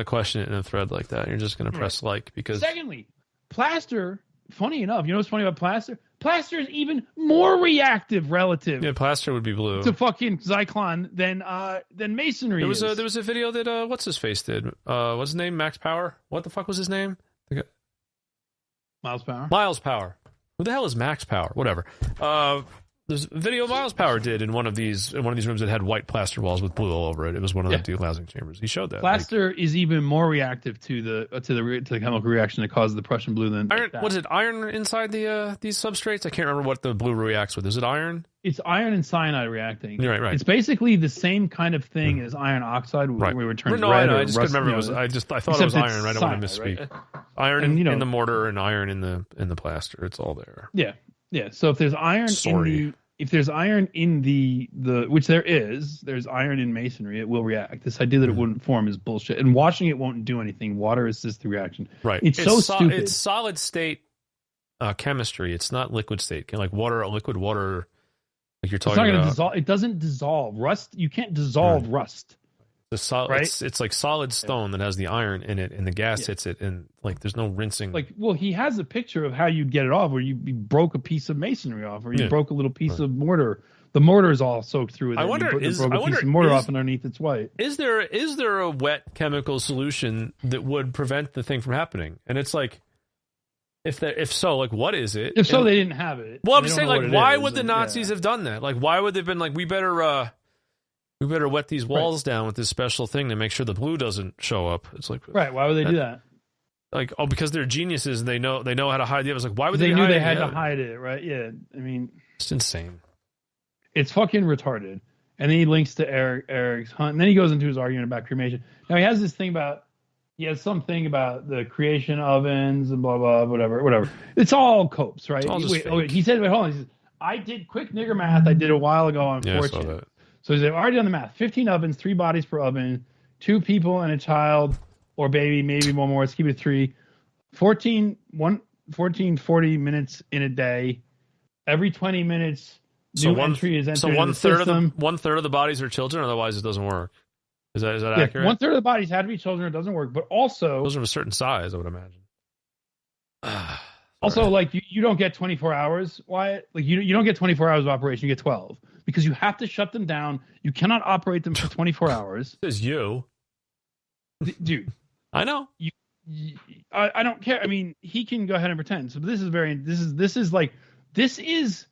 question it in a thread like that. You're just gonna press like because. Secondly, plaster, funny enough, you know what's funny about plaster? Plaster is even more reactive relative. Yeah, plaster would be blue. To fucking Zyklon than masonry. There was a video that what's his face did. What's his name? Max Power. What the fuck was his name? Miles Power. Miles Power. Who the hell is Max Power? Whatever. There's a video Miles Power did in one of these rooms that had white plaster walls with blue all over it. It was one of the deglassing chambers. He showed that. Plaster is even more reactive to the chemical reaction that causes the Prussian blue than iron. What is it? Iron inside these substrates? I can't remember what the blue reacts with. Is it iron? It's iron and cyanide reacting. You're right. It's basically the same kind of thing as iron oxide, where it turns red. I just couldn't remember. I thought it was iron. I don't want to misspeak. Right? Iron in the mortar and iron in the plaster. It's all there. Yeah. So if there's iron in the which there's iron in masonry, it will react. This idea that it wouldn't form is bullshit. And washing it won't do anything. Water assists the reaction. Right. It's so stupid. It's solid state chemistry. It's not liquid state. Like water, liquid water. Like you're talking about. Dissolve. It doesn't dissolve. Rust. You can't dissolve rust. It's like solid stone that has the iron in it, and the gas hits it, and like there's no rinsing. He has a picture of how you'd get it off, where you broke a piece of masonry off, or you broke a little piece of mortar. The mortar is all soaked through with it. I wonder, piece of mortar off, and underneath it's white. Is there a wet chemical solution that would prevent the thing from happening? And it's like, if so, like what is it? If so, they didn't have it. Well, I'm saying, like, why would the Nazis have done that? Like, why would they've been like, we better wet these walls down with this special thing to make sure the blue doesn't show up. It's like, right? Why would they do that? Like, because they're geniuses and they know how to hide it. I was like, why would they knew they had to hide it, right? Yeah, I mean, it's insane. It's fucking retarded. And then he links to Eric's hunt, and then he goes into his argument about cremation. Now he has this thing about, he has something about the creation ovens and blah blah whatever. It's all copes, right? It's all just fake. He said, wait, hold on. He says, I did quick nigger math. I did a while ago on 4chan. I saw that. So he's already done the math. 15 ovens, 3 bodies per oven, 2 people and a child or baby, maybe one more. Let's keep it 3. 40 minutes in a day. Every 20 minutes, new entry is entered. So one third of the bodies are children. Otherwise, it doesn't work. Is that accurate? 1/3 of the bodies had to be children. It doesn't work. But also, those are of a certain size, I would imagine. Also, like you don't get 24 hours, Wyatt. Like you don't get 24 hours of operation. You get 12 because you have to shut them down. You cannot operate them for 24 hours. Says you, dude. I know. I don't care. I mean, he can go ahead and pretend. So this is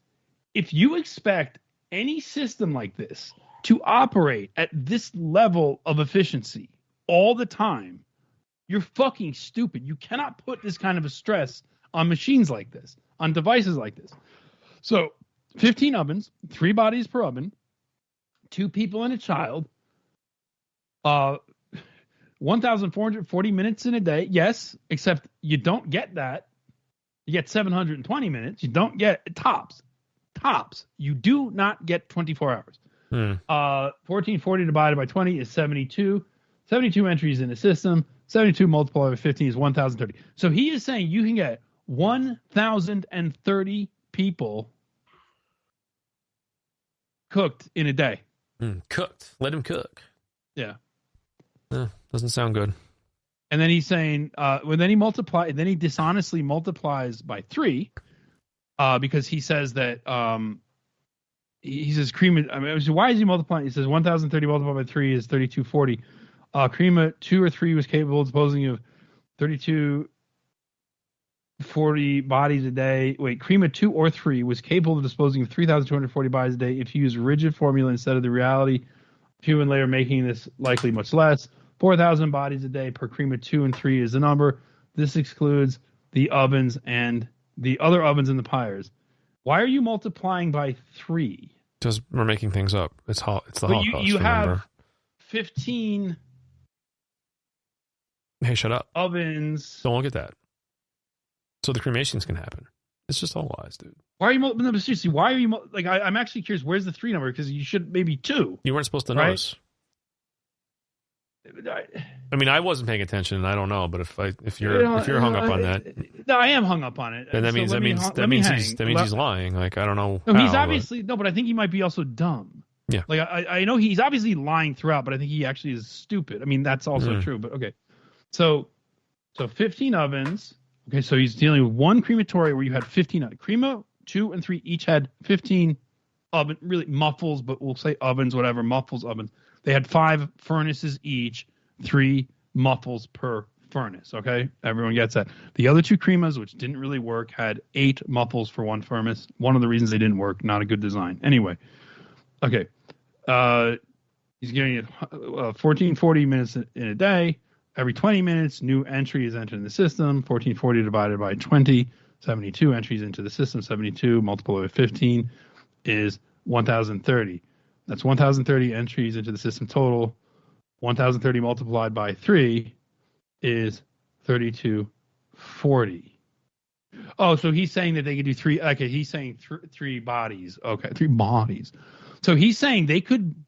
if you expect any system like this to operate at this level of efficiency all the time, you're fucking stupid. You cannot put this kind of a stress on machines like this, on devices like this. So 15 ovens, 3 bodies per oven, 2 people and a child, 1,440 minutes in a day. Yes, except you don't get that. You get 720 minutes. You don't get tops. You do not get 24 hours. 1440 divided by 20 is 72. 72 entries in the system. 72 multiplied by 15 is 1,030. So he is saying you can get 1,030 people cooked in a day. Cooked. Let him cook. Yeah. Doesn't sound good. And then he's saying, then he dishonestly multiplies by 3, because he says that he says Crema. I mean, why is he multiplying? He says 1,030 multiplied by 3 is 3,240. Crema 2 or 3 was capable of disposing of 3,240 bodies a day. Wait, Crema 2 or 3 was capable of disposing of 3,240 bodies a day if you use a rigid formula instead of the reality. Human layer making this likely much less. 4,000 bodies a day per Crema 2 and 3 is the number. This excludes the ovens and the other ovens and the pyres. Why are you multiplying by 3? Because we're making things up. It's the Holocaust. You have 15. Hey, shut up. Ovens. Don't look at that. So the cremations can happen. It's just all lies, dude. Why are you seriously? Why are you I'm actually curious. Where's the 3 number? Because you should maybe 2. You weren't supposed to notice. I mean, I wasn't paying attention. I don't know, but if you're hung up on that, no, I am hung up on it. Then that means he's lying. Like I don't know. No, he's obviously but I think he might be also dumb. Yeah. Like I know he's obviously lying throughout, but I think he actually is stupid. I mean, that's also true. But okay, so 15 ovens. Okay, so he's dealing with one crematory where you had 15 Crema 2 and 3 each had 15 oven, really muffles, but we'll say ovens, whatever, muffles, ovens. They had 5 furnaces each, 3 muffles per furnace. Okay, everyone gets that. The other 2 Cremas, which didn't really work, had 8 muffles for one furnace. One of the reasons they didn't work, not a good design. Anyway, okay, he's getting it 1440 minutes in a day. Every 20 minutes, new entry is entered in the system. 1440 divided by 20, 72 entries into the system. 72 multiplied by 15 is 1,030. That's 1,030 entries into the system total. 1,030 multiplied by 3 is 3,240. Oh, so he's saying that they could do 3. Okay, he's saying 3 bodies. Okay, 3 bodies. So he's saying they could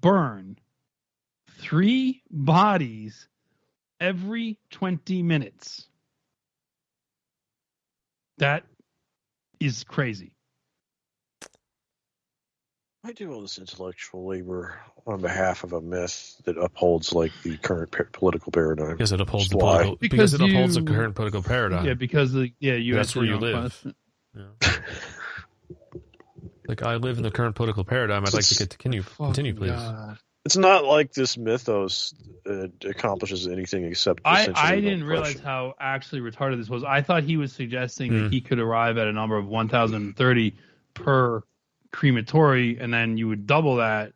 burn 3 bodies every 20 minutes. That is crazy. I do all this intellectual labor on behalf of a myth that upholds like the current political paradigm. Because it upholds because it upholds the current political paradigm. Yeah, because that's where you live. Yeah. Like I live in the current political paradigm. I'd like to continue, please. God. It's not like this mythos accomplishes anything except. I didn't realize how actually retarded this was. I thought he was suggesting that he could arrive at a number of 1,030 per crematory, and then you would double that.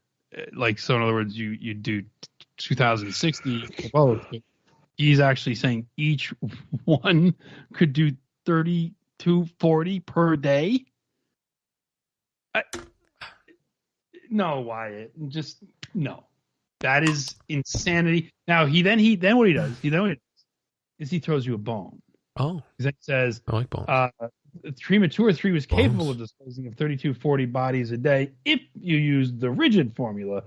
Like, so in other words, you do 2,060. Well, he's actually saying each one could do 3,240 per day. No, Wyatt, just no. That is insanity. Now he what he does is he throws you a bone. Oh, he says I like bones. Premature 3 was capable of disposing of 3240 bodies a day if you used the rigid formula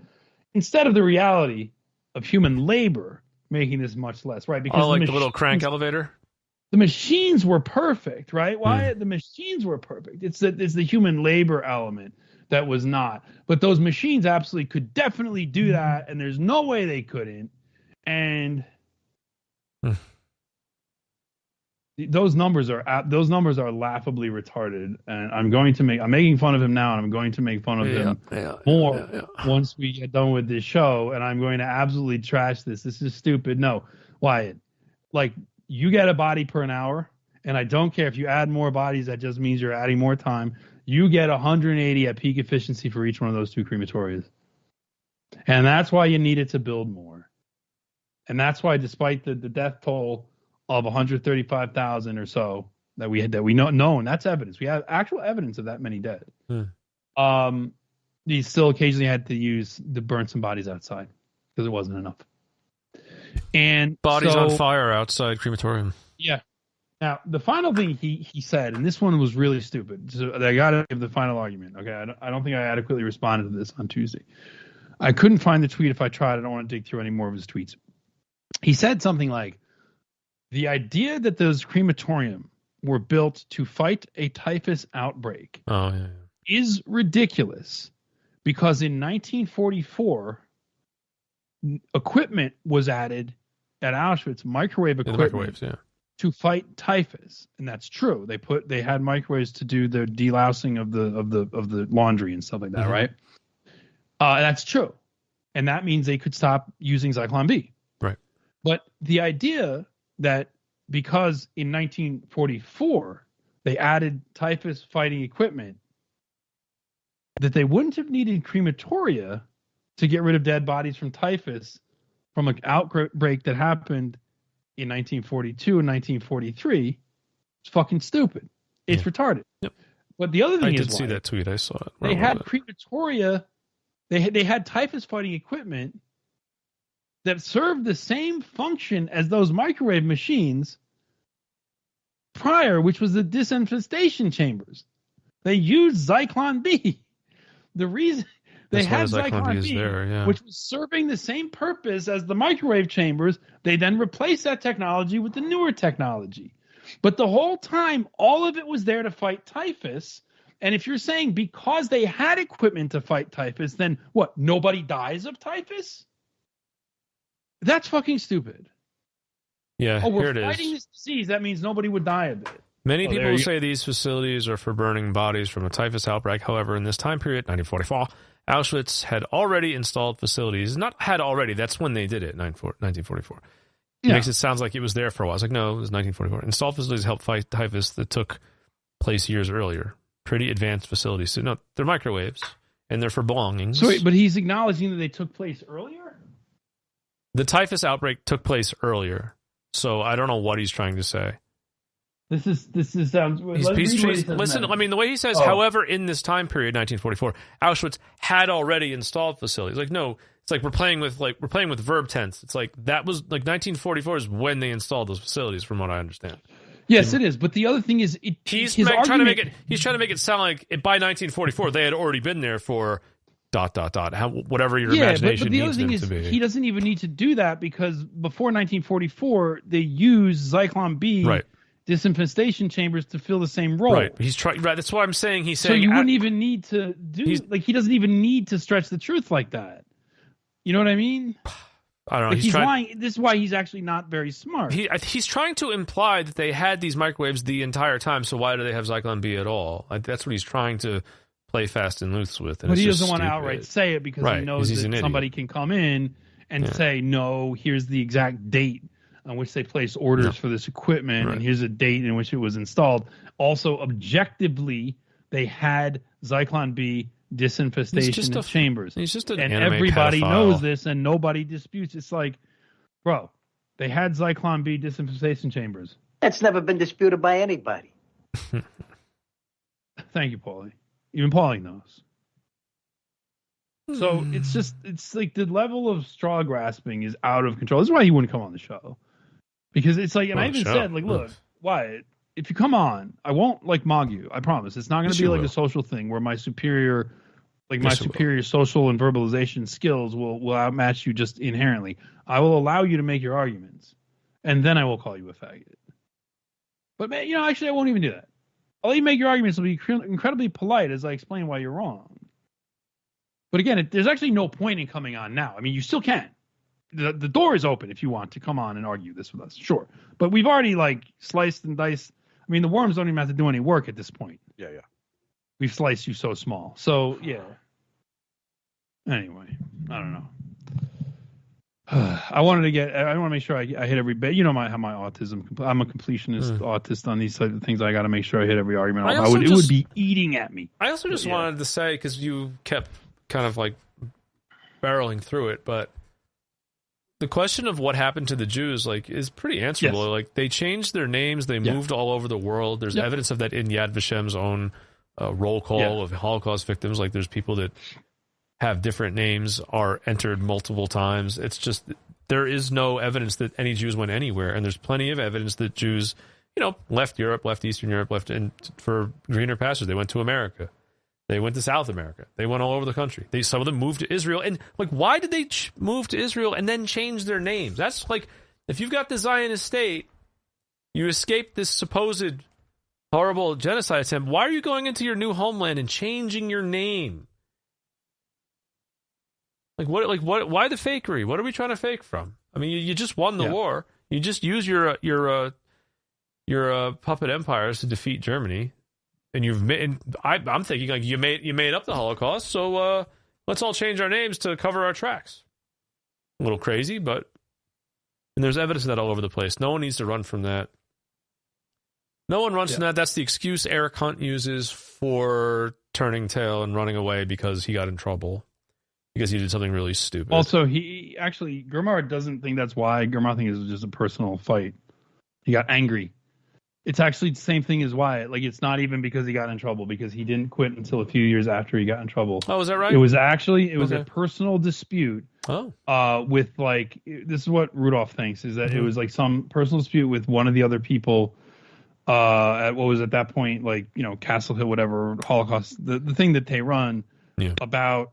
instead of the reality of human labor, making this much less, right? Because the little crank elevator. The machines were perfect, right? Why the machines were perfect? It's the human labor element that was not. But those machines absolutely could definitely do that, and there's no way they couldn't. And those numbers are laughably retarded. And I'm making fun of him now, and I'm going to make fun of him more once we get done with this show. And I'm going to absolutely trash this. This is stupid. No, Wyatt, you get a body per an hour, and I don't care if you add more bodies. That just means you're adding more time. You get 180 at peak efficiency for each one of those 2 crematorias. And that's why you needed to build more. And that's why, despite the death toll of 135,000 or so that we know, and that's evidence. We have actual evidence of that many dead. He still occasionally had to burn some bodies outside because it wasn't enough. And bodies on fire outside crematorium. Yeah. Now, the final thing he said, and this one was really stupid. So I got to give the final argument. Okay, I don't think I adequately responded to this on Tuesday. I couldn't find the tweet if I tried. I don't want to dig through any more of his tweets. He said something like, the idea that those crematorium were built to fight a typhus outbreak is ridiculous because in 1944, equipment was added at Auschwitz, microwave equipment to fight typhus, and that's true. They had microwaves to do the delousing of the laundry and stuff like that, right? That's true, and that means they could stop using Zyklon B. Right. But the idea that because in 1944 they added typhus fighting equipment, that they wouldn't have needed crematoria to get rid of dead bodies from typhus from an outbreak that happened in 1942 and 1943, it's fucking stupid. It's retarded. Yep. But the other thing I did see that tweet. I saw it. They had crematoria. They had typhus fighting equipment that served the same function as those microwave machines prior, which was the disinfestation chambers. They used Zyklon B. The reason they had Zyklon B, which was serving the same purpose as the microwave chambers, they then replaced that technology with the newer technology. But the whole time, all of it was there to fight typhus. And if you're saying because they had equipment to fight typhus, then what? Nobody dies of typhus? That's fucking stupid. Yeah, we're fighting this disease. That means nobody would die of it. Many people say these facilities are for burning bodies from a typhus outbreak. However, in this time period, 1944, Auschwitz had already installed facilities. Not had already. That's when they did it, 1944. It makes it sound like it was there for a while. It's like, no, it was 1944. Installed facilities helped fight typhus that took place years earlier. Pretty advanced facilities. So, no, they're microwaves, and they're for belongings. So, but he's acknowledging that they took place earlier? The typhus outbreak took place earlier. So, I don't know what he's trying to say. This is sounds. Listen, I mean, the way he says, however, in this time period, 1944, Auschwitz had already installed facilities. Like, no, it's like we're playing with verb tense. It's like that was like 1944 is when they installed those facilities, from what I understand. Yes, it is. But the other thing is, he's trying to make it sound like by 1944 they had already been there for ... whatever your imagination needs them to be. He doesn't even need to do that because before 1944 they used Zyklon B. Right. Disinfestation chambers to fill the same role. Right. He's trying. Right. That's why I'm saying he's saying. So you wouldn't even need to do he doesn't even need to stretch the truth like that. You know what I mean? I don't know. He's lying. This is why he's actually not very smart. He's trying to imply that they had these microwaves the entire time. So why do they have Zyklon B at all? That's what he's trying to play fast and loose with. And but he doesn't want to outright say it because he knows that somebody can come in and say, no, here's the exact date on which they placed orders for this equipment, and here's a date in which it was installed. Also, objectively, they had Zyklon B disinfestation chambers. He's just an and anime everybody pedophile. knows this, and nobody disputes. It's like, bro, they had Zyklon B disinfestation chambers. That's never been disputed by anybody. Thank you, Paulie. Even Paulie knows. So it's like the level of straw grasping is out of control. This is why he wouldn't come on the show. Because it's like, and I even said, like, look, Wyatt, if you come on, I won't like mog you. I promise. It's not going to be like a social thing where my superior social and verbalization skills will outmatch you just inherently. I will allow you to make your arguments, and then I will call you a faggot. But man, actually, I won't even do that. I'll let you make your arguments. Will be incredibly polite as I explain why you're wrong. But again, there's actually no point in coming on now. I mean, you still can. The door is open if you want to come on and argue this with us, sure. But we've already like sliced and diced. I mean, the worms don't even have to do any work at this point. Yeah. We've sliced you so small. So yeah. Anyway, I don't know. I want to make sure I hit every bit. You know how my autism. I'm a completionist autist on these type of things. I got to make sure I hit every argument. It would be eating at me. I also just wanted to say, because you kept kind of like barreling through it, but the question of what happened to the Jews is pretty answerable. Yes. Like they changed their names, they moved all over the world. There's evidence of that in Yad Vashem's own roll call of Holocaust victims. Like there's people that have different names, are entered multiple times. It's just there is no evidence that any Jews went anywhere, and there's plenty of evidence that Jews, left Europe, left Eastern Europe, left for greener pastures. They went to America. They went to South America. They went all over the country. Some of them moved to Israel. And why did they move to Israel and then change their names? That's like, if you've got the Zionist state, you escaped this supposed horrible genocide attempt. Why are you going into your new homeland and changing your name? Why the fakery? What are we trying to fake from? I mean, you just won the war. You just use your puppet empires to defeat Germany. And I'm thinking you made up the Holocaust, so let's all change our names to cover our tracks. A little crazy, and there's evidence of that all over the place. No one needs to run from that. No one runs from that. That's the excuse Eric Hunt uses for turning tail and running away because he got in trouble. Because he did something really stupid. Also, Germar doesn't think that's why. Germar thinks it was just a personal fight. He got angry. It's actually the same thing as Wyatt. Like, it's not even because he got in trouble, because he didn't quit until a few years after he got in trouble. Oh, is that right? It was a personal dispute. With this is what Rudolph thinks, is that it was like some personal dispute with one of the other people at what was at that point, Castle Hill, whatever, Holocaust, the thing that they run about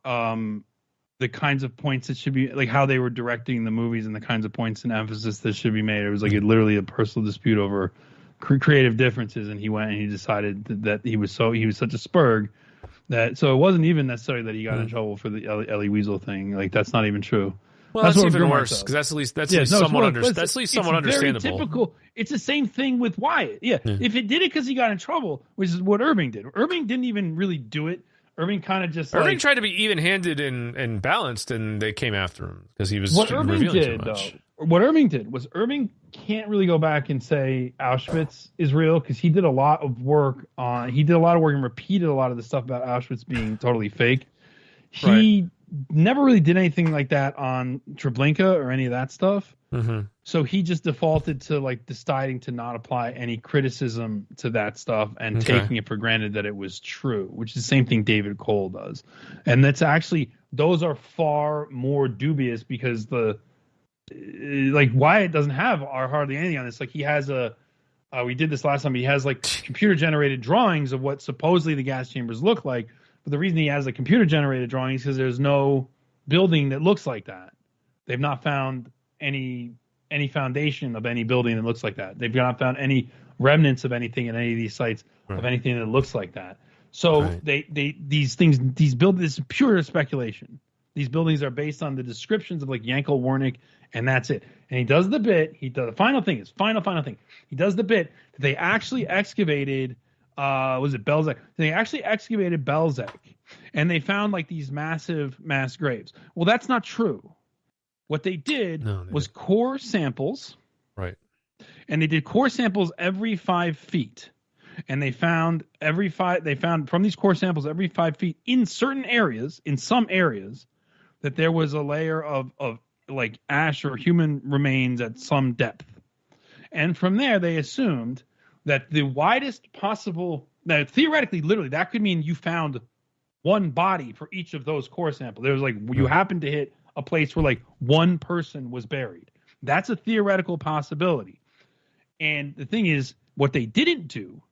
the kinds of points that should be, like how they were directing the movies and the kinds of points and emphasis that should be made. It was literally a personal dispute over creative differences, and he went and he decided that he was such a spurg that, so it wasn't even necessarily that he got in trouble for the Ellie Weasel thing. Like, that's not even true. Well, that's even worse, because that's at least somewhat understandable. Typical. It's the same thing with Wyatt. If it did it because he got in trouble, which is what Irving did. Irving didn't even really do it. Irving kind of just tried to be even-handed and balanced, and they came after him because he was revealing too much. What Irving did was, Irving can't really go back and say Auschwitz is real, because he did a lot of work and repeated a lot of the stuff about Auschwitz being totally fake. He never really did anything like that on Treblinka or any of that stuff. Mm-hmm. So he just defaulted to deciding to not apply any criticism to that stuff and taking it for granted that it was true, which is the same thing David Cole does. And that's actually, those are far more dubious, because Wyatt doesn't have hardly anything on this. Like, he has we did this last time, he has computer generated drawings of what supposedly the gas chambers look like. But the reason he has the computer generated drawings is because there's no building that looks like that. They've not found any foundation of any building that looks like that. They've not found any remnants of anything at any of these sites of anything that looks like that. So this is pure speculation. These buildings are based on the descriptions of Yankel Warnick, and that's it. And he does the bit. The final thing. He does the bit that they actually excavated. Was it Belzec? They actually excavated Belzec, and they found these massive mass graves. Well, that's not true. What they did was core samples. Right. And they did core samples every 5 feet. And they found from these core samples every 5 feet in some areas, that there was a layer of ash or human remains at some depth. And from there, they assumed that the widest possible, that theoretically, literally, that could mean you found one body for each of those core samples. There was like, you happened to hit a place where like one person was buried. That's a theoretical possibility. And the thing is, what they didn't do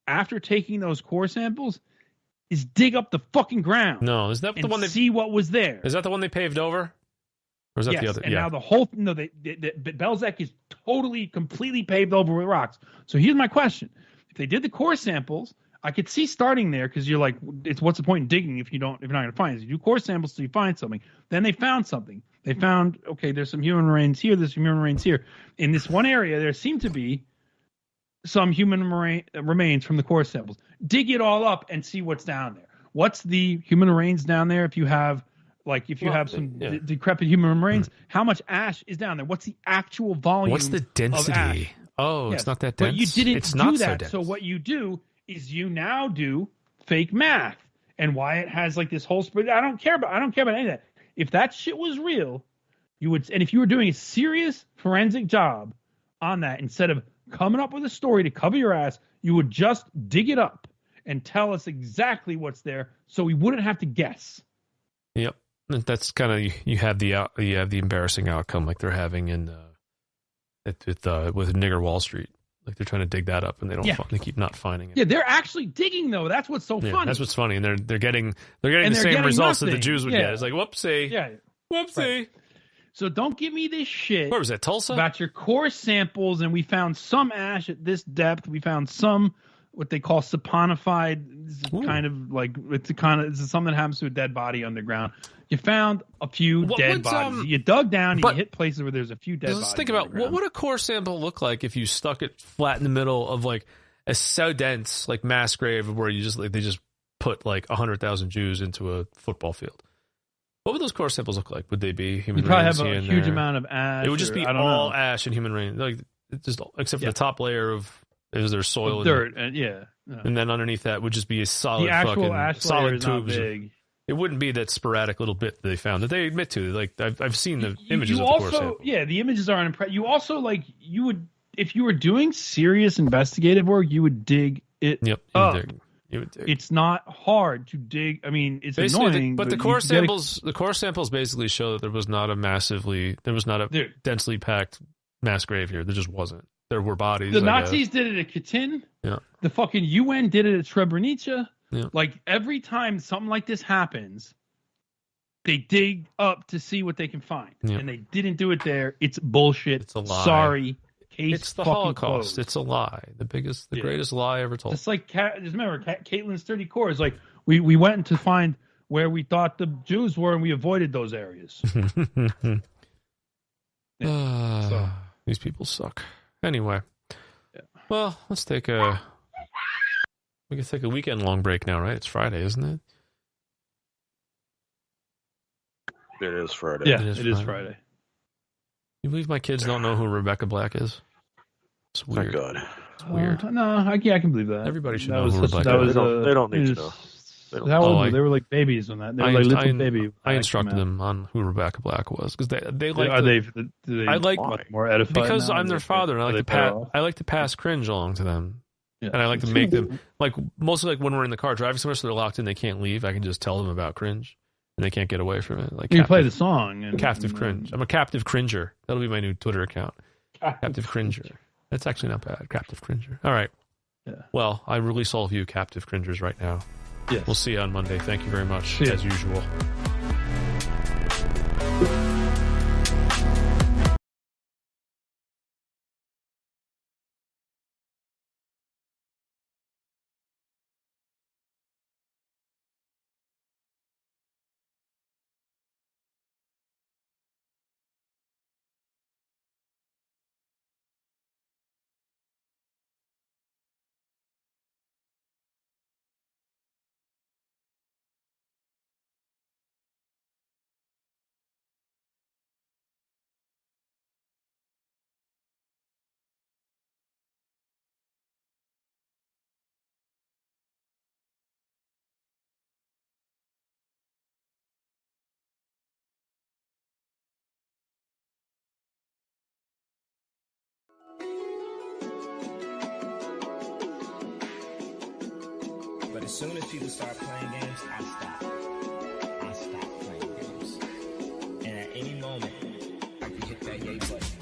after taking those core samples is dig up the fucking ground. No, is that the one they see what was there? Is that the one they paved over? Or is that the other? And now the whole Belzec is totally, completely paved over with rocks. So here's my question: if they did the core samples, I could see starting there because you're like, it's what's the point in digging if you're not going to find it? You do core samples till you find something. Then they found something. They found, okay, there's some human remains here. There's some human remains here. In this one area, there seemed to be some human remains from the core samples. Dig it all up and see what's down there. What's the human remains down there? If you have some decrepit human remains, how much ash is down there? What's the actual volume? What's the density? Of ash? Oh, it's not that dense. But you didn't it's do not that. So dense. So what you do is you now do fake math. And why it has like this whole spread. I don't care about any of that. If that shit was real, you would, and if you were doing a serious forensic job on that, instead of coming up with a story to cover your ass, you would just dig it up and tell us exactly what's there, so we wouldn't have to guess. Yep, that's kind of you have the embarrassing outcome like they're having in with Nigger Wall Street. Like they're trying to dig that up and they keep not finding it. Yeah, they're actually digging though. That's what's so funny. That's what's funny, and they're getting the same results that the Jews would get. It's like whoopsie. Yeah. Whoopsie. Right. So don't give me this shit. Where was that, Tulsa? About your core samples, and we found some ash at this depth. We found some what they call saponified. This is kind of like this is something that happens to a dead body underground. You found a few dead bodies. You dug down and you hit places where there's a few dead bodies. Let's think about what would a core sample look like if you stuck it flat in the middle of like a so dense like mass grave where you just like they just put like 100,000 Jews into a football field. What would those core samples look like? Would they be human remains? You'd probably have a huge amount of ash. It would just be all ash and human remains, like just except for the top layer of their soil, dirt, and then underneath that would just be a solid fucking ash solid tubes. It wouldn't be that sporadic little bit that they found that they admit to. Like I've seen the images of the core sample. Yeah, the images are unimpressive. You also you would, if you were doing serious investigative work, you would dig it up. You would dig. It's not hard to dig. I mean, it's basically annoying. But the core samples basically show that there was not a densely packed mass grave here. There just wasn't. There were bodies. The Nazis did it at Katyn. Yeah. The fucking UN did it at Srebrenica. Yeah. Like every time something like this happens, they dig up to see what they can find, and they didn't do it there. It's bullshit. It's a lie. Sorry. It's the Holocaust. It's a lie. The greatest lie ever told. It's like just remember Caitlin's 30 cores. Like we went to find where we thought the Jews were, and we avoided those areas. These people suck. Anyway, well, let's take a weekend long break now, right? It's Friday, isn't it? It is Friday. Yeah, it is Friday. You believe my kids don't know who Rebecca Black is? It's weird. Thank God. It's weird. No, I can believe that. Everybody should know who Rebecca is. They don't need to know. They were like babies on that. They were like little baby. I instructed them on who Rebecca Black was because they like. I like more edified because I'm their father and I like to pass cringe along to them, and I like to make them like mostly like when we're in the car driving somewhere, so they're locked in, they can't leave. I can just tell them about cringe, and they can't get away from it. Like you play the song. And, captive cringe. I'm a captive cringer. That'll be my new Twitter account. Captive cringer. That's actually not bad. Captive cringer. All right. Yeah. Well, I release all of you captive cringers right now. Yes. We'll see you on Monday. Thank you very much, as usual. as soon as people start playing games, I stop. I stop playing games. And at any moment, I can hit that yay button.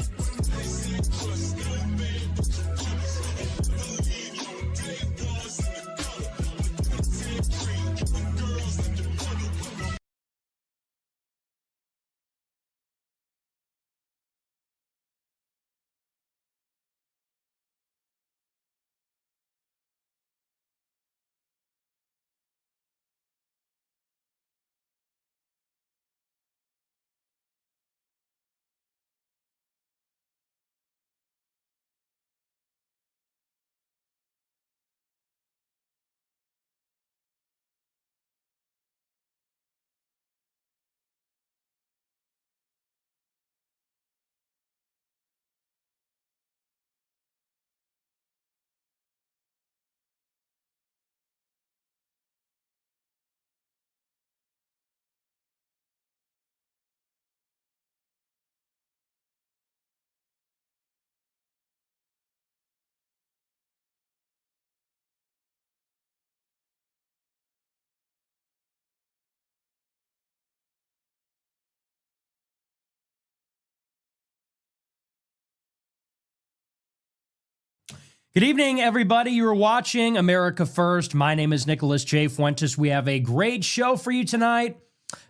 Good evening, everybody. You're watching America First. My name is Nicholas J. Fuentes. We have a great show for you tonight.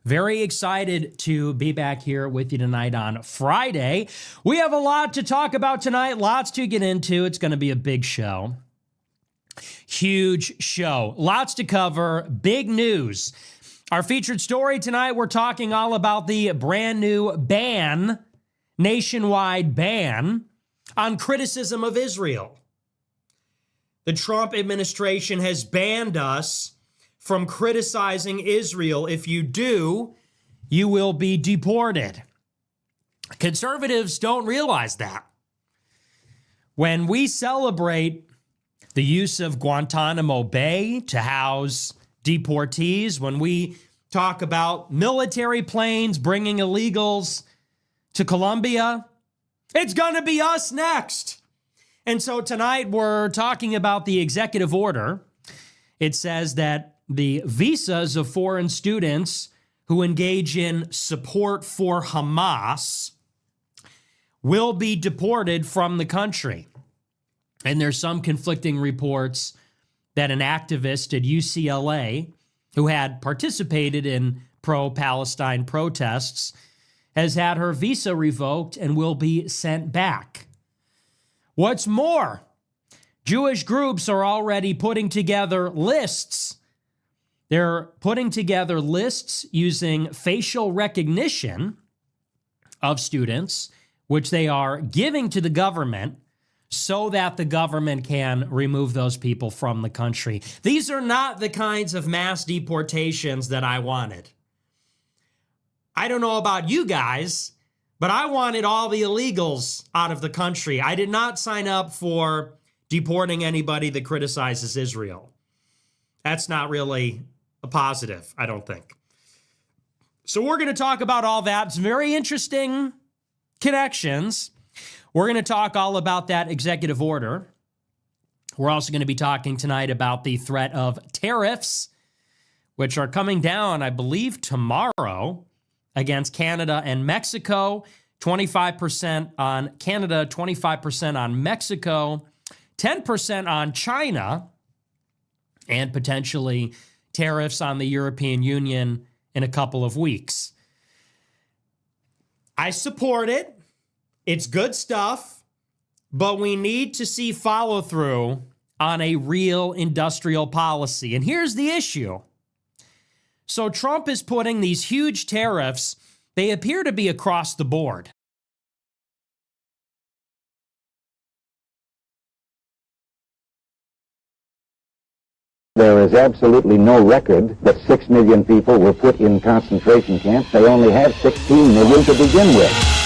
Very excited to be back here with you tonight on Friday. We have a lot to talk about tonight, lots to get into. It's going to be a big show. Huge show. Lots to cover. Big news. Our featured story tonight, we're talking all about the brand new ban, nationwide ban, on criticism of Israel. The Trump administration has banned us from criticizing Israel. If you do, you will be deported. Conservatives don't realize that. When we celebrate the use of Guantanamo Bay to house deportees, when we talk about military planes bringing illegals to Colombia, it's going to be us next. And so tonight we're talking about the executive order. It says that the visas of foreign students who engage in support for Hamas will be deported from the country. And there's some conflicting reports that an activist at UCLA who had participated in pro-Palestine protests has had her visa revoked and will be sent back. What's more, Jewish groups are already putting together lists. They're putting together lists using facial recognition of students, which they are giving to the government so that the government can remove those people from the country. These are not the kinds of mass deportations that I wanted. I don't know about you guys, but I wanted all the illegals out of the country. I did not sign up for deporting anybody that criticizes Israel. That's not really a positive, I don't think. So we're going to talk about all that. It's very interesting connections. We're going to talk all about that executive order. We're also going to be talking tonight about the threat of tariffs, which are coming down, I believe, tomorrow against Canada and Mexico. 25% on Canada, 25% on Mexico, 10% on China, and potentially tariffs on the European Union in a couple of weeks. I support it. It's good stuff, but we need to see follow through on a real industrial policy. And here's the issue. So Trump is putting these huge tariffs, they appear to be across the board. There is absolutely no record that 6 million people were put in concentration camps. They only have 16 million to begin with.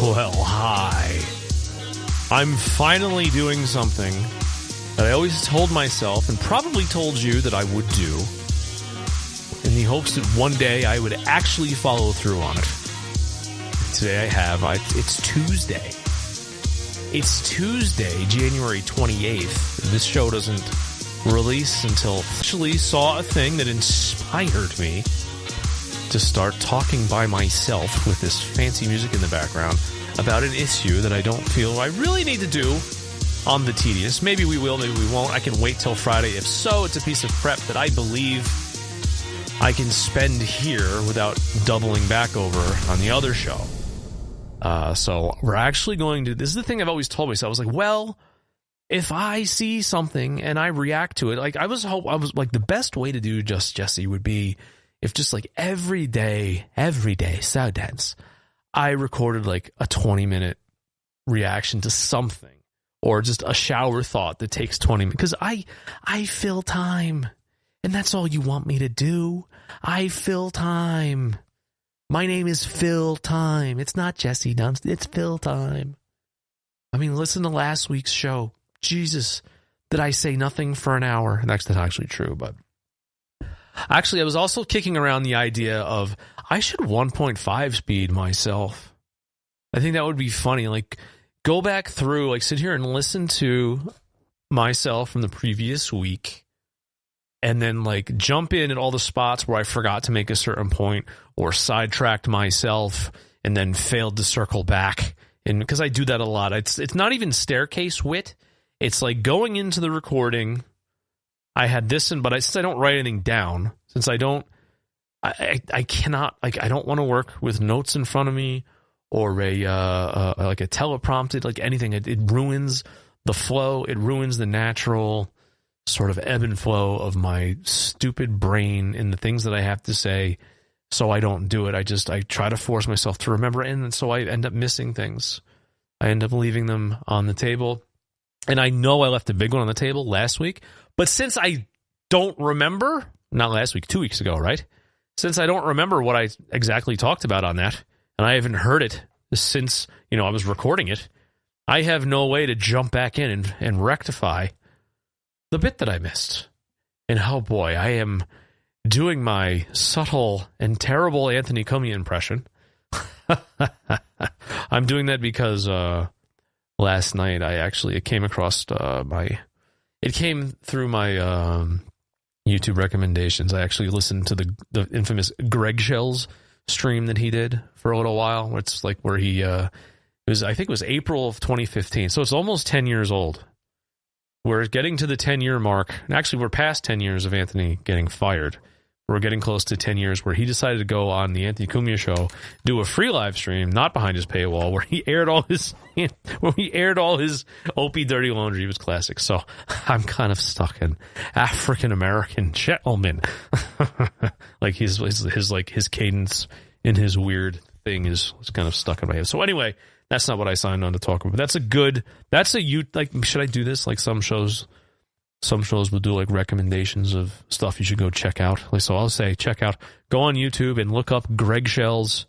Well, hi. I'm finally doing something that I always told myself and probably told you that I would do in the hopes that one day I would actually follow through on it. Today I have. It's Tuesday. It's Tuesday, January 28th. This show doesn't release until I actually saw a thing that inspired me to start talking by myself with this fancy music in the background about an issue that I don't feel I really need to do on the tedious. Maybe we will, maybe we won't. I can wait till Friday. If so, it's a piece of prep that I believe I can spend here without doubling back over on the other show. So we're actually going to, this is the thing I've always told myself. I was like, well, if I see something and I react to it, like I was like, the best way to do Just Jesse would be if just like every day, so dense, I recorded like a 20-minute reaction to something or just a shower thought that takes 20 minutes. Because I fill time, and that's all you want me to do. I fill time. My name is Phil Time. It's not Jesse Dunstan. It's Phil Time. I mean, listen to last week's show. Jesus, did I say nothing for an hour? That's actually true, but actually, I was also kicking around the idea of I should 1.5 speed myself. I think that would be funny. Like, go back through, like, sit here and listen to myself from the previous week, and then, like, jump in at all the spots where I forgot to make a certain point or sidetracked myself and then failed to circle back. And because I do that a lot, it's not even staircase wit. It's like going into the recording. I had this, but since I don't write anything down, since I don't, I cannot, like, I don't want to work with notes in front of me or like a teleprompted, like anything. It ruins the flow. It ruins the natural sort of ebb and flow of my stupid brain and the things that I have to say. So I don't do it. I try to force myself to remember, and so I end up missing things. I end up leaving them on the table. And I know I left a big one on the table last week, but since I don't remember, not last week, 2 weeks ago, right? Since I don't remember what I exactly talked about on that, and I haven't heard it since, I was recording it, I have no way to jump back in and rectify the bit that I missed. And oh boy, I am doing my subtle and terrible Anthony Cumia impression. I'm doing that because last night it came across it came through my YouTube recommendations. I actually listened to the infamous Greg Shells stream that he did for a little while. It's like where he I think it was April of 2015, so it's almost 10 years old. We're getting to the 10-year mark, and actually we're past 10 years of Anthony getting fired. We're getting close to 10 years where he decided to go on the Anthony Cumia show, do a free live stream, not behind his paywall, where he aired all his Opie dirty laundry. It was classic. So I'm kind of stuck in African-American gentleman. Like his cadence in his weird thing is kind of stuck in my head. So anyway, that's not what I signed on to talk about. Should I do this? Like some shows will do like recommendations of stuff you should go check out. So I'll say go on YouTube and look up Greg Shells.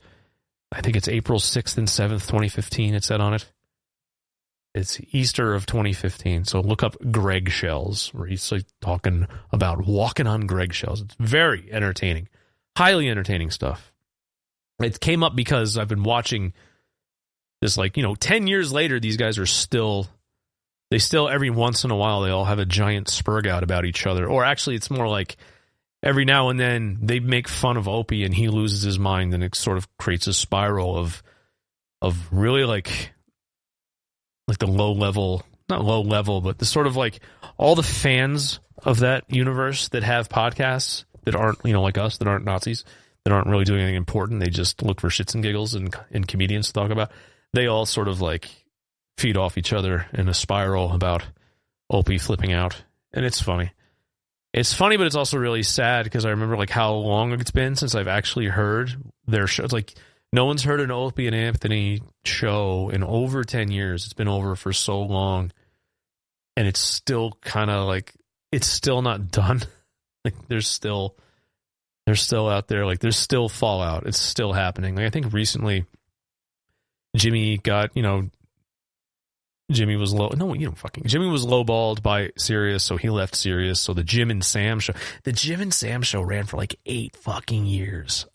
I think it's April 6th and 7th, 2015. It said on it. It's Easter of 2015. So look up Greg Shells, where he's like talking about walking on Greg Shells. It's very entertaining, highly entertaining stuff. It came up because I've been watching this, 10 years later, these guys are still every once in a while, they all have a giant spurg out about each other. Or actually, it's more like every now and then they make fun of Opie and he loses his mind, and it sort of creates a spiral of really like the not low level, but the sort of like all the fans of that universe that have podcasts that aren't, like us, that aren't Nazis, that aren't really doing anything important. They just look for shits and giggles and comedians to talk about. They all sort of like feed off each other in a spiral about Opie flipping out. And it's funny. It's funny, but it's also really sad because I remember like how long it's been since I've actually heard their show. It's like no one's heard an Opie and Anthony show in over 10 years. It's been over for so long. And it's still kind of like, it's still not done. Like they're still out there. Like there's still fallout. It's still happening. Like I think recently Jimmy got, Jimmy was Jimmy was lowballed by Sirius, so he left Sirius. So the Jim and Sam show ran for like 8 fucking years.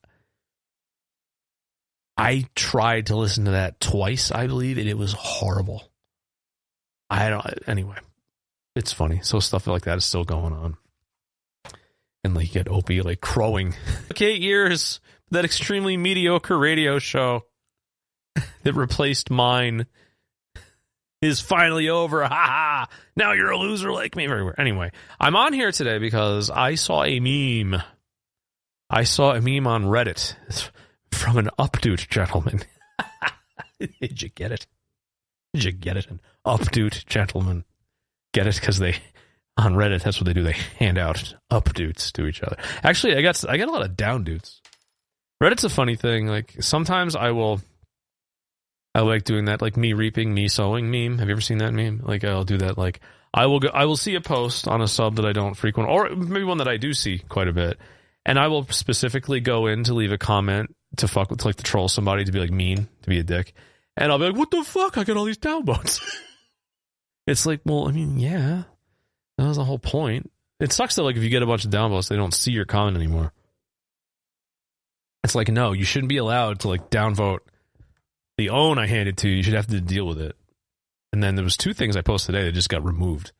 I tried to listen to that twice, I believe, and it was horrible. Anyway, it's funny. So stuff like that is still going on. And like you get Opie like crowing. 8 years, that extremely mediocre radio show that replaced mine is finally over. Ha ha. Now you're a loser like me everywhere. Anyway, I'm on here today because I saw a meme. I saw a meme on Reddit. It's from an updoot gentleman. Did you get it? Did you get it? An updoot gentleman. Get it? Because they, on Reddit, that's what they do. They hand out updoots to each other. Actually, I got a lot of downdoots. Reddit's a funny thing. Like, sometimes I like doing that, like me reaping, me sowing meme. Have you ever seen that meme? Like, I'll do that. Like, I will see a post on a sub that I don't frequent, or maybe one that I do see quite a bit, and I will specifically go in to leave a comment to fuck with, like, to troll somebody, to be like mean, to be a dick, and I'll be like, what the fuck? I got all these downvotes. It's like, well, I mean, yeah, that was the whole point. It sucks that, like, if you get a bunch of downvotes, they don't see your comment anymore. It's like, no, you shouldn't be allowed to, like, downvote the own I handed to you. You should have to deal with it. And then there was 2 things I posted today that just got removed.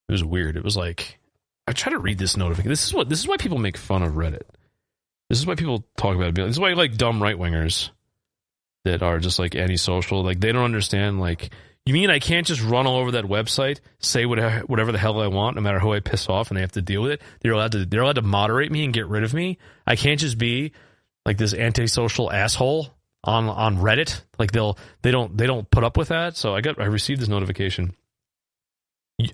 It was weird. It was like, I try to read this notification. This is why people make fun of Reddit. This is why people talk about it. This is why, like, dumb right-wingers that are just, like, antisocial, like, they don't understand, like, you mean I can't just run all over that website, say whatever the hell I want, no matter who I piss off, and they have to deal with it? They're allowed to moderate me and get rid of me? I can't just be, like, this antisocial asshole on Reddit? Like, they don't put up with that? So I received this notification.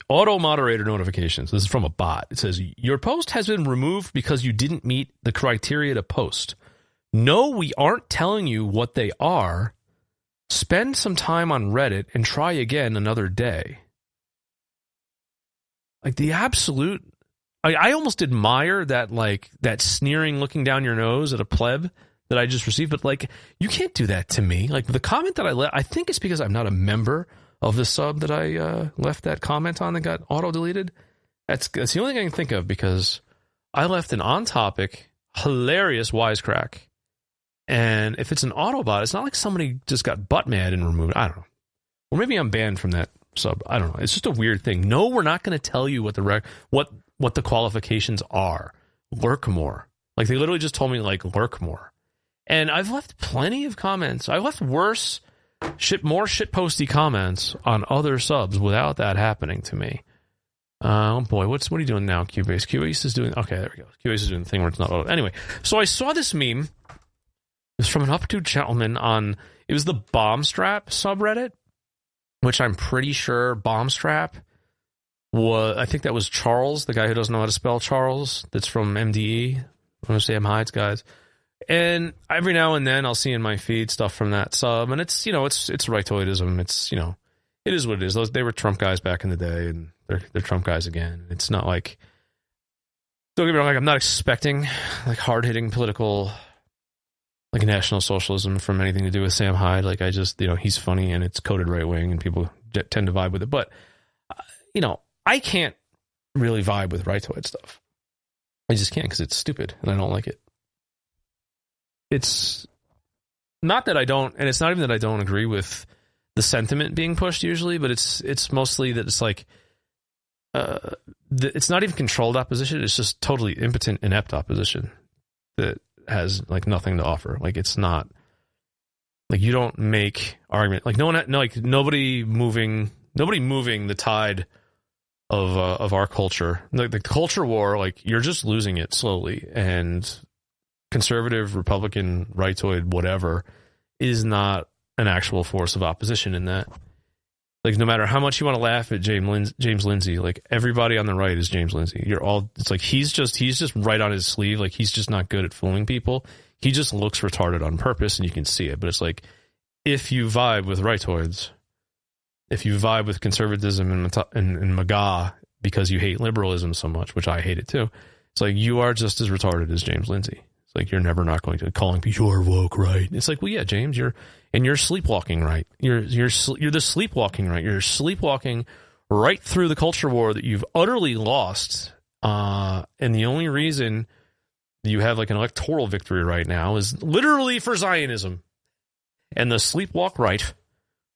Auto moderator notifications. This is from a bot. It says, your post has been removed because you didn't meet the criteria to post. No, we aren't telling you what they are. Spend some time on Reddit and try again another day. Like, the absolute, I almost admire that, like, that sneering looking down your nose at a pleb that I just received, but, like, you can't do that to me. Like, the comment that I left, I think it's because I'm not a member of the sub that I left that comment on that got auto-deleted. That's the only thing I can think of, because I left an on-topic, hilarious wisecrack. And if it's an Autobot, it's not like somebody just got butt mad and removed. I don't know. Or maybe I'm banned from that sub. I don't know. It's just a weird thing. No, we're not going to tell you what the qualifications are. Lurk more. Like, they literally just told me, like, lurk more. And I've left plenty of comments. I've left more shitposty comments on other subs without that happening to me. Oh boy, what are you doing now, Cubase? Cubase is doing, okay, there we go. Cubase is doing the thing where it's not auto. Anyway, so I saw this meme. It was from an updo gentleman it was the Bombstrap subreddit, which I'm pretty sure Bombstrap I think that was Charles, the guy who doesn't know how to spell Charles, that's from MDE, one of Sam Hyde's guys. And every now and then I'll see in my feed stuff from that sub, and it's, it's rightoidism. It's, it is what it is. They were Trump guys back in the day, and they're Trump guys again. It's not like, don't get me wrong, like, I'm not expecting, like, hard-hitting political, like, national socialism from anything to do with Sam Hyde. Like, I just, he's funny and it's coded right wing and people tend to vibe with it. But, I can't really vibe with rightoid stuff. I just can't, because it's stupid and I don't like it. It's not that I don't, and it's not even that I don't agree with the sentiment being pushed usually, but it's mostly that it's like, it's not even controlled opposition. It's just totally impotent, inept opposition that has, like, nothing to offer. Like, it's not, like, you don't make argument, like, nobody moving the tide of our culture, like the culture war. Like, you're just losing it slowly, and conservative, Republican, rightoid, whatever, is not an actual force of opposition in that. Like, no matter how much you want to laugh at James Lindsay, like, everybody on the right is James Lindsay. It's like, he's just right on his sleeve. Like, he's just not good at fooling people. He just looks retarded on purpose, and you can see it. But it's like, if you vibe with rightoids, if you vibe with conservatism and MAGA because you hate liberalism so much, which I hate it too, it's like, you are just as retarded as James Lindsay. It's Like, you're never not going to calling people, you're woke, right? It's like, well, yeah, James, you're sleepwalking, right? You're the sleepwalking, right? You're sleepwalking right through the culture war that you've utterly lost. And the only reason you have like an electoral victory right now is literally for Zionism. And the sleepwalk right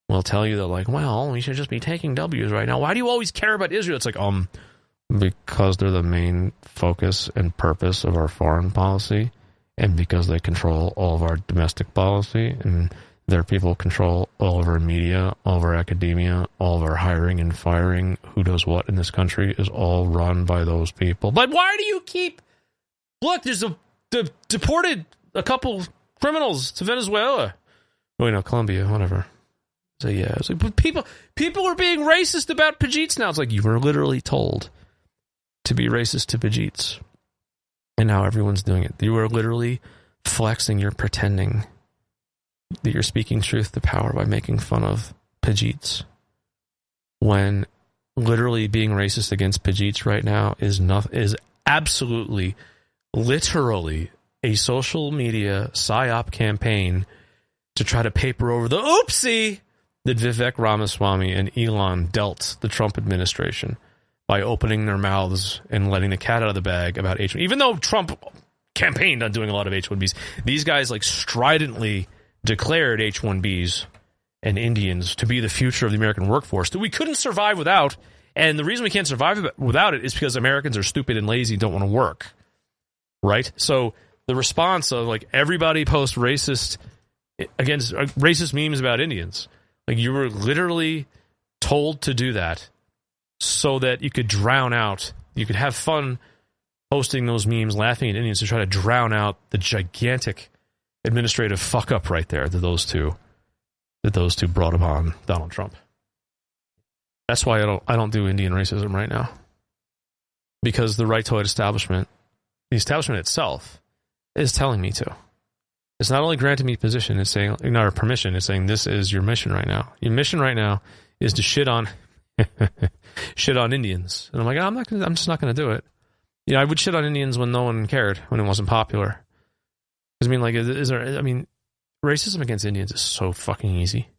will tell you that, like, well, we should just be taking W's right now. Why do you always care about Israel? It's like, because they're the main focus and purpose of our foreign policy, and because they control all of our domestic policy, and their people control all of our media, all of our academia, all of our hiring and firing, who does what in this country is all run by those people. But why do you keep... Look, there's deported a couple criminals to Venezuela. Oh, no, Colombia, whatever. So, yeah, it's like, but people are being racist about Pajeets now. It's like, you were literally told to be racist to Pajeets. And now everyone's doing it. You are literally flexing, you're pretending that you're speaking truth to power by making fun of Pajeets. When literally being racist against Pajeets right now is absolutely, literally a social media psyop campaign to try to paper over the oopsie that Vivek Ramaswamy and Elon dealt the Trump administration by opening their mouths and letting the cat out of the bag about H1. Even though Trump campaigned on doing a lot of H1Bs, these guys like stridently declared H1Bs and Indians to be the future of the American workforce that we couldn't survive without. And the reason we can't survive without it is because Americans are stupid and lazy and don't want to work. Right? So the response of like everybody post racist against racist memes about Indians. Like, you were literally told to do that so that you could drown out, you could have fun posting those memes, laughing at Indians to try to drown out the gigantic administrative fuck up right there that those two brought upon Donald Trump. That's why I don't do Indian racism right now. Because the right-to-it establishment, the establishment itself, is telling me to. It's not only granting me position, it's saying, not a permission, it's saying this is your mission right now. Your mission right now is to shit on Indians. And I'm like, I'm just not going to do it. You know, I would shit on Indians when no one cared, when it wasn't popular. Because, I mean, like, racism against Indians is so fucking easy.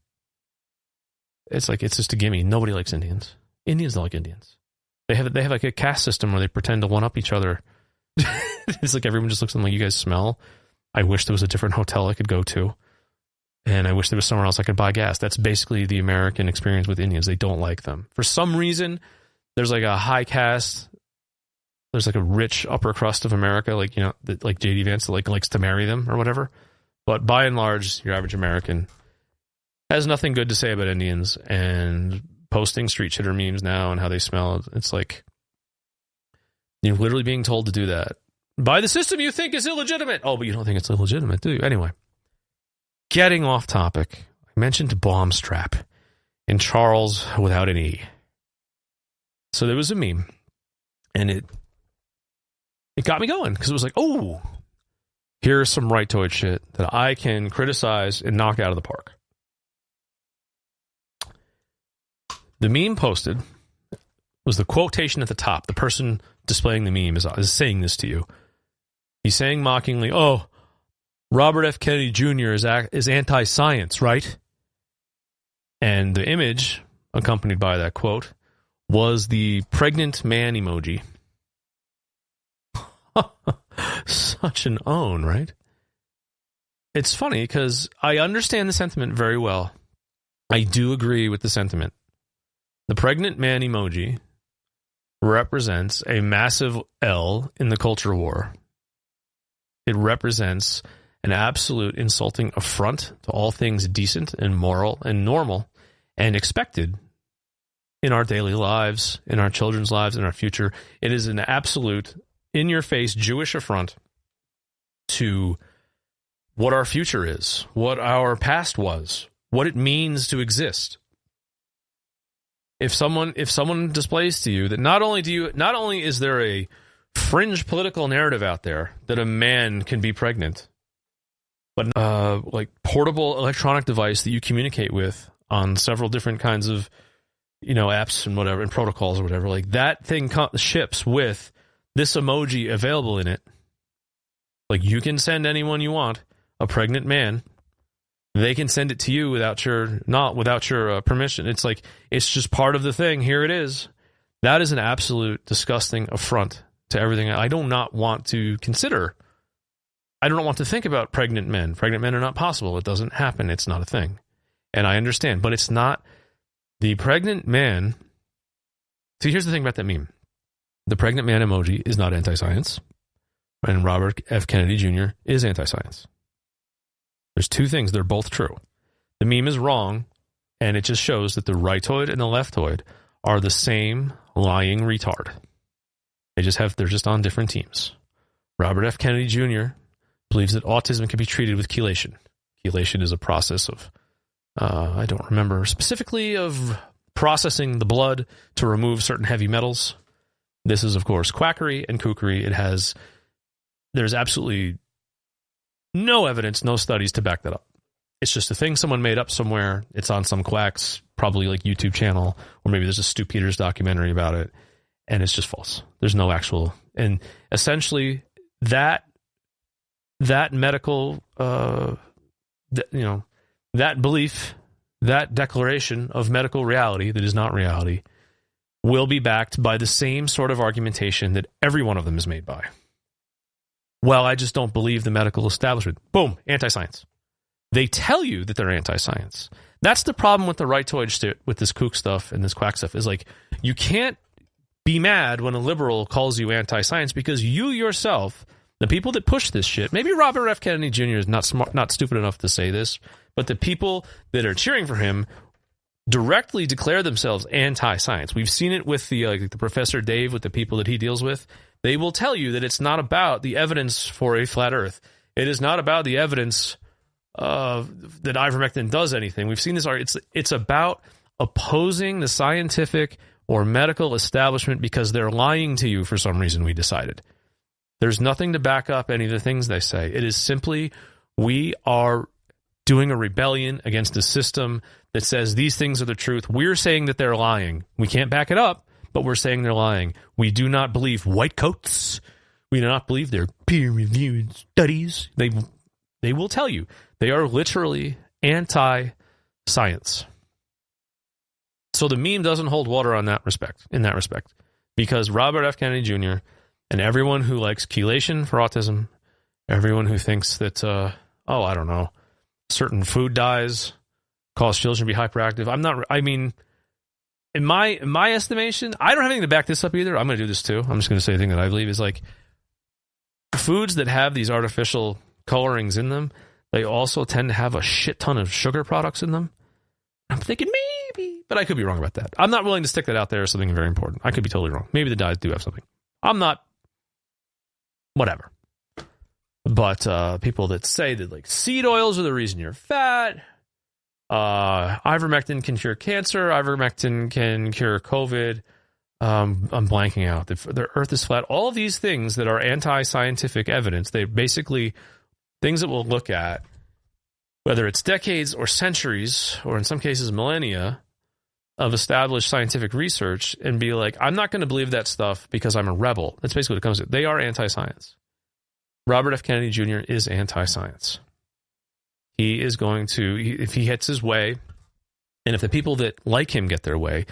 It's like, it's just a gimme. Nobody likes Indians. Indians don't like Indians. They have like a caste system where they pretend to one-up each other. It's like everyone just looks at them like, you guys smell. I wish there was a different hotel I could go to. And I wish there was somewhere else I could buy gas. That's basically the American experience with Indians. They don't like them. For some reason, there's like a high caste, there's like a rich upper crust of America, like, you know, like J.D. Vance, that like likes to marry them or whatever. But by and large, your average American has nothing good to say about Indians, and posting street shitter memes now and how they smell. It's like, you're literally being told to do that by the system you think is illegitimate. Oh, but you don't think it's illegitimate, do you? Anyway, getting off topic, I mentioned bomb strap in Charles without an E. So there was a meme, and it got me going, because it was like, oh, here's some right-to-it shit that I can criticize and knock out of the park. The meme posted was the quotation at the top. The person displaying the meme is saying this to you. He's saying mockingly, oh, Robert F. Kennedy Jr. is anti-science, right? And the image accompanied by that quote was the pregnant man emoji. Such an own, right? It's funny because I understand the sentiment very well. I do agree with the sentiment. The pregnant man emoji represents a massive L in the culture war. It represents an absolute insulting affront to all things decent and moral and normal and expected in our daily lives, in our children's lives, in our future. It is an absolute in-your-face Jewish affront to what our future is, what our past was, what it means to exist. If someone displays to you that not only is there a fringe political narrative out there that a man can be pregnant, but like portable electronic device that you communicate with on several different kinds of, you know, apps and whatever, and protocols or whatever, like that thing ships with this emoji available in it, Like, you can send anyone you want, a pregnant man. They can send it to you without your permission. It's like, it's just part of the thing. Here it is. That is an absolute disgusting affront to everything. I do not want to consider. I don't want to think about pregnant men. Pregnant men are not possible. It doesn't happen. It's not a thing. And I understand, but it's not the pregnant man. See, here's the thing about that meme. The pregnant man emoji is not anti-science, and Robert F. Kennedy Jr. is anti-science. There's two things. They're both true. The meme is wrong, and it just shows that the rightoid and the leftoid are the same lying retard. They're just on different teams. Robert F. Kennedy Jr. believes that autism can be treated with chelation. Chelation is a process of, I don't remember specifically, of processing the blood to remove certain heavy metals. This is, of course, quackery and kookery. There's absolutely no evidence, no studies to back that up. It's just a thing someone made up somewhere. It's on some quack's, probably like YouTube channel, or maybe there's a Stu Peters documentary about it, and it's just false. There's no actual, and essentially that medical, that belief, that declaration of medical reality that is not reality, will be backed by the same sort of argumentation that every one of them is made by. Well, I just don't believe the medical establishment. Boom, anti-science. They tell you that they're anti-science. That's the problem with the rightoid shit, with this kook stuff and this quack stuff, is like, you can't be mad when a liberal calls you anti-science, because you yourself, the people that push this shit, maybe Robert F. Kennedy Jr. is not smart, not stupid enough to say this, but the people that are cheering for him directly declare themselves anti-science. We've seen it with the Professor Dave, with the people that he deals with. They will tell you that it's not about the evidence for a flat earth. It is not about the evidence that ivermectin does anything. We've seen this. It's about opposing the scientific or medical establishment because they're lying to you for some reason, we decided. There's nothing to back up any of the things they say. It is simply, we are doing a rebellion against a system that says these things are the truth. We're saying that they're lying. We can't back it up, but we're saying they're lying. We do not believe white coats. We do not believe their peer-reviewed studies. They will tell you they are literally anti-science. So the meme doesn't hold water in that respect, because Robert F. Kennedy Jr. and everyone who likes chelation for autism, everyone who thinks that, I don't know, certain food dyes cause children to be hyperactive. In my estimation, I don't have anything to back this up either. I'm going to do this too. I'm just going to say the thing that I believe is, like, foods that have these artificial colorings in them, they also tend to have a shit ton of sugar products in them. I'm thinking maybe, but I could be wrong about that. I'm not willing to stick that out there as something very important. I could be totally wrong. Maybe the dyes do have something. I'm not. Whatever. But people that say that, like, seed oils are the reason you're fat, ivermectin can cure cancer, ivermectin can cure COVID, I'm blanking out. The earth is flat. All of these things that are anti-scientific evidence, they basically things that we'll look at, whether it's decades or centuries, or in some cases millennia, of established scientific research, and be like, I'm not going to believe that stuff because I'm a rebel. That's basically what it comes to. They are anti-science. Robert F. Kennedy Jr. is anti-science. He is going to, if he gets his way, and if the people that like him get their way,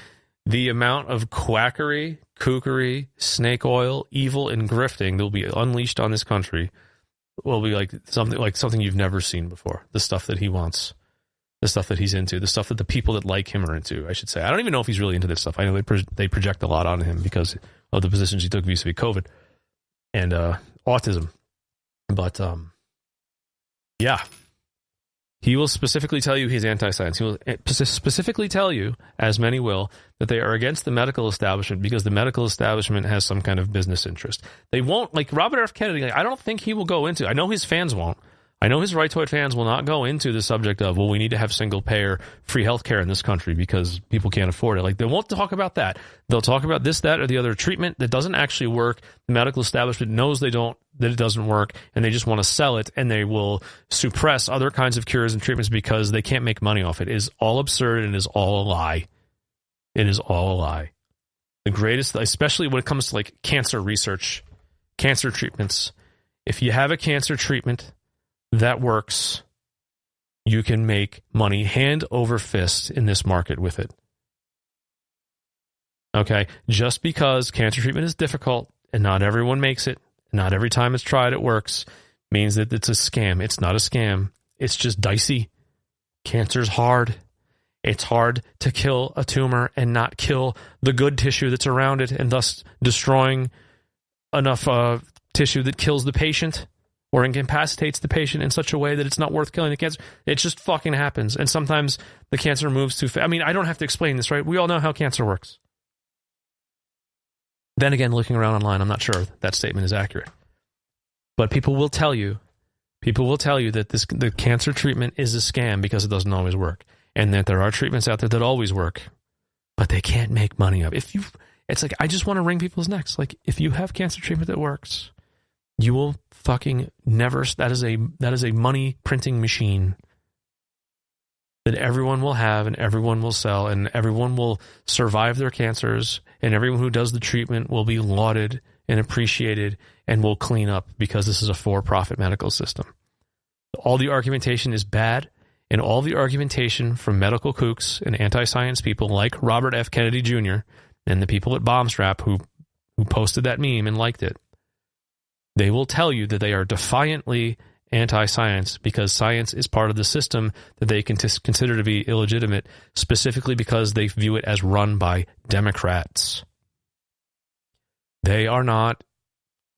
the amount of quackery, kookery, snake oil, evil, and grifting that will be unleashed on this country will be like something you've never seen before. The stuff that he wants, the stuff that he's into, the stuff that the people that like him are into, I should say. I don't even know if he's really into this stuff. I know they project a lot on him because of the positions he took vis-a-vis COVID and autism. But, yeah. He will specifically tell you he's anti-science. He will specifically tell you, as many will, that they are against the medical establishment because the medical establishment has some kind of business interest. They won't, like Robert F. Kennedy, I don't think he will go into, I know his fans won't. I know his rightoid fans will not go into the subject of, well, we need to have single-payer free healthcare in this country because people can't afford it. Like, they won't talk about that. They'll talk about this, that, or the other treatment that doesn't actually work. The medical establishment knows that it doesn't work, and they just want to sell it, and they will suppress other kinds of cures and treatments because they can't make money off it. It is all absurd and it is all a lie. It is all a lie. The greatest, especially when it comes to, like, cancer research, cancer treatments, If you have a cancer treatment that works, you can make money hand over fist in this market with it. Okay? Just because cancer treatment is difficult and not everyone makes it, not every time it's tried it works, means that it's a scam. It's not a scam. It's just dicey. Cancer's hard. It's hard to kill a tumor and not kill the good tissue that's around it, and thus destroying enough tissue that kills the patient or incapacitates the patient in such a way that it's not worth killing the cancer. It just fucking happens. And sometimes the cancer moves too fast. I mean, I don't have to explain this, right? We all know how cancer works. Then again, looking around online, I'm not sure that statement is accurate. But people will tell you that the cancer treatment is a scam because it doesn't always work. And that there are treatments out there that always work, but they can't make money of. It's like, I just want to wring people's necks. Like, if you have cancer treatment that works, you will fucking never. That is a money printing machine that everyone will have and everyone will sell and everyone will survive their cancers, and everyone who does the treatment will be lauded and appreciated and will clean up because this is a for-profit medical system. All the argumentation is bad. And all the argumentation from medical kooks and anti-science people like Robert F. Kennedy Jr. and the people at Bombstrap who posted that meme and liked it, they will tell you that they are defiantly anti-science because science is part of the system that they consider to be illegitimate, specifically because they view it as run by Democrats. They are not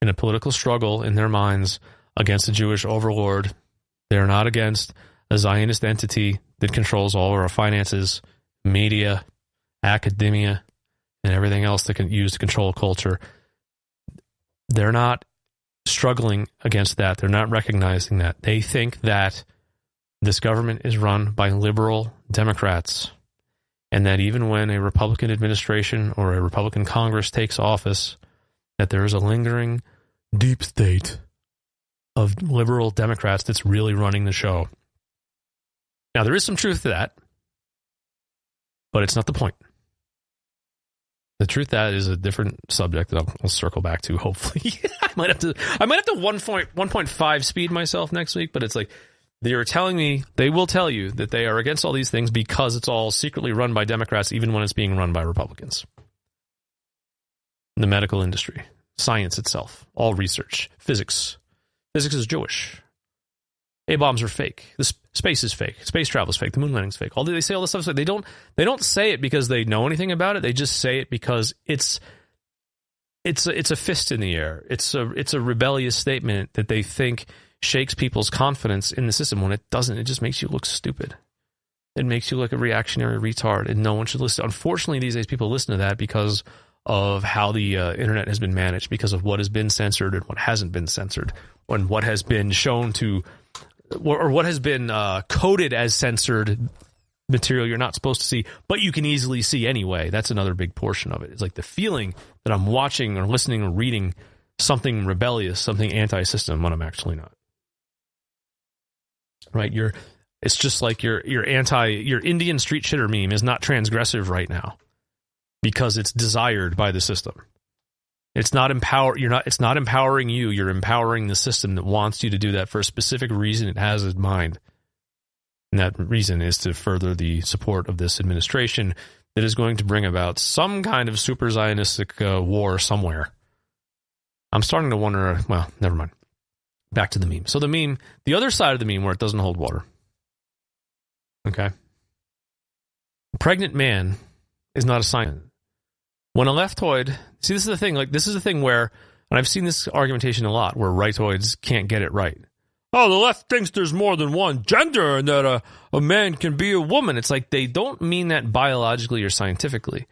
in a political struggle in their minds against a Jewish overlord. They are not against a Zionist entity that controls all of our finances, media, academia, and everything else that can use to control culture. They're not struggling against that. They're not recognizing that. They think that this government is run by liberal Democrats, and that even when a Republican administration or a Republican Congress takes office, that there is a lingering deep state of liberal Democrats that's really running the show. Now, there is some truth to that, but it's not the point. The truth that is a different subject that I'll circle back to, hopefully. I might have to 1.5 speed myself next week, but it's like they will tell you that they are against all these things because it's all secretly run by Democrats, even when it's being run by Republicans. The medical industry, science itself, all research, physics. Physics is Jewish. A-bombs are fake. The space is fake. Space travel is fake. The moon landing is fake. They say all this stuff. They don't say it because they know anything about it. They just say it because it's a fist in the air. It's a rebellious statement that they think shakes people's confidence in the system when it doesn't. It just makes you look stupid. It makes you look a reactionary retard, and no one should listen. Unfortunately, these days people listen to that because of how the internet has been managed, because of what has been censored and what hasn't been censored, and what has been shown to. Or what has been coded as censored material you're not supposed to see, but you can easily see anyway. That's another big portion of it. It's like the feeling that I'm watching or listening or reading something rebellious, something anti-system, when I'm actually not. Right? It's just like your Indian street shitter meme is not transgressive right now because it's desired by the system. It's not empowering you. You're empowering the system that wants you to do that for a specific reason it has in mind. And that reason is to further the support of this administration that is going to bring about some kind of super Zionistic war somewhere. I'm starting to wonder, well, never mind. Back to the meme. So the meme, the other side of the meme where it doesn't hold water. Okay. A pregnant man is not a scientist. When a leftoid, see, this is the thing, this is the thing where, and I've seen this argumentation a lot, where rightoids can't get it right. Oh, the left thinks there's more than one gender and that a man can be a woman. It's like they don't mean that biologically or scientifically.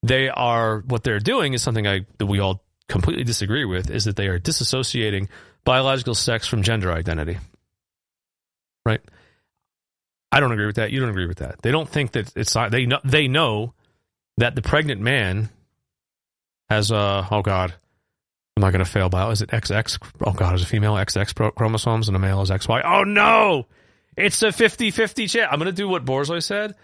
What they're doing is something that we all completely disagree with, is that they are disassociating biological sex from gender identity. Right? I don't agree with that. You don't agree with that. They don't think that it's, they know that the pregnant man has oh God, am I going to fail bio? Is it XX? Oh God, is a female XX chromosomes and a male is XY? Oh no, it's a 50-50 chance. I'm going to do what Borzoi said,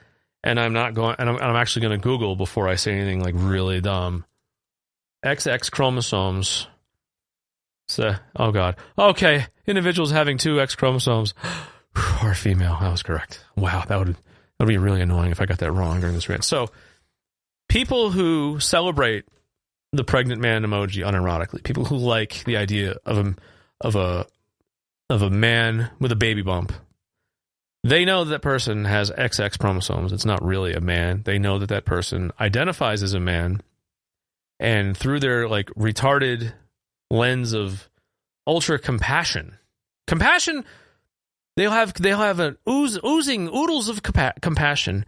and I'm not going. And I'm actually going to Google before I say anything like really dumb. XX chromosomes So, oh God. Okay, individuals having 2 X chromosomes are female. That was correct. Wow, that would be really annoying if I got that wrong during this rant. So, people who celebrate the pregnant man emoji unironically, people who like the idea of a man with a baby bump, they know that person has XX chromosomes. It's not really a man. They know that person identifies as a man, and through their like retarded lens of ultra compassion, they'll have an oozing oodles of compassion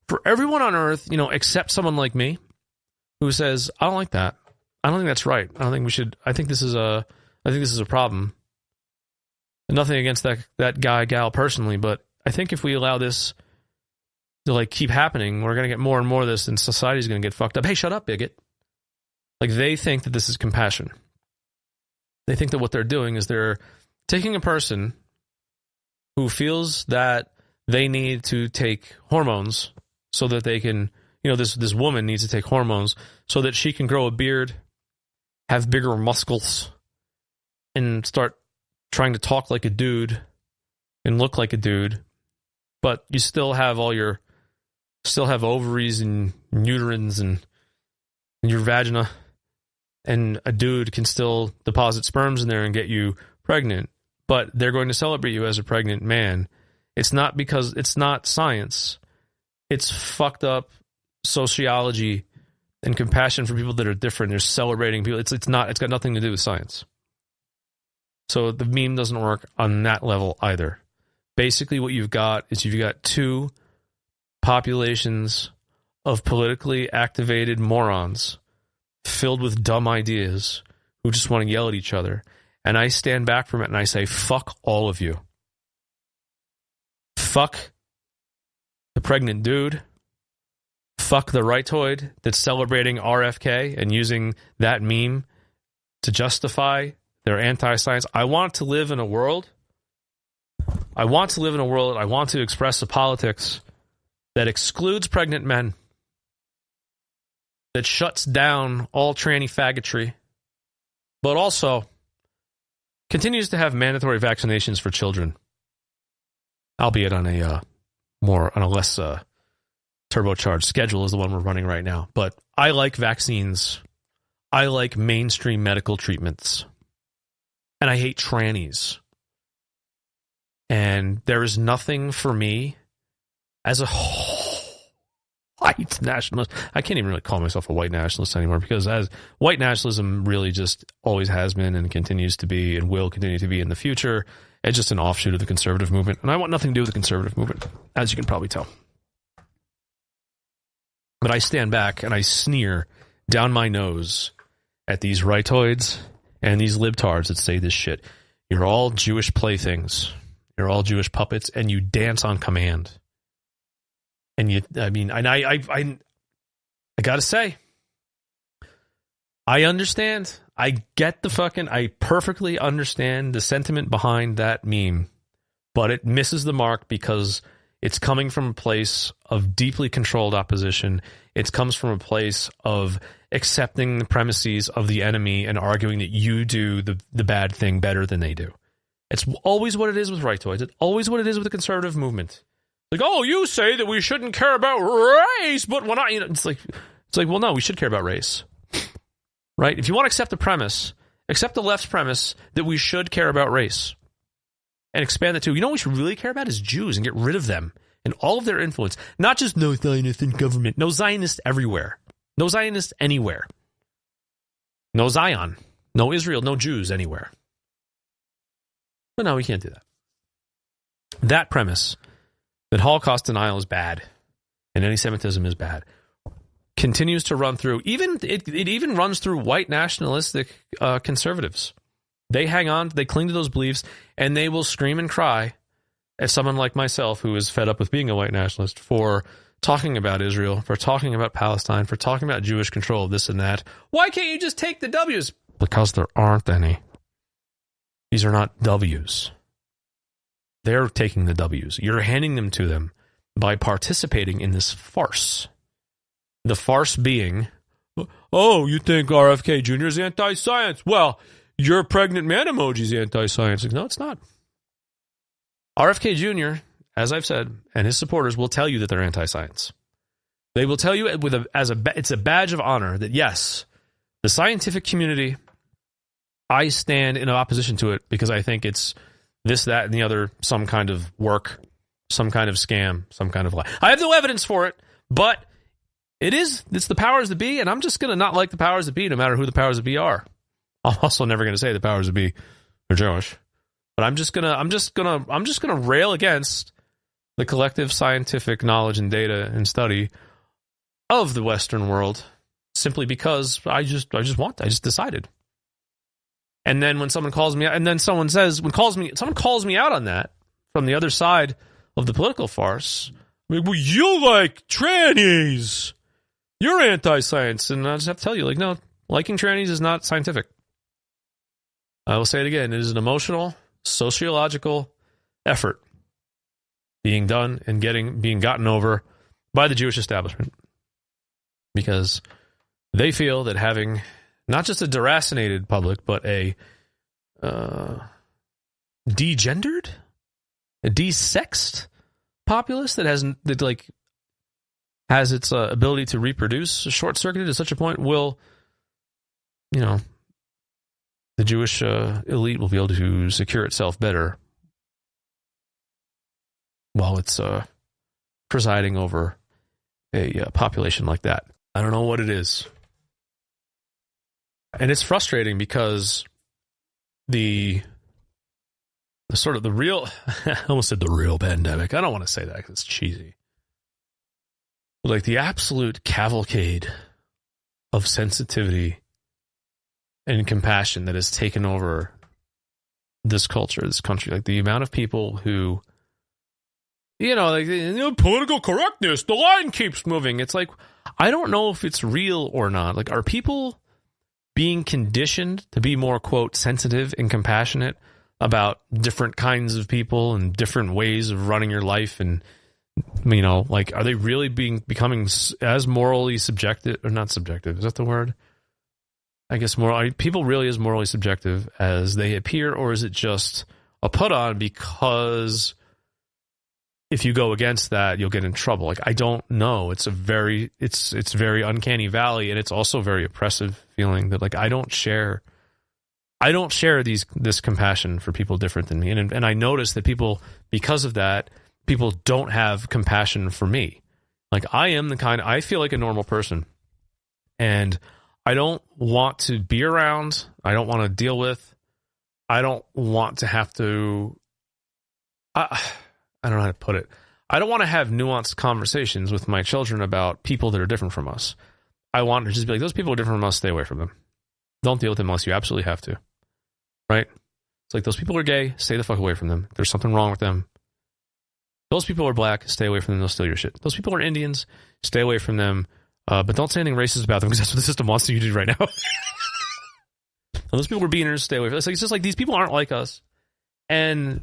for everyone on Earth, except someone like me, who says, I don't like that. I don't think that's right. I don't think we should. I think this is a problem. And nothing against that guy, gal personally, but I think if we allow this to like keep happening, we're going to get more and more of this, and society's going to get fucked up. Hey, shut up, bigot. Like, they think that this is compassion. They think that what they're doing is they're taking a person who feels that they need to take hormones so that they can, this woman needs to take hormones so that she can grow a beard, have bigger muscles, and start trying to talk like a dude and look like a dude, but you still have ovaries and uterines and your vagina, and a dude can still deposit sperms in there and get you pregnant, but they're going to celebrate you as a pregnant man. It's not because it's not science. It's fucked up sociology and compassion for people that are different. They're celebrating people. It's got nothing to do with science. So the meme doesn't work on that level either. Basically what you've got is you've got 2 populations of politically activated morons filled with dumb ideas who just want to yell at each other. And I stand back from it and I say, fuck all of you. Fuck the pregnant dude. Fuck the rightoid that's celebrating RFK and using that meme to justify their anti-science. I want to live in a world. I want to express a politics that excludes pregnant men, that shuts down all tranny faggotry, but also continues to have mandatory vaccinations for children, albeit on a less turbocharged schedule is the one we're running right now. But I like vaccines. I like mainstream medical treatments. And I hate trannies. And there is nothing for me as a white nationalist. I can't even really call myself a white nationalist anymore, because as white nationalism really just always has been and continues to be and will continue to be in the future. It's just an offshoot of the conservative movement. And I want nothing to do with the conservative movement, as you can probably tell. But I stand back and I sneer down my nose at these rightoids and these libtards that say this shit. You're all Jewish playthings. You're all Jewish puppets, and you dance on command. And I gotta say, I understand. I perfectly understand the sentiment behind that meme, but it misses the mark because it's coming from a place of deeply controlled opposition. It comes from a place of accepting the premises of the enemy and arguing that you do the bad thing better than they do. It's always what it is with rightoids. It's always what it is with the conservative movement. Like, oh, you say that we shouldn't care about race, but when it's like, well, no, we should care about race, right? If you want to accept the premise, accept the left's premise that we should care about race, and expand it to, what we should really care about is Jews and get rid of them and all of their influence. Not just no Zionists in government, no Zionists everywhere, no Zionists anywhere, no Zion, no Israel, no Jews anywhere. But no, we can't do that. That premise, that Holocaust denial is bad and anti-Semitism is bad, continues to run through. It even runs through white nationalistic conservatives. They hang on, they cling to those beliefs, and they will scream and cry at someone like myself, who is fed up with being a white nationalist, for talking about Israel, for talking about Palestine, for talking about Jewish control of this and that. Why can't you just take the W's? Because there aren't any. These are not W's. They're taking the W's. You're handing them to them by participating in this farce. The farce being, oh, you think RFK Jr. is anti-science? Well, your pregnant man emoji's anti-science. Like, no, it's not. RFK Jr., as I've said, and his supporters will tell you that they're anti-science. They will tell you it's a badge of honor that, yes, the scientific community, I stand in opposition to it because I think it's this, that, and the other, some kind of work, some kind of scam, some kind of lie. I have no evidence for it, but it's the powers that be, and I'm just going to not like the powers that be no matter who the powers that be are. I'm also never going to say the powers that be are Jewish, but I'm just gonna rail against the collective scientific knowledge and data and study of the Western world simply because I just decided. And then when someone calls me out, and then someone calls me out on that from the other side of the political farce, I mean, well, you like trannies. You're anti-science. And I just have to tell you, like, no, liking trannies is not scientific. I will say it again. It is an emotional, sociological effort being done and being gotten over by the Jewish establishment. Because they feel that having not just a deracinated public, but a degendered, a desexed populace that has its ability to reproduce short-circuited to such a point will, the Jewish elite will be able to secure itself better while it's presiding over a population like that. I don't know what it is. And it's frustrating because the real, I almost said the real pandemic. I don't want to say that because it's cheesy. Like the absolute cavalcade of sensitivity and compassion that has taken over this culture, this country. Like the amount of people who, political correctness, the line keeps moving. It's like, I don't know if it's real or not. Like, are people being conditioned to be more, quote, sensitive and compassionate about different kinds of people and different ways of running your life? And, are they really becoming as morally subjective, or not subjective? Is that the word? I guess people really as morally subjective as they appear, or is it just a put on because if you go against that, you'll get in trouble? Like, I don't know. It's very uncanny valley, and it's also very oppressive feeling that, like, I don't share this compassion for people different than me. And I notice that people, because of that, people don't have compassion for me. Like, I feel like a normal person, and I don't want to be around. I don't want to deal with. I don't want to have to. I don't know how to put it. I don't want to have nuanced conversations with my children about people that are different from us. I want to just be like, those people are different from us. Stay away from them. Don't deal with them unless you absolutely have to. Right? It's like, those people are gay. Stay the fuck away from them. If there's something wrong with them. Those people are black. Stay away from them. They'll steal your shit. Those people are Indians. Stay away from them. But don't say anything racist about them because that's what the system wants you to do right now. And those people are beaners. Stay away from them. It's just like these people aren't like us. And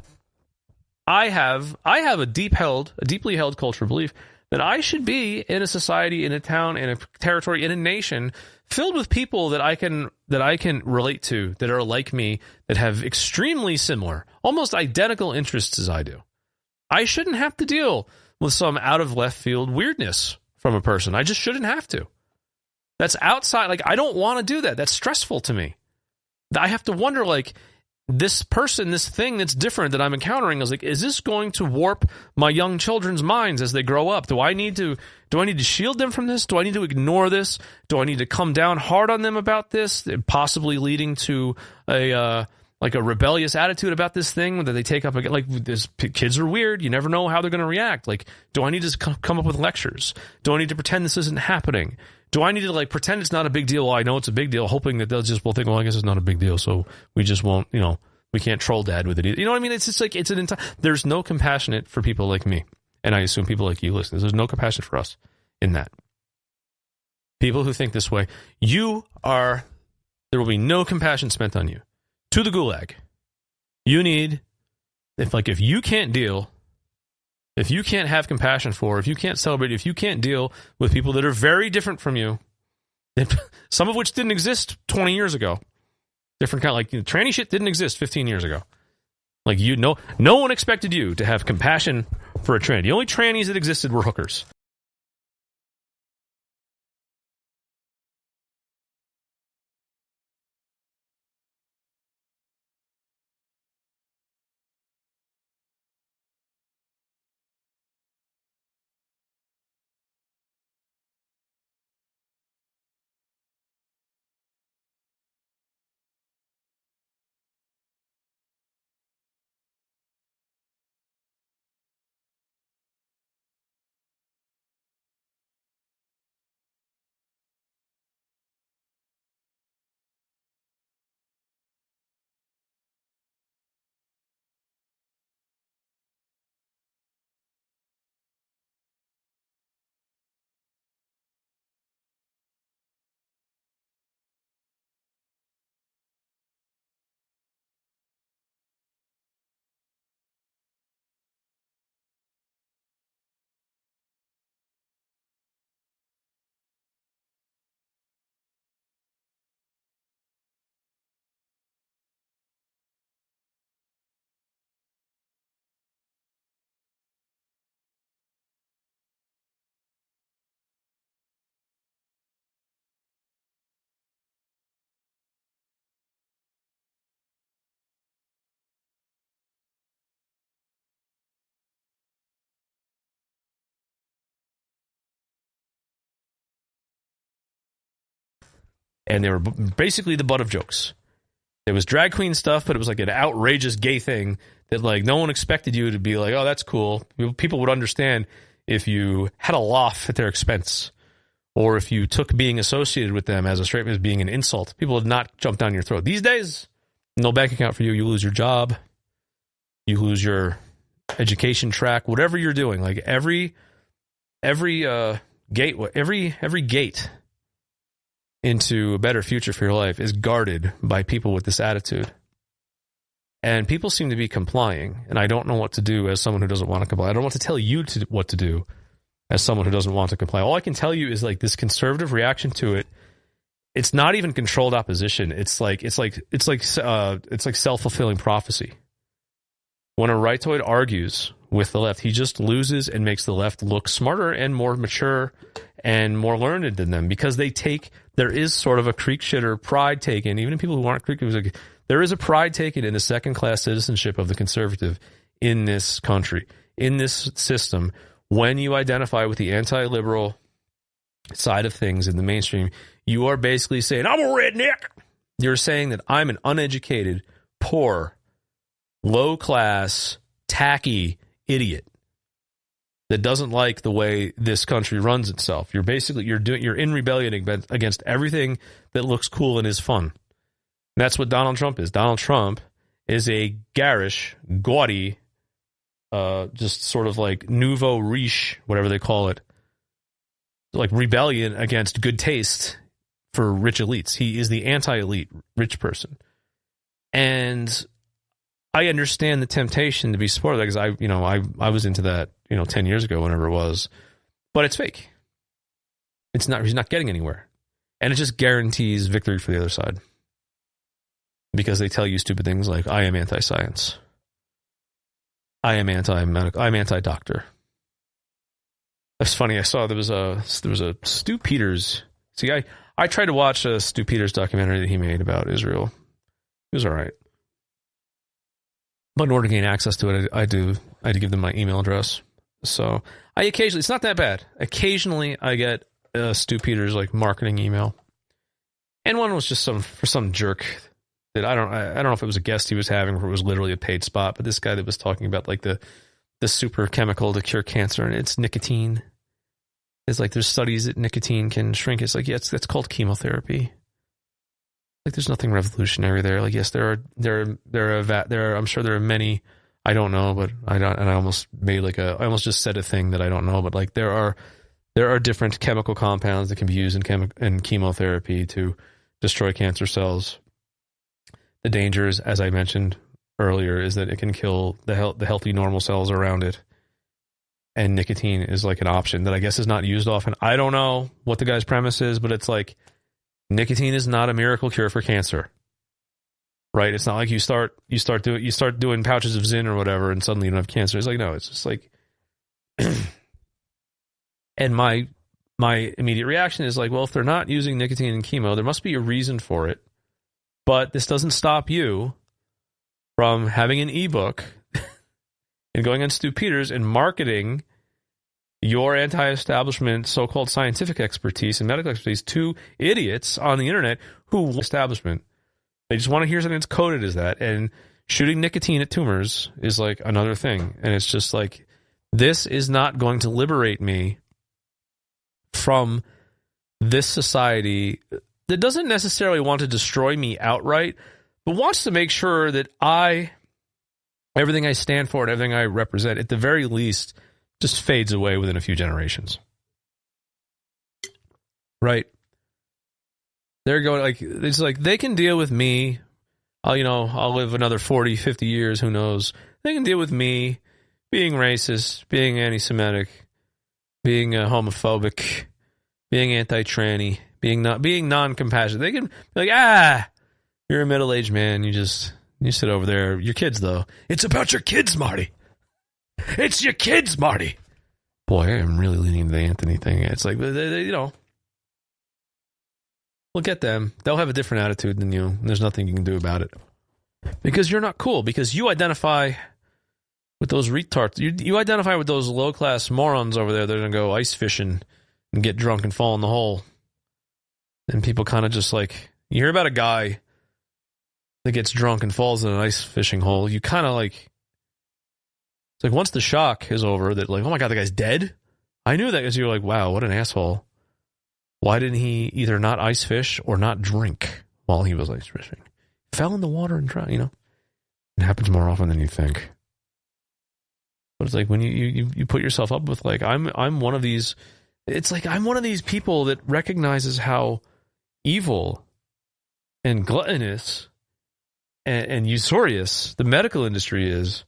I have a deeply held cultural belief that I should be in a society, in a town, in a territory, in a nation filled with people that I can relate to, that are like me, that have extremely similar, almost identical interests as I do. I shouldn't have to deal with some out of left field weirdness from a person. I just shouldn't have to. That's outside. Like, I don't want to do that. That's stressful to me. I have to wonder, like, this person, this thing that's different that I'm encountering, is like, is this going to warp my young children's minds as they grow up? Do I need to shield them from this? Do I need to ignore this? Do I need to come down hard on them about this, possibly leading to a rebellious attitude about this thing that they take up again? Like, kids are weird. You never know how they're going to react. Like, do I need to come up with lectures? Do I need to pretend this isn't happening? Do I need to, like, pretend it's not a big deal? Well, I know it's a big deal, hoping that they'll just will think, well, I guess it's not a big deal, so we just won't, we can't troll dad with it either. You know what I mean? It's just like, there's no compassionate for people like me. And I assume people like you listen. There's no compassion for us in that. People who think this way, there will be no compassion spent on you. To the gulag. If you can't deal, if you can't have compassion for, if you can't celebrate, if you can't deal with people that are very different from you, some of which didn't exist 20 years ago, Different kind, like tranny shit didn't exist 15 years ago. Like no one expected you to have compassion for a tranny. The only trannies that existed were hookers. And they were basically the butt of jokes. It was drag queen stuff, but it was like an outrageous gay thing that like no one expected you to be like, oh, that's cool. People would understand if you had a laugh at their expense, or if you took being associated with them as a straight man as being an insult. People would not jump down your throat. These days, no bank account for you. You lose your job. You lose your education track. Whatever you're doing, like every gate into a better future for your life is guarded by people with this attitude. And people seem to be complying, and I don't know what to do as someone who doesn't want to comply. I don't want to tell you what to do as someone who doesn't want to comply. All I can tell you is like this conservative reaction to it. It's not even controlled opposition. It's like self-fulfilling prophecy. When a rightoid argues with the left, he just loses and makes the left look smarter and more mature and more learned than them, because there is sort of a creek shitter pride taken, even in people who aren't creek. There is a pride taken in the second-class citizenship of the conservative in this country, in this system. When you identify with the anti-liberal side of things in the mainstream, you are basically saying, I'm a redneck. You're saying that I'm an uneducated, poor, low-class, tacky idiot that doesn't like the way this country runs itself. You're in rebellion against everything that looks cool and is fun. And that's what Donald Trump is. Donald Trump is a garish, gaudy, just sort of like nouveau riche, whatever they call it, like rebellion against good taste for rich elites. He is the anti-elite rich person. And I understand the temptation to be supportive because I was into that 10 years ago, whenever it was, but it's fake. He's not getting anywhere, and it just guarantees victory for the other side because they tell you stupid things like I am anti-science, I am anti-medical, I'm anti-doctor. That's funny. I saw there was a Stu Peters. See, I tried to watch a Stu Peters documentary that he made about Israel. It was all right. But in order to gain access to it, I had to give them my email address. So it's not that bad. Occasionally I get Stu Peters like marketing email. And one was just for some jerk that I don't know if it was a guest he was having or it was literally a paid spot, but this guy that was talking about like the super chemical to cure cancer, and it's nicotine. It's like there's studies that nicotine can shrink. It's like, yeah, that's called chemotherapy. Like there's nothing revolutionary there. Like, yes, there are I'm sure there are many, I don't know, but I almost just said a thing that I don't know, but like there are different chemical compounds that can be used in chemotherapy to destroy cancer cells. The danger is, as I mentioned earlier, is that it can kill the healthy normal cells around it. And nicotine is like an option that I guess is not used often. I don't know what the guy's premise is, but it's like nicotine is not a miracle cure for cancer. right? It's not like you start doing pouches of Zyn or whatever, and suddenly you don't have cancer. It's like, no, it's just like, and my immediate reaction is like, well, if they're not using nicotine and chemo, there must be a reason for it. But this doesn't stop you from having an ebook and going on Stu Peters and marketing your anti-establishment so-called scientific expertise and medical expertise to idiots on the internet who establishment. They just want to hear something that's coded as that. And shooting nicotine at tumors is like another thing. And it's just like, this is not going to liberate me from this society that doesn't necessarily want to destroy me outright, but wants to make sure that everything I stand for and everything I represent, at the very least, just fades away within a few generations. Right? They're going like, it's like they can deal with me. I'll live another 40, 50 years, who knows. They can deal with me being racist, being anti-Semitic, being homophobic, being anti-tranny, being non-compassionate. They can be like, you're a middle-aged man. You sit over there. Your kids, though. It's about your kids, Marty. It's your kids, Marty. Boy, I am really leaning into the Anthony thing. It's like, look at them. They'll have a different attitude than you. And there's nothing you can do about it. Because you're not cool. Because you identify with those retards. You identify with those low-class morons over there that are going to go ice fishing and get drunk and fall in the hole. And people kind of just like, you hear about a guy that gets drunk and falls in an ice fishing hole. You kind of like, it's like once the shock is over that like, oh my God, the guy's dead. I knew that because you were like, wow, what an asshole. Why didn't he either not ice fish or not drink while he was ice fishing? Fell in the water and drowned, It happens more often than you think. But it's like when you put yourself up with like, I'm one of these, it's like I'm one of these people that recognizes how evil and gluttonous and usurious the medical industry is.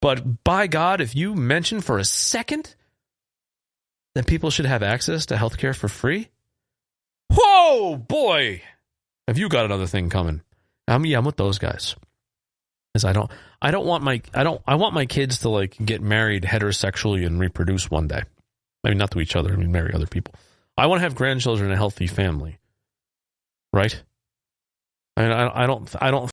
But by God, if you mention for a second that people should have access to healthcare for free, whoa, boy, have you got another thing coming? I'm with those guys. Because I want my kids to like get married heterosexually and reproduce one day. I mean, not to each other. I mean, marry other people. I want to have grandchildren and a healthy family. Right? I mean, I don't.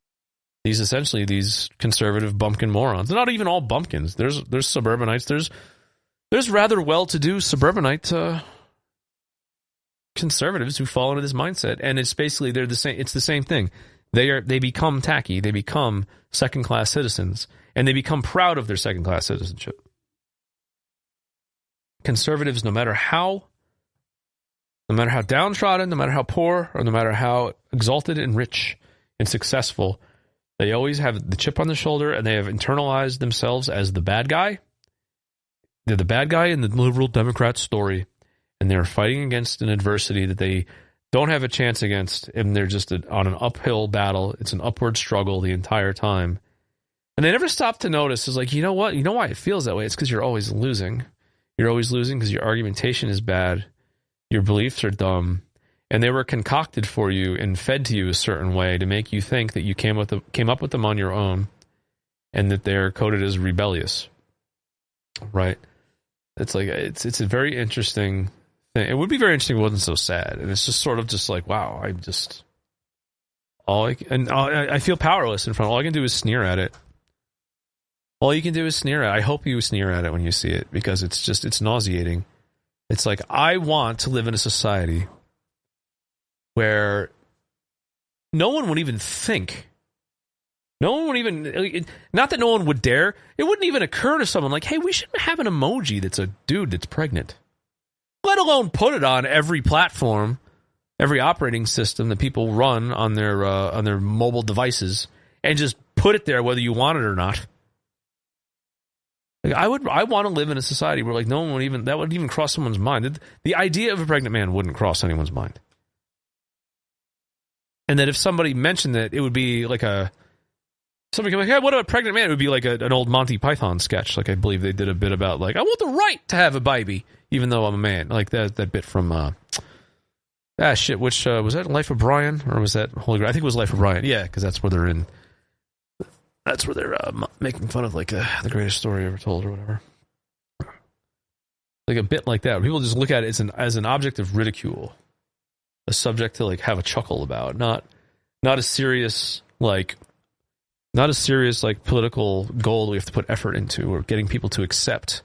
These conservative bumpkin morons. They're not even all bumpkins. There's suburbanites. There's rather well-to-do suburbanite conservatives who fall into this mindset, and it's basically they're the same. It's the same thing. They become tacky. They become second-class citizens, and they become proud of their second-class citizenship. Conservatives, no matter how downtrodden, no matter how poor, or no matter how exalted and rich and successful, they always have the chip on the shoulder, and they have internalized themselves as the bad guy. They're the bad guy in the liberal Democrat story, and they're fighting against an adversity that they don't have a chance against, and they're just on an uphill battle. It's an upward struggle the entire time. And they never stop to notice, is like, you know what? You know why it feels that way? It's because you're always losing. You're always losing because your argumentation is bad. Your beliefs are dumb. And they were concocted for you and fed to you a certain way to make you think that you came up with them on your own and that they're coded as rebellious. Right? It's like, it's a very interesting thing. It would be very interesting if it wasn't so sad. And it's just sort of just like, wow, I feel powerless in front. All I can do is sneer at it. All you can do is sneer at it. I hope you sneer at it when you see it, because it's nauseating. It's like, I want to live in a society where no one would even think. No one would even, not that no one would dare, it wouldn't even occur to someone like, hey, we should have an emoji that's a dude that's pregnant. Let alone put it on every platform, every operating system that people run on their mobile devices, and just put it there whether you want it or not. Like, I want to live in a society where like no one would even, that would even cross someone's mind. The idea of a pregnant man wouldn't cross anyone's mind. And that if somebody mentioned that, it would be like somebody could be like, hey, what about a pregnant man? It would be like an old Monty Python sketch. Like I believe they did a bit about like, I want the right to have a baby, even though I'm a man. Like that bit from Shit. Which was that Life of Brian or was that Holy Grail? I think it was Life of Brian. Yeah, because that's where they're in. That's where they're making fun of like the greatest story ever told or whatever. Like a bit like that. People just look at it as an object of ridicule, a subject to like have a chuckle about, not a serious political goal we have to put effort into or getting people to accept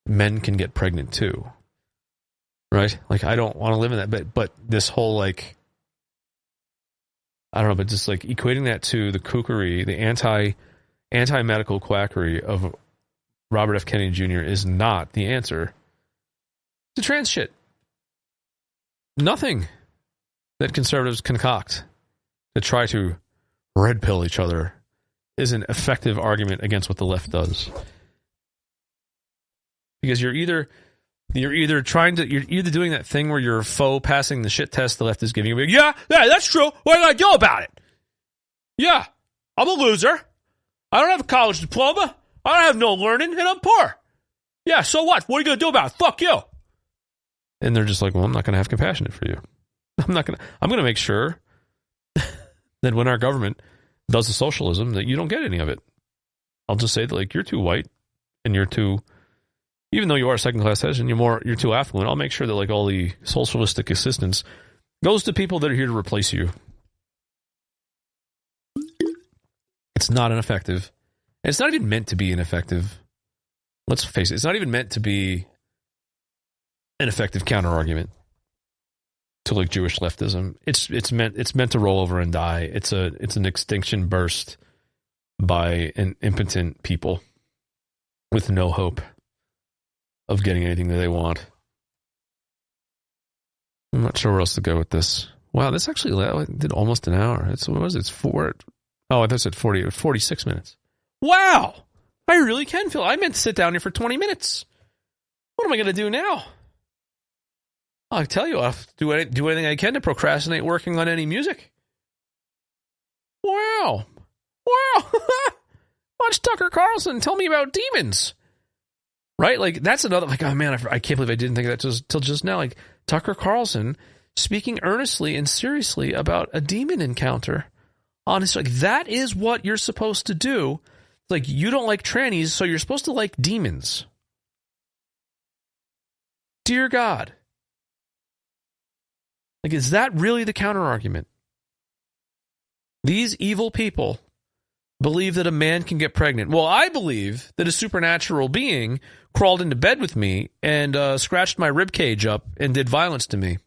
men can get pregnant too. Right? Like, I don't want to live in that, but this whole, like, I don't know, but just, like, equating that to the kookery, the anti-medical quackery of Robert F. Kennedy Jr. is not the answer to trans shit. Nothing that conservatives concoct to try to red pill each other is an effective argument against what the left does. Because you're either doing that thing where you're faux passing the shit test the left is giving you. Yeah, that's true. What do I do about it? Yeah, I'm a loser. I don't have a college diploma. I don't have no learning, and I'm poor. Yeah, so what? What are you going to do about it? Fuck you. And they're just like, well, I'm not going to have compassion for you. I'm going to make sure that when our government does the socialism that you don't get any of it. I'll just say that, like, you're too white and you're too, even though you are a second-class citizen, you're too affluent. I'll make sure that, like, all the socialistic assistance goes to people that are here to replace you. It's not ineffective. And it's not even meant to be ineffective. Let's face it. It's not even meant to be an effective counter-argument to, like, Jewish leftism. It's meant to roll over and die. It's an extinction burst by an impotent people with no hope of getting anything that they want. I'm not sure where else to go with this. Wow, this actually did almost an hour. What was it? It's 4. Oh, I thought it said 46 minutes. Wow! I really can feel. I meant to sit down here for 20 minutes. What am I going to do now? I'll tell you, I'll do anything I can to procrastinate working on any music. Wow! Watch Tucker Carlson tell me about demons. Right? Like, that's another, like, oh man, I can't believe I didn't think of that till just now. Like, Tucker Carlson speaking earnestly and seriously about a demon encounter. Honestly, like, that is what you're supposed to do. Like, you don't like trannies, so you're supposed to like demons. Dear God. Like, is that really the counter-argument? These evil people believe that a man can get pregnant. Well, I believe that a supernatural being crawled into bed with me and scratched my ribcage up and did violence to me.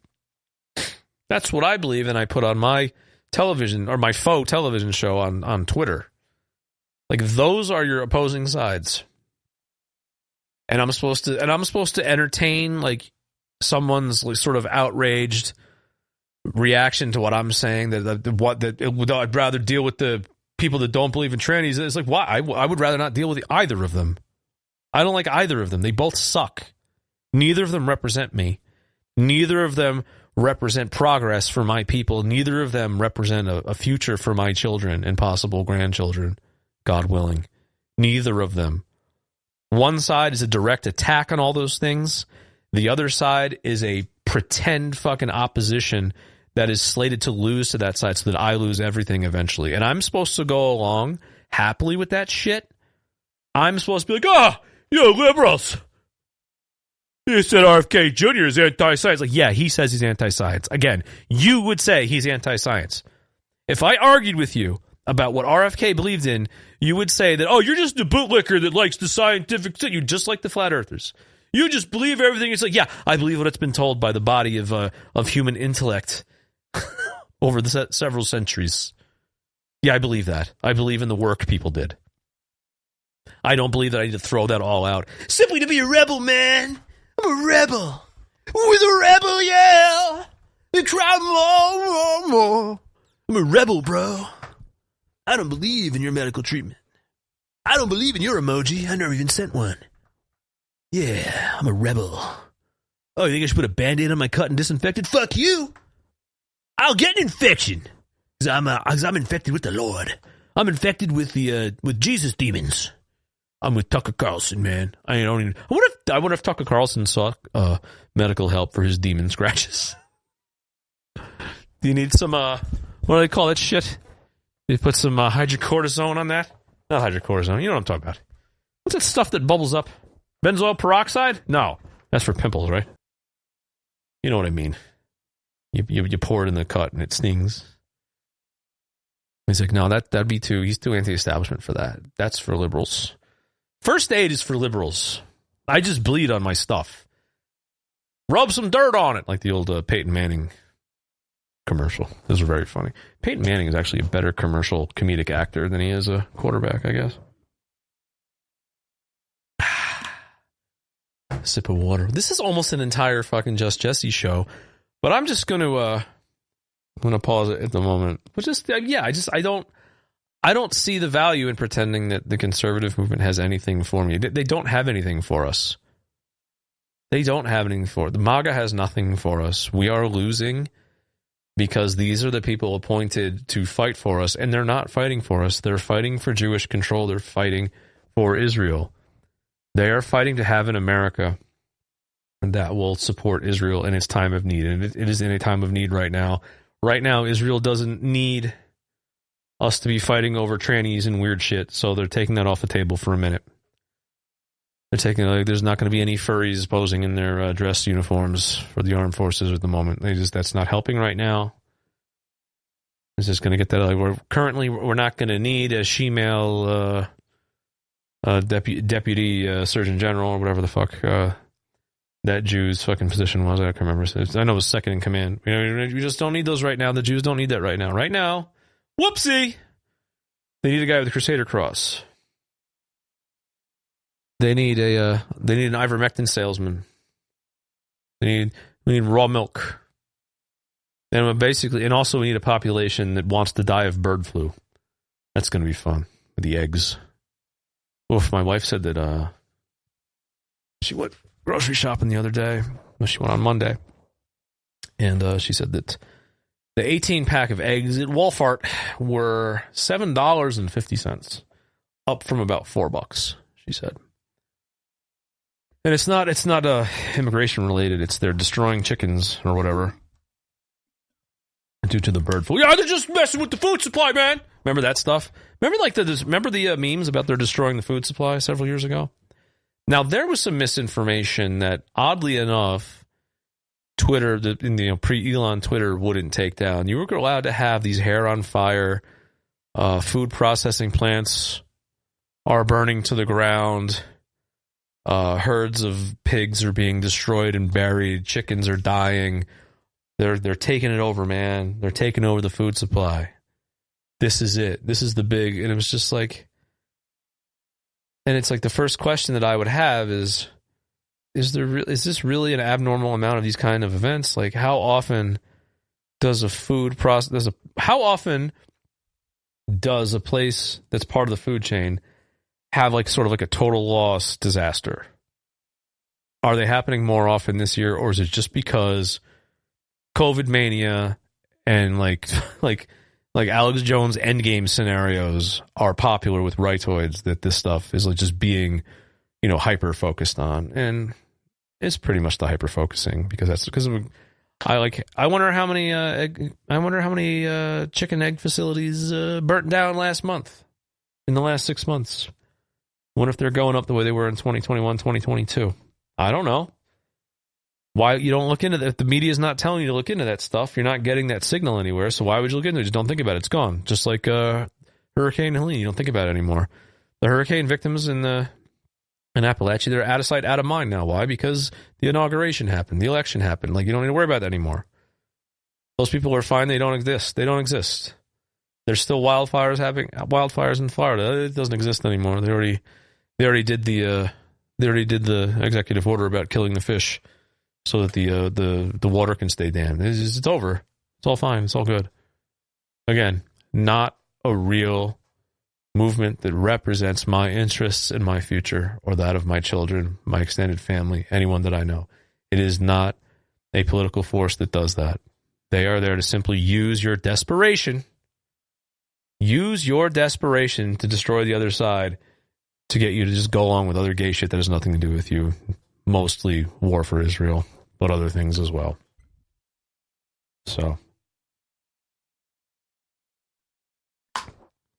That's what I believe, and I put on my television, or my faux television show on Twitter. Like, those are your opposing sides. And I'm supposed to entertain, like, someone's, like, sort of outraged reaction to what I'm saying, I'd rather deal with the people that don't believe in trannies. It's like, why? I would rather not deal with either of them. I don't like either of them. They both suck. Neither of them represent me. Neither of them represent progress for my people. Neither of them represent a future for my children and possible grandchildren, God willing. Neither of them. One side is a direct attack on all those things. The other side is a pretend fucking opposition that is slated to lose to that side so that I lose everything eventually. And I'm supposed to go along happily with that shit. I'm supposed to be like, you liberals. You said RFK Jr. is anti-science. Like, yeah, he says he's anti-science. Again, you would say he's anti-science. If I argued with you about what RFK believed in, you would say that, you're just a bootlicker that likes the scientific shit. You just like the flat earthers. You just believe everything. It's like, yeah, I believe what it's been told by the body of human intellect over the several centuries. Yeah, I believe that. I believe in the work people did. I don't believe that I need to throw that all out simply to be a rebel, man. I'm a rebel. With a rebel, yeah. They cry more. I'm a rebel, bro. I don't believe in your medical treatment. I don't believe in your emoji. I never even sent one. Yeah, I'm a rebel. Oh, you think I should put a Band-Aid on my cut and disinfect it? Fuck you. I'll get an infection. Because I'm infected with the Lord. I'm infected with Jesus demons. I'm with Tucker Carlson, man. I wonder if Tucker Carlson sought medical help for his demon scratches. Do you need some, what do they call that shit? You put some hydrocortisone on that? Not hydrocortisone. You know what I'm talking about. What's that stuff that bubbles up? Benzoyl peroxide? No. That's for pimples, right? You know what I mean. You pour it in the cut and it stings. He's like, no, that'd be too... He's too anti-establishment for that. That's for liberals. First aid is for liberals. I just bleed on my stuff. Rub some dirt on it, like the old Peyton Manning commercial. This is very funny. Peyton Manning is actually a better commercial comedic actor than he is a quarterback, I guess. Sip of water. This is almost an entire fucking Just Jesse show, but I'm just going to I'm going to pause it at the moment. But just I don't see the value in pretending that the conservative movement has anything for me. They don't have anything for us. They don't have anything for it. The MAGA has nothing for us. We are losing because these are the people appointed to fight for us, and they're not fighting for us. They're fighting for Jewish control. They're fighting for Israel. They are fighting to have an America that will support Israel in its time of need. And it is in a time of need right now. Right now, Israel doesn't need us to be fighting over trannies and weird shit, so they're taking that off the table for a minute. They're taking, there's not going to be any furries posing in their dress uniforms for the armed forces at the moment. That's not helping right now. It's just going to get that. We're not going to need a she-male deputy surgeon general or whatever the fuck that Jew's fucking position was. I can't remember. I know it was second in command. We just don't need those right now. The Jews don't need that right now. Right now, whoopsie, they need a guy with a Crusader cross. They need an ivermectin salesman. We need raw milk. And also we need a population that wants to die of bird flu. That's going to be fun with the eggs. Oof, my wife said that she went grocery shopping the other day. Well, she went on Monday. And she said that the 18-pack of eggs at Walmart were $7.50, up from about $4, she said. And it's not immigration related. It's they're destroying chickens or whatever due to the bird flu. Yeah, they're just messing with the food supply, man. Remember that stuff? Remember the memes about they're destroying the food supply several years ago? Now there was some misinformation that, oddly enough, Twitter, pre-Elon Twitter wouldn't take down. You were allowed to have these hair on fire, food processing plants are burning to the ground. Herds of pigs are being destroyed and buried. Chickens are dying. They're taking it over, man. They're taking over the food supply. This is it. This is the big. And it was just like, and it's like the first question that I would have is this really an abnormal amount of these kind of events? Like, how often does a food process? How often does a place that's part of the food chain have sort of a total loss disaster? Are they happening more often this year, or is it just because COVID mania and like Alex Jones endgame scenarios are popular with rightoids that this stuff is just being, hyper focused on? And it's pretty much the hyper focusing because I wonder how many chicken egg facilities burnt down last month in the last 6 months. Wonder if they're going up the way they were in 2021, 2022. I don't know. Why you don't look into that? If the media is not telling you to look into that stuff, you're not getting that signal anywhere. So why would you look into it? Just don't think about it. It's gone. Just like Hurricane Helene, you don't think about it anymore. The hurricane victims in Appalachia, they're out of sight, out of mind now. Why? Because the inauguration happened, the election happened. You don't need to worry about that anymore. Those people are fine. They don't exist. They don't exist. There's still wildfires in Florida. It doesn't exist anymore. They already did the executive order about killing the fish so that the water can stay dammed. It's over. It's all fine. It's all good. Again, not a real movement that represents my interests and my future or that of my children, my extended family, anyone that I know. It is not a political force that does that. They are there to simply use your desperation. Use your desperation to destroy the other side to get you to just go along with other gay shit that has nothing to do with you. Mostly war for Israel, but other things as well. So,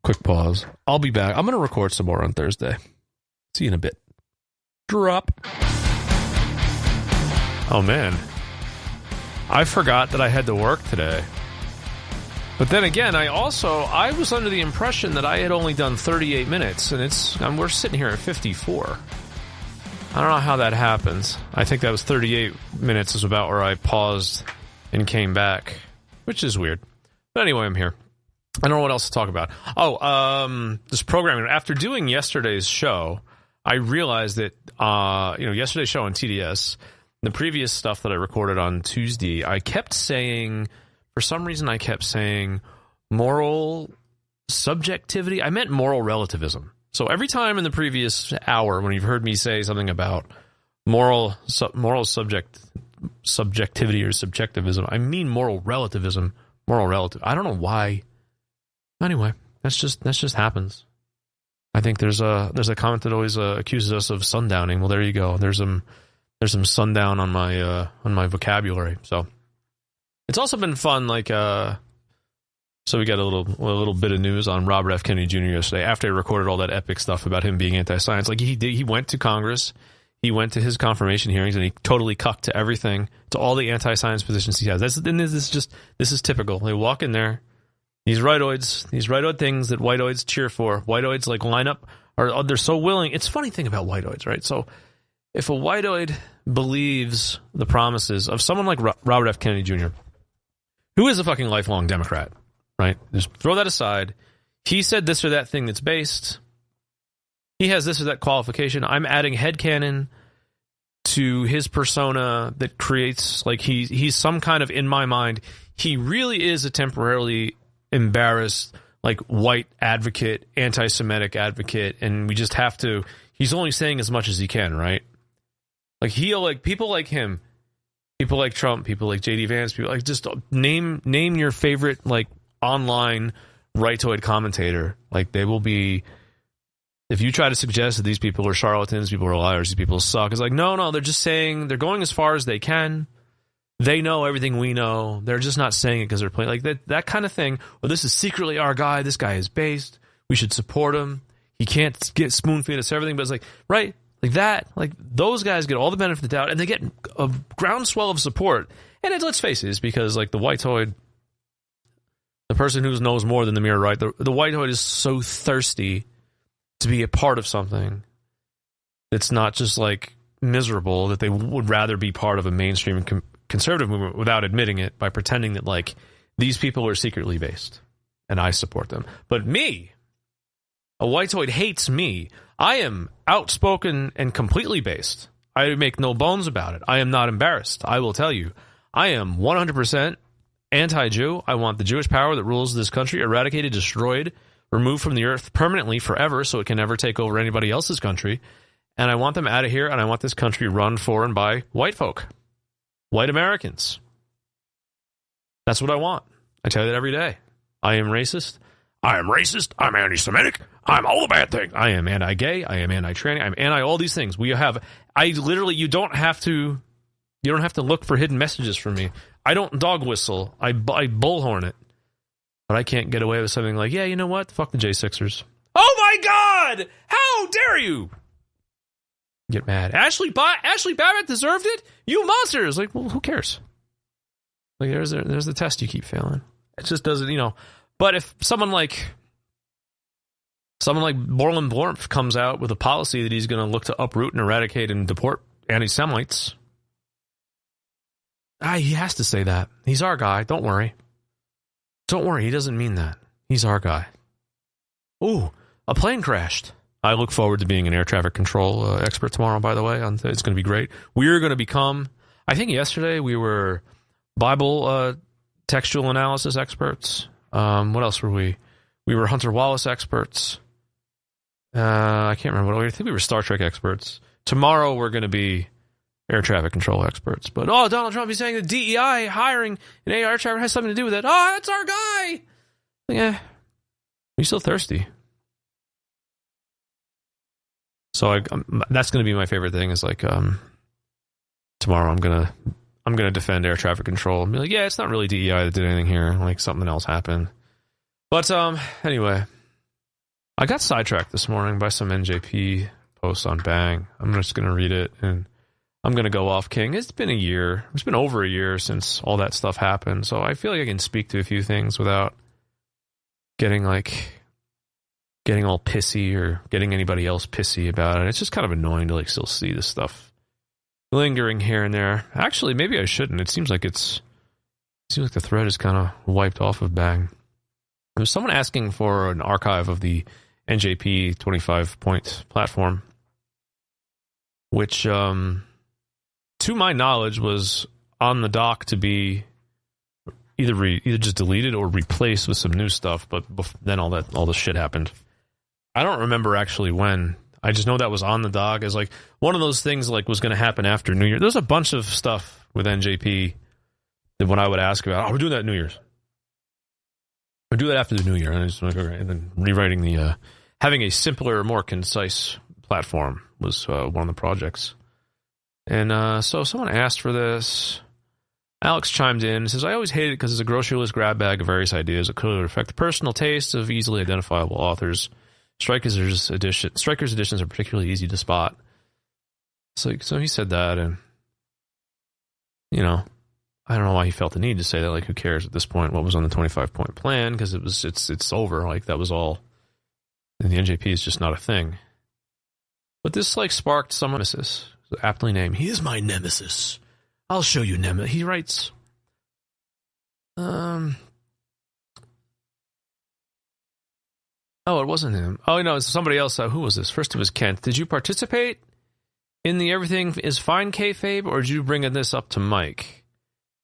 Quick pause. I'll be back. I'm going to record some more on Thursday. See you in a bit. Drop. Oh, man. I forgot that I had to work today. But then again, I was under the impression that I had only done 38 minutes, and we're sitting here at 54. I don't know how that happens. I think that was 38 minutes is about where I paused and came back, which is weird. But anyway, I'm here. I don't know what else to talk about. This programming. After doing yesterday's show, I realized that, yesterday's show on TDS, the previous stuff that I recorded on Tuesday, for some reason I kept saying moral subjectivity. I meant moral relativism. So every time in the previous hour when you've heard me say something about moral subjectivity or subjectivism, I mean moral relativism, moral relative. I don't know why. Anyway, that's just happens. I think there's a comment that always accuses us of sundowning. Well, there you go. There's some sundown on my vocabulary. So it's also been fun. So we got a little bit of news on Robert F. Kennedy Jr. yesterday after I recorded all that epic stuff about him being anti-science. Like he went to Congress, he went to his confirmation hearings, and he totally cucked to everything, to all the anti-science positions he has. This is typical. They walk in there, these rightoid things that whiteoids cheer for. Whiteoids line up, or they're so willing. It's a funny thing about whiteoids, right? So if a whiteoid believes the promises of someone like Robert F. Kennedy Jr., who is a fucking lifelong Democrat, right? Just throw that aside. He said this or that thing that's based. He has this or that qualification. I'm adding headcanon to his persona that creates, he's some kind of, in my mind, he really is a temporarily embarrassed, white advocate, anti-Semitic advocate, and we just have to, he's only saying as much as he can, right? People like him, people like Trump, people like J.D. Vance, people just name your favorite, online rightoid commentator. They will be, if you try to suggest that these people are charlatans, people are liars, these people suck, it's no, they're just saying, they're going as far as they can. They know everything we know. They're just not saying it because they're playing that kind of thing. Well, this is secretly our guy. This guy is based. We should support him. He can't get spoon-feed us everything, but it's right? Those guys get all the benefit of the doubt, and they get a groundswell of support. And let's face it, it's because the whiteoid, the person who knows more than the mere right, the whiteoid is so thirsty to be a part of something that's not just miserable, that they would rather be part of a mainstream conservative movement without admitting it, by pretending that these people are secretly based and I support them. But me, a whiteoid, hates me. I am outspoken and completely based. I make no bones about it. I am not embarrassed. I will tell you, I am 100% anti-Jew. I want the Jewish power that rules this country eradicated, destroyed, removed from the earth permanently forever, so it can never take over anybody else's country. And I want them out of here, and I want this country run for and by white folk. White Americans. That's what I want. I tell you that every day. I am racist. I am racist. I'm anti-Semitic. I'm all the bad things. I am anti-gay. I am anti-tranny. I'm anti all these things. You don't have to look for hidden messages from me. I don't dog whistle. I bullhorn it. But I can't get away with something like, yeah, you know what? Fuck the J6ers. Oh my God! How dare you? Get mad. Ashley Babbitt deserved it? You monsters! Well, who cares? There's the test you keep failing. It just doesn't, But if someone like Borland Blorf comes out with a policy that he's going to look to uproot and eradicate and deport anti-Semites, he has to say that. He's our guy. Don't worry. Don't worry. He doesn't mean that. He's our guy. Ooh, a plane crashed. I look forward to being an air traffic control expert tomorrow, by the way. It's going to be great. We're going to become, I think yesterday we were Bible textual analysis experts. What else were we? We were Hunter Wallace experts. I can't remember what I think we were Star Trek experts. Tomorrow we're going to be air traffic control experts. But Donald Trump, he's saying that DEI hiring an air traffic has something to do with it. Oh, that's our guy. Yeah, he's still thirsty. So that's going to be my favorite thing. Is tomorrow I'm gonna defend air traffic control and be like, yeah, it's not really DEI that did anything here. Something else happened. But anyway, I got sidetracked this morning by some NJP posts on Bang. I'm just going to read it, and I'm going to go off King. It's been a year. It's been over a year since all that stuff happened, so I feel like I can speak to a few things without getting all pissy or getting anybody else pissy about it. It's just kind of annoying to still see this stuff lingering here and there. Actually, maybe I shouldn't. It seems like the thread is kind of wiped off of Bang. There's someone asking for an archive of the NJP 25-point platform, which, to my knowledge, was on the dock to be either just deleted or replaced with some new stuff. But then all this shit happened. I don't remember actually when. I just know that was on the dock as one of those things was going to happen after New Year. There's a bunch of stuff with NJP that when I would ask about, we're doing that at New Year's. We'll do that after the New Year. And I just okay. And then rewriting having a simpler, more concise platform was one of the projects. And so someone asked for this. Alex chimed in and says, I always hate it because it's a groceryless grab bag of various ideas that could affect the personal tastes of easily identifiable authors. Strikers editions are particularly easy to spot. So he said that, and I don't know why he felt the need to say that. Who cares at this point what was on the 25-point plan? Because it's over. That was all. And the NJP is just not a thing. But this sparked some nemesis, aptly named. He is my nemesis. I'll show you nemesis. He writes. Oh, it wasn't him. Oh, no, it's somebody else. Who was this? First it was Kent. Did you participate in the Everything is Fine kayfabe, or did you bring this up to Mike?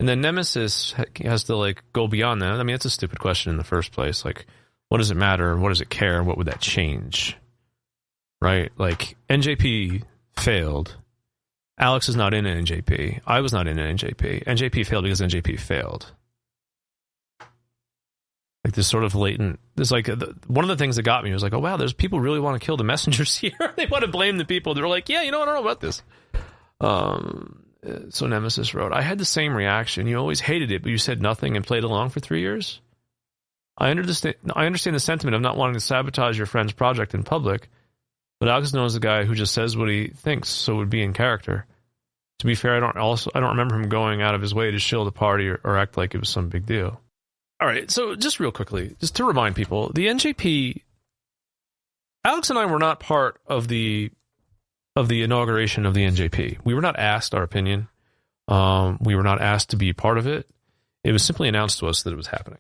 And then Nemesis has to, go beyond that. I mean, it's a stupid question in the first place. What does it matter? What does it care? What would that change? Right? NJP failed. Alex is not in an NJP. I was not in an NJP. NJP failed because NJP failed. This sort of latent, one of the things that got me was oh wow, there's people really want to kill the messengers here. They want to blame the people. They're yeah, I don't know about this. So Nemesis wrote, I had the same reaction. You always hated it, but you said nothing and played along for 3 years. I understand the sentiment of not wanting to sabotage your friend's project in public, but Alex knows the guy who just says what he thinks, so would be in character. To be fair, I don't remember him going out of his way to shill the party or act like it was some big deal. All right, so just real quickly, just to remind people, the NJP, Alex and I were not part of the inauguration of the NJP. We were not asked our opinion. We were not asked to be part of it. It was simply announced to us that it was happening.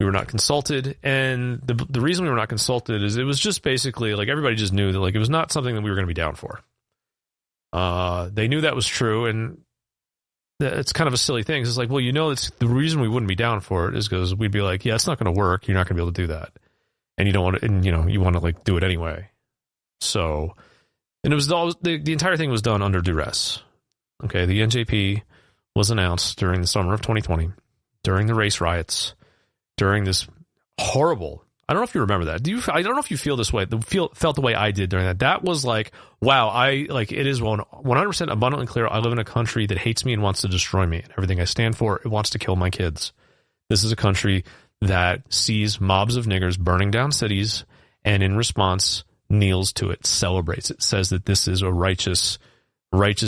We were not consulted, and the reason we were not consulted is it was just basically everybody just knew that it was not something that we were going to be down for. They knew that was true, and it's kind of a silly thing. It's it's the reason we wouldn't be down for it is because we'd be yeah, it's not going to work. You're not going to be able to do that, and you don't want to, and you want to do it anyway. So, and it was the entire thing was done under duress. Okay, the NJP was announced during the summer of 2020, during the race riots, during this horrible. I don't know if you remember that. I don't know if you feel this way. Felt the way I did during that. That was wow. It is 100% abundantly clear. I live in a country that hates me and wants to destroy me. And everything I stand for, it wants to kill my kids. This is a country that sees mobs of niggers burning down cities, and in response, kneels to it, celebrates it, says that this is a righteous,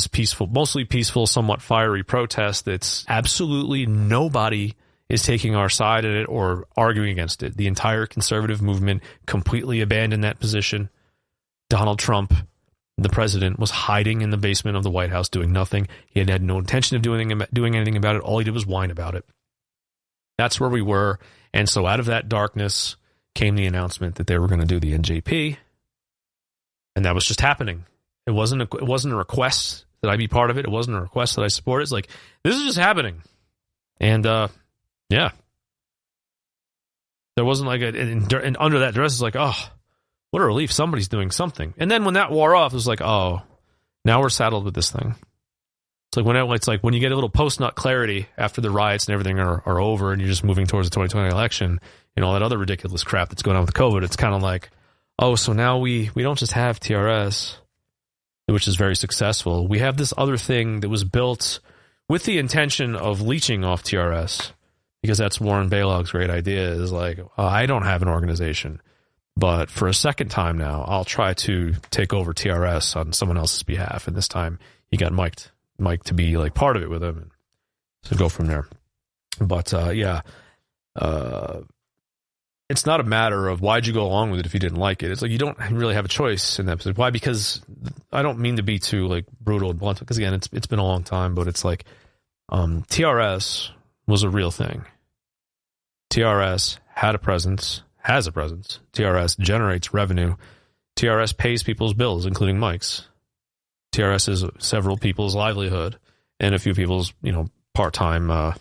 peaceful, mostly peaceful, somewhat fiery protest. That's absolutely nobody is taking our side in it or arguing against it. The entire conservative movement completely abandoned that position. Donald Trump, the president, was hiding in the basement of the White House doing nothing. He had no intention of doing anything about it. All he did was whine about it. That's where we were. And so out of that darkness came the announcement that they were going to do the NJP. And that was just happening. It wasn't a request that I be part of it. It wasn't a request that I support it. It's this is just happening. And, yeah. There wasn't and under that dress, it's oh, what a relief. Somebody's doing something. And then when that wore off, it was oh, now we're saddled with this thing. It's when you get a little post-nut clarity after the riots and everything are over and you're just moving towards the 2020 election, all that other ridiculous crap that's going on with COVID. It's kind of oh, so now we don't just have TRS, which is very successful. We have this other thing that was built with the intention of leeching off TRS. Because that's Warren Balog's great idea is I don't have an organization. But for a second time now, I'll try to take over TRS on someone else's behalf. And this time he got Mike to be like part of it with him. And so go from there. But it's not a matter of why'd you go along with it if you didn't like it. It's like you don't really have a choice in that position. Why? Because I don't mean to be too like brutal and blunt, because again, it's been a long time, but it's like TRS was a real thing. TRS has a presence. TRS generates revenue. TRS pays people's bills, including Mike's. TRS is several people's livelihood and a few people's, part-time,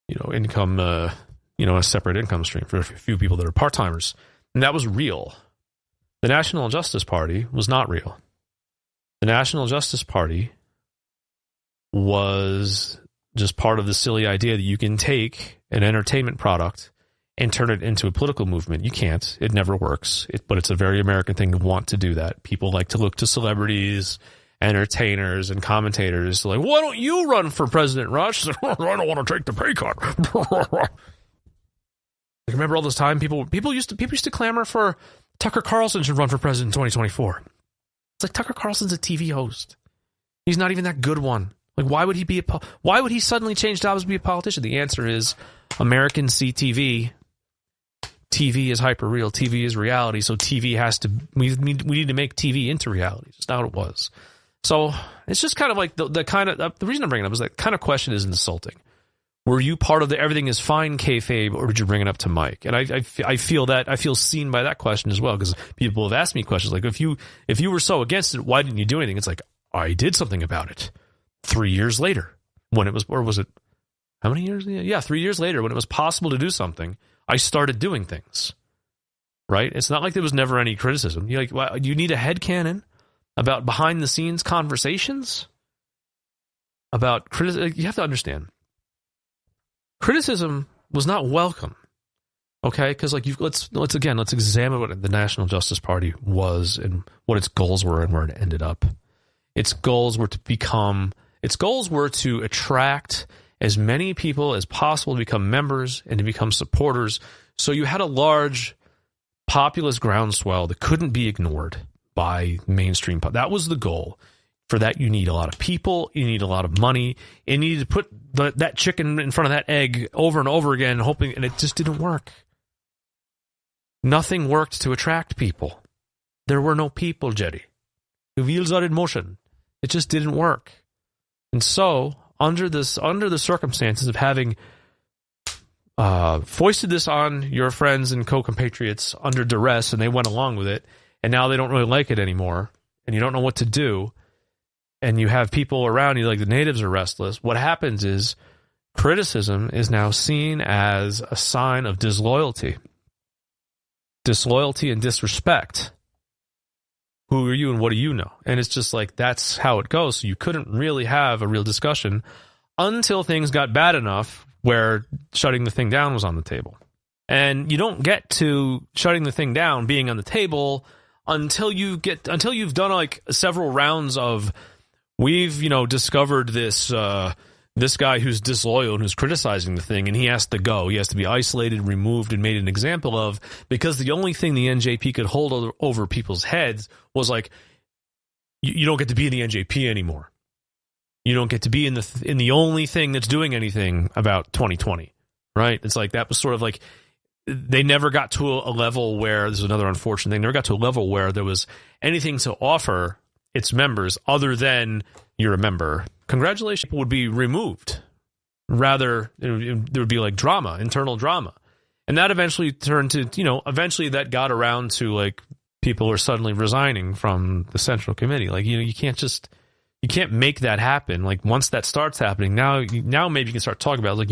income, a separate income stream for a few people that are part-timers. And that was real. The National Justice Party was not real. The National Justice Party was just part of the silly idea that you can take an entertainment product and turn it into a political movement. You can't. It never works. But it's a very American thing to want to do that. People like to look to celebrities, entertainers, and commentators. Like, why don't you run for President, Rush? I don't want to take the pay cut. Remember all this time people used to clamor for Tucker Carlson should run for president in 2024. It's like Tucker Carlson's a TV host. He's not even that good one. Like, why would he suddenly change jobs to be a politician? The answer is Americans see TV. TV is hyper real. TV is reality. So TV has to. We need to make TV into reality. Just not what it was. So it's just kind of like the kind of the reason I'm bringing it up is that kind of question is insulting. Were you part of the everything is fine kayfabe, or did you bring it up to Mike? And I feel seen by that question as well, because people have asked me questions like, if you were so against it, why didn't you do anything? It's like, I did something about it 3 years later when it was, or was it how many years? Yeah, 3 years later when it was possible to do something, I started doing things. Right? It's not like there was never any criticism. You need a headcanon about behind the scenes conversations about criticism. You have to understand. Criticism was not welcome, okay? Because let's examine what the National Justice Party was and what its goals were and where it ended up. Its goals were to attract as many people as possible to become members and to become supporters. So you had a large populist groundswell that couldn't be ignored by mainstream. That was the goal. For that, you need a lot of people. You need a lot of money. You need to put that chicken in front of that egg over and over again, hoping, and it just didn't work. Nothing worked to attract people. There were no people, Jerry. The wheels are in motion. It just didn't work. And so, under the circumstances of having foisted this on your friends and co-compatriots under duress, and they went along with it, and now they don't really like it anymore, and you don't know what to do, and you have people around you, like the natives are restless, what happens is criticism is now seen as a sign of disloyalty. Disloyalty and disrespect. Who are you and what do you know? And it's just like, that's how it goes. So you couldn't really have a real discussion until things got bad enough where shutting the thing down was on the table. And you don't get to shutting the thing down being on the table until you've done like several rounds of, we've, discovered this guy who's disloyal and who's criticizing the thing, and he has to go. He has to be isolated, removed, and made an example of, because the only thing the NJP could hold over people's heads was like, you don't get to be in the NJP anymore. You don't get to be in the only thing that's doing anything about 2020, right? It's like, that was sort of like, they never got to a level where, this is another unfortunate thing, never got to a level where there was anything to offer its members other than you're a member. Congratulations would be removed. Rather, there would be like drama, internal drama. And that eventually turned to, eventually that got around to like people are suddenly resigning from the Central Committee. Like, you can't make that happen. Like, once that starts happening, now maybe you can start talking about, like,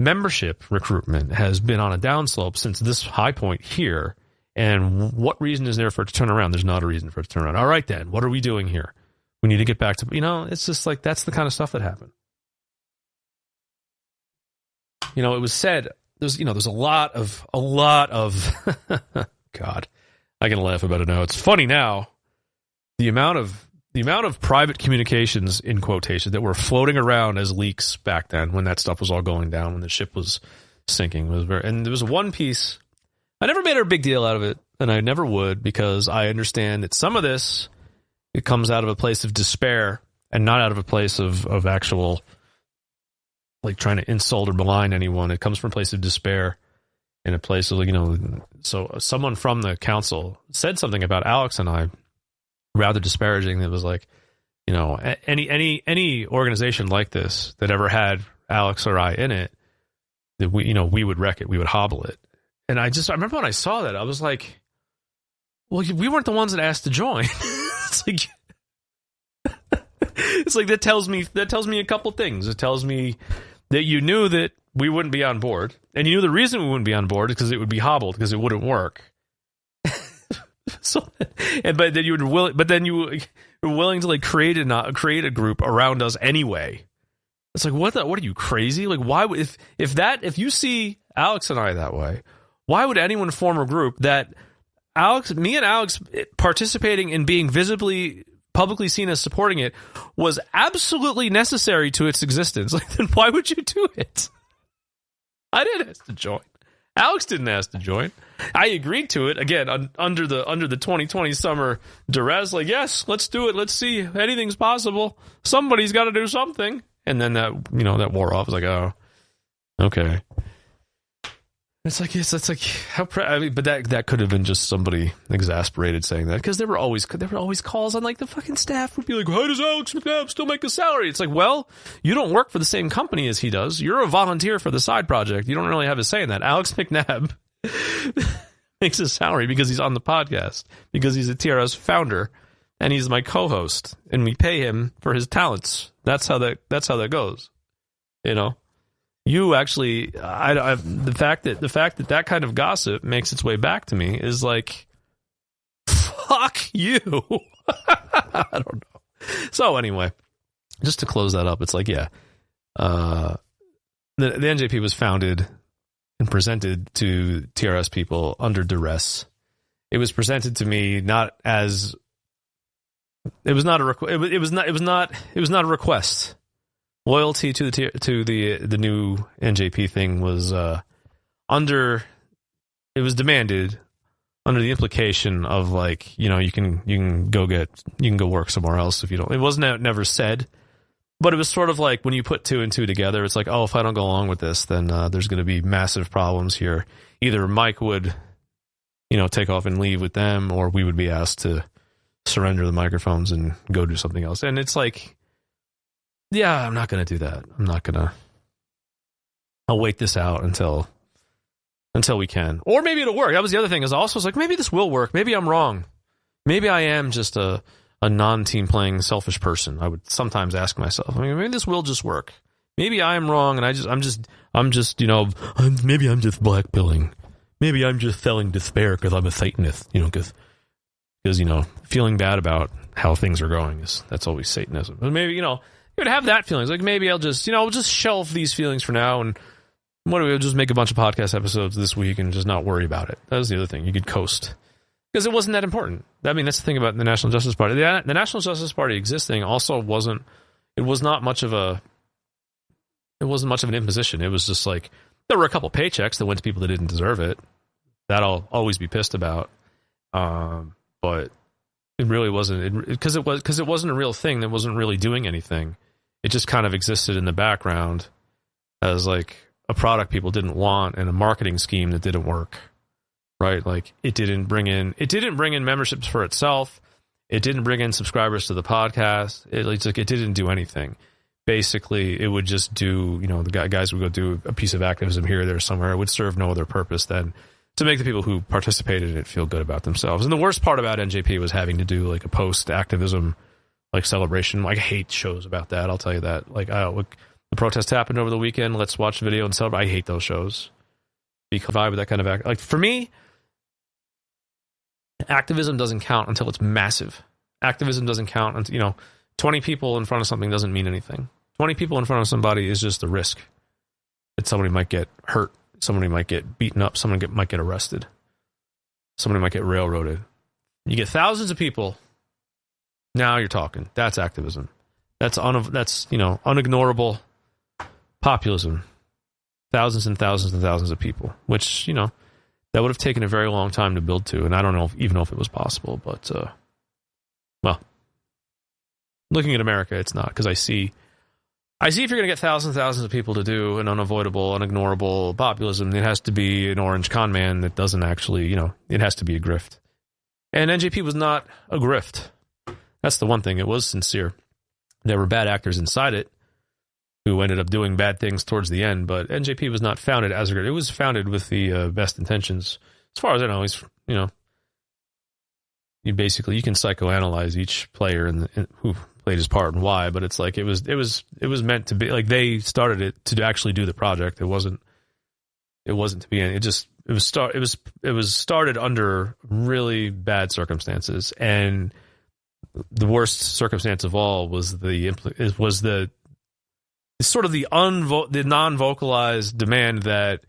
membership recruitment has been on a downslope since this high point here. And what reason is there for it to turn around? There's not a reason for it to turn around. All right, then, what are we doing here? We need to get back to, it's just like, that's the kind of stuff that happened. It was said, there's a lot of, God, I can laugh about it now. It's funny now. The amount of private communications, in quotation, that were floating around as leaks back then when that stuff was all going down, when the ship was sinking, and there was one piece I never made a big deal out of it, and I never would, because I understand that some of this, it comes out of a place of despair and not out of a place of actual, like, trying to insult or malign anyone. It comes from a place of despair and a place of, so someone from the council said something about Alex and I, rather disparaging. That was like, any organization like this that ever had Alex or I in it, that we would wreck it, we would hobble it. And I remember when I saw that, I was like, well, we weren't the ones that asked to join. It's like that tells me a couple things. It tells me that you knew that we wouldn't be on board, and you knew the reason we wouldn't be on board is because it would be hobbled, because it wouldn't work. But then you were willing to like create a group around us anyway. It's like, what are you, crazy? Like, why would if you see Alex and I that way, why would anyone form a group that me and Alex participating in being visibly, publicly seen as supporting it was absolutely necessary to its existence? Like, then why would you do it? I didn't ask to join. Alex didn't ask to join. I agreed to it again under the 2020 summer duress. Like, yes, let's do it. Let's see. Anything's possible. Somebody's got to do something. And then that wore off. I was like, oh, okay. It's like how but that could have been just somebody exasperated saying that, because there were always calls on, like, the fucking staff would be like, how does Alex McNabb still make a salary? It's like, well, you don't work for the same company as he does. You're a volunteer for the side project. You don't really have a say in that. Alex McNabb makes a salary because he's on the podcast, because he's a TRS founder, and he's my co-host, and we pay him for his talents. That's how that goes. You actually, the fact that kind of gossip makes its way back to me is like, fuck you. I don't know. So anyway, just to close that up, it's like, yeah, the NJP was founded and presented to TRS people under duress. It was presented to me not as, it was not a request. Loyalty to the new NJP thing was it was demanded under the implication of, like, you can go work somewhere else if you don't. It wasn't never said, but it was sort of like when you put two and two together, it's like, oh, if I don't go along with this, then there's going to be massive problems here. Either Mike would take off and leave with them, or we would be asked to surrender the microphones and go do something else. And it's like, yeah, I'm not going to do that. I'll wait this out until we can. Or maybe it'll work. That was the other thing, is also like, maybe this will work. Maybe I'm wrong. Maybe I am just a non-team playing selfish person. I would sometimes ask myself, maybe this will just work. Maybe I am wrong, and I'm just maybe I'm just blackpilling. Maybe I'm just selling despair because I'm a Satanist, because feeling bad about how things are going that's always Satanism. But maybe, you would have that feeling. Like, maybe I'll just, we'll just shelve these feelings for now, and we'll just make a bunch of podcast episodes this week and just not worry about it. That was the other thing. You could coast, because it wasn't that important. I mean, that's the thing about the National Justice Party. The National Justice Party existing also wasn't much of an imposition. It was just like, there were a couple paychecks that went to people that didn't deserve it. That I'll always be pissed about. But it really wasn't, because it wasn't a real thing that wasn't really doing anything. It just kind of existed in the background as like a product people didn't want and a marketing scheme that didn't work, right? Like, it didn't bring in memberships for itself. It didn't bring in subscribers to the podcast. It didn't do anything. Basically, it would just do, the guys would go do a piece of activism here or there somewhere. It would serve no other purpose than to make the people who participated in it feel good about themselves. And the worst part about NJP was having to do like a post-activism like celebration. Like, I hate shows about that, I'll tell you that. Like, the protest happened over the weekend, let's watch the video and celebrate. I hate those shows. Because I vibe with that kind of act. Like, for me, activism doesn't count until it's massive. Activism doesn't count until, 20 people in front of something doesn't mean anything. 20 people in front of somebody is just a risk that somebody might get hurt. Somebody might get beaten up. Someone might get arrested. Somebody might get railroaded. You get thousands of people. Now you're talking. That's activism. That's unignorable populism. Thousands and thousands and thousands of people. Which, that would have taken a very long time to build to, and I don't know even know if it was possible. But well, looking at America, it's not, because I see if you're going to get thousands and thousands of people to do an unavoidable, unignorable populism, it has to be an orange con man that doesn't actually, it has to be a grift. And NJP was not a grift. That's the one thing. It was sincere. There were bad actors inside it who ended up doing bad things towards the end, but NJP was not founded as a grift. It was founded with the best intentions. As far as I know, you can psychoanalyze each player and who played his part and why, but it's like it was meant to be, like, they started it to actually do the project. It wasn't to be in. It was started under really bad circumstances, and the worst circumstance of all was the non-vocalized demand that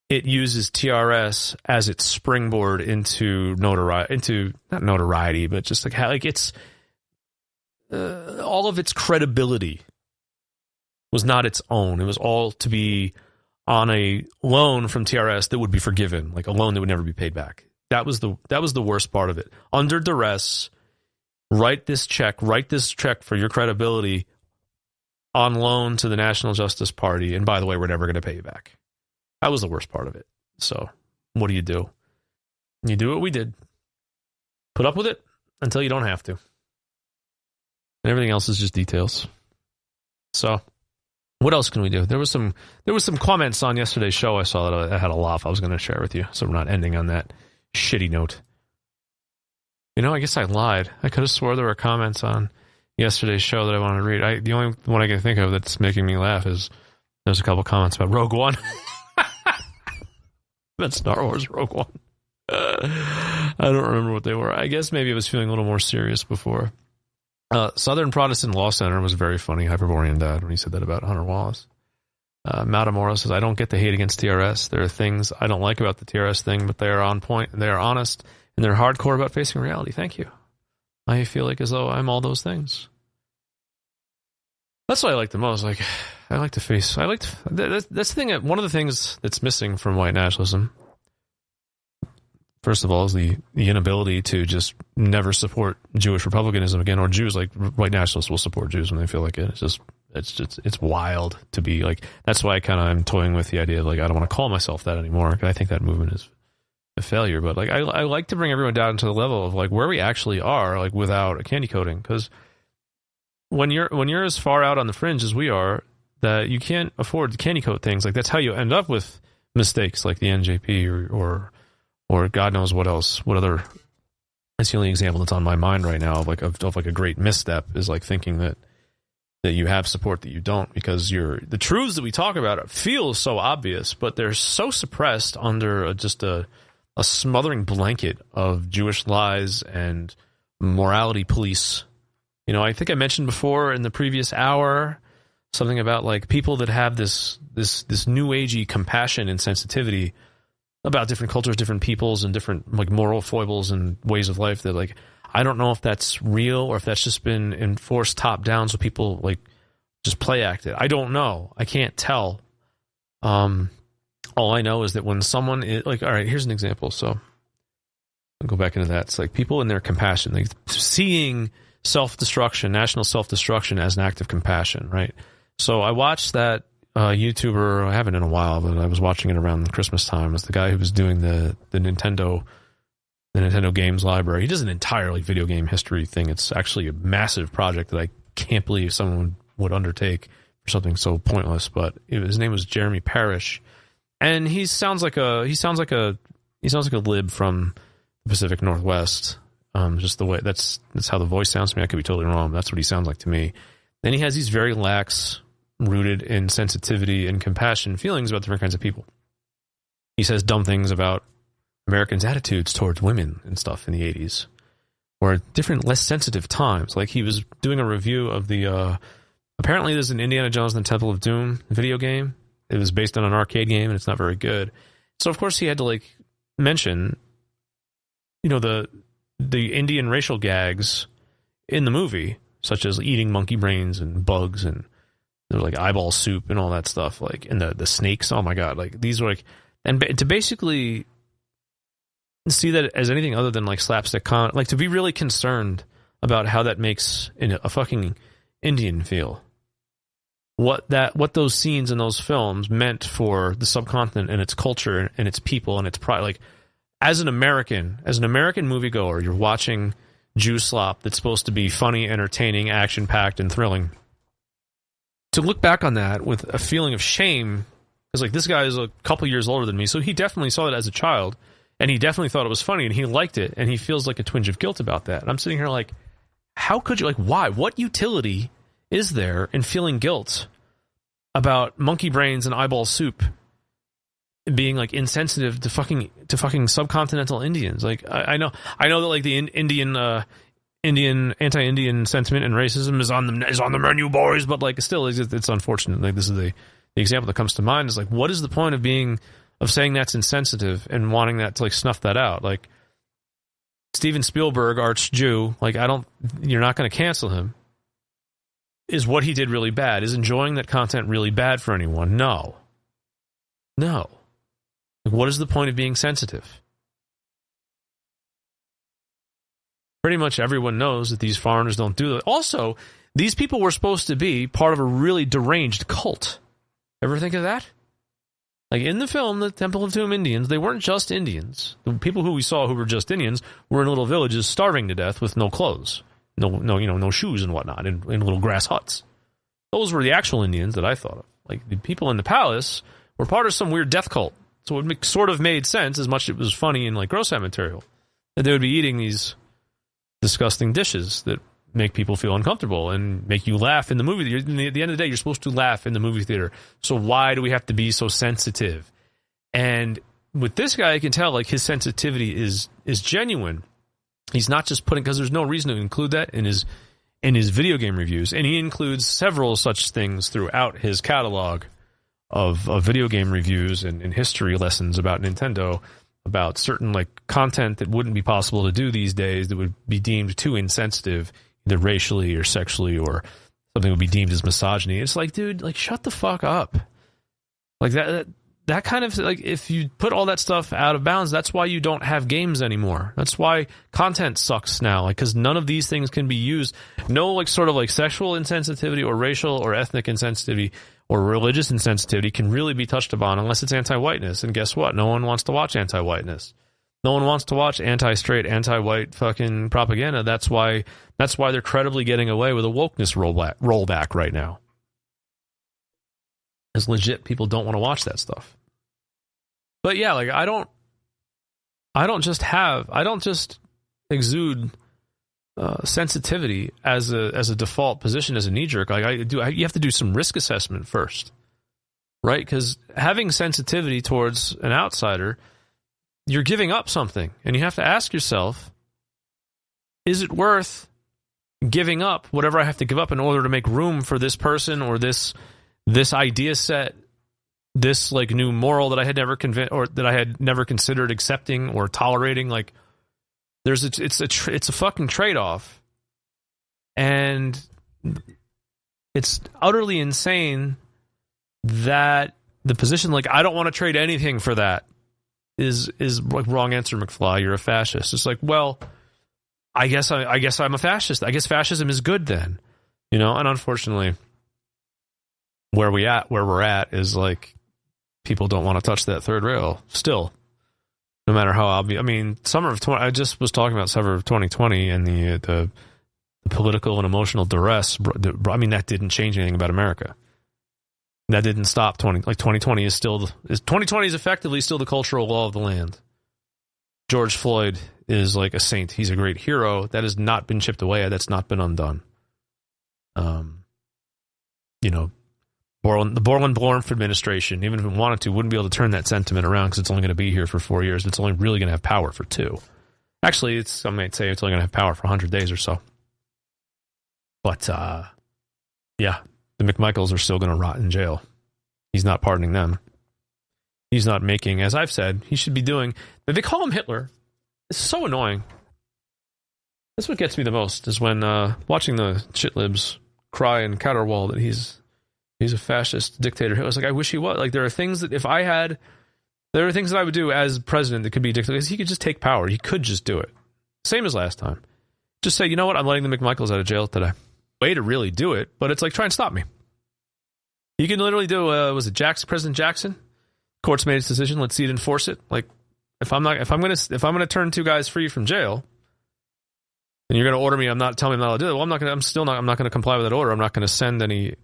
it uses TRS as its springboard into not notoriety, but just like it's all of its credibility was not its own. It was all to be on a loan from TRS that would be forgiven, like a loan that would never be paid back. That was the worst part of it. Under duress, write this check for your credibility on loan to the National Justice Party, and by the way, we're never going to pay you back. That was the worst part of it. So, what do? You do what we did. Put up with it until you don't have to. And everything else is just details. So, what else can we do? There was some comments on yesterday's show I saw that I had a laugh I was going to share with you, so we're not ending on that shitty note. I guess I lied. I could have swore there were comments on yesterday's show that I wanted to read. The only one I can think of that's making me laugh is there's a couple comments about Rogue One. About Star Wars Rogue One. I don't remember what they were. I guess maybe it was feeling a little more serious before. Southern Protestant Law Center was very funny, Hyperborean Dad, when he said that about Hunter Wallace. Matamora says, I don't get the hate against TRS. There are things I don't like about the TRS thing, but they are on point, and they are honest, and they're hardcore about facing reality. Thank you. I feel like as though I'm all those things. That's what I like the most. Like, that's the thing. One of the things that's missing from white nationalism, first of all, is the inability to just never support Jewish republicanism again, or Jews. Like, white nationalists will support Jews when they feel like it. It's wild to be like. That's why I'm toying with the idea of, like, I don't want to call myself that anymore. I think that movement is a failure. But like, I like to bring everyone down to the level of like where we actually are, like, without a candy coating, because when you're as far out on the fringe as we are, that you can't afford to candy coat things. Like, that's how you end up with mistakes like the NJP or God knows what else. What other? That's the only example that's on my mind right now of a great misstep is like thinking that you have support that you don't, because the truths that we talk about feel so obvious, but they're so suppressed under just a smothering blanket of Jewish lies and morality police. I think I mentioned before in the previous hour something about like people that have this new agey compassion and sensitivity about different cultures, different peoples, and different like moral foibles and ways of life that, like, I don't know if that's real or if that's just been enforced top down so people like just play act it. I don't know. I can't tell. All I know is that when someone is like, all right, here's an example. So I'll go back into that. It's like people in their compassion, like seeing self-destruction, national self-destruction as an act of compassion, right? So I watched that YouTuber, I haven't in a while, but I was watching it around Christmas time. It was the guy who was doing the Nintendo games library. He does an entirely video game history thing. It's actually a massive project that I can't believe someone would undertake for something so pointless. But his name was Jeremy Parrish, and he sounds like a lib from the Pacific Northwest. Just the way that's how the voice sounds to me. I could be totally wrong. But that's what he sounds like to me. Then he has these very lax, rooted in sensitivity and compassion feelings about different kinds of people. He says dumb things about Americans' attitudes towards women and stuff in the 80s, or different, less sensitive times. Like, he was doing a review of the, apparently there's an Indiana Jones and the Temple of Doom video game. It was based on an arcade game, and it's not very good. So, of course, he had to, like, mention, the Indian racial gags in the movie, such as eating monkey brains and bugs, and there was like eyeball soup and all that stuff, like, and the snakes. Oh my God. Like, these were like, and to basically see that as anything other than like slapstick like to be really concerned about how that makes a fucking Indian feel. What those scenes in those films meant for the subcontinent and its culture and its people and its pride. Like, as an American moviegoer, you're watching Jew slop that's supposed to be funny, entertaining, action-packed, and thrilling. To look back on that with a feeling of shame, because like this guy is a couple years older than me, so he definitely saw it as a child, and he definitely thought it was funny, and he liked it, and he feels like a twinge of guilt about that. And I'm sitting here like, how could you, like, why? What utility is there in feeling guilt about monkey brains and eyeball soup being like insensitive to fucking subcontinental Indians? Like, I know that like the Indian anti-Indian sentiment and racism is on the menu, boys, but like still it's unfortunate. Like, this is the example that comes to mind is like, what is the point of saying that's insensitive and wanting that to like snuff that out? Like, Steven Spielberg, arch Jew, like you're not going to cancel him. Is what he did really bad? Is enjoying that content really bad for anyone? No. Like, what is the point of being sensitive? Pretty much everyone knows that these foreigners don't do that. Also, these people were supposed to be part of a really deranged cult. Ever think of that? Like, in the film, The Temple of Doom Indians, they weren't just Indians. The people who we saw who were just Indians were in little villages starving to death with no clothes. No shoes and whatnot, in little grass huts. Those were the actual Indians that I thought of. Like, the people in the palace were part of some weird death cult. So it sort of made sense, as much as it was funny and like gross out material, that they would be eating these disgusting dishes that make people feel uncomfortable and make you laugh in the movie. At the end of the day, you're supposed to laugh in the movie theater. So why do we have to be so sensitive? And with this guy, I can tell like his sensitivity is genuine. He's not just putting, because there's no reason to include that in his video game reviews, and he includes several such things throughout his catalog of video game reviews and history lessons about Nintendo, about certain like content that wouldn't be possible to do these days, that would be deemed too insensitive, either racially or sexually, or something would be deemed as misogyny. It's like, dude, like, shut the fuck up. Like that kind of, like, if you put all that stuff out of bounds, that's why you don't have games anymore. That's why content sucks now, like, because none of these things can be used. No, like, sort of like sexual insensitivity or racial or ethnic insensitivity or religious insensitivity can really be touched upon unless it's anti-whiteness. And guess what? No one wants to watch anti-whiteness. No one wants to watch anti-straight, anti-white fucking propaganda. That's why they're credibly getting away with a wokeness rollback right now. As legit, people don't want to watch that stuff. But yeah, like, I don't just exude sensitivity as a default position, as a knee jerk. Like, you have to do some risk assessment first, right? Because having sensitivity towards an outsider, you're giving up something, and you have to ask yourself, is it worth giving up whatever I have to give up in order to make room for this person or this idea set, this like new moral that I had never considered accepting or tolerating? Like, it's a fucking trade-off, and it's utterly insane that the position, like, I don't want to trade anything for that, is like, wrong answer, McFly. You're a fascist. It's like, well, I guess I'm a fascist. I guess fascism is good then, you know. And unfortunately, where we're at is like, people don't want to touch that third rail still, no matter how obvious. I mean, I just was talking about summer of 2020 and the political and emotional duress. I mean, that didn't change anything about America. That didn't stop 2020 is 2020 is effectively still the cultural law of the land. George Floyd is like a saint. He's a great hero. That has not been chipped away at. That's not been undone. You know, the Borland-Blorf administration, even if it wanted to, wouldn't be able to turn that sentiment around, because it's only going to be here for 4 years. It's only really going to have power for 2. Actually, some might say it's only going to have power for 100 days or so. But, yeah, the McMichaels are still going to rot in jail. He's not pardoning them. He's not making, as I've said, he should be doing. They call him Hitler. It's so annoying. That's what gets me the most, is when watching the shitlibs cry and caterwaul that he's a fascist dictator. I was like, I wish he was. Like, there are things that if I had There are things that I would do as president that could be dictated because he could just take power. He could just do it. Same as last time. Just say, you know what? I'm letting the McMichaels out of jail today. Way to really do it, but it's like, try and stop me. You can literally do, was it President Jackson? Court's made its decision. Let's see it enforce it. Like, if I'm gonna turn 2 guys free from jail, and you're gonna order me, telling me I'm not allowed to do it. Well, I'm not gonna comply with that order. I'm not gonna send any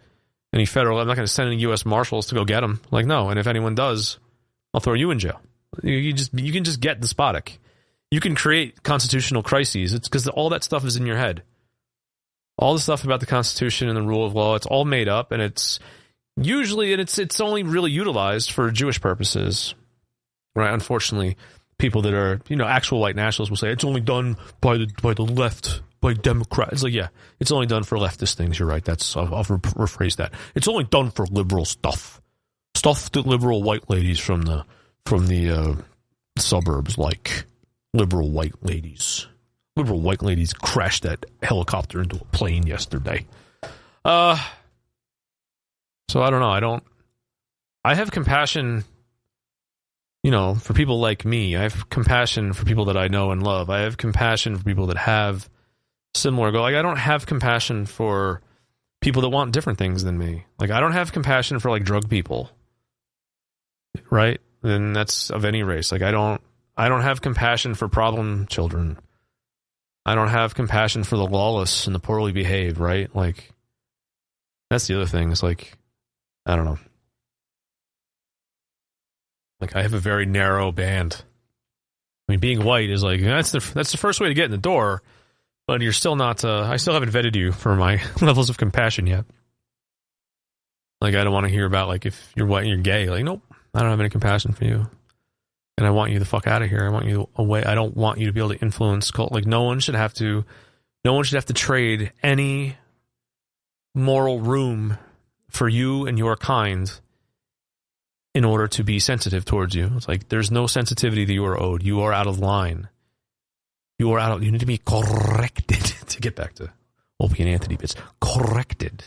federal. I'm not gonna send any U.S. Marshals to go get them. Like, no. And if anyone does, I'll throw you in jail. You can just get despotic. You can create constitutional crises. It's because all that stuff is in your head. All the stuff about the Constitution and the rule of law, it's all made up, and it's usually, and it's only really utilized for Jewish purposes, right? Unfortunately, people that are, actual white nationalists will say it's only done by the left, by Democrats. It's like, yeah, it's only done for leftist things. You're right. I'll rephrase that. It's only done for liberal stuff that liberal white ladies from the suburbs like. Liberal white ladies crashed that helicopter into a plane yesterday. So I don't know. I have compassion, for people like me. I have compassion for people that I know and love. I have compassion for people that have similar goals. Like, I don't have compassion for people that want different things than me. Like, I don't have compassion for, like, drug people. Right? And that's of any race. Like, I don't have compassion for problem children. I don't have compassion for the lawless and the poorly behaved, right? Like, that's the other thing. It's like, I don't know. Like, I have a very narrow band. I mean, being white is like, that's the first way to get in the door, but you're still not, I still haven't vetted you for my levels of compassion yet. Like, I don't want to hear about, like, if you're white and you're gay. Like, nope, I don't have any compassion for you. And I want you the fuck out of here. I want you away. I don't want you to be able to influence cult. Like, no one should have to trade any moral room for you and your kind in order to be sensitive towards you. It's like, there's no sensitivity that you are owed. You are out of line. You need to be corrected to get back to Opie and Anthony bits. Corrected.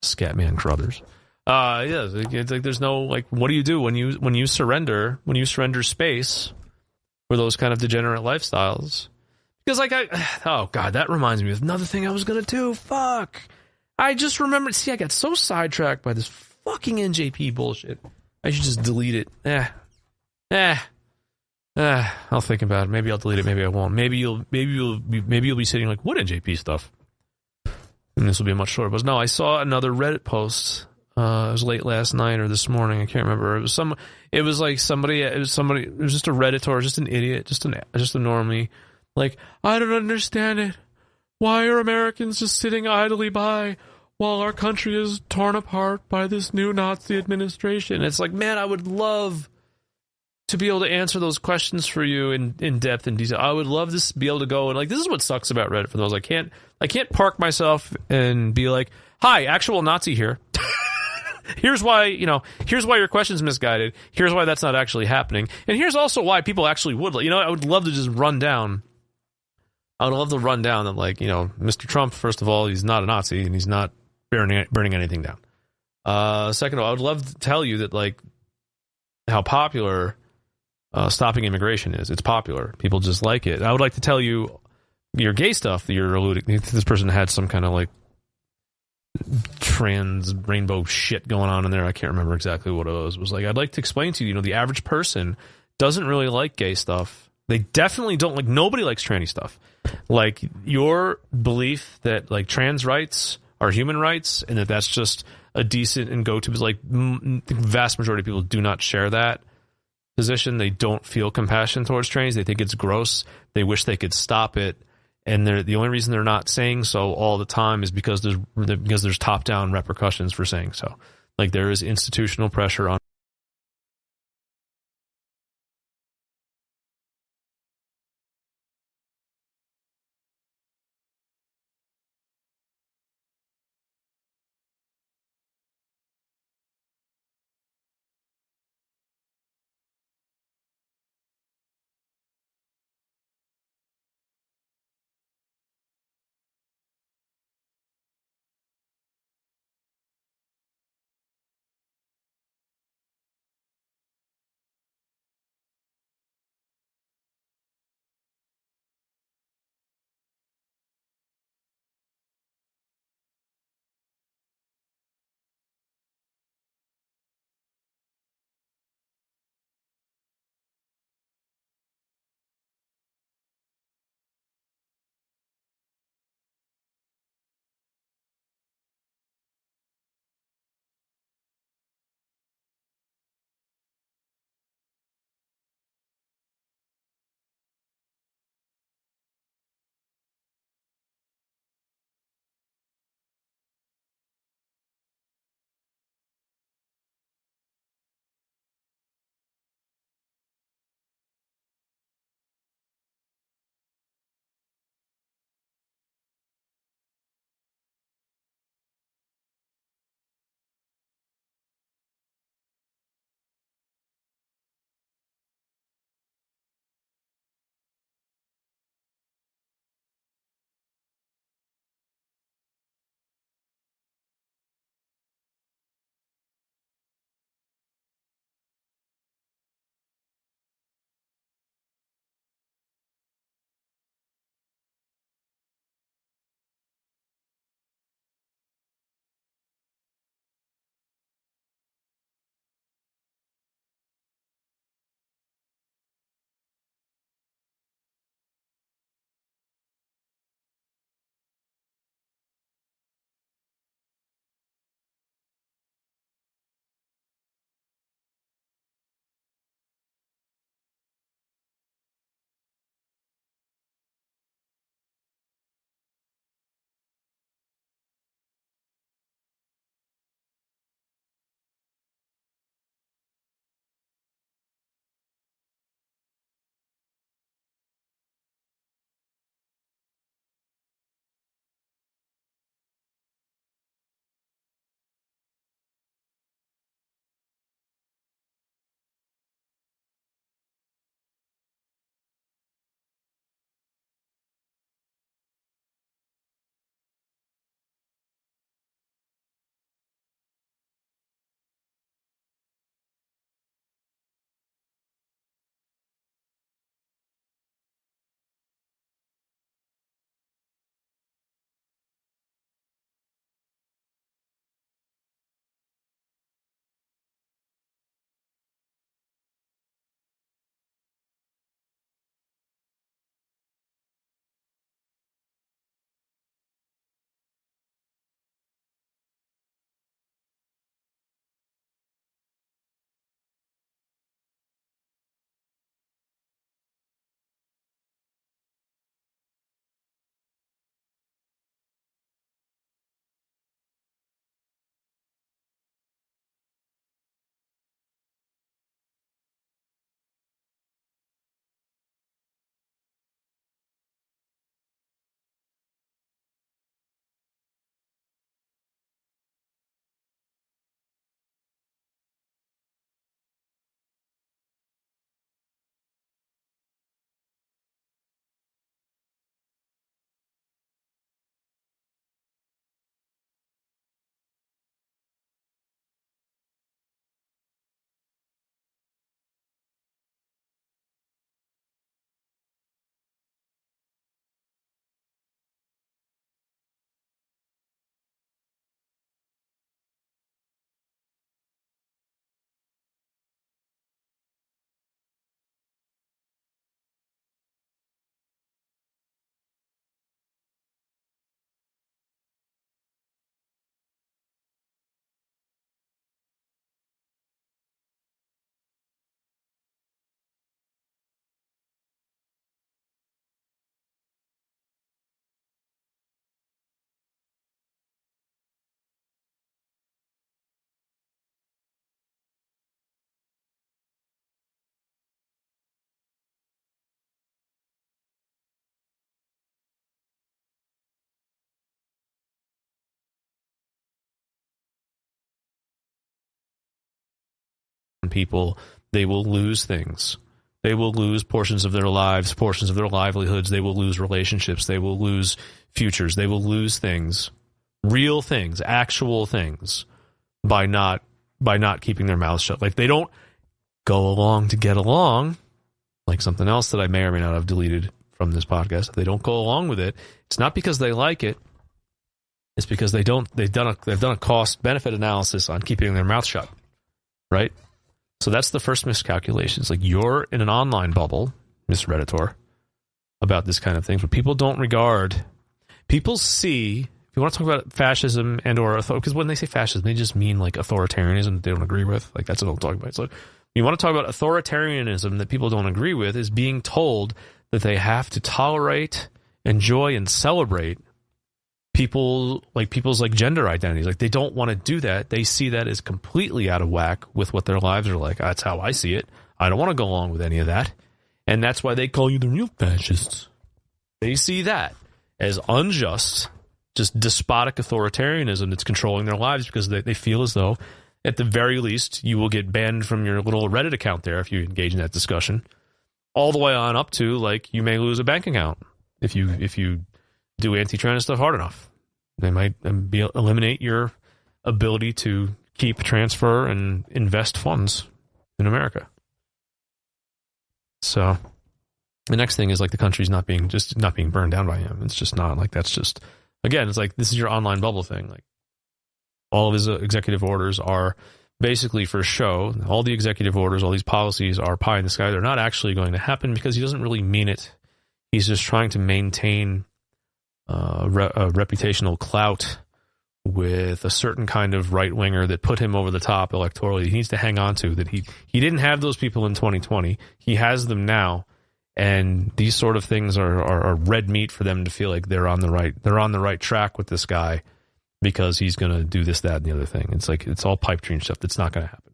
Scatman Crothers. Yeah, it's like there's no, like, what do you do when you surrender space for those kind of degenerate lifestyles? Because, like, oh god, that reminds me of another thing I was gonna do. Fuck, I just remembered. See, I got so sidetracked by this fucking NJP bullshit. I should just delete it. I'll think about it. Maybe I'll delete it. Maybe I won't. Maybe you'll be sitting like, what NJP stuff? And this will be a much shorter. But no, I saw another Reddit post. It was late last night or this morning. I can't remember. It was just a Redditor, just an idiot, just a normie. Like, I don't understand it. Why are Americans just sitting idly by while our country is torn apart by this new Nazi administration? It's like, man, I would love to be able to answer those questions for you in depth and detail. I would love to be able to go and, like, this is what sucks about Reddit for those. I can't park myself and be like, hi, actual Nazi here. Here's why your question's misguided. Here's why that's not actually happening. And here's also why people actually would. I would love to just run down. I would love to run down that, like, Mr. Trump, first of all, he's not a Nazi and he's not burning anything down. Second of all, I would love to tell you that, like, how popular stopping immigration is. It's popular. People just like it. I would like to tell you your gay stuff that you're alluding. This person had some kind of, like, trans rainbow shit going on in there. I can't remember exactly what it was. It was like, I'd like to explain to you, the average person doesn't really like gay stuff. They definitely don't like, nobody likes tranny stuff. Like, your belief that, like, trans rights are human rights and that's just a decent and go-to, like, the vast majority of people do not share that position. They don't feel compassion towards trannies. They think it's gross. They wish they could stop it. And the only reason they're not saying so all the time is because there's top-down repercussions for saying so. Like, there is institutional pressure on people, they will lose things. They will lose portions of their lives, portions of their livelihoods. They will lose relationships. They will lose futures. They will lose things, real things, actual things, by not keeping their mouths shut. Like, they don't go along to get along, like something else that I may or may not have deleted from this podcast. If they don't go along with it, it's not because they like it. It's because they've done a cost benefit analysis on keeping their mouth shut, right? So that's the first miscalculation. It's like, you're in an online bubble, Mr. Redditor, about this kind of thing, but people don't regard. People see. If you want to talk about fascism and or because when they say fascism, they just mean like authoritarianism that they don't agree with. Like, that's what I'm talking about. So you want to talk about authoritarianism that people don't agree with is being told that they have to tolerate, enjoy, and celebrate people's gender identities. Like, they don't want to do that. They see that as completely out of whack with what their lives are like. That's how I see it. I don't want to go along with any of that. And that's why they call you the real fascists. They see that as unjust, just despotic authoritarianism that's controlling their lives, because they feel as though, at the very least, you will get banned from your little Reddit account there if you engage in that discussion, all the way on up to, like, you may lose a bank account if you do anti-trans stuff hard enough. They might eliminate your ability to keep, transfer, and invest funds in America. So the next thing is, like, the country's not being burned down by him. It's just not, like, that's just, again, it's like, this is your online bubble thing. Like, all of his executive orders are basically for show. All the executive orders, all these policies are pie in the sky. They're not actually going to happen because he doesn't really mean it. He's just trying to maintain a reputational clout with a certain kind of right-winger that put him over the top electorally. He needs to hang on to that. He didn't have those people in 2020. He has them now, and these sort of things are red meat for them to feel like they're on the right track with this guy because he's going to do this, that, and the other thing. It's like, it's all pipe dream stuff that's not going to happen.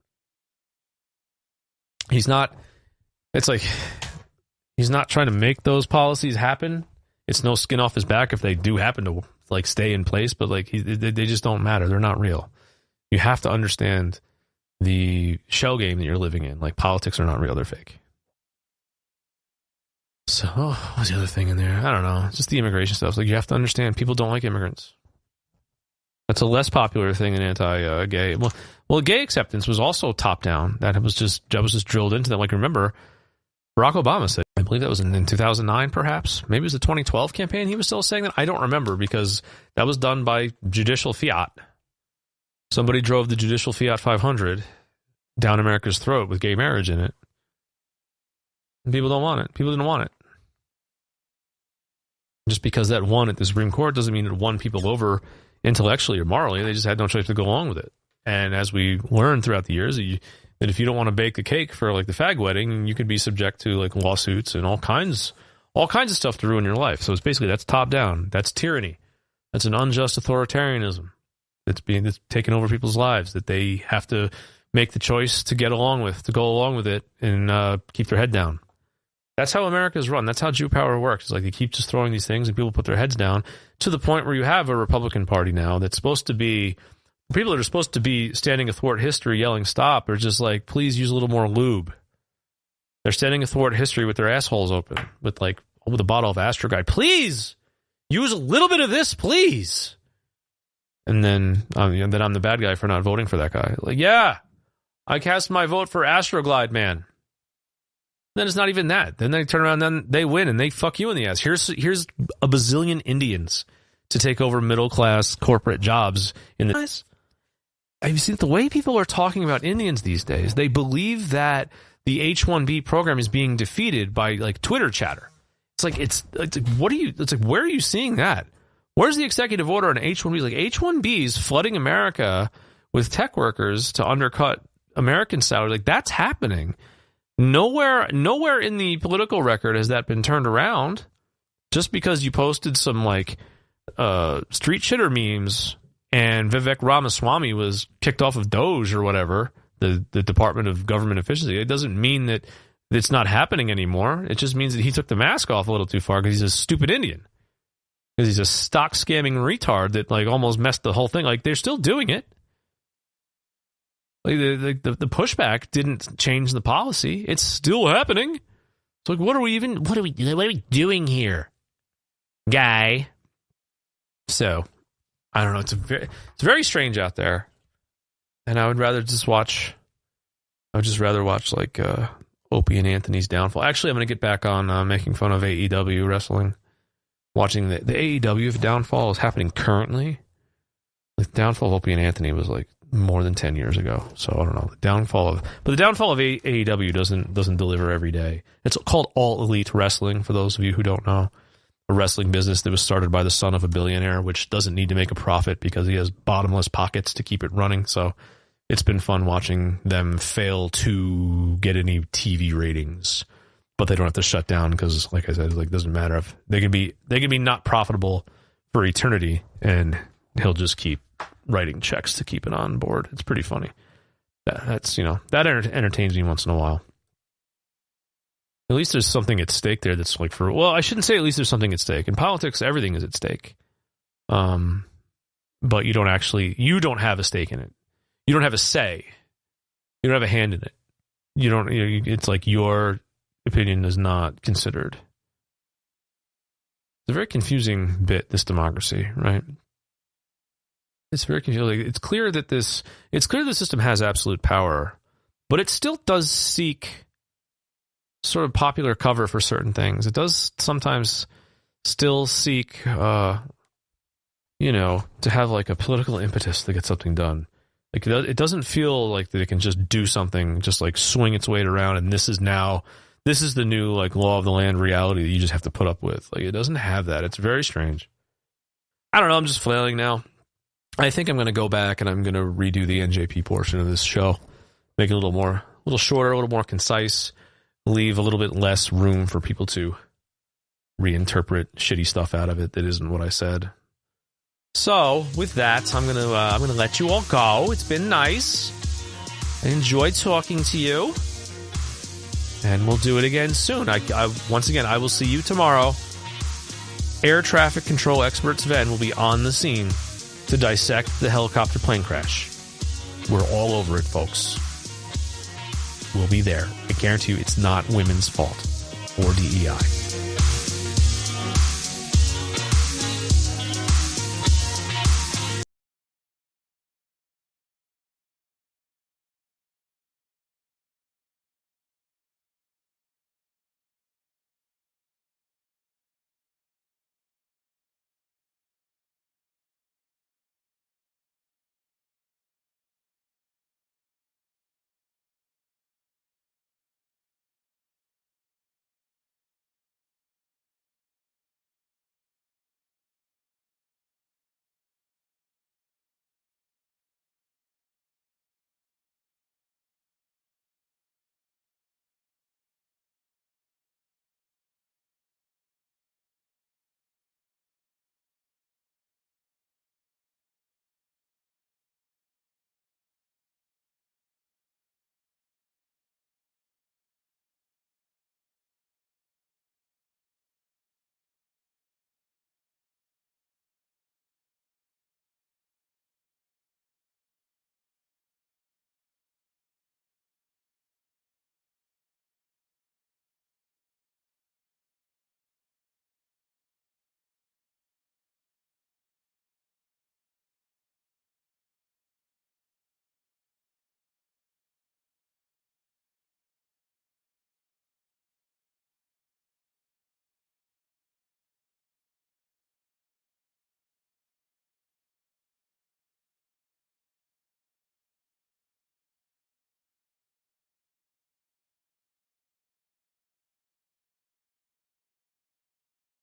He's not trying to make those policies happen. It's no skin off his back if they do happen to, like, stay in place, but, like, they just don't matter. They're not real. You have to understand the shell game that you're living in. Like, politics are not real. They're fake. So, what's the other thing in there? I don't know. Just the immigration stuff. Like, you have to understand people don't like immigrants. That's a less popular thing than anti-gay. Well, gay acceptance was also top down. That was just drilled into them. Like, remember, Barack Obama said, I believe that was in 2009, perhaps. Maybe it was the 2012 campaign. He was still saying that. I don't remember, because that was done by judicial fiat. Somebody drove the judicial Fiat 500 down America's throat with gay marriage in it. And people don't want it. People didn't want it. Just because that won at the Supreme Court doesn't mean it won people over intellectually or morally. They just had no choice to go along with it. And as we learned throughout the years, that if you don't want to bake the cake for, like, the fag wedding, you could be subject to, like, lawsuits and all kinds of stuff to ruin your life. So it's basically, that's top down. That's tyranny. That's an unjust authoritarianism that's taken over people's lives, that they have to make the choice to go along with it and keep their head down. That's how America's run. That's how Jew power works. It's like they keep just throwing these things and people put their heads down, to the point where you have a Republican Party now that's supposed to be, people that are supposed to be standing athwart history yelling stop are just like, please use a little more lube. They're standing athwart history with their assholes open, with a bottle of Astroguide. Please use a little bit of this, please. And then I'm the bad guy for not voting for that guy. Like, yeah, I cast my vote for Astroglide, man. Then it's not even that. Then they turn around, then they win, and they fuck you in the ass. Here's a bazillion Indians to take over middle-class corporate jobs in the... Have you seen the way people are talking about Indians these days? They believe that the H-1B program is being defeated by, like, Twitter chatter. It's like, where are you seeing that? Where's the executive order on H-1Bs? Like, H-1Bs flooding America with tech workers to undercut American salary. Like, that's happening. Nowhere in the political record has that been turned around. Just because you posted some, like, street shitter memes and Vivek Ramaswamy was kicked off of DOGE or whatever, the Department of Government Efficiency, it doesn't mean that it's not happening anymore. It just means that he took the mask off a little too far because he's a stupid Indian. Because he's a stock scamming retard that, like, almost messed the whole thing. Like, they're still doing it. Like the pushback didn't change the policy. It's still happening. It's like, what are we doing here, guy? So, I don't know. It's very strange out there, and I would rather just watch. I would just rather watch like Opie and Anthony's downfall. Actually, I'm going to get back on making fun of AEW wrestling. Watching the AEW downfall is happening currently. The downfall of Opie and Anthony was like more than 10 years ago. So I don't know. The downfall of AEW doesn't deliver every day. It's called All Elite Wrestling, for those of you who don't know. A wrestling business that was started by the son of a billionaire, which doesn't need to make a profit because he has bottomless pockets to keep it running. So it's been fun watching them fail to get any TV ratings, but they don't have to shut down because, like I said, it doesn't matter if they can be not profitable for eternity, and he'll just keep writing checks to keep it on board. It's pretty funny. That's that entertains me once in a while. At least there's something at stake there that's like I shouldn't say at least there's something at stake. In politics, everything is at stake. But you don't have a stake in it. You don't have a say. You don't have a hand in it. It's like your opinion is not considered. It's a very confusing bit, this democracy, right? It's very confusing. It's clear that the system has absolute power, but it still does seek sort of popular cover for certain things. It does sometimes still seek, to have like a political impetus to get something done. Like it doesn't feel like that it can just do something, just like swing its weight around, and this is the new like law of the land reality that you just have to put up with. Like it doesn't have that. It's very strange. I don't know. I'm just flailing now. I think I'm going to go back and I'm going to redo the NJP portion of this show, make it a little shorter, a little more concise, leave a little bit less room for people to reinterpret shitty stuff out of it that isn't what I said. So with that, I'm gonna let you all go. It's been nice. I enjoyed talking to you, and we'll do it again soon. Once again, I will see you tomorrow. Air traffic control expert Sven will be on the scene to dissect the helicopter plane crash. We're all over it, folks. We'll be there. I guarantee you it's not women's fault or DEI.